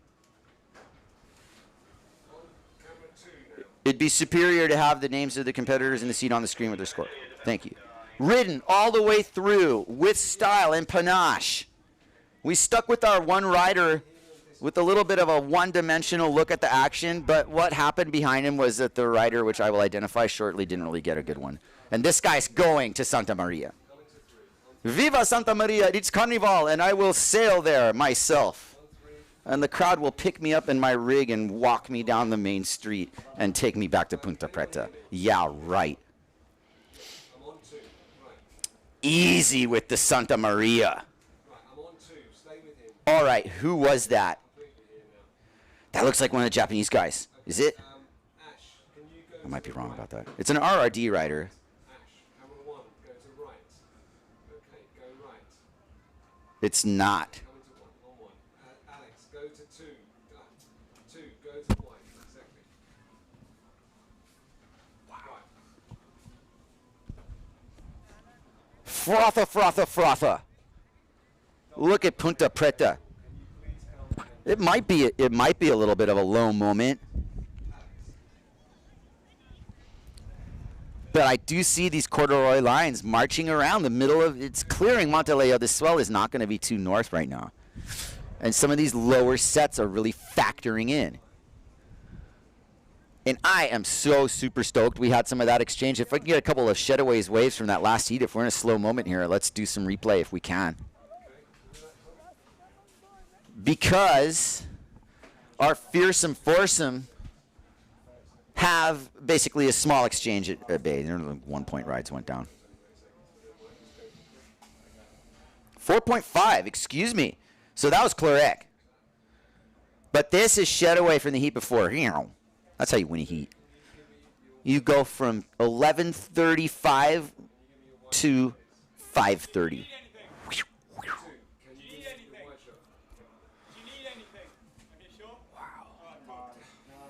It'd be superior to have the names of the competitors in the seat on the screen with their score. Thank you. Ridden all the way through with style and panache. We stuck with our one rider with a little bit of a one-dimensional look at the action, but what happened behind him was that the rider, which I will identify shortly, didn't really get a good one. And this guy's going to Santa Maria. Viva Santa Maria, it's Carnival, and I will sail there myself. And the crowd will pick me up in my rig and walk me down the main street and take me back to Ponta Preta. Yeah, right. Easy with the Santa Maria. All right, who was that? That looks like one of the Japanese guys. Is it? I might be wrong about that. It's an RRD rider. It's not. Alex, go to two. Two, go to white. Exactly. Wow. Frotha, frotha, frotha. Look at Ponta Preta. It might be a little bit of a low moment. But I do see these corduroy lines marching around the middle of, it's clearing Monteleo. The swell is not going to be too north right now. And some of these lower sets are really factoring in. And I am so super stoked we had some of that exchange. If I can get a couple of Shedaways waves from that last heat, if we're in a slow moment here, let's do some replay if we can. Because our fearsome foursome have basically a small exchange at bay. 1 point rides went down. 4.5, excuse me. So that was Clarek. But this is Shedaway from the heat before. That's how you win a heat. You go from 11:35 to 5:30.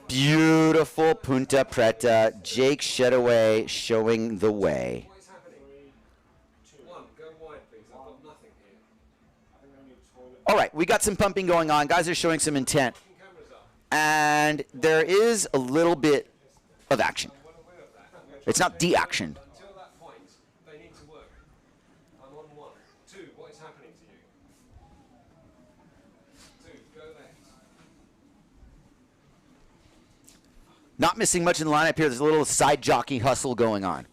Beautiful Ponta Preta. Jake Shedaway showing the way. All right, we got some pumping going on. Guys are showing some intent. And there is a little bit of action. It's not de-action. Until that point, they need to work. I'm on one. Two, what is happening to you? Two, go left. Not missing much in the lineup here. There's a little side jockey hustle going on.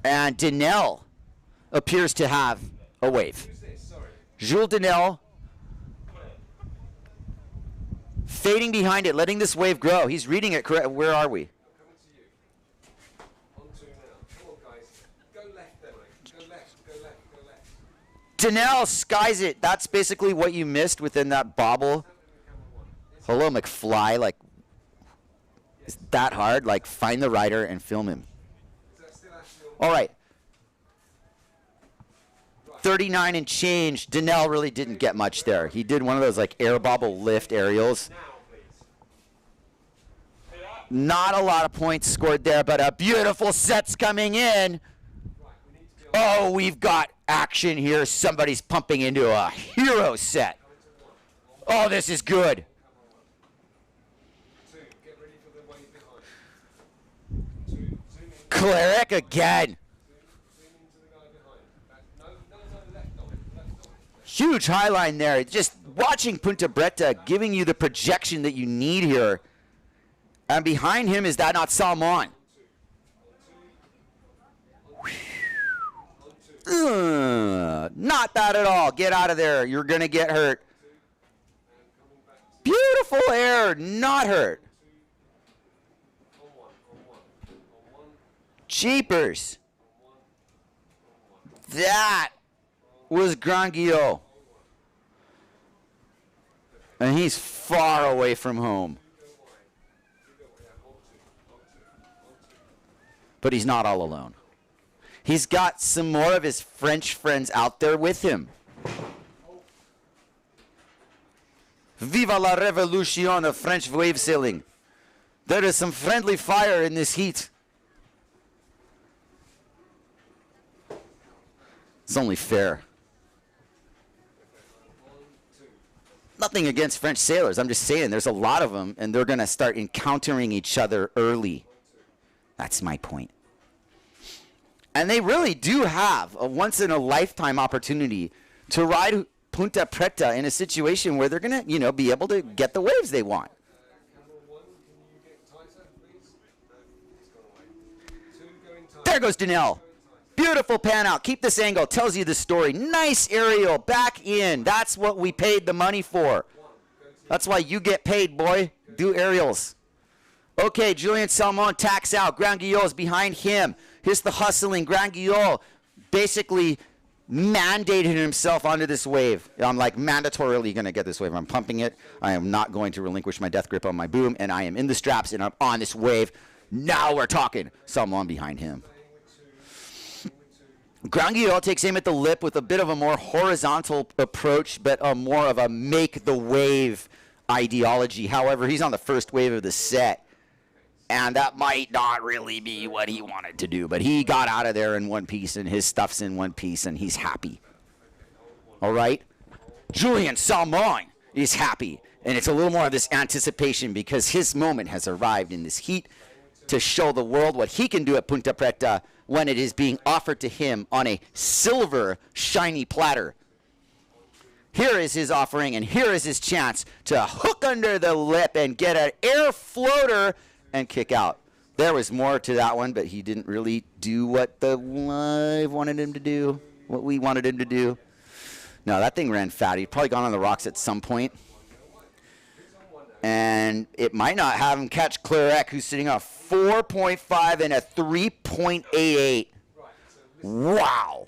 And Denel appears to have a wave. Jules Denel fading behind it, letting this wave grow. He's reading it correct. Where are we? Denel skies it. That's basically what you missed within that bobble. Hello, McFly. Like, Is that hard? Like, find the rider and film him. All right. 39 and change. Donnell really didn't get much there. He did one of those like air bobble lift aerials. Not a lot of points scored there, but a beautiful set's coming in. Oh, we've got action here. Somebody's pumping into a hero set. Oh, this is good. Cleric again. Huge high line there. Just watching Ponta Preta giving you the projection that you need here. And behind him, is that not Salmon? Not that at all. Get out of there. You're going to get hurt. Beautiful air. Not hurt. Jeepers. That was Granguillo. And he's far away from home. But he's not all alone. He's got some more of his French friends out there with him. Viva la revolution of French wave sailing. There is some friendly fire in this heat. It's only fair. Nothing against French sailors. I'm just saying there's a lot of them, and they're going to start encountering each other early. That's my point. And they really do have a once-in-a-lifetime opportunity to ride Ponta Preta in a situation where they're going to, you know, be able to get the waves they want. There goes Donnell. Beautiful pan out. Keep this angle. Tells you the story. Nice aerial. Back in. That's what we paid the money for. That's why you get paid, boy. Do aerials. Okay, Julien Salmon tacks out. Granguillo is behind him. Here's the hustling. Granguillo basically mandated himself onto this wave. I'm like mandatorily going to get this wave. I'm pumping it. I am not going to relinquish my death grip on my boom, and I am in the straps, and I'm on this wave. Now we're talking. Salmon behind him. Granguillo takes aim at the lip with a bit of a more horizontal approach, but a more of a make-the-wave ideology. However, he's on the first wave of the set, and that might not really be what he wanted to do. But he got out of there in one piece, and his stuff's in one piece, and he's happy. All right? Julien Salmon is happy, and it's a little more of this anticipation because his moment has arrived in this heat to show the world what he can do at Ponta Preta when it is being offered to him on a silver, shiny platter. Here is his offering, and here is his chance to hook under the lip and get an air floater and kick out. There was more to that one, but he didn't really do what the live wanted him to do, what we wanted him to do. No, that thing ran fat. He'd probably gone on the rocks at some point. And it might not have him catch Cleric, who's sitting on a 4.5 and a 3.88. Wow.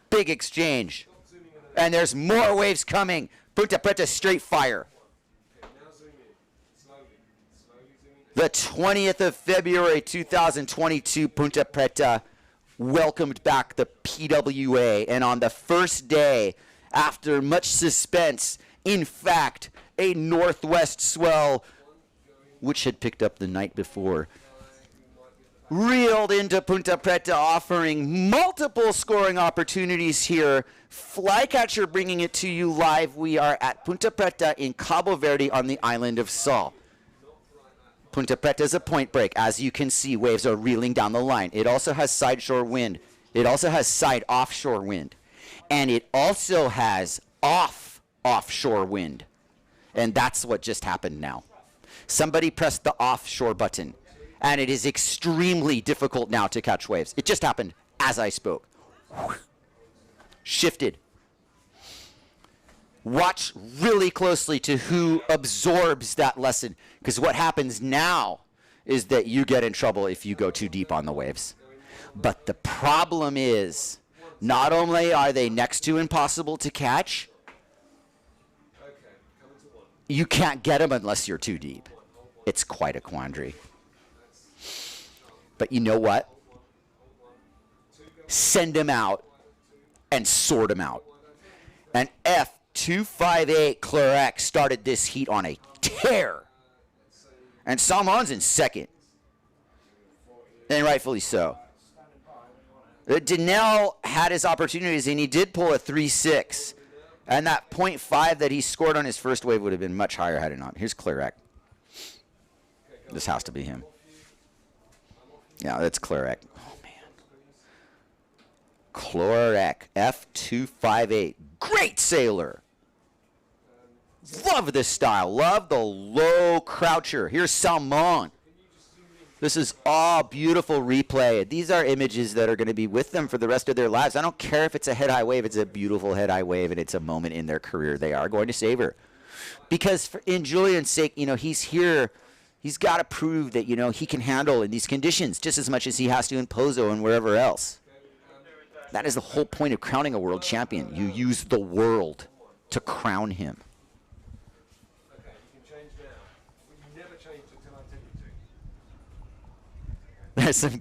Big exchange. And there's more waves coming. Ponta Preta straight fire. The 20th of February 2022, Ponta Preta welcomed back the PWA. And on the first day, after much suspense, in fact, a northwest swell, which had picked up the night before, reeled into Ponta Preta, offering multiple scoring opportunities here. Flycatcher bringing it to you live. We are at Ponta Preta in Cabo Verde on the island of Sol. Ponta Preta is a point break. As you can see, waves are reeling down the line. It also has side shore wind. It also has side offshore wind. And it also has offshore wind. And that's what just happened now. Somebody pressed the offshore button, and it is extremely difficult now to catch waves. It just happened as I spoke. Shifted. Watch really closely to who absorbs that lesson, because what happens now is that you get in trouble if you go too deep on the waves. But the problem is, not only are they next to impossible to catch, you can't get them unless you're too deep. It's quite a quandary. But you know what? Send him out and sort him out. And F258 Clark started this heat on a tear. And Salmon's in second. And rightfully so. Danielle had his opportunities, and he did pull a 3.6. And that 0.5 that he scored on his first wave would have been much higher had it not. Here's Clark. This has to be him. Yeah, that's Clark. Oh, man. Clark, F258. Great sailor. Love this style. Love the low croucher. Here's Salmon. This is all beautiful replay. These are images that are going to be with them for the rest of their lives. I don't care if it's a head-high wave. It's a beautiful head-high wave, and it's a moment in their career they are going to savor. Because in Julian's sake, you know, he's here. He's got to prove that, you know, he can handle in these conditions just as much as he has to in Pozo and wherever else. That is the whole point of crowning a world champion. You use the world to crown him. Okay, you can change now. Well, you never change until I tell you to. There's some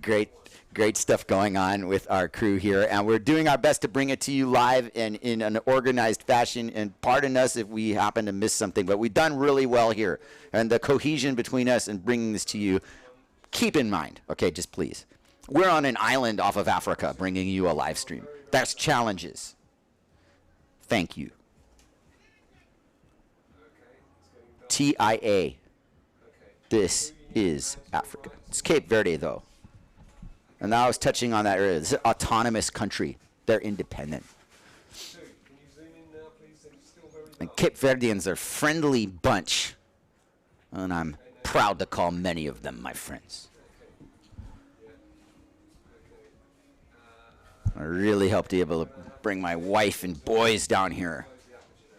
great stuff going on with our crew here, and we're doing our best to bring it to you live and in an organized fashion, and pardon us if we happen to miss something, but we've done really well here. And the cohesion between us and bringing this to you, keep in mind, okay, just please. We're on an island off of Africa bringing you a live stream. There's challenges. Thank you. TIA. This is Africa. It's Cape Verde, though. And now I was touching on that earlier. This is an autonomous country. They're independent. And Cape Verdeans are a friendly bunch. And I'm proud to call many of them my friends. I really hope to be able to bring my wife and boys down here.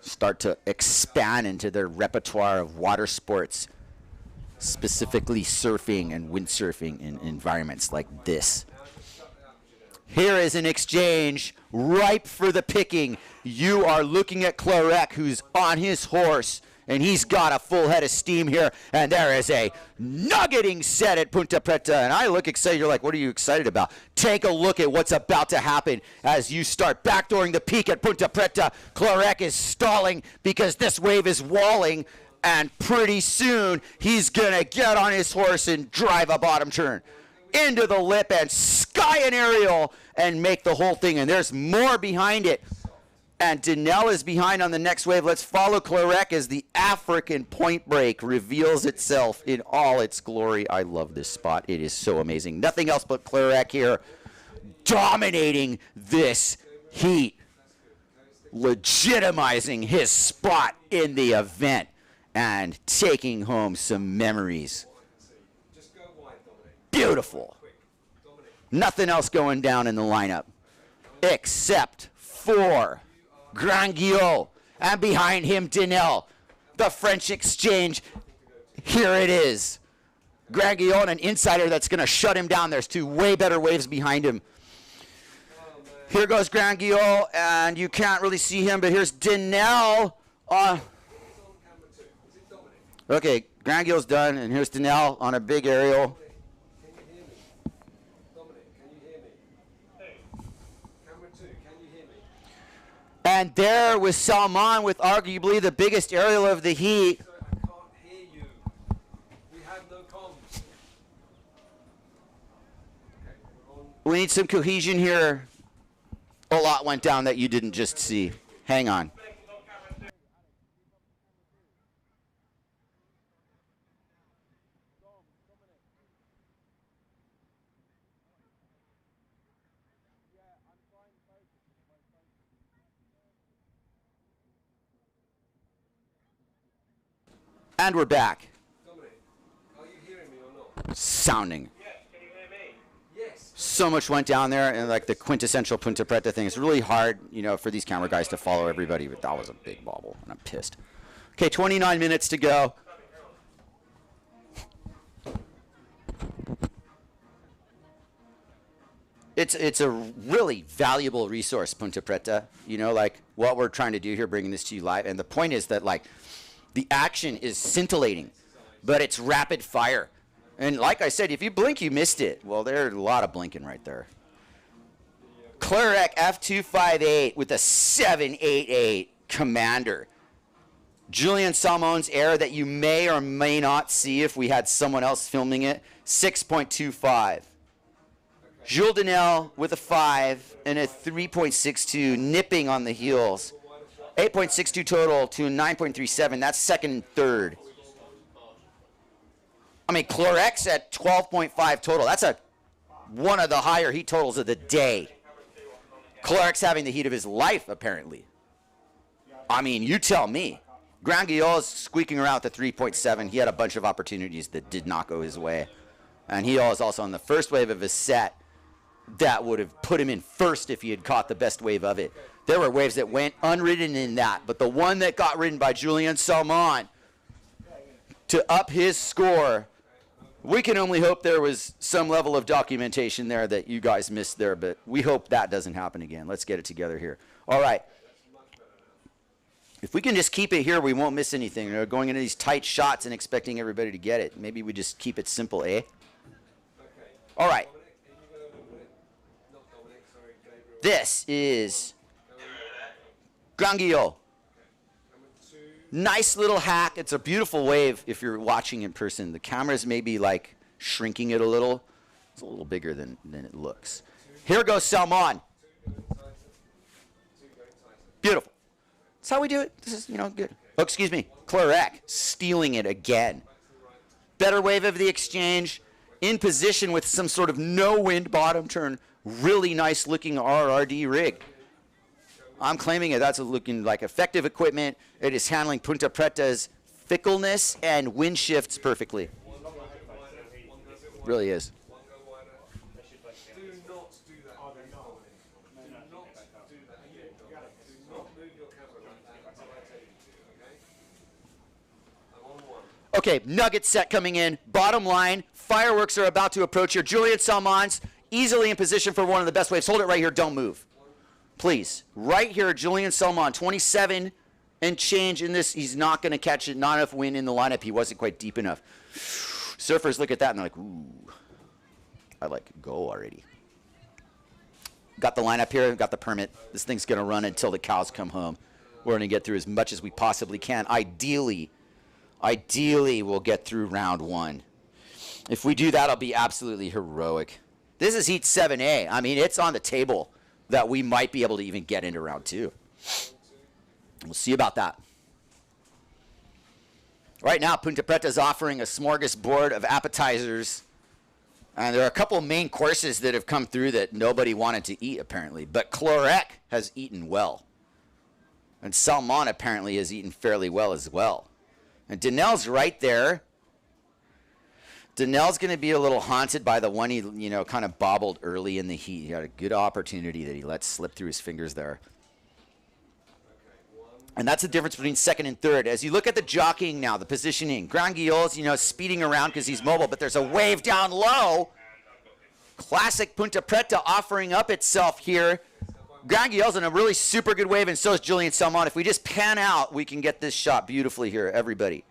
Start to expand into their repertoire of water sports, specifically surfing and windsurfing in environments like this. Here is an exchange ripe for the picking. You are looking at Clark, who's on his horse, and he's got a full head of steam here, and there is a nuggeting set at Ponta Preta, and I look excited. You're like, what are you excited about? Take a look at what's about to happen as you start backdooring the peak at Ponta Preta. Clark is stalling because this wave is walling, and pretty soon he's going to get on his horse and drive a bottom turn into the lip and sky an aerial and make the whole thing, and there's more behind it. And Danelle is behind on the next wave. Let's follow Clark as the African point break reveals itself in all its glory. I love this spot. It is so amazing. Nothing else but Clark here dominating this heat, legitimizing his spot in the event and taking home some memories. Beautiful. Nothing else going down in the lineup except for Grand Guillaume, and behind him Danelle, the French exchange. Here it is. Grand Guillaume, an insider that's going to shut him down. There's two way better waves behind him. Here goes Grand Guillaume, and you can't really see him, but here's Danelle. Okay, Grand Guillaume's done, and here's Danelle on a big aerial. And there was Salman with arguably the biggest aerial of the heat. I can't hear you. We have no comms. We need some cohesion here. A lot went down that you didn't just see. Hang on. And we're back. Dominic, are you hearing me or not? Sounding. Yes, can you hear me? Yes. So much went down there, and like the quintessential Ponta Preta thing. It's really hard, you know, for these camera guys to follow everybody, but that was a big bobble, and I'm pissed. Okay, 29 minutes to go. It's a really valuable resource, Ponta Preta. You know, like what we're trying to do here, bringing this to you live, and the point is that like the action is scintillating. but it's rapid fire. And like I said, if you blink, you missed it. Well, there's a lot of blinking right there. Clarek F258 with a 788 Commander. Julian Salmon's air that you may or may not see if we had someone else filming it, 6.25. Jules Denel with a 5 and a 3.62, nipping on the heels. 8.62 total to 9.37. That's second and third. I mean, Clorex at 12.5 total. That's one of the higher heat totals of the day. Clorex having the heat of his life, apparently. I mean, you tell me. Granguillau's squeaking around at the 3.7. He had a bunch of opportunities that did not go his way. And he was also on the first wave of his set. That would have put him in first if he had caught the best wave of it. There were waves that went unridden in that, but the one that got ridden by Julian Salmon to up his score, we can only hope there was some level of documentation there that you guys missed there, but we hope that doesn't happen again. Let's get it together here. All right. If we can just keep it here, we won't miss anything. You know, going into these tight shots and expecting everybody to get it. Maybe we just keep it simple, eh? All right. This is Granguillau. Nice little hack. It's a beautiful wave if you're watching in person. The camera's maybe like shrinking it a little. It's a little bigger than it looks. Here goes Salmon. Beautiful. That's how we do it. This is, you know, good. Oh, excuse me. Clarek stealing it again. Better wave of the exchange. In position with some sort of no wind bottom turn. Really nice looking RRD rig. I'm claiming it. That's looking like effective equipment. It is handling Ponta Preta's fickleness and wind shifts perfectly. Really is. Okay, nugget set coming in. Bottom line, fireworks are about to approach here. Julian Salmon's easily in position for one of the best waves. Hold it right here. Don't move. Please. Right here, Julian Salmon, 27 and change in this. He's not going to catch it. Not enough wind in the lineup. He wasn't quite deep enough. Surfers look at that and they're like, ooh, I like go already. Got the lineup here. Got the permit. This thing's going to run until the cows come home. We're going to get through as much as we possibly can. Ideally, we'll get through round 1. If we do that, it'll be absolutely heroic. This is Heat 7A. I mean, it's on the table that we might be able to even get into round 2. We'll see about that. Right now, Ponta Preta is offering a smorgasbord of appetizers. And there are a couple of main courses that have come through that nobody wanted to eat, apparently. But Clarek has eaten well. And Salmon apparently has eaten fairly well as well. And Denel's right there. Denel's going to be a little haunted by the one he, you know, kind of bobbled early in the heat. He had a good opportunity that he let slip through his fingers there. And that's the difference between second and third. As you look at the jockeying now, the positioning, Granguillau's, you know, speeding around because he's mobile, but there's a wave down low. Classic Ponta Preta offering up itself here. Granguillau's in a really super good wave, and so is Julian Salmon. If we just pan out, we can get this shot beautifully here, everybody.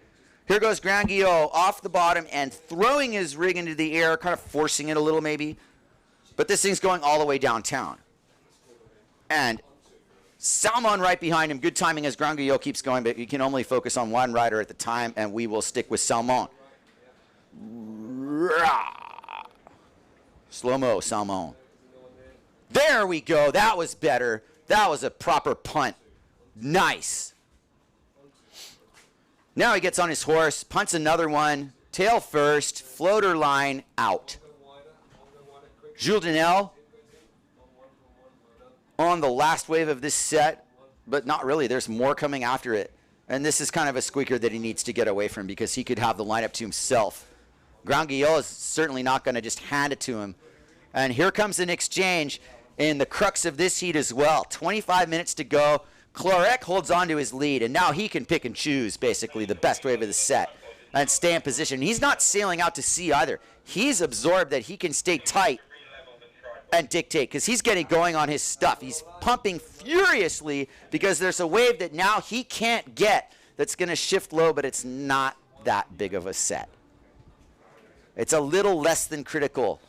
Here goes Granguillau off the bottom and throwing his rig into the air, kind of forcing it a little maybe. But this thing's going all the way downtown. And Salmon right behind him. Good timing as Granguillau keeps going, but you can only focus on one rider at the time, and we will stick with Salmon. Slow-mo, Salmon. There we go. That was better. That was a proper punt. Nice. Now he gets on his horse, punts another one, tail first, floater line, out. Jules Denel on the last wave of this set, but not really. There's more coming after it. And this is kind of a squeaker that he needs to get away from because he could have the lineup to himself. Granguillau is certainly not going to just hand it to him. And here comes an exchange in the crux of this heat as well. 25 minutes to go. Clarek holds on to his lead, and now he can pick and choose, basically, the best wave of the set and stay in position. He's not sailing out to sea either. He's absorbed that he can stay tight and dictate because he's getting going on his stuff. He's pumping furiously because there's a wave that now he can't get that's going to shift low, but it's not that big of a set. It's a little less than critical.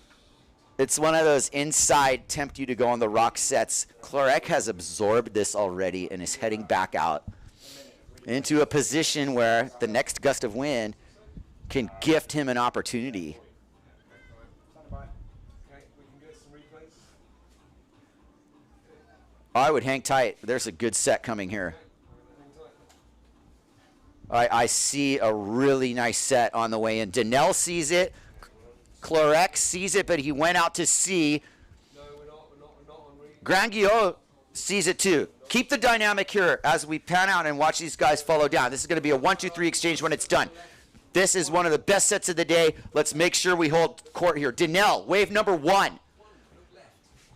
It's one of those inside tempt you to go on the rock sets. Clarek has absorbed this already and is heading back out into a position where the next gust of wind can gift him an opportunity. I would hang tight. There's a good set coming here. I see a really nice set on the way in. Danel sees it. Clarek sees it, but he went out to sea. Grandguillaume sees it too. Keep the dynamic here as we pan out and watch these guys follow down. This is going to be a 1-2-3 exchange when it's done. This is one of the best sets of the day. Let's make sure we hold court here. Danel, wave number 1.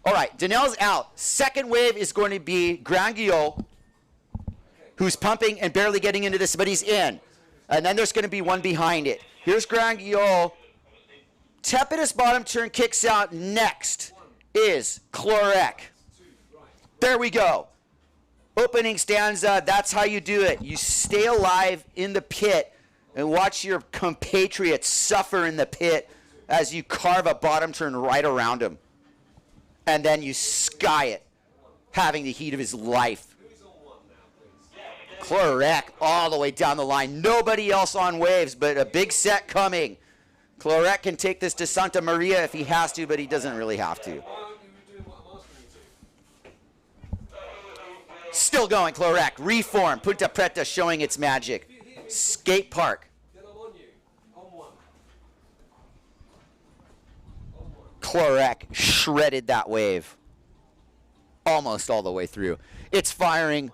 All right, Danel's out. Second wave is going to be Grandguillaume, who's pumping and barely getting into this, but he's in. And then there's going to be one behind it. Here's Grandguillaume. Tepidus bottom turn kicks out. Next is Clarek. There we go. Opening stanza, that's how you do it. You stay alive in the pit and watch your compatriots suffer in the pit as you carve a bottom turn right around him. And then you sky it, having the heat of his life. Clarek all the way down the line. Nobody else on waves, but a big set coming. Clarek can take this to Santa Maria if he has to, but he doesn't really have to. Still going, Clarek. Reform. Ponta Preta showing its magic. Skate park. Clarek shredded that wave. Almost all the way through. It's firing.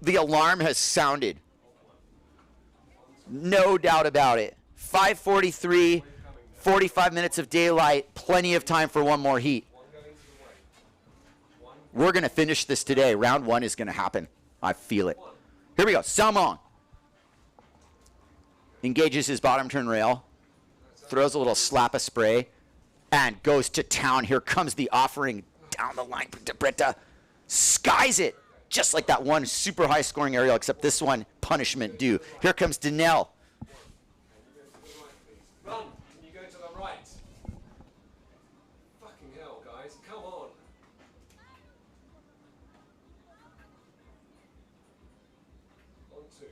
The alarm has sounded. No doubt about it. 5:43, 45 minutes of daylight. Plenty of time for one more heat. We're going to finish this today. Round 1 is going to happen. I feel it. Here we go. Salmon engages his bottom turn rail. Throws a little slap of spray. And goes to town. Here comes the offering down the line. Ponta Preta skies it. Just like that one super high scoring aerial, except this one, punishment due. Here comes Danel. Run. Can you go to the right? Fucking hell, guys. Come on. On 2.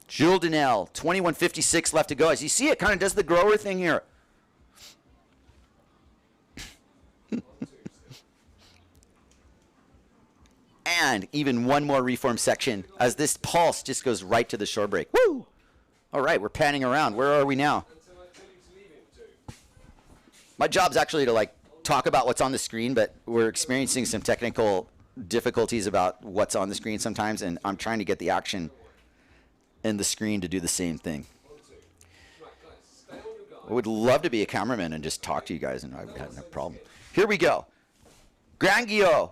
Jules Danel, 21:56 left to go. As you see, it kind of does the grower thing here. And even one more reform section as this pulse just goes right to the shore break. Woo! All right, we're panning around. Where are we now? My job's actually to talk about what's on the screen, but we're experiencing some technical difficulties about what's on the screen sometimes, and I'm trying to get the action in the screen to do the same thing. I would love to be a cameraman and just talk to you guys, and I would have no problem. Here we go. Grandguillaume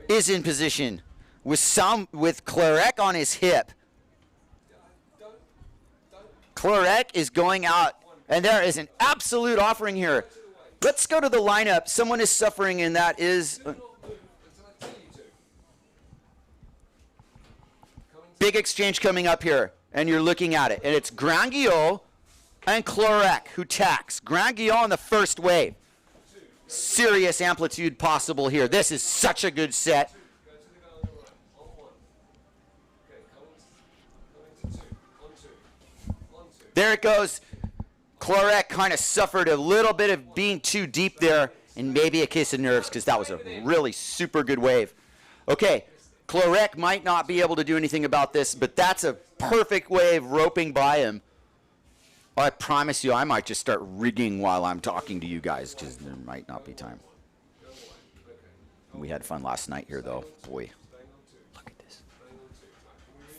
is in position with Clarek on his hip. Clarek is going out, and there is an absolute offering here. Let's go to the lineup. Someone is suffering, and that is big exchange coming up here, and you're looking at it, and it's Grandguillaume and Clarek who tax. Grandguillaume on the first wave. Serious amplitude possible here. This is such a good set. There it goes. Clarek kind of suffered a little bit of being too deep there, and maybe a case of nerves because that was a really super good wave. Okay, Clarek might not be able to do anything about this, but that's a perfect wave roping by him. I promise you, I might just start rigging while I'm talking to you guys because there might not be time. We had fun last night here, though. Boy, look at this.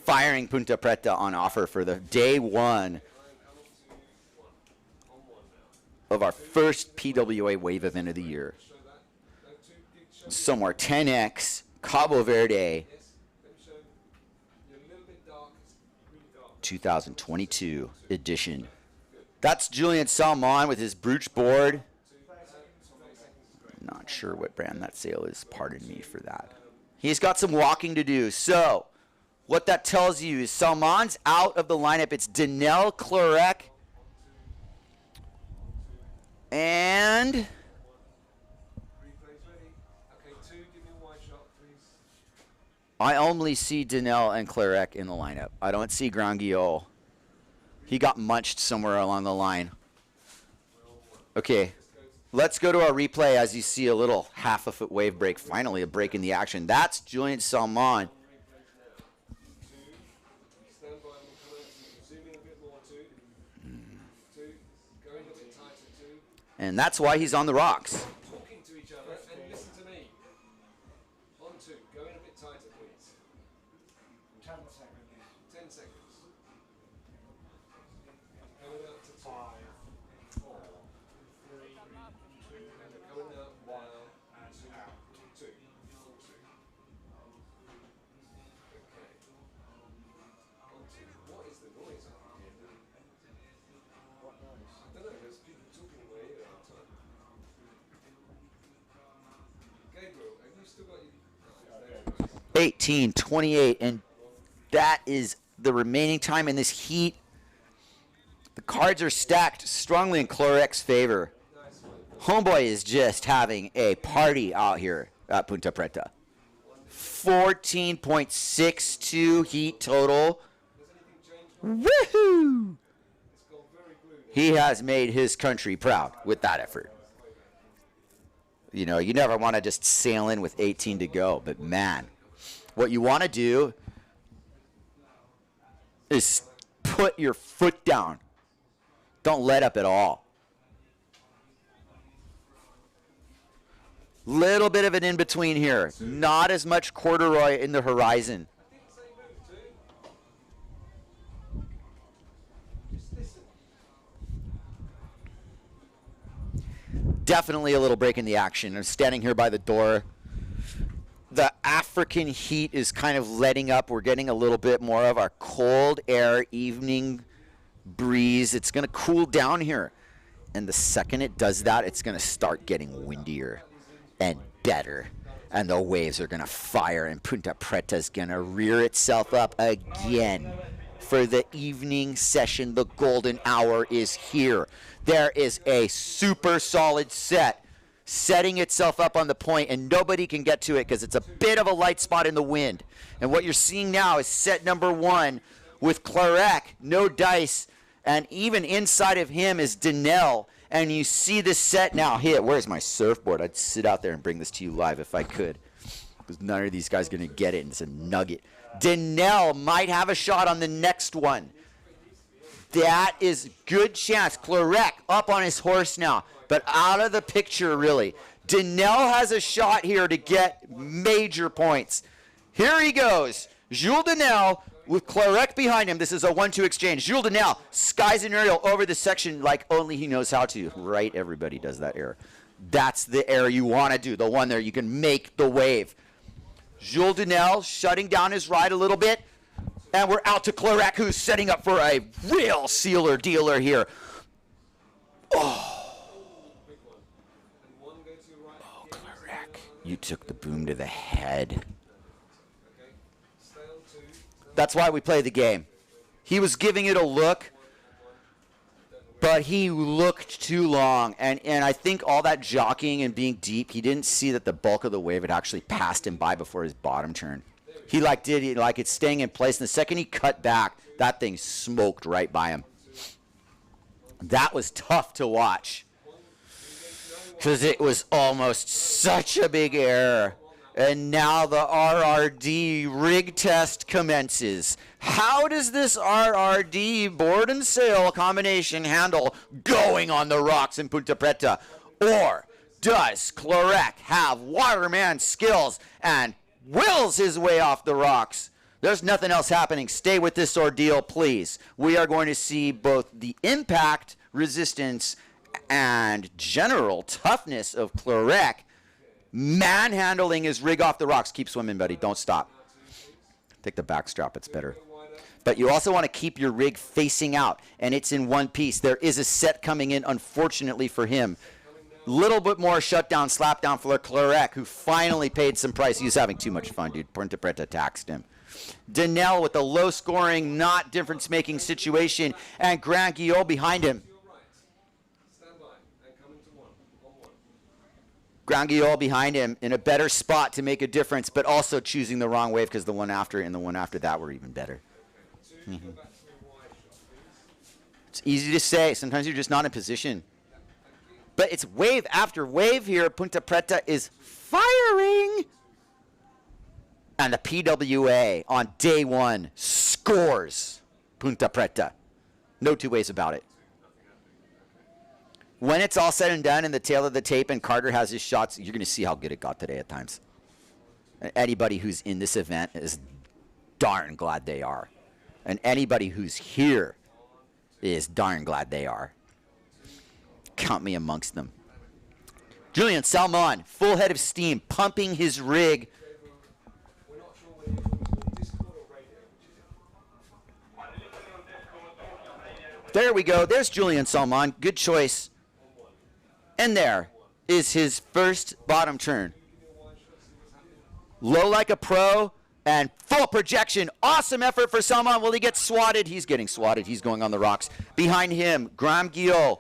Firing Ponta Preta on offer for the day 1 of our first PWA wave event of the year. SOMWR 10x Cabo Verde 2022 edition. That's Julian Salmon with his brooch board. Not sure what brand that sail is. Pardon me for that. He's got some walking to do. So, What that tells you is Salman's out of the lineup. It's Danel, Clarek, and Replay's ready. Okay, 2, give me a wide shot, please. I only see Danel and Clarek in the lineup. I don't see Grandguillot. He got munched somewhere along the line. Okay, let's go to our replay as you see a little half a foot wave break. Finally, a break in the action. That's Julian Salmon. Stand by, I'm coming. Zoom in a bit more, 2. 2, going a bit tighter, 2. And that's why he's on the rocks. Talking to each other and listen to me. On 2, go in a bit tighter, please. 10 seconds. 10 seconds. Coming up to 5, 4, 3, 2, and they're coming up now. 2, 2. Okay. On 2. What is the noise out here? What noise? I don't know, there's people talking in my ear all the time. Gabriel, have you still got your... 18:28, and that is the remaining time in this heat. The cards are stacked strongly in Clarek's favor. Homeboy is just having a party out here at Ponta Preta. 14.62 heat total. Woohoo! He has made his country proud with that effort. You know, you never want to just sail in with 18 to go, but man, what you want to do is put your foot down. Don't let up at all. Little bit of an in-between here. Not as much corduroy in the horizon. Definitely a little break in the action. I'm standing here by the door. The African heat is kind of letting up. We're getting a little bit more of our cold air evening breeze. It's going to cool down here. And the second it does that, it's going to start getting windier and better. And the waves are going to fire, and Ponta Preta is going to rear itself up again for the evening session. The golden hour is here. There is a super solid set setting itself up on the point, and nobody can get to it because it's a bit of a light spot in the wind. And what you're seeing now is set number 1 with Clarek, no dice, and even inside of him is Danel. And you see this set now hit. Where's my surfboard? I'd sit out there and bring this to you live if I could, because none of these guys are going to get it, and it's a nugget. Danel might have a shot on the next one. That is good chance. Clarek up on his horse now, but out of the picture, really. Danel has a shot here to get major points. Here he goes. Jules Danel with Clarek behind him. This is a 1-2 exchange. Jules Danel skies an aerial over the section like only he knows how to. Right? Everybody does that air. That's the air you want to do, the one there you can make the wave. Jules Danel shutting down his ride a little bit. And we're out to Clarek, who's setting up for a real sealer dealer here. Oh, Clarek, you took the boom to the head. That's why we play the game. He was giving it a look, but he looked too long. And I think all that jockeying and being deep, he didn't see that the bulk of the wave had actually passed him by before his bottom turn. He it's staying in place. And the second he cut back, that thing smoked right by him. That was tough to watch, because it was almost such a big error. And now the RRD rig test commences. How does this RRD board and sail combination handle going on the rocks in Ponta Preta? Or does Clarek have waterman skills and wills his way off the rocks? There's nothing else happening. Stay with this ordeal, please. We are going to see both the impact, resistance, and general toughness of Clarek manhandling his rig off the rocks. Keep swimming, buddy. Don't stop. Take the back strap. It's better. But you also want to keep your rig facing out, and it's in one piece. There is a set coming in, unfortunately for him. Little bit more shutdown, slap down for Clarek, who finally paid some price. He was having too much fun, dude. Ponta Preta taxed him. Denel with a low-scoring, not difference-making situation, and Grand Guillaume behind him. Grand Guillaume behind him in a better spot to make a difference, but also choosing the wrong wave because the one after it and the one after that were even better. It's easy to say. Sometimes you're just not in position. But it's wave after wave here. Ponta Preta is firing. And the PWA on day one scores Ponta Preta. No two ways about it. When it's all said and done in the tail of the tape and Carter has his shots, you're going to see how good it got today at times. And anybody who's in this event is darn glad they are. And anybody who's here is darn glad they are. Count me amongst them. Julian Salmon, full head of steam, pumping his rig. There we go. There's Julian Salmon. Good choice. And there is his first bottom turn. Low like a pro and full projection. Awesome effort for Salmon. Will he get swatted? He's getting swatted. He's going on the rocks. Behind him, Grand Guillaume.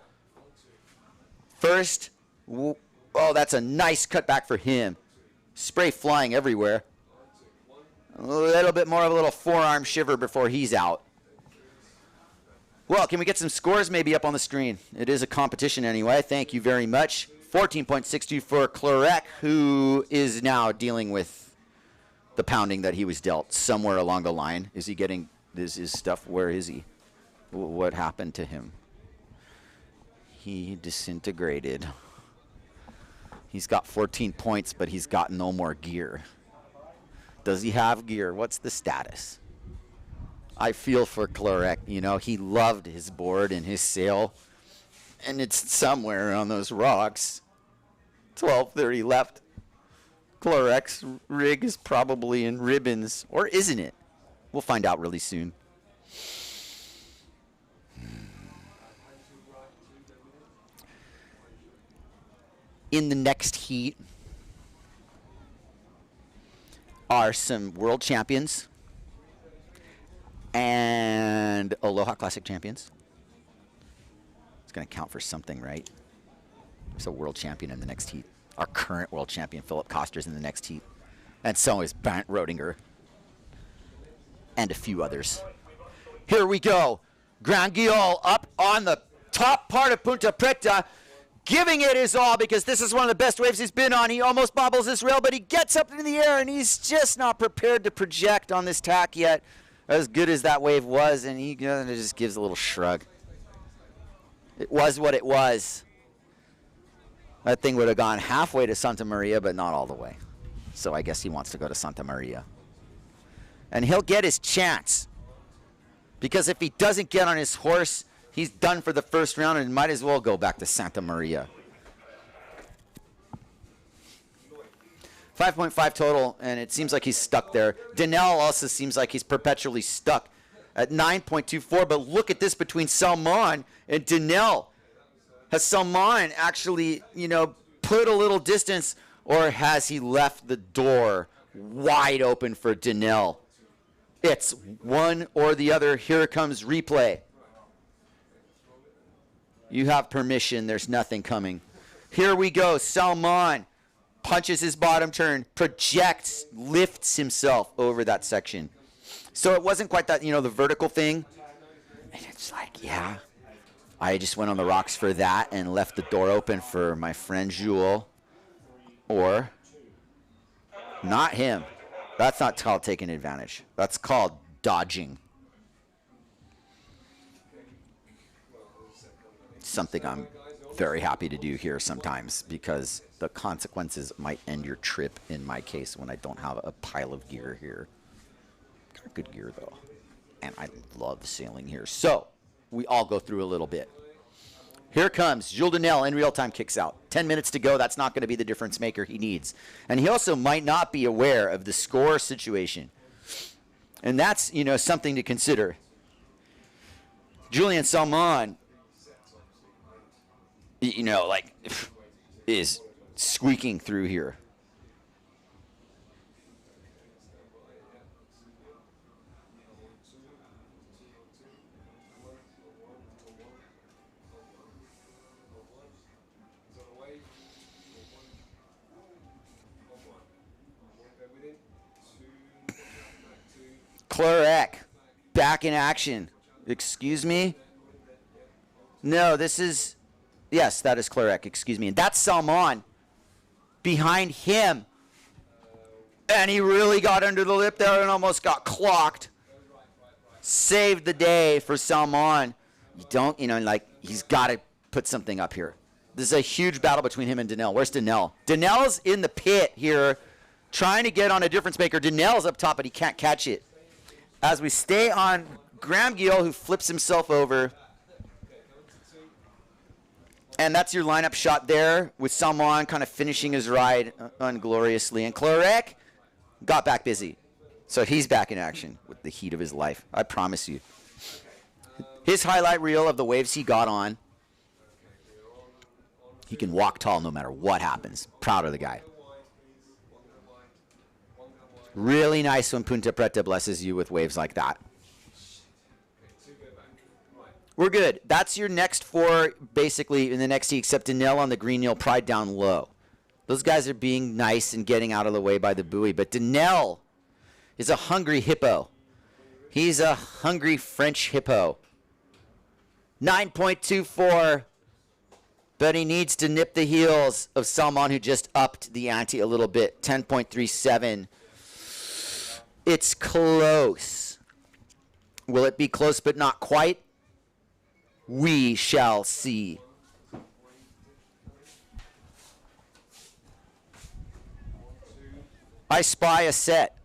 First. Oh, that's a nice cutback for him. Spray flying everywhere. A little bit more of a little forearm shiver before he's out. Well, can we get some scores maybe up on the screen? It is a competition anyway. Thank you very much. 14.62 for Clorec, who is now dealing with the pounding that he was dealt somewhere along the line. Is he getting his stuff? Where is he? What happened to him? He disintegrated. He's got 14 points, but he's got no more gear. Does he have gear? What's the status? I feel for Clorec. You know, he loved his board and his sail, and it's somewhere on those rocks. 12:30 left. Clorec's rig is probably in ribbons, or isn't it? We'll find out really soon. In the next heat are some world champions and Aloha Classic champions. It's going to count for something, right? There's a world champion in the next heat. Our current world champion, Philip Koster's in the next heat. And so is Bernd Rodinger. And a few others. Here we go. Grand Guillaume up on the top part of Ponta Preta, giving it his all because this is one of the best waves he's been on. He almost bobbles this rail, but he gets up in the air, and he's just not prepared to project on this tack yet. As good as that wave was, and he just gives a little shrug. It was what it was. That thing would have gone halfway to Santa Maria, but not all the way. So I guess he wants to go to Santa Maria. And he'll get his chance. Because if he doesn't get on his horse, he's done for the first round and might as well go back to Santa Maria. 5.5 total, and it seems like he's stuck there. Denel also seems like he's perpetually stuck at 9.24, but look at this between Salmon and Denel. Has Salmon actually, put a little distance, or has he left the door wide open for Denel? It's one or the other. Here comes replay. You have permission. There's nothing coming. Here we go. Salmon punches his bottom turn, projects, lifts himself over that section. So it wasn't quite that, the vertical thing. And it's like, yeah, I just went on the rocks for that and left the door open for my friend Jules. Or not him. That's not called taking advantage. That's called dodging. Something I'm very happy to do here sometimes because the consequences might end your trip in my case when I don't have a pile of gear here. Got good gear though. And I love sailing here. So we all go through a little bit. Here comes Jules Denel in real time, kicks out. 10 minutes to go. That's not going to be the difference maker he needs. And he also might not be aware of the score situation. And that's, something to consider. Julian Salmon, is squeaking through here. Clarek, back in action. Excuse me? No, this is, yes, that is Clarek, excuse me. And that's Salmon behind him. And he really got under the lip there and almost got clocked. Saved the day for Salmon. You don't, like, he's got to put something up here. This is a huge battle between him and Danelle. Where's Danelle? Danelle's in the pit here, trying to get on a difference maker. Danelle's up top, but he can't catch it. As we stay on Graham Gill, who flips himself over. And that's your lineup shot there, with Salmon kind of finishing his ride ungloriously. And Clarek got back busy. So he's back in action with the heat of his life, I promise you. His highlight reel of the waves he got on. He can walk tall no matter what happens. Proud of the guy. Really nice when Ponta Preta blesses you with waves like that. We're good. That's your next four, basically, in the next tee, except Danelle on the green, you'll pride down low. Those guys are being nice and getting out of the way by the buoy. But Danelle is a hungry hippo. He's a hungry French hippo. 9.24. But he needs to nip the heels of Salmon, who just upped the ante a little bit. 10.37. It's close. Will it be close but not quite? We shall see. I spy a set.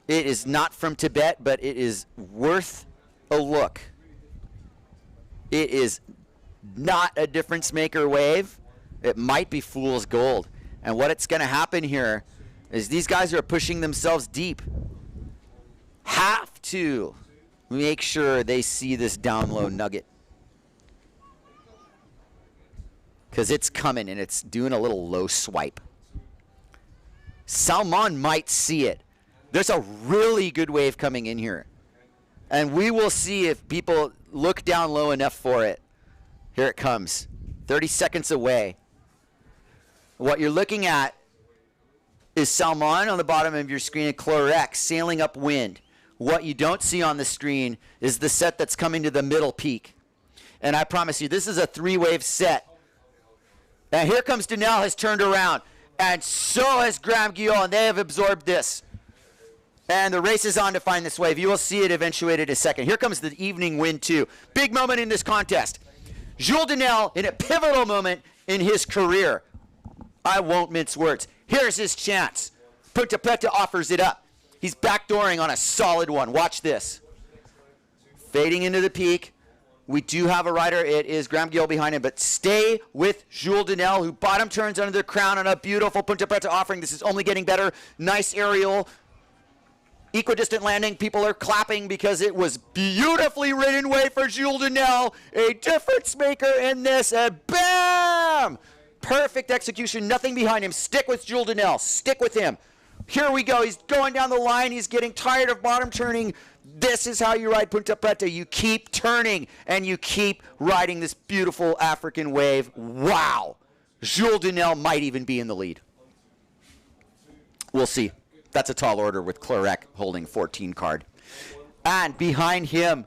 It is not from Tibet, but it is worth a look. It is not a difference maker wave. It might be fool's gold. And what's going to happen here is these guys are pushing themselves deep. Have to make sure they see this down low nugget. Because it's coming and it's doing a little low swipe. Salmon might see it. There's a really good wave coming in here. And we will see if people look down low enough for it. Here it comes. 30 seconds away. What you're looking at is Salmon on the bottom of your screen and Clarek sailing upwind. What you don't see on the screen is the set that's coming to the middle peak. And I promise you, this is a three-wave set. And here comes Danelle, has turned around. And so has Graham Guillaume, and they have absorbed this. And the race is on to find this wave. You will see it eventuated in a second. Here comes the evening wind, too. Big moment in this contest. Jules Danelle in a pivotal moment in his career. I won't mince words. Here's his chance. Ponta Preta offers it up. He's backdooring on a solid one. Watch this. Fading into the peak. We do have a rider. It is Graham Gill behind him. But stay with Jules Danelle, who bottom turns under the crown on a beautiful Ponta Preta offering. This is only getting better. Nice aerial. Equidistant landing. People are clapping because it was beautifully ridden way for Jules Danelle. A difference maker in this. And bam! Perfect execution. Nothing behind him. Stick with Jules Danelle. Stick with him. Here we go. He's going down the line. He's getting tired of bottom turning. This is how you ride Ponta Preta. You keep turning and you keep riding this beautiful African wave. Wow. Jules Danelle might even be in the lead. We'll see. That's a tall order with Clarek holding 14 card. And behind him,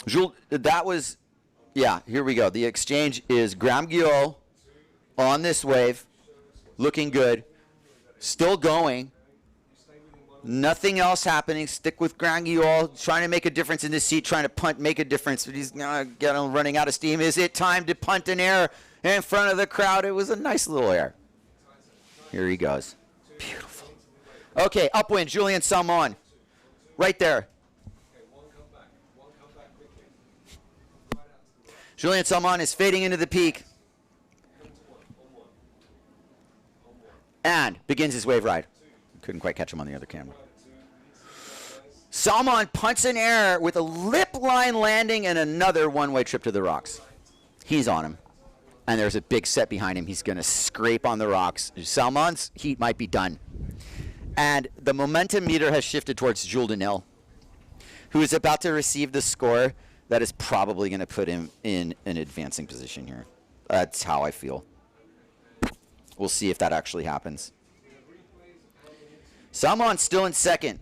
Jules, that was, yeah, here we go. The exchange is Graham Guillaume on this wave, looking good, still going. Nothing else happening. Stick with Graham Guillaume, trying to make a difference in this seat, trying to punt, make a difference. But he's running out of steam. Is it time to punt an air in front of the crowd? It was a nice little air. Here he goes. Beautiful. Okay, upwind, Julien Salmon. Right there. Julien Salmon is fading into the peak. And begins his wave ride. Couldn't quite catch him on the other camera. Salmon punts in air with a lip line landing and another one-way trip to the rocks. He's on him. And there's a big set behind him. He's going to scrape on the rocks. Salmon's heat might be done. And the momentum meter has shifted towards Jules Danelle, who is about to receive the score that is probably going to put him in an advancing position here. That's how I feel. We'll see if that actually happens. Salmon's still in second.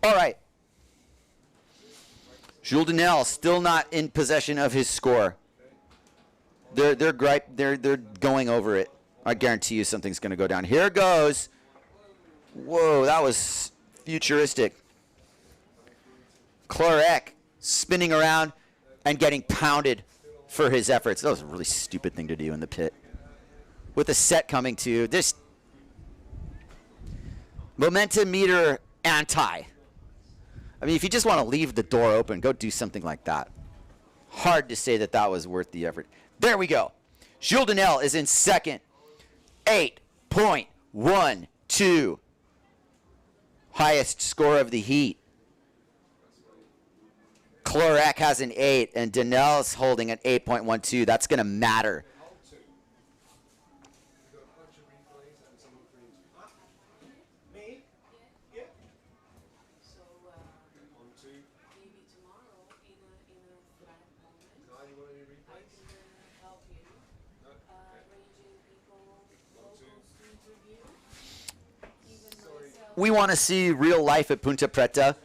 All right. Jules Denel still not in possession of his score. They're going over it. I guarantee you something's going to go down. Here goes. Whoa, that was futuristic. Clorek spinning around and getting pounded for his efforts. That was a really stupid thing to do in the pit. With the set coming to this momentum meter anti. I mean, if you just want to leave the door open, go do something like that. Hard to say that that was worth the effort. There we go. Jules Denel is in second. 8.12. Highest score of the heat. Clorek has an 8, and Denel's holding an 8.12. That's going to matter. We want to see real life at Ponta Preta.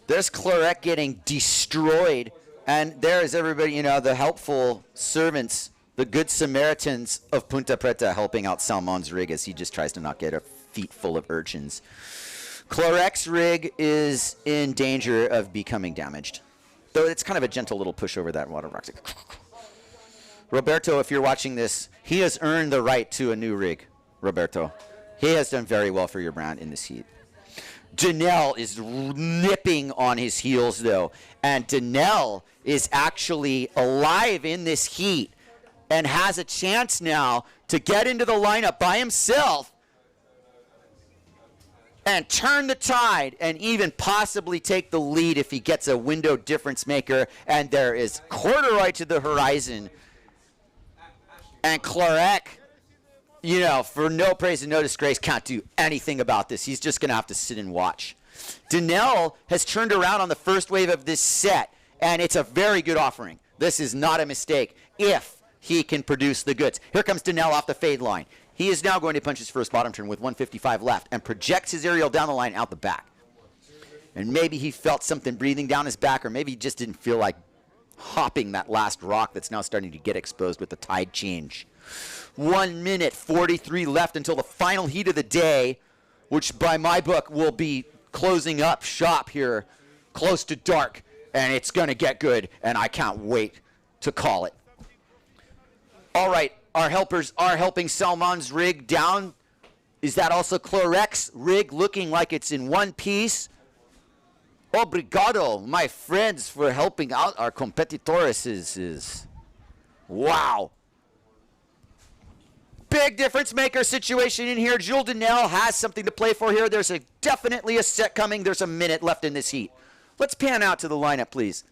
There's Clorek getting destroyed, and there is everybody, you know, the helpful servants, the good Samaritans of Ponta Preta helping out Salmon's rig as he just tries to not get a feet full of urchins. Clorek's rig is in danger of becoming damaged, though it's kind of a gentle little push over that water rock. Roberto, if you're watching this, he has earned the right to a new rig, Roberto. He has done very well for your brand in this heat. Denel is nipping on his heels, though. And Denel is actually alive in this heat and has a chance now to get into the lineup by himself and turn the tide and even possibly take the lead if he gets a window difference maker. And there is corduroy to the horizon. And Clorek, you know, for no praise and no disgrace, can't do anything about this. He's just going to have to sit and watch. Denel has turned around on the first wave of this set, and it's a very good offering. This is not a mistake if he can produce the goods. Here comes Denel off the fade line. He is now going to punch his first bottom turn with 155 left and projects his aerial down the line out the back. And maybe he felt something breathing down his back, or maybe he just didn't feel like hopping that last rock that's now starting to get exposed with the tide change. 1 minute 43 left until the final heat of the day, which by my book will be closing up shop here close to dark, and it's going to get good, and I can't wait to call it. All right, our helpers are helping Salmon's rig down. Is that also Clorek's rig looking like it's in one piece? Obrigado, my friends, for helping out our competitors. Wow. Big difference maker situation in here. Jules Denel has something to play for here. There's definitely a set coming. There's a minute left in this heat. Let's pan out to the lineup, please.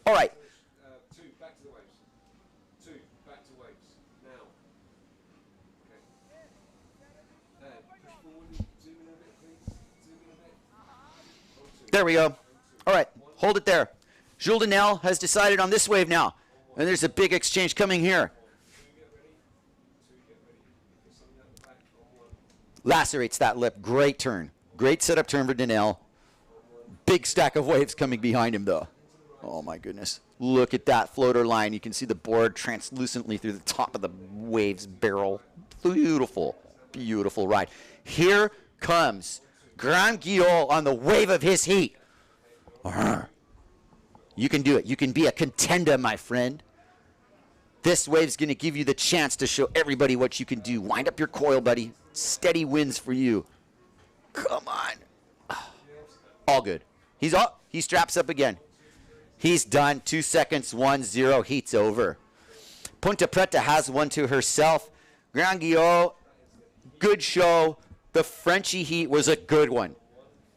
All right. Two, back to the waves. Two, back to waves. Now. Okay. Push forward, zoom in a bit, please. Zoom in a bit. There we go. All right, hold it there. Jules Denel has decided on this wave now. And there's a big exchange coming here. Lacerates that lip. Great turn. Great setup turn for Denel. Big stack of waves coming behind him, though. Oh, my goodness. Look at that floater line. You can see the board translucently through the top of the waves barrel. Beautiful, beautiful ride. Here comes Grand Guillaume on the wave of his heat. You can do it. You can be a contender, my friend. This wave's going to give you the chance to show everybody what you can do. Wind up your coil, buddy. Steady wins for you. Come on. All good. He's up. He straps up again. He's done. 2 seconds, 1-0. Heat's over. Ponta Preta has one to herself. Grand Guillaume, good show. The Frenchie heat was a good one.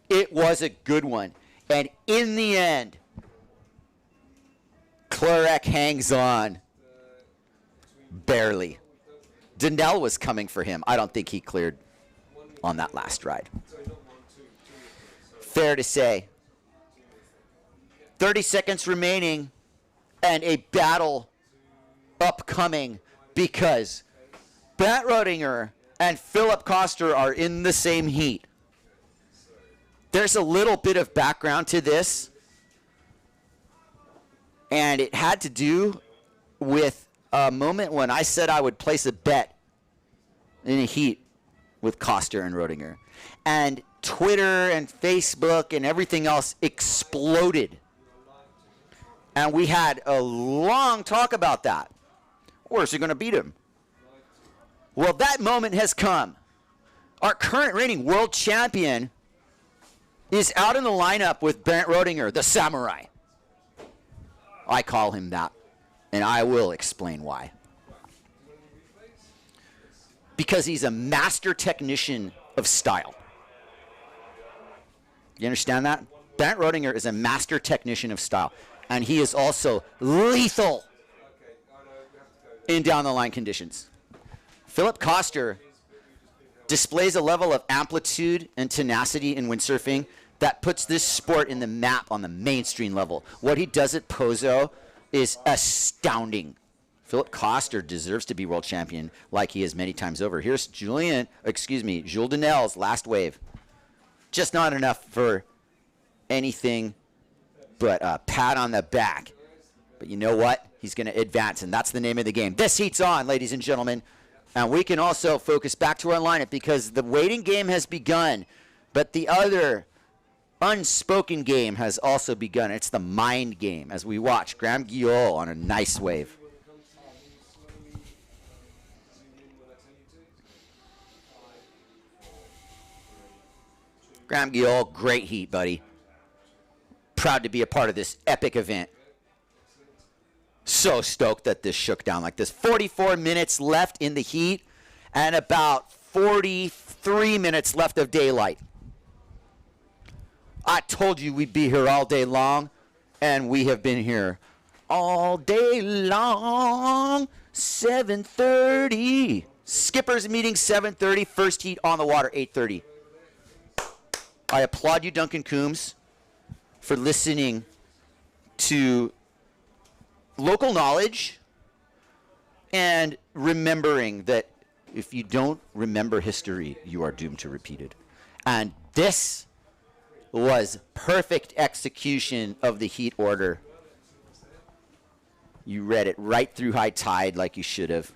It was a good one. And in the end, Clorek hangs on. Barely. Denel was coming for him. I don't think he cleared on that last ride. Fair to say. 30 seconds remaining and a battle upcoming because Bernd Roedinger and Philip Koster are in the same heat. There's a little bit of background to this, and it had to do with a moment when I said I would place a bet in a heat with Koster and Roedinger. And Twitter and Facebook and everything else exploded. And we had a long talk about that. Where's he going to beat him? Well, that moment has come. Our current reigning world champion is out in the lineup with Bernd Roedinger, the samurai. I call him that, and I will explain why. Because he's a master technician of style. You understand that? Bernd Roedinger is a master technician of style, and he is also lethal in down-the-line conditions. Philip Koster displays a level of amplitude and tenacity in windsurfing that puts this sport in the map on the mainstream level. What he does at Pozo is astounding. Philip Koster deserves to be world champion like he is many times over. Here's Jules Denel's last wave. Just not enough for anything but a pat on the back. But you know what? He's going to advance, and that's the name of the game. This heat's on, ladies and gentlemen. And we can also focus back to our lineup because the waiting game has begun, but the other unspoken game has also begun. It's the mind game as we watch Graham Guillot on a nice wave. Graham Guillot, great heat, buddy. Proud to be a part of this epic event. So stoked that this shook down like this. 44 minutes left in the heat and about 43 minutes left of daylight. I told you we'd be here all day long, and we have been here all day long. 7:30. Skippers meeting 7:30. First heat on the water 8:30. I applaud you, Duncan Coombs, for listening to local knowledge and remembering that if you don't remember history, you are doomed to repeat it. And this was perfect execution of the heat order. You read it right through high tide like you should have.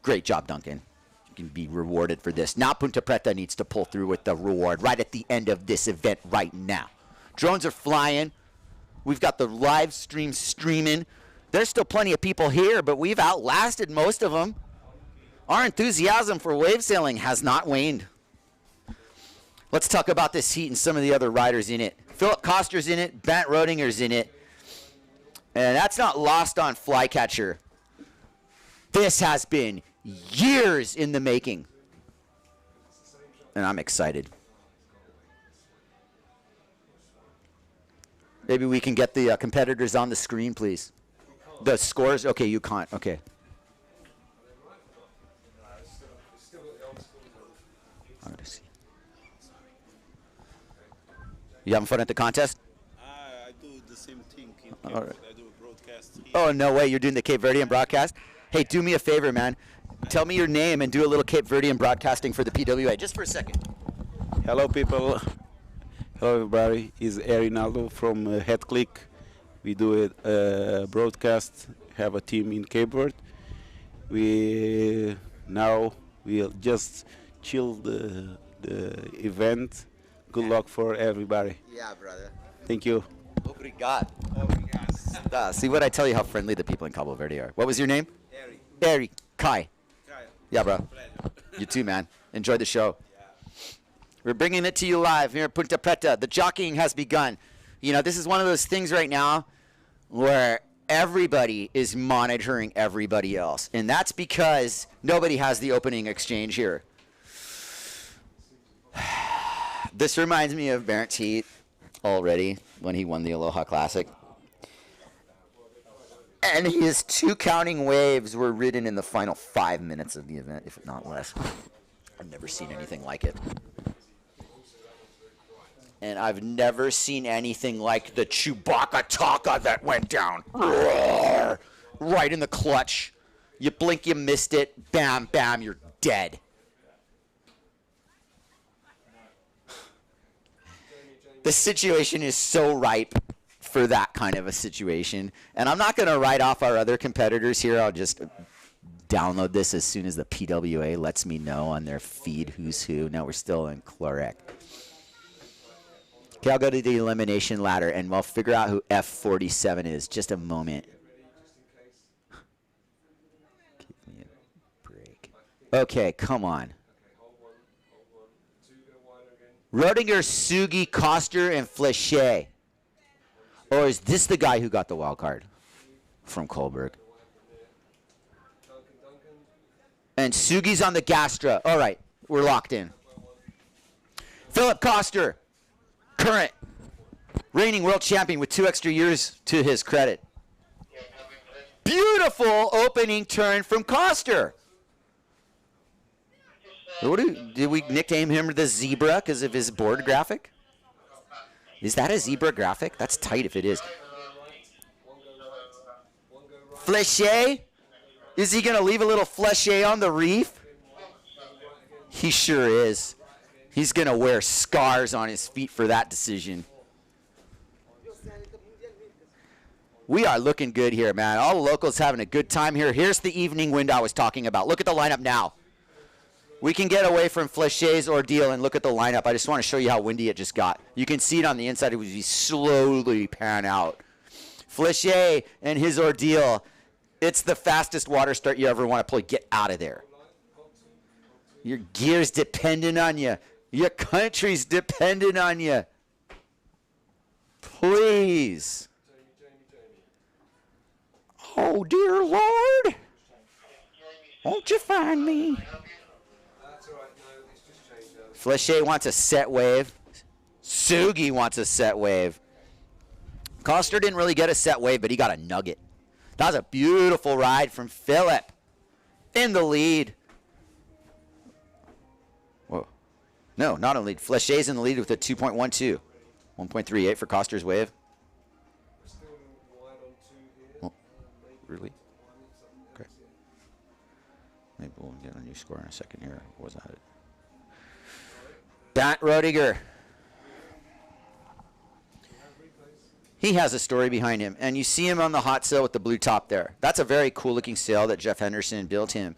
Great job, Duncan. You can be rewarded for this. Now Ponta Preta needs to pull through with the reward right at the end of this event right now. Drones are flying. We've got the live stream streaming. There's still plenty of people here, but we've outlasted most of them. Our enthusiasm for wave sailing has not waned. Let's talk about this heat and some of the other riders in it. Philip Koster's in it. Bernd Roedinger's in it. And that's not lost on Flycatcher. This has been years in the making. And I'm excited. Maybe we can get the competitors on the screen, please. The scores? Okay, you can't. Okay. I'm going to see. You having fun at the contest? I do the same thing in Cape All right. Verde. I do a broadcast here. Oh, no way. You're doing the Cape Verdean broadcast? Hey, do me a favor, man. Tell me your name and do a little Cape Verdean broadcasting for the PWA, just for a second. Hello, people. Hello, everybody. It's Erinaldo from Head Click. We do a broadcast, have a team in Cape Verde. We'll just chill the event. Good luck for everybody. Yeah, brother. Thank you. Obrigado. See what I tell you how friendly the people in Cabo Verde are. What was your name? Eri. Kai. Yeah, bro. You too, man. Enjoy the show. We're bringing it to you live here at Ponta Preta. The jockeying has begun. You know, this is one of those things right now where everybody is monitoring everybody else. And that's because nobody has the opening exchange here. This reminds me of Barrett's heat already when he won the Aloha Classic. And his 2 counting waves were ridden in the final 5 minutes of the event, if not less. I've never seen anything like it. And I've never seen anything like the Chewbacca Taka that went down. Roar! Right in the clutch. You blink, you missed it. Bam, bam, you're dead. The situation is so ripe for that kind of a situation. And I'm not going to write off our other competitors here. I'll just download this as soon as the PWA lets me know on their feed who's who. No, we're still in Chlorec. Okay, I'll go to the elimination ladder, and we'll figure out who F47 is. Just a moment. Give me a break. Okay, come on. Rodinger, Sugi, Koster, and Flechet. Or is this the guy who got the wild card from Kohlberg? And Sugi's on the Gastra. All right, we're locked in. Philip Koster, current reigning world champion with 2 extra years to his credit. Beautiful opening turn from Koster. Did we nickname him the Zebra because of his board graphic? Is that a zebra graphic? That's tight if it is. Flechet? Is he going to leave a little Flechet on the reef? He sure is. He's going to wear scars on his feet for that decision. We are looking good here, man. All the locals having a good time here. Here's the evening wind I was talking about. Look at the lineup now. We can get away from Flechet's ordeal and look at the lineup. I just want to show you how windy it just got. You can see it on the inside. It would slowly pan out. Flechet and his ordeal, it's the fastest water start you ever want to play. Get out of there. Your gear's dependent on you. Your country's dependent on you. Please. Oh, dear Lord. Won't you find me? Flechet wants a set wave. Sugi wants a set wave. Koster didn't really get a set wave, but he got a nugget. That was a beautiful ride from Philip. In the lead. Whoa. No, not in the lead. Flechet's in the lead with a 2.12. 1.38 for Koster's wave. Oh, really? Okay. Maybe we'll get a new score in a second here. Was that it? Bernd Rodiger. He has a story behind him, and you see him on the hot sail with the blue top there. That's a very cool looking sail that Jeff Henderson built him,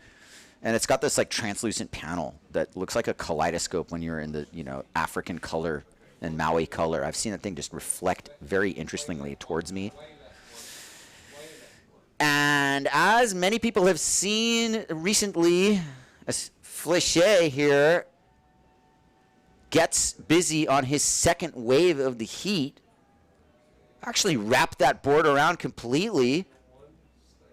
and it's got this like translucent panel that looks like a kaleidoscope when you're in the African color and Maui color. I've seen that thing just reflect very interestingly towards me. And as many people have seen recently, Flechet here gets busy on his second wave of the heat. Actually wrapped that board around completely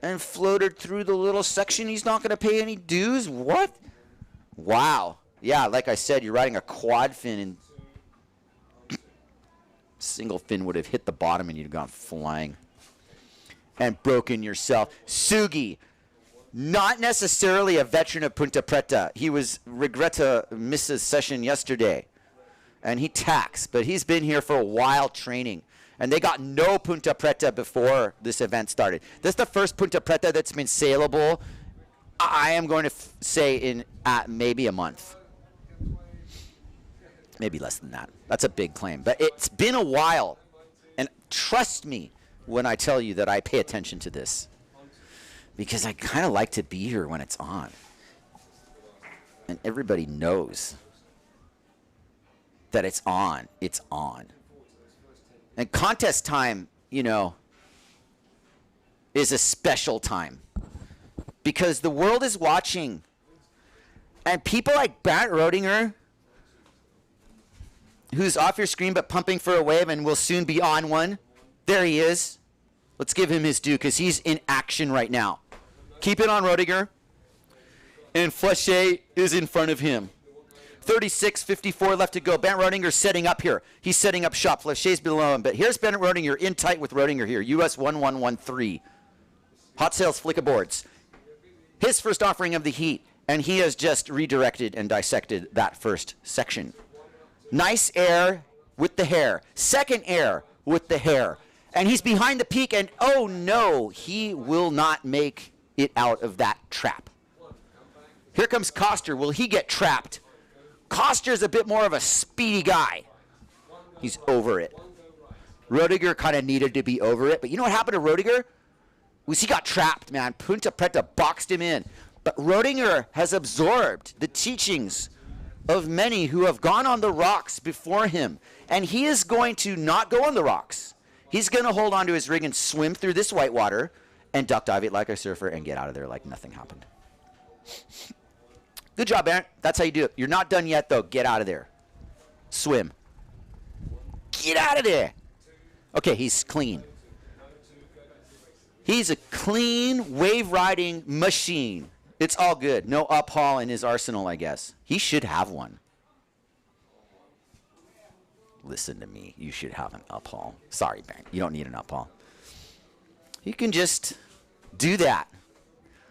and floated through the little section. He's not going to pay any dues. What? Wow. Yeah, like I said, you're riding a quad fin, and single fin would have hit the bottom and you'd have gone flying and broken yourself. Sugi, not necessarily a veteran of Ponta Preta. He was regretta miss his session yesterday, and he tacks, but he's been here for a while training. And they got no Ponta Preta before this event started. This is the first Ponta Preta that's been sailable, I am going to say, in maybe a month. Maybe less than that. That's a big claim. But it's been a while. And trust me when I tell you that I pay attention to this, because I kind of like to be here when it's on. And everybody knows that it's on. It's on. And contest time, is a special time, because the world is watching. And people like Bernd Rodinger, who's off your screen but pumping for a wave and will soon be on one. There he is. Let's give him his due, because he's in action right now. Keep it on, Rodinger. And Flechet is in front of him. 36:54 left to go. Bernd Rodinger's setting up here. He's setting up shop. Flechet's below him. But here's Bernd Rodinger in tight with Rodinger here. US 1113. Hot sails, flickaboards. His first offering of the heat. And he has just redirected and dissected that first section. Nice air with the hair. Second air with the hair. And he's behind the peak, and oh no, he will not make it out of that trap. Here comes Koster. Will he get trapped? Koster's a bit more of a speedy guy. He's over it. Rodiger kind of needed to be over it, but you know what happened to Rodiger? Was he got trapped, man. Ponta Preta boxed him in. But Rodiger has absorbed the teachings of many who have gone on the rocks before him, and he is going to not go on the rocks. He's going to hold onto his rig and swim through this white water and duck dive it like a surfer and get out of there like nothing happened. Good job, Aaron. That's how you do it. You're not done yet, though. Get out of there. Swim. Get out of there. Okay, he's clean. He's a clean wave riding machine. It's all good. No uphaul in his arsenal, I guess. He should have one. Listen to me. You should have an uphaul. Sorry, man. You don't need an uphaul. You can just do that.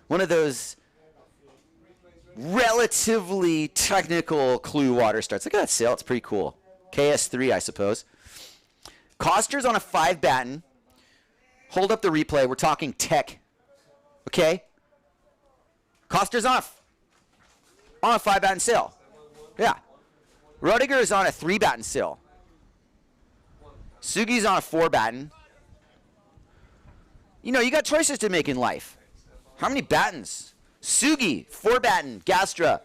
One of those relatively technical clue water starts. Look at that sail. It's pretty cool. KS3, I suppose. Koster's on a 5 batten. Hold up the replay. We're talking tech. Okay? Koster's on a 5 batten sail. Yeah. Rodiger is on a 3 batten sail. Sugi's on a 4 batten. You know, you got choices to make in life. How many battens? Sugi, 4 batten, Gastra.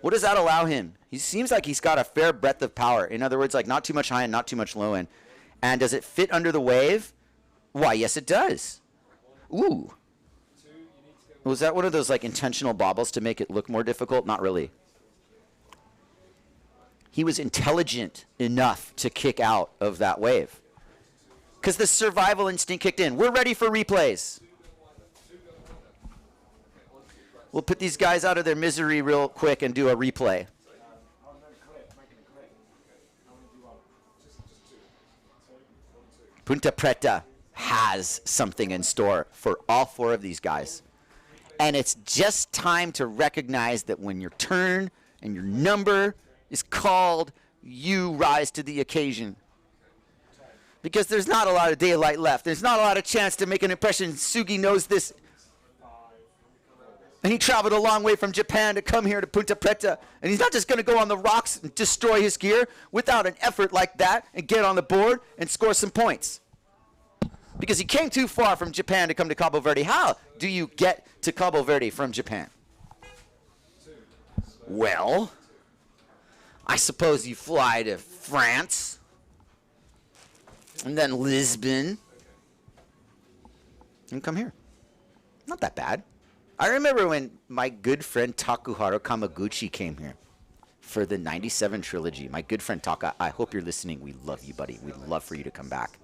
What does that allow him? He seems like he's got a fair breadth of power. In other words, like not too much high end, not too much low end. And does it fit under the wave? Why, yes, it does. Ooh. Was that one of those like intentional bobbles to make it look more difficult? Not really. He was intelligent enough to kick out of that wave because the survival instinct kicked in. We're ready for replays. We'll put these guys out of their misery real quick and do a replay. Ponta Preta has something in store for all 4 of these guys. And it's just time to recognize that when your turn and your number is called, you rise to the occasion. Because there's not a lot of daylight left. There's not a lot of chance to make an impression. Sugi knows this. And he traveled a long way from Japan to come here to Ponta Preta. And he's not just going to go on the rocks and destroy his gear without an effort like that and get on the board and score some points. Because he came too far from Japan to come to Cabo Verde. How do you get to Cabo Verde from Japan? Well, I suppose you fly to France and then Lisbon and come here. Not that bad. I remember when my good friend Takuharu Kamaguchi came here for the 97 trilogy. My good friend Taka, I hope you're listening. We love you, buddy. We'd love for you to come back.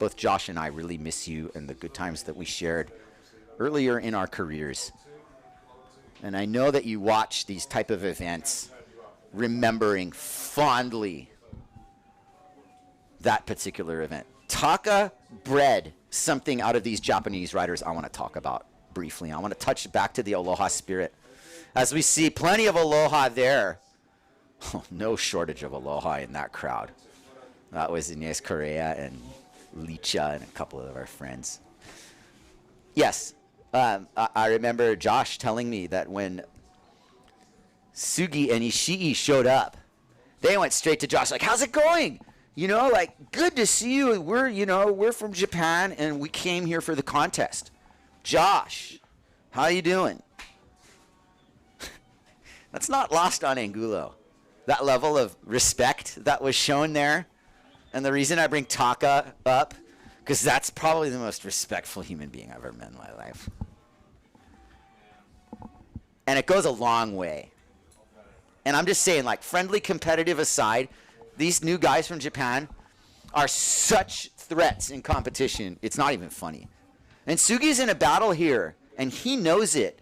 Both Josh and I really miss you and the good times that we shared earlier in our careers. And I know that you watch these type of events remembering fondly that particular event. Taka bred something out of these Japanese riders I want to talk about briefly. I want to touch back to the Aloha spirit. As we see plenty of Aloha there. Oh, no shortage of Aloha in that crowd. That was Inés Correa and Licha and a couple of our friends. Yes, I remember Josh telling me that when Sugi and Ishii showed up, they went straight to Josh like, how's it going? You know, like, good to see you. We're from Japan and we came here for the contest. Josh, how you doing? That's not lost on Angulo. That level of respect that was shown there. And the reason I bring Taka up, because that's probably the most respectful human being I've ever met in my life. And it goes a long way. And I'm just saying, like, friendly competitive aside, these new guys from Japan are such threats in competition. It's not even funny. And Sugi's in a battle here, and he knows it.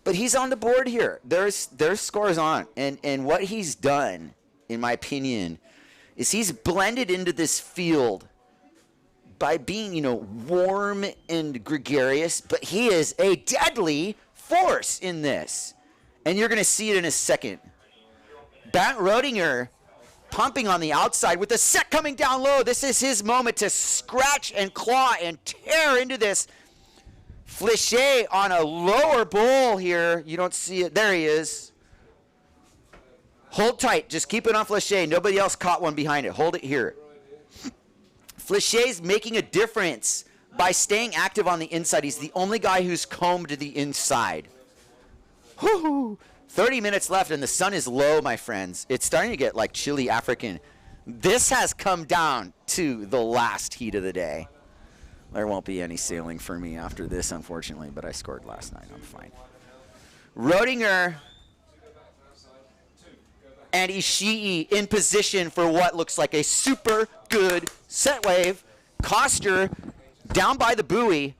But he's on the board here. There's scores on. And what he's done, in my opinion, is he's blended into this field by being, warm and gregarious, but he is a deadly force in this. And you're going to see it in a second. Bernd Rodinger pumping on the outside with the set coming down low. This is his moment to scratch and claw and tear into this Flichet on a lower bowl here. You don't see it. There he is. Hold tight. Just keep it on Flichet. Nobody else caught one behind it. Hold it here. Flichet's making a difference by staying active on the inside. He's the only guy who's combed the inside. Whoo! 30 minutes left and the sun is low, my friends. It's starting to get like chilly African. This has come down to the last heat of the day. There won't be any sailing for me after this, unfortunately, but I scored last night. I'm fine. Rodinger and Ishii in position for what looks like a super good set wave. Koster down by the buoy,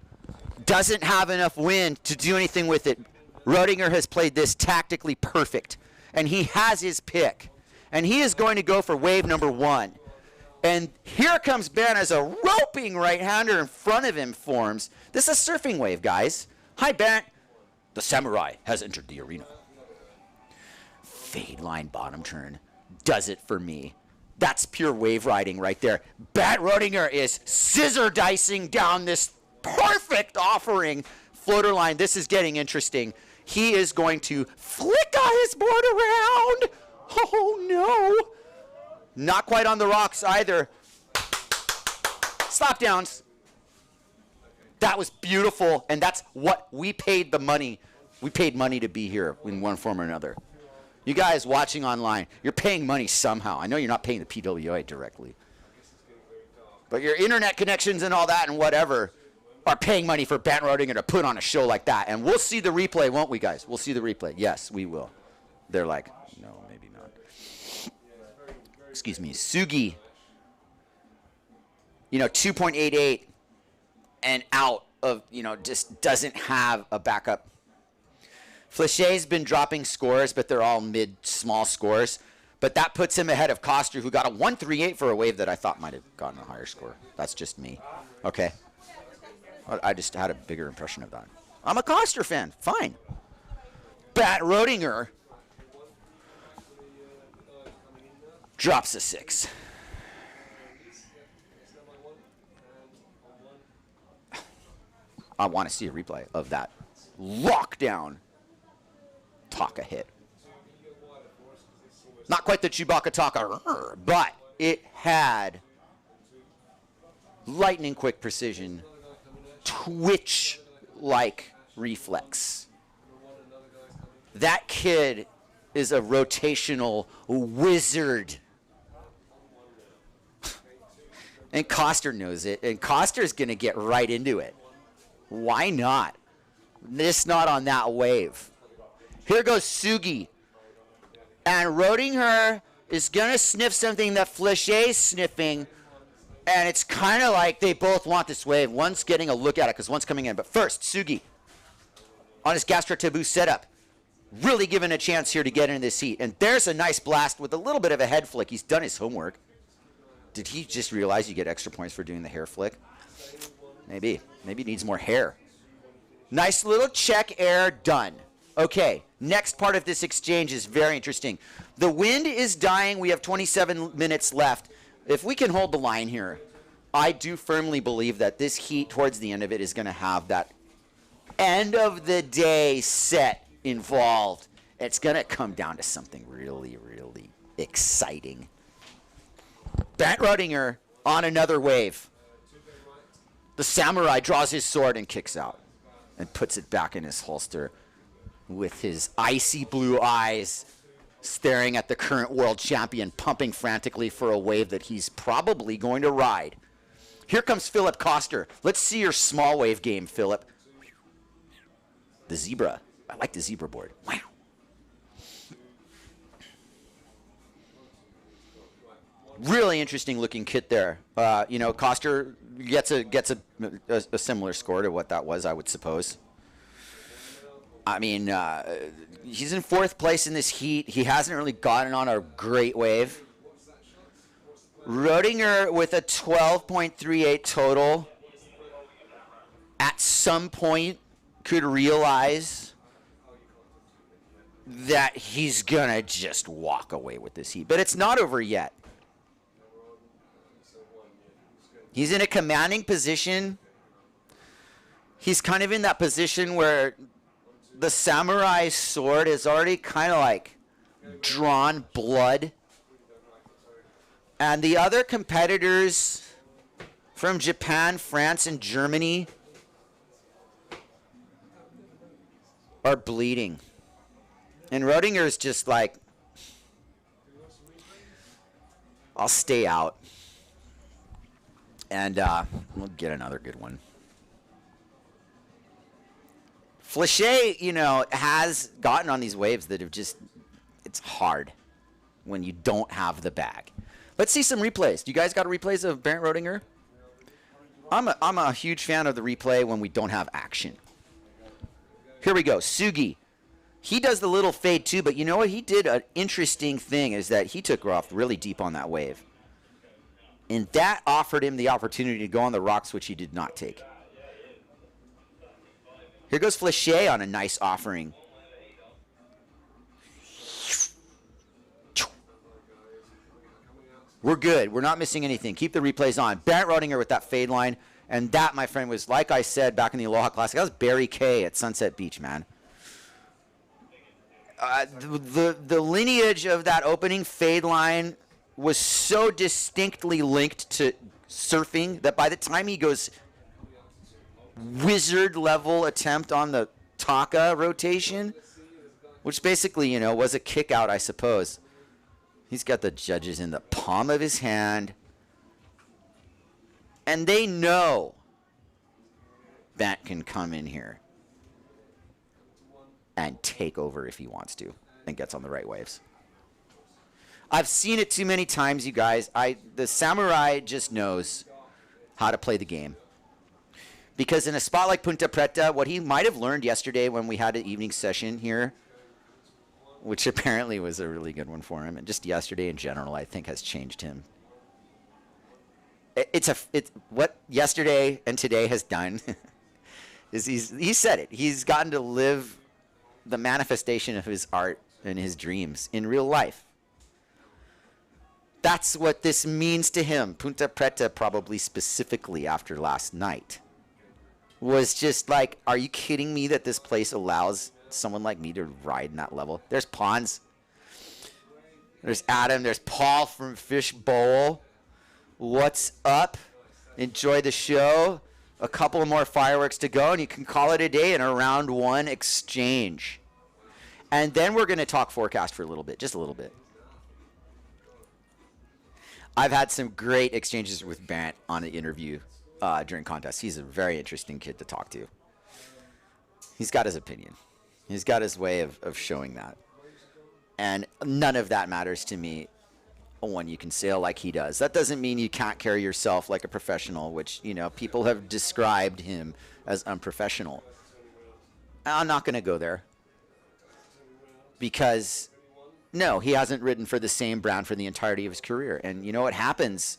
doesn't have enough wind to do anything with it. Rodinger has played this tactically perfect, and he has his pick. And he is going to go for wave number 1. And here comes Ben as a roping right-hander in front of him forms. This is a surfing wave, guys. Hi, Ben. The samurai has entered the arena. Fade line bottom turn does it for me. That's pure wave riding right there. Bat Rodinger is scissor dicing down this perfect offering floater line. This is getting interesting. He is going to flick his board around. Oh, no. Not quite on the rocks either. Slap downs. That was beautiful, and that's what we paid the money. We paid money to be here in one form or another. You guys watching online, you're paying money somehow. I know you're not paying the PWA directly. But your internet connections and all that and whatever are paying money for Ben Rodinger to put on a show like that. And we'll see the replay, won't we, guys? We'll see the replay. Yes, we will. They're like, no, maybe not. Excuse me. Sugi, 2.88 and out of, just doesn't have a backup. Flichet's been dropping scores, but they're all mid-small scores. But that puts him ahead of Koster, who got a 1.38 for a wave that I thought might have gotten a higher score. That's just me. Okay. I just had a bigger impression of that. I'm a Koster fan. Fine. Bat Rodinger drops a 6. I want to see a replay of that lockdown Taka hit. Not quite the Chewbacca Taka, but it had lightning quick precision, twitch-like reflex. That kid is a rotational wizard. And Koster knows it, and Koster's going to get right into it. Why not? This not on that wave. Here goes Sugi. And Rodinger is going to sniff something that Flichet's sniffing. And it's kind of like they both want this wave. One's getting a look at it because one's coming in. But first, Sugi on his Gastro Taboo setup. Really given a chance here to get into this heat. And there's a nice blast with a little bit of a head flick. He's done his homework. Did he just realize you get extra points for doing the hair flick? Maybe. Maybe he needs more hair. Nice little check air done. Okay, next part of this exchange is very interesting. The wind is dying. We have 27 minutes left. If we can hold the line here, I do firmly believe that this heat towards the end of it is going to have that end of the day set involved. It's going to come down to something really, really exciting. Bat Rodinger on another wave. The samurai draws his sword and kicks out and puts it back in his holster with his icy blue eyes staring at the current world champion, pumping frantically for a wave that he's probably going to ride. Here comes Philip Koster. Let's see your small wave game, Philip. The zebra. I like the zebra board. Wow. Really interesting looking kit there. Koster gets a similar score to what that was, I would suppose. I mean, he's in 4th place in this heat. He hasn't really gotten on a great wave. Rodinger with a 12.38 total at some point could realize that he's going to just walk away with this heat. But it's not over yet. He's in a commanding position. He's kind of in that position where the samurai sword is already kind of like drawn blood. And the other competitors from Japan, France, and Germany are bleeding. And Roedinger's just like, I'll stay out. And we'll get another good one. Flachet, you know, has gotten on these waves that have just, it's hard when you don't have the bag. Let's see some replays. Do you guys got replays of Bernd Roedinger? I'm a huge fan of the replay when we don't have action. Here we go. Sugi. He does the little fade too, but you know what? He did an interesting thing is that he took her off really deep on that wave. And that offered him the opportunity to go on the rocks, which he did not take. Here goes Flachet on a nice offering. We're good. We're not missing anything. Keep the replays on. Bernd Roedinger with that fade line. And that, my friend, was, like I said back in the Aloha Classic, that was Barry Kay at Sunset Beach, man. The lineage of that opening fade line was so distinctly linked to surfing that by the time he goes wizard level attempt on the Taka rotation, which basically, you know, was a kick out, I suppose. He's got the judges in the palm of his hand. And they know that can come in here and take over if he wants to and gets on the right waves. I've seen it too many times, you guys. The samurai just knows how to play the game. Because in a spot like Ponta Preta, what he might have learned yesterday when we had an evening session here, which apparently was a really good one for him, and just yesterday in general, I think has changed him. It's what yesterday and today has done is he said it. He's gotten to live the manifestation of his art and his dreams in real life. That's what this means to him. Ponta Preta, probably specifically after last night, was just like, are you kidding me that this place allows someone like me to ride in that level? There's Pons. There's Adam. There's Paul from Fishbowl. What's up? Enjoy the show. A couple more fireworks to go, and you can call it a day in a round one exchange. And then we're going to talk forecast for a little bit, just a little bit. I've had some great exchanges with Bant on an interview during contests. He's a very interesting kid to talk to. He's got his opinion. He's got his way of showing that. And none of that matters to me when you can sail like he does. That doesn't mean you can't carry yourself like a professional, which, you know, people have described him as unprofessional. I'm not going to go there. Because, no, he hasn't ridden for the same brand for the entirety of his career. And you know what happens?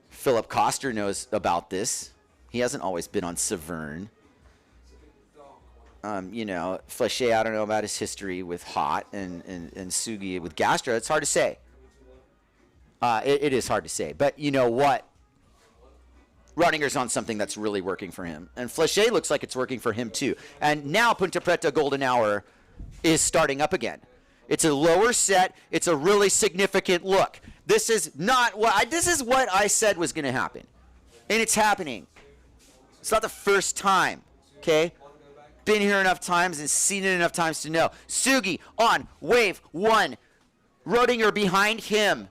Philip Koster knows about this. He hasn't always been on Severn. You know, Flachet, I don't know about his history with Hot and Sugi with Gastra. It's hard to say. It is hard to say. But you know what? Roedinger's on something that's really working for him. And Flachet looks like it's working for him too. And now Ponta Preta Golden Hour is starting up again. It's a lower set. It's a really significant look. This is not what this is what I said was going to happen. And it's happening. It's not the first time, okay? Been here enough times and seen it enough times to know. Sugi on wave one. Roedinger behind him.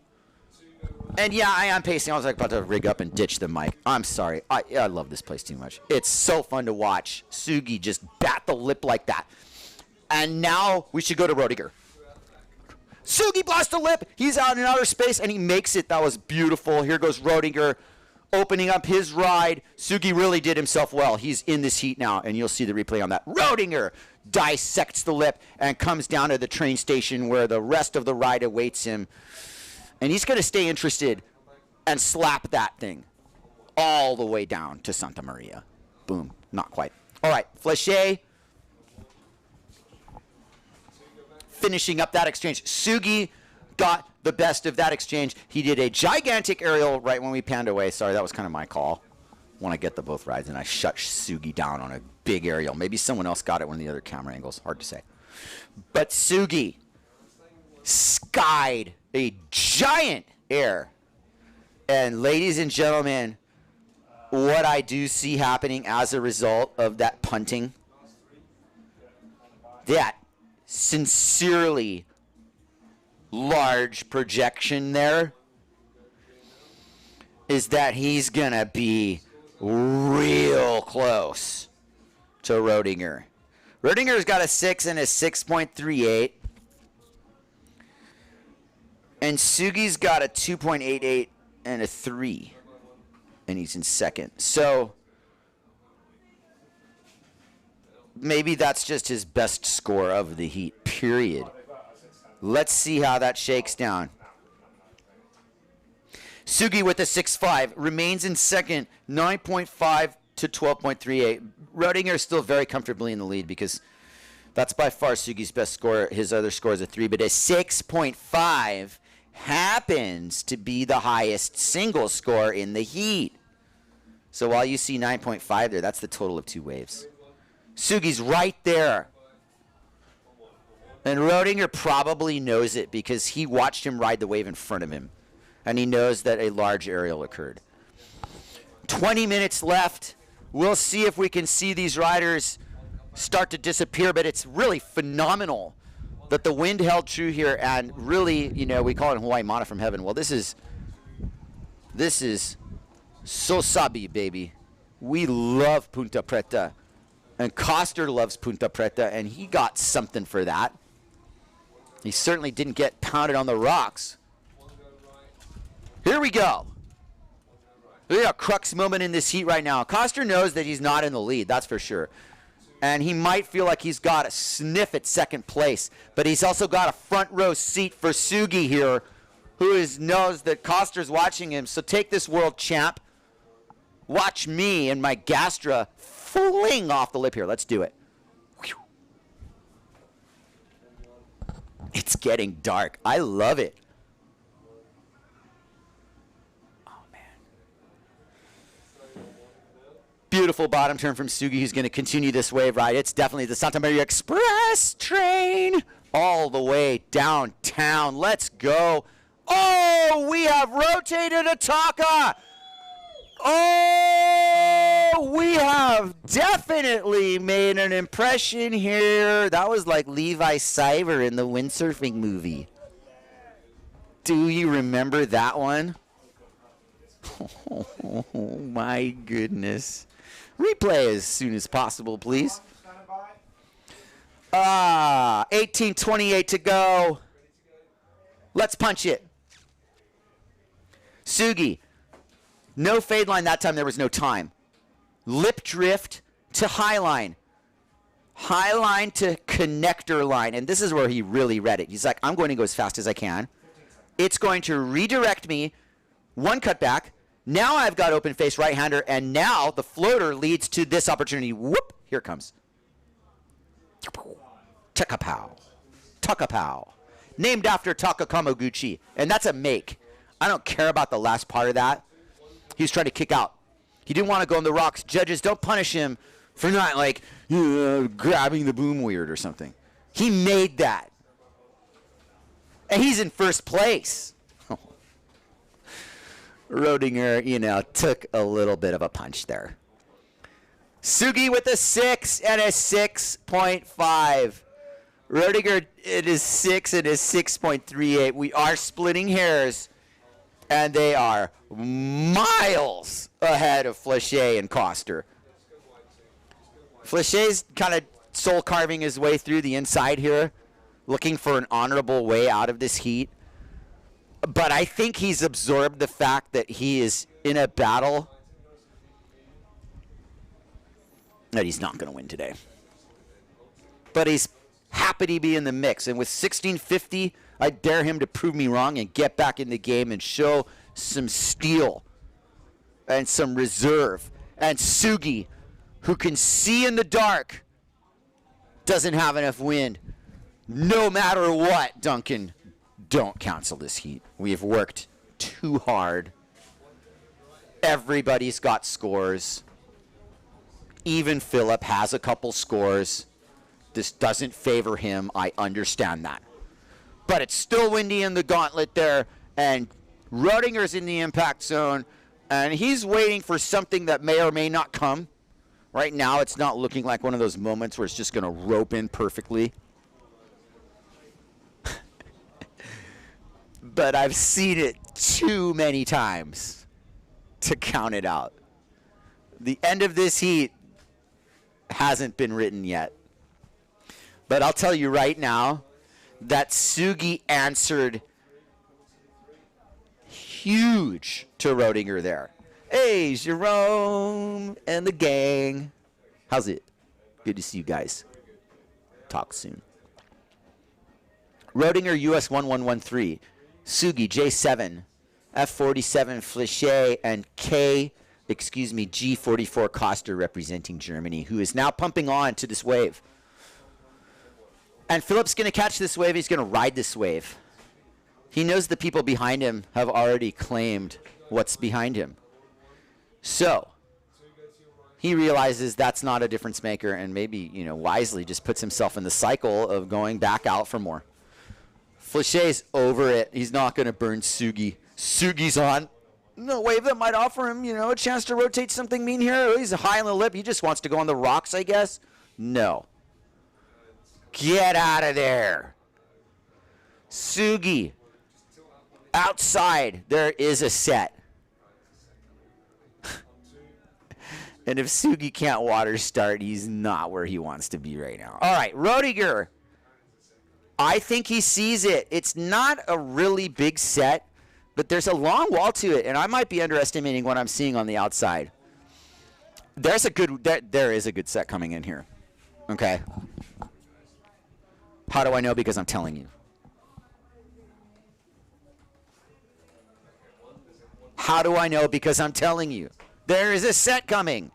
And yeah, I am pacing. I was like about to rig up and ditch the mic. I'm sorry. I love this place too much. It's so fun to watch Sugi just bat the lip like that. And now we should go to Roedinger. Sugi blasts the lip. He's out in outer space and he makes it. That was beautiful. Here goes Roedinger opening up his ride. Sugi really did himself well. He's in this heat now, and you'll see the replay on that. Roedinger dissects the lip and comes down to the train station where the rest of the ride awaits him. And he's going to stay interested and slap that thing all the way down to Santa Maria. Boom. Not quite. All right. Flachet finishing up that exchange. Sugi got the best of that exchange. He did a gigantic aerial right when we panned away. Sorry, that was kind of my call. when I get the both rides and I shut Sugi down on a big aerial. Maybe someone else got it one of the other camera angles. Hard to say. But Sugi skied a giant air. And ladies and gentlemen, what I do see happening as a result of that punting, that sincerely large projection there, is that he's going to be real close to Rodinger. Rodinger's got a 6 and a 6.38. And Sugi's got a 2.88 and a 3. And he's in second. So maybe that's just his best score of the heat, period. Let's see how that shakes down. Sugi with a 6.5 remains in second, 9.5 to 12.38. Rodinger is still very comfortably in the lead because that's by far Sugi's best score. His other score is a 3, but a 6.5 happens to be the highest single score in the heat. So while you see 9.5 there, that's the total of 2 waves. Sugi's right there. And Rodinger probably knows it because he watched him ride the wave in front of him. And he knows that a large aerial occurred. 20 minutes left. We'll see if we can see these riders start to disappear, but it's really phenomenal that the wind held true here, and really, you know, we call it in Hawaii mana from heaven. Well, this is Sosabi, baby. We love Ponta Preta, and Koster loves Ponta Preta, and he got something for that. He certainly didn't get pounded on the rocks. Here we go. Look at a crux moment in this heat right now. Koster knows that he's not in the lead, that's for sure. And he might feel like he's got a sniff at second place, but he's also got a front row seat for Sugi here, who knows that Koster's watching him. So take this world champ. Watch me and my Gastra fling off the lip here. Let's do it. Whew. It's getting dark. I love it. Beautiful bottom turn from Sugi, who's going to continue this wave ride. It's definitely the Santa Maria Express train all the way downtown. Let's go. Oh, we have rotated Ataka. Oh, we have definitely made an impression here. That was like Levi Cyber in the windsurfing movie. Do you remember that one? Oh, my goodness. Replay as soon as possible, please. 18:28 to go. Let's punch it. Sugi. No fade line that time. There was no time. Lip drift to high line. High line to connector line. And this is where he really read it. He's like, I'm going to go as fast as I can. It's going to redirect me. One cut back. Now I've got open face right-hander, and now the floater leads to this opportunity. Whoop! Here it comes. Takapow. Takapow. Named after Taka Kamoguchi, and that's a make. I don't care about the last part of that. He's trying to kick out. He didn't want to go on the rocks. Judges, don't punish him for not, like, grabbing the boom weird or something. He made that. And he's in first place. Rodinger, took a little bit of a punch there. Sugi with a 6 and a 6.5. Rodinger, it is 6 and a 6.38. We are splitting hairs, and they are miles ahead of Flachet and Koster. Flachet's kind of soul carving his way through the inside here, looking for an honorable way out of this heat. But I think he's absorbed the fact that he is in a battle that he's not going to win today. But he's happy to be in the mix. And with 1650, I dare him to prove me wrong and get back in the game and show some steel and some reserve. And Sugi, who can see in the dark, doesn't have enough wind. No matter what, Duncan. Don't cancel this heat. We have worked too hard. Everybody's got scores. Even Philip has a couple scores. This doesn't favor him. I understand that. But it's still windy in the gauntlet there, and Roedinger's in the impact zone, and he's waiting for something that may or may not come. Right now, it's not looking like one of those moments where it's just going to rope in perfectly. But I've seen it too many times to count it out. The end of this heat hasn't been written yet. But I'll tell you right now that Sugi answered huge to Roedinger there. Hey, Jerome and the gang. How's it? Good to see you guys. Talk soon. Roedinger US 1113. Sugi J7. F47 Flichet and G44 Koster representing Germany, who is now pumping on to this wave. And Philip's going to catch this wave. He's going to ride this wave. He knows the people behind him have already claimed what's behind him. So he realizes that's not a difference maker, and maybe, wisely just puts himself in the cycle of going back out for more. Flichet's over it. He's not going to burn Sugi. Sugi's on the wave that might offer him, a chance to rotate something mean here. He's high on the lip. He just wants to go on the rocks, I guess. No. Get out of there. Sugi. Outside, there is a set. And if Sugi can't water start, he's not where he wants to be right now. All right, Roedinger. I think he sees it. It's not a really big set, but there's a long wall to it, and I might be underestimating what I'm seeing on the outside. There is a good set coming in here. Okay. How do I know? Because I'm telling you. How do I know? Because I'm telling you. There is a set coming.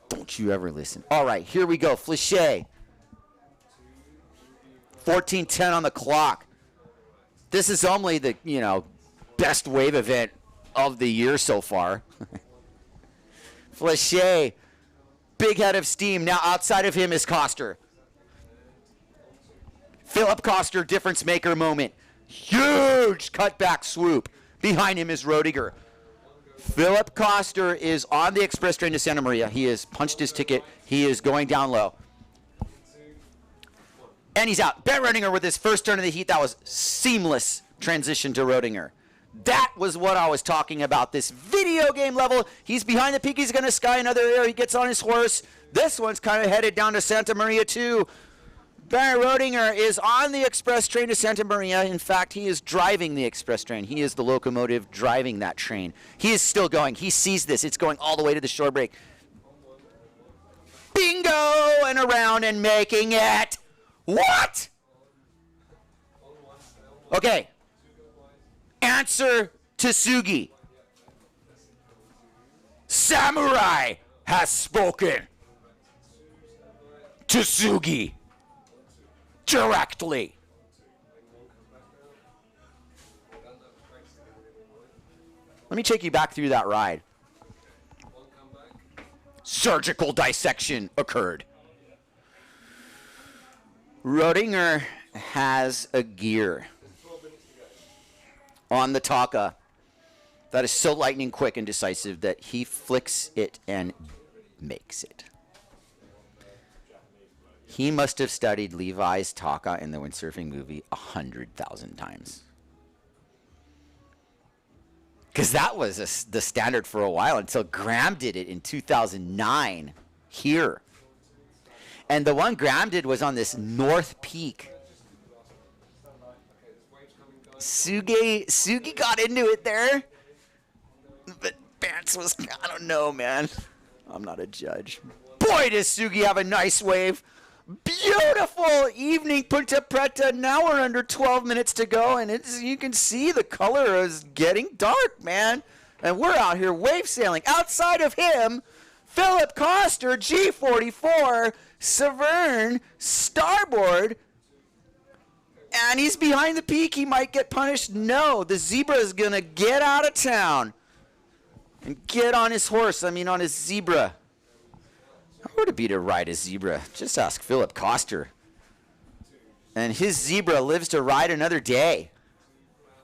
Don't you ever listen. All right, here we go. Flichet. 14:10 on the clock. This is only the, best wave event of the year so far. Flichet. Big head of steam. Now outside of him is Koster. Philip Koster, difference maker moment. Huge cutback swoop. Behind him is Roedinger. Philip Koster is on the express train to Santa Maria. He has punched his ticket. He is going down low. And he's out. Bet Roedinger with his first turn of the heat. That was seamless transition to Roedinger. That was what I was talking about. This video game level. He's behind the peak. He's going to sky another air. He gets on his horse. This one's kind of headed down to Santa Maria too. Barry Roedinger is on the express train to Santa Maria. In fact, he is driving the express train. He is the locomotive driving that train. He is still going. He sees this. It's going all the way to the shore break. Bingo! And around and making it. What? Okay. Answer to Sugi. Samurai has spoken to Sugi directly. Let me take you back through that ride. Surgical dissection occurred. Roedinger has a gear on the Taka that is so lightning quick and decisive that he flicks it and makes it. He must have studied Levi's Taka in the windsurfing movie 100,000 times. Because that was the standard for a while until Graham did it in 2009 here. And the one Graham did was on this North Peak. Sugi got into it there. But Bance was, I don't know, man. I'm not a judge. Boy, does Sugi have a nice wave. Beautiful evening, Ponta Preta. Now we're under 12 minutes to go, and you can see the color is getting dark, man. And we're out here wave sailing. Outside of him, Philip Koster, G44, Severn, starboard. And he's behind the peak. He might get punished. No, the zebra is going to get out of town and get on his horse. I mean, on his zebra. How would it be to ride a zebra? Just ask Philip Koster. And his zebra lives to ride another day.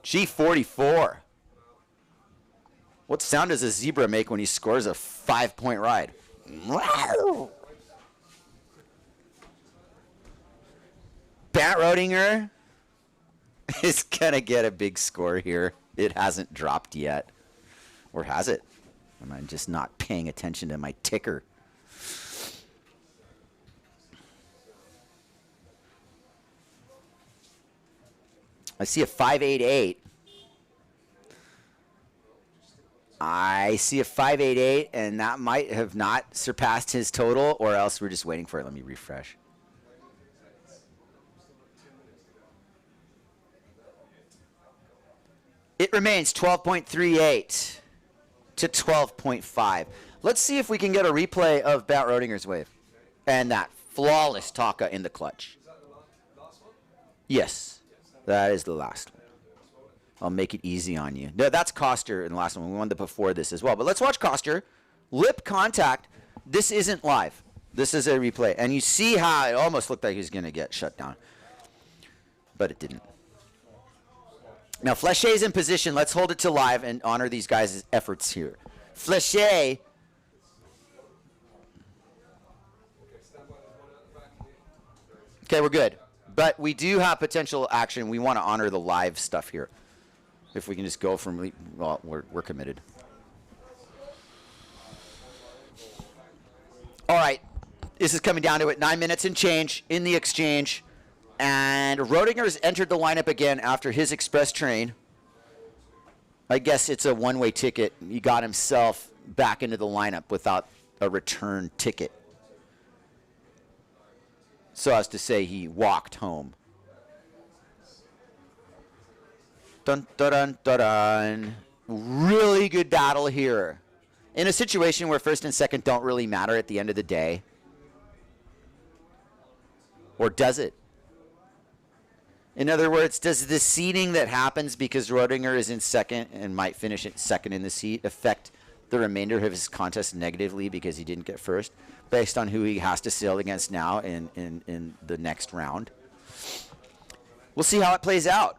G44. What sound does a zebra make when he scores a 5-point ride? Bat Rodinger is going to get a big score here. It hasn't dropped yet. Or has it? Am I just not paying attention to my ticker? I see a 588. I see a 588, and that might have not surpassed his total, or else we're just waiting for it. Let me refresh. It remains 12.38 to 12.5. Let's see if we can get a replay of Bat Rodinger's wave and that flawless Taka in the clutch. Yes, that is the last one. I'll make it easy on you. No, that's Koster in the last one. We won the before this as well. But let's watch Koster. Lip contact. This isn't live. This is a replay. And you see how it almost looked like he was going to get shut down. But it didn't. Now, Flechet's in position. Let's hold it to live and honor these guys' efforts here. Flechet. Okay, we're good. But we do have potential action. We want to honor the live stuff here. If we can just go from, well, we're committed. All right. This is coming down to it. 9 minutes and change in the exchange. And Rodinger's entered the lineup again after his express train. I guess it's a one-way ticket. He got himself back into the lineup without a return ticket. So as to say, he walked home. Dun, dun, dun, dun, dun. Really good battle here. In a situation where first and second don't really matter at the end of the day. Or does it? In other words, does the seeding that happens because Rodinger is in second and might finish at second in the seat affect the remainder of his contest negatively because he didn't get first, based on who he has to sail against now in the next round? We'll see how it plays out.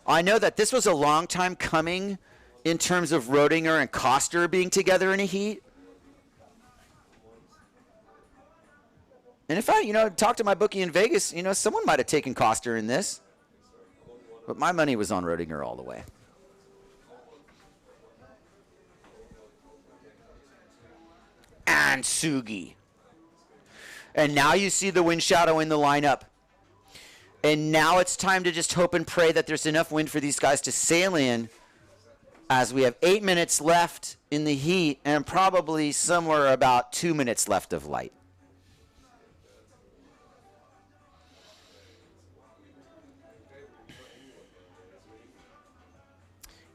I know that this was a long time coming in terms of Rodinger and Koster being together in a heat. And if I, talked to my bookie in Vegas, someone might have taken Koster in this. But my money was on Rodinger all the way. And Sugi. And now you see the wind shadow in the lineup. And now it's time to just hope and pray that there's enough wind for these guys to sail in, as we have 8 minutes left in the heat and probably somewhere about 2 minutes left of light.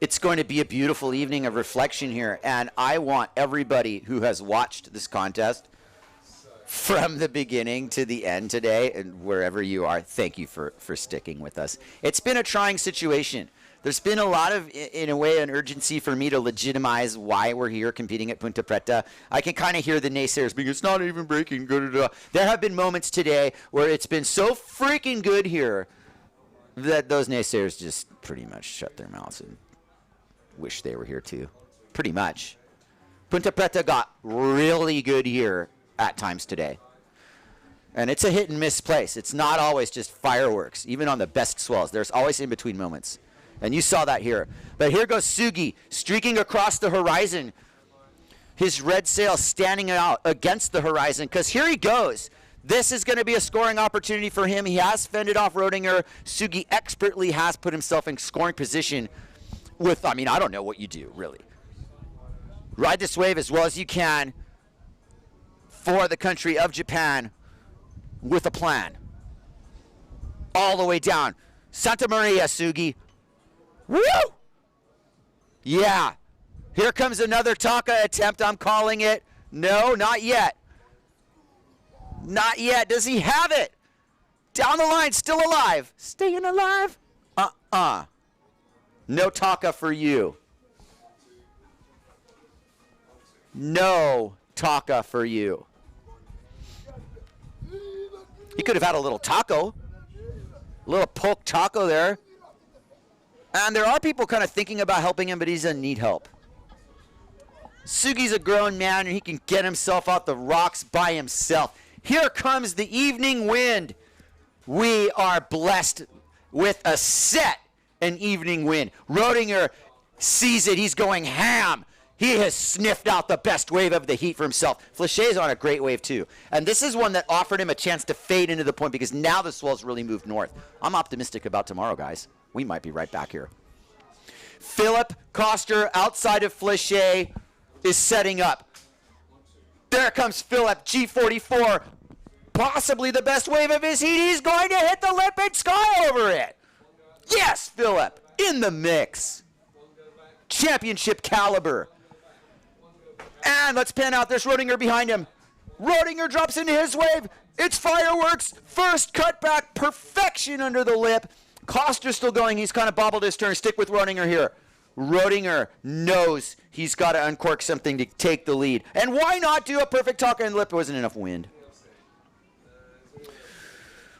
It's going to be a beautiful evening of reflection here, and I want everybody who has watched this contest from the beginning to the end today, and wherever you are, thank you for sticking with us. It's been a trying situation. There's been a lot of, in a way, an urgency for me to legitimize why we're here competing at Ponta Preta. I can kind of hear the naysayers being, it's not even breaking. There have been moments today where it's been so freaking good here that those naysayers just pretty much shut their mouths and wish they were here too. Pretty much. Ponta Preta got really good here at times today. And it's a hit and miss place. It's not always just fireworks. Even on the best swells, there's always in between moments. And you saw that here. But here goes Sugi streaking across the horizon. His red sail standing out against the horizon, because here he goes. This is going to be a scoring opportunity for him. He has fended off Rodinger. Sugi expertly has put himself in scoring position with, I don't know what you do, really. Ride this wave as well as you can for the country of Japan with a plan. All the way down. Santa Maria, Sugi. Woo! Yeah. Here comes another Taka attempt, I'm calling it. No, not yet. Not yet. Does he have it? Down the line, still alive. Staying alive. No Taka for you. No Taka for you. He could have had a little taco. A little poke taco there. And there are people kind of thinking about helping him, but he doesn't need help. Sugi's a grown man, and he can get himself out the rocks by himself. Here comes the evening wind. We are blessed with a set an evening wind. Rodinger sees it. He's going ham. He has sniffed out the best wave of the heat for himself. Flechet's on a great wave, too. And this is one that offered him a chance to fade into the point because now the swell's really moved north. I'm optimistic about tomorrow, guys. We might be right back here. Philip Koster outside of Flechet is setting up. There comes Philip, G44. Possibly the best wave of his heat. He's going to hit the lip and sky over it. Yes, Philip, in the mix. Championship caliber. And let's pan out. There's Rodinger behind him. Rodinger drops into his wave. It's fireworks. First cutback. Perfection under the lip. Koster's still going. He's kind of bobbled his turn. Stick with Rodinger here. Rodinger knows he's got to uncork something to take the lead. And why not do a perfect talker in the lip? There wasn't enough wind.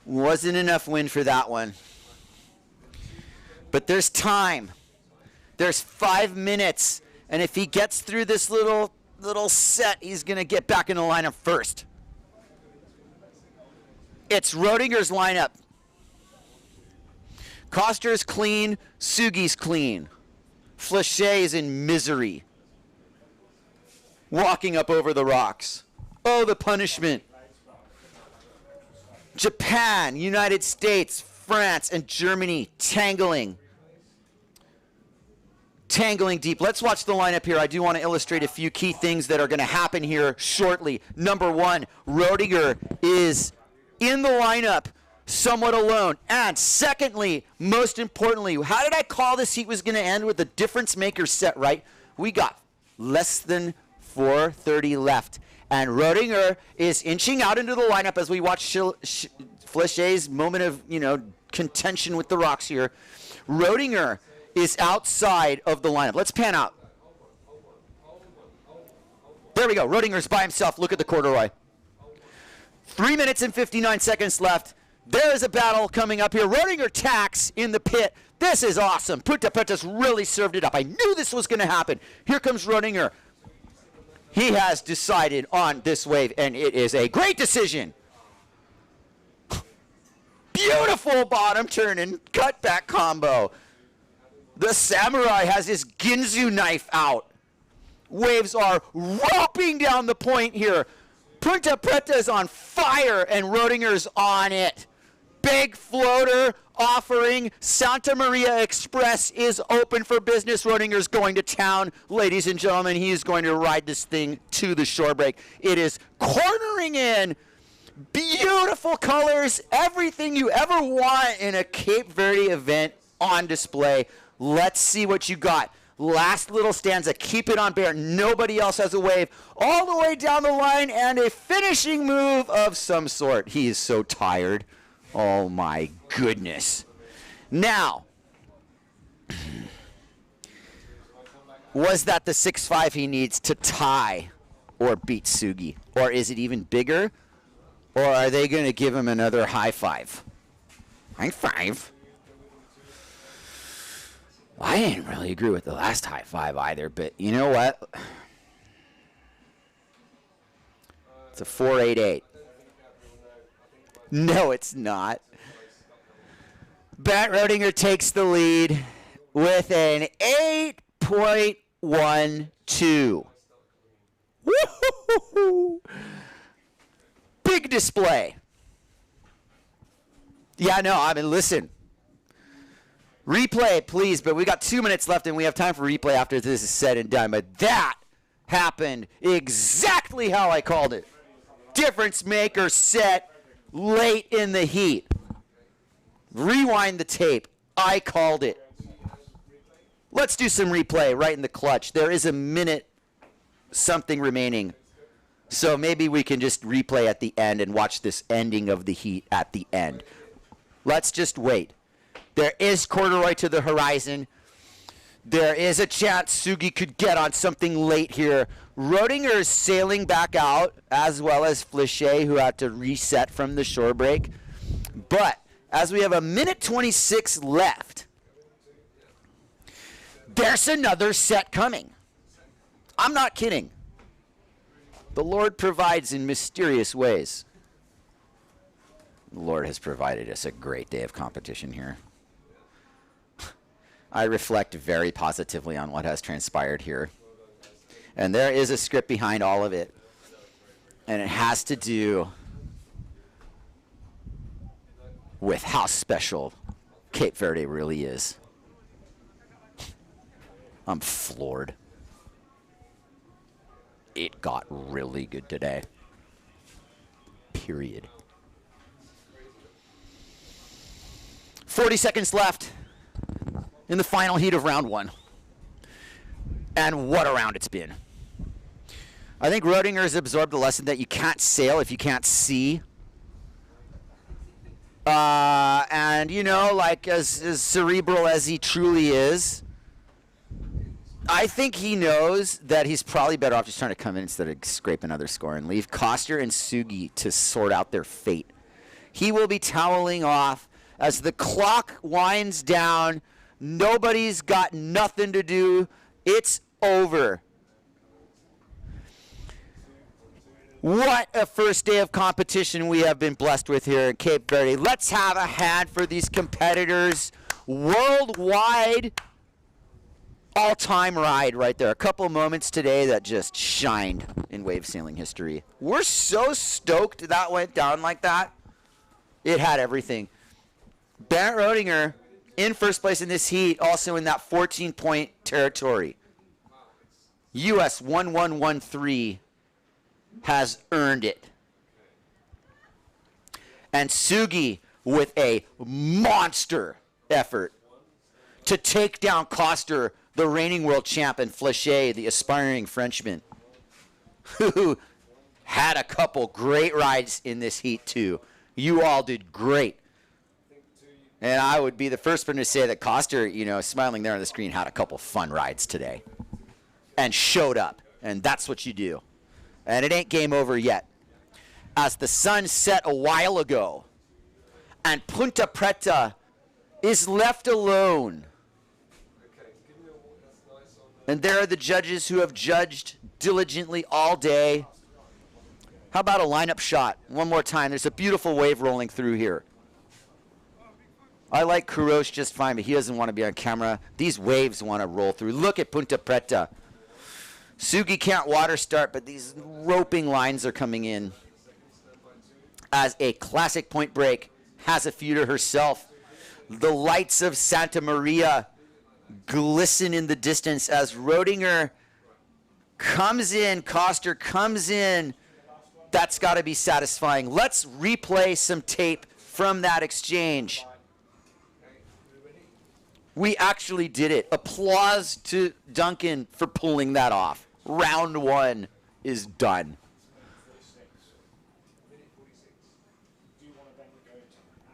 Wasn't enough wind for that one. But there's time. There's 5 minutes. And if he gets through this little set, he's going to get back in the lineup first. It's Rodinger's lineup. Koster's clean. Sugi's clean. Flechet is in misery. Walking up over the rocks. Oh, the punishment. Japan, United States, France, and Germany tangling. Tangling deep. Let's watch the lineup here. I do want to illustrate a few key things that are going to happen here shortly. Number one, Rodinger is in the lineup somewhat alone. And secondly, most importantly, how did I call this heat was going to end with the difference maker set, right? We got less than 4:30 left. And Rodinger is inching out into the lineup as we watch Flechet's moment of, contention with the rocks here. Rodinger is outside of the lineup. Let's pan out. There we go. Rodinger's by himself. Look at the corduroy. 3 minutes and 59 seconds left. There is a battle coming up here. Rodinger tacks in the pit. This is awesome. Ponta Preta's really served it up. I knew this was going to happen. Here comes Rodinger. He has decided on this wave, and it is a great decision. Beautiful bottom turn and cutback combo. The samurai has his Ginzu knife out. Waves are roping down the point here. Ponta Preta is on fire, and Rodinger's on it. Big floater offering. Santa Maria Express is open for business. Rodinger's going to town. Ladies and gentlemen, he is going to ride this thing to the shore break. It is cornering in. Beautiful colors. Everything you ever want in a Cape Verde event on display. Let's see what you got. Last little stanza. Keep it on bear. Nobody else has a wave. All the way down the line and a finishing move of some sort. He is so tired. Oh my goodness. Now, was that the 6.5 he needs to tie or beat Sugi? Or is it even bigger? Or are they going to give him another high five? High five? I didn't really agree with the last high five either, but you know what? It's a 4.88. No, it's not. Bat Rodinger takes the lead with an 8.12. Woo-hoo-hoo-hoo. Big display. Yeah, no, I mean, listen. Replay, please, but we got 2 minutes left and we have time for replay after this is said and done. But that happened exactly how I called it. Difference maker set late in the heat. Rewind the tape. I called it. Let's do some replay right in the clutch. There is a minute something remaining. So maybe we can just replay at the end and watch this ending of the heat at the end. Let's just wait. There is corduroy to the horizon. There is a chance Sugi could get on something late here. Rodinger is sailing back out, as well as Flechet, who had to reset from the shore break. But as we have a minute 26 left, there's another set coming. I'm not kidding. The Lord provides in mysterious ways. The Lord has provided us a great day of competition here. I reflect very positively on what has transpired here. And there is a script behind all of it. And it has to do with how special Cape Verde really is. I'm floored. It got really good today. Period. 40 seconds left in the final heat of round one. And what a round it's been. I think Rodinger has absorbed the lesson that you can't sail if you can't see. And, you know, like as cerebral as he truly is, I think he knows that he's probably better off just trying to come in instead of scrape another score and leave Koster and Sugi to sort out their fate. He will be toweling off as the clock winds down. Nobody's got nothing to do. It's over. What a first day of competition we have been blessed with here in Cape Verde. Let's have a hand for these competitors. Worldwide all-time ride right there. A couple moments today that just shined in wave sailing history. We're so stoked that went down like that. It had everything. Bernd Rodinger in first place in this heat, also in that 14-point territory. US 1113 has earned it. And Sugi with a monster effort to take down Koster, the reigning world champ, and Flechet, the aspiring Frenchman, who had a couple great rides in this heat too. You all did great. And I would be the first one to say that Koster, you know, smiling there on the screen, had a couple fun rides today and showed up. And that's what you do. And it ain't game over yet. As the sun set a while ago and Ponta Preta is left alone. And there are the judges who have judged diligently all day. How about a lineup shot? One more time. There's a beautiful wave rolling through here. I like Kurosh just fine, but he doesn't want to be on camera. These waves want to roll through. Look at Ponta Preta. Sugi can't water start, but these roping lines are coming in. As a classic point break has a few to herself. The lights of Santa Maria glisten in the distance as Rodinger comes in, Koster comes in. That's got to be satisfying. Let's replay some tape from that exchange. We actually did it. Applause to Duncan for pulling that off. Round one is done.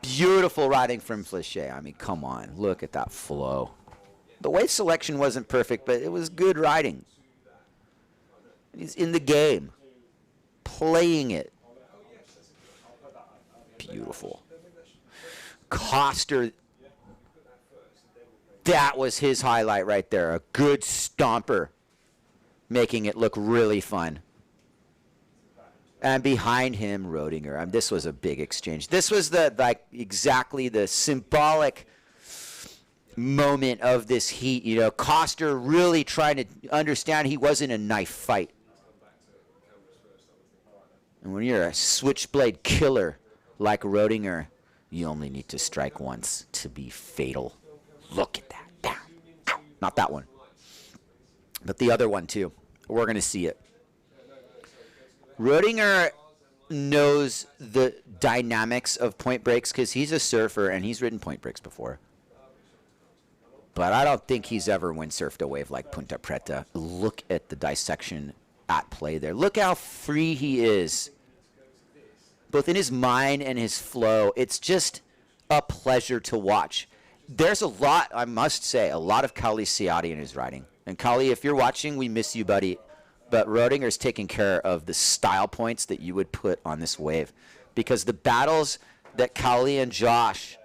Beautiful riding from Flechet. I mean, come on. Look at that flow. The wave selection wasn't perfect, but it was good riding. He's in the game. Playing it. Beautiful. Koster. That was his highlight right there. A good stomper. Making it look really fun. And behind him, Rodinger. This was a big exchange. This was exactly the symbolic moment of this heat. You know, Koster really trying to understand he wasn't a knife fight. And when you're a switchblade killer like Rodinger, you only need to strike once to be fatal. Look at that. Down. Not that one. But the other one, too. We're going to see it. Rodinger knows the dynamics of point breaks because he's a surfer and he's ridden point breaks before. But I don't think he's ever windsurfed a wave like Ponta Preta. Look at the dissection at play there. Look how free he is, both in his mind and his flow. It's just a pleasure to watch. There's a lot, I must say, a lot of Kali Siati in his riding. And Kali, if you're watching, we miss you, buddy. But Roedinger's taking care of the style points that you would put on this wave. Because the battles that Kali and Josh,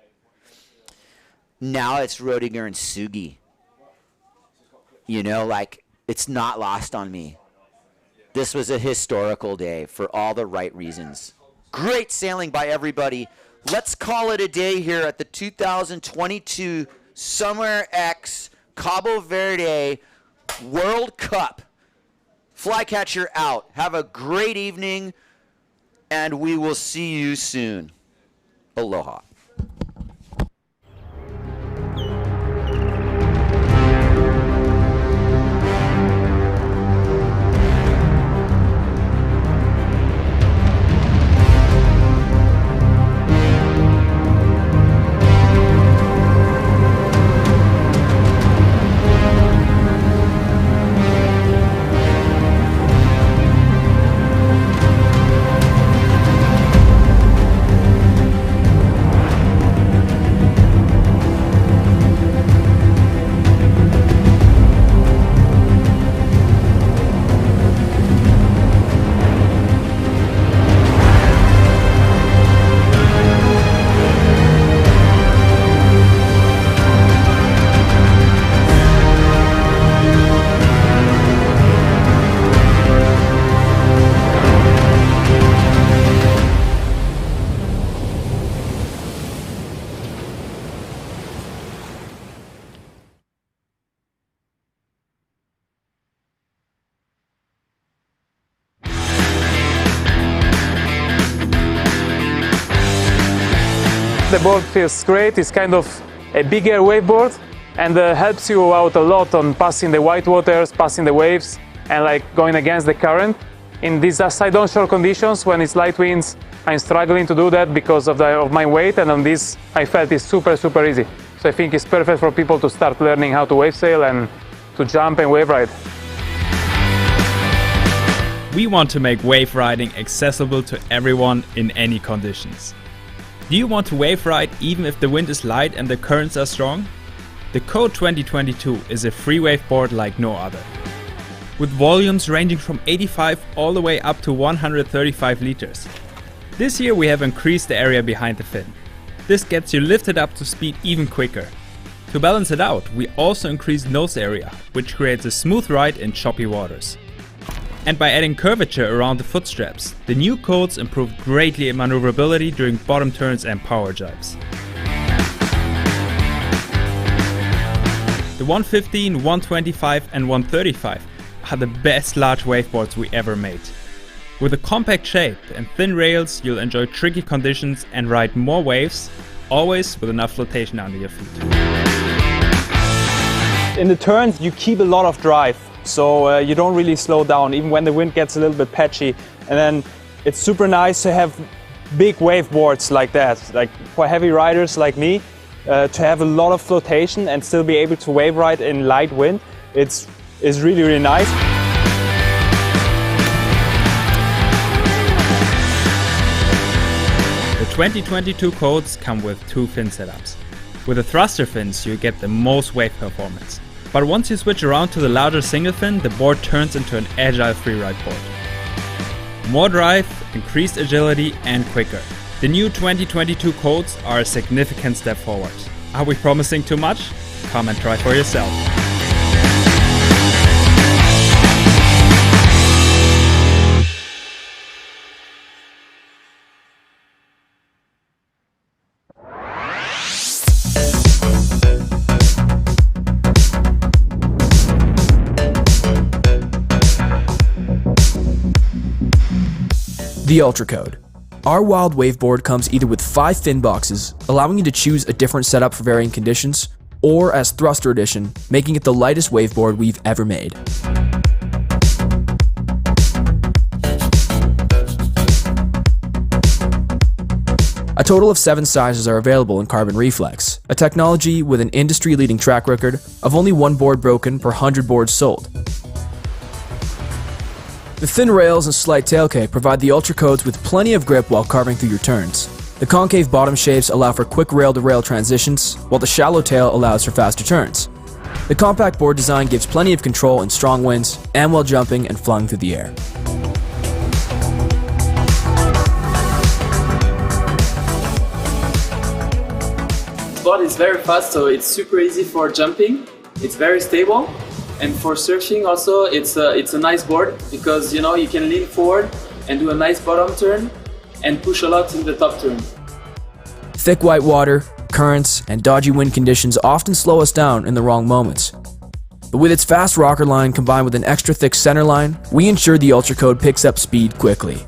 now it's Roedinger and Sugi. You know, like, it's not lost on me. This was a historical day for all the right reasons. Great sailing by everybody. Let's call it a day here at the 2022 SOMWR 10x Cabo Verde World Cup. Flycatcher out. Have a great evening, and we will see you soon. Aloha. The board feels great. It's kind of a bigger waveboard and helps you out a lot on passing the white waters, passing the waves, and like going against the current. In these side onshore conditions, when it's light winds, I'm struggling to do that because of my weight, and on this I felt it's super easy. So I think it's perfect for people to start learning how to wave sail and to jump and wave ride. We want to make wave riding accessible to everyone in any conditions. Do you want to wave ride even if the wind is light and the currents are strong? The Code 2022 is a free waveboard like no other. With volumes ranging from 85 all the way up to 135 liters. This year we have increased the area behind the fin. This gets you lifted up to speed even quicker. To balance it out, we also increased nose area, which creates a smooth ride in choppy waters. And by adding curvature around the foot straps, the new codes improve greatly in maneuverability during bottom turns and power jibes. The 115, 125 and 135 are the best large waveboards we ever made. With a compact shape and thin rails, you'll enjoy tricky conditions and ride more waves, always with enough flotation under your feet. In the turns you keep a lot of drive. So you don't really slow down, even when the wind gets a little bit patchy. And then it's super nice to have big waveboards like that, like for heavy riders like me, to have a lot of flotation and still be able to wave ride in light wind. It's really nice. The 2022 codes come with two fin setups. With the thruster fins you get the most wave performance. But once you switch around to the larger single fin, the board turns into an agile freeride board. More drive, increased agility and quicker. The new 2022 codes are a significant step forward. Are we promising too much? Come and try for yourself. The Ultra Code. Our wild waveboard comes either with 5 fin boxes, allowing you to choose a different setup for varying conditions, or as Thruster Edition, making it the lightest waveboard we've ever made. A total of 7 sizes are available in Carbon Reflex, a technology with an industry-leading track record of only 1 board broken per 100 boards sold. The thin rails and slight tailcake provide the Ultra Codes with plenty of grip while carving through your turns. The concave bottom shapes allow for quick rail-to-rail transitions, while the shallow tail allows for faster turns. The compact board design gives plenty of control in strong winds and while jumping and flying through the air. The board is very fast, so it's super easy for jumping. It's very stable, and for surfing also it's a nice board because you can lean forward and do a nice bottom turn and push a lot in the top turn. Thick white water, currents, and dodgy wind conditions often slow us down in the wrong moments. But with its fast rocker line combined with an extra thick center line, we ensure the Ultra Code picks up speed quickly.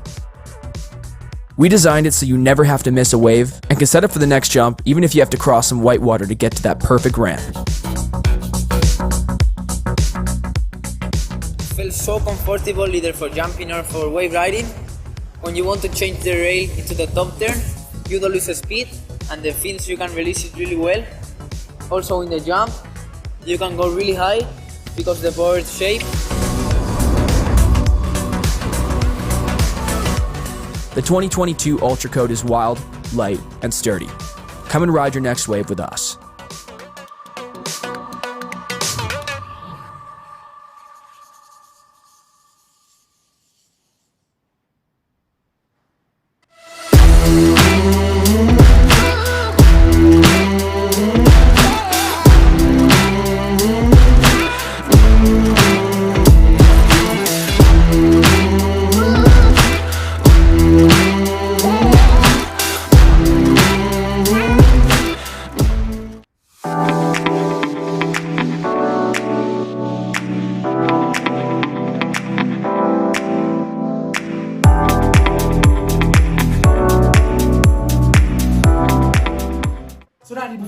We designed it so you never have to miss a wave and can set up for the next jump even if you have to cross some white water to get to that perfect ramp. It feels so comfortable either for jumping or for wave riding. When you want to change the rail into the top turn, you don't lose speed and the fins you can release it really well. Also in the jump, you can go really high because the board shape. The 2022 Ultra Code is wild, light, and sturdy. Come and ride your next wave with us.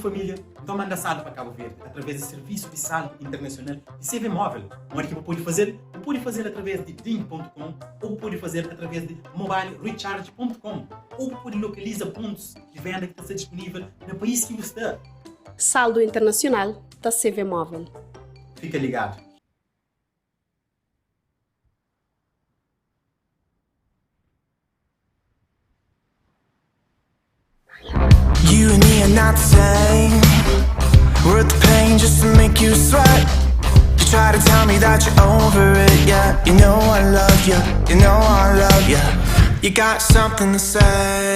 Família, então manda saldo para Cabo Verde através do serviço de saldo internacional de CV móvel, onde que pode fazer através de ding.com ou pode fazer através de mobilerecharge.com ou pode localizar pontos de venda que está disponível no país que você está. Saldo internacional da CV móvel. Fica ligado. You and me are not the same. We're at the pain just to make you sweat. You try to tell me that you're over it, yeah. You know I love you, you know I love you. You got something to say.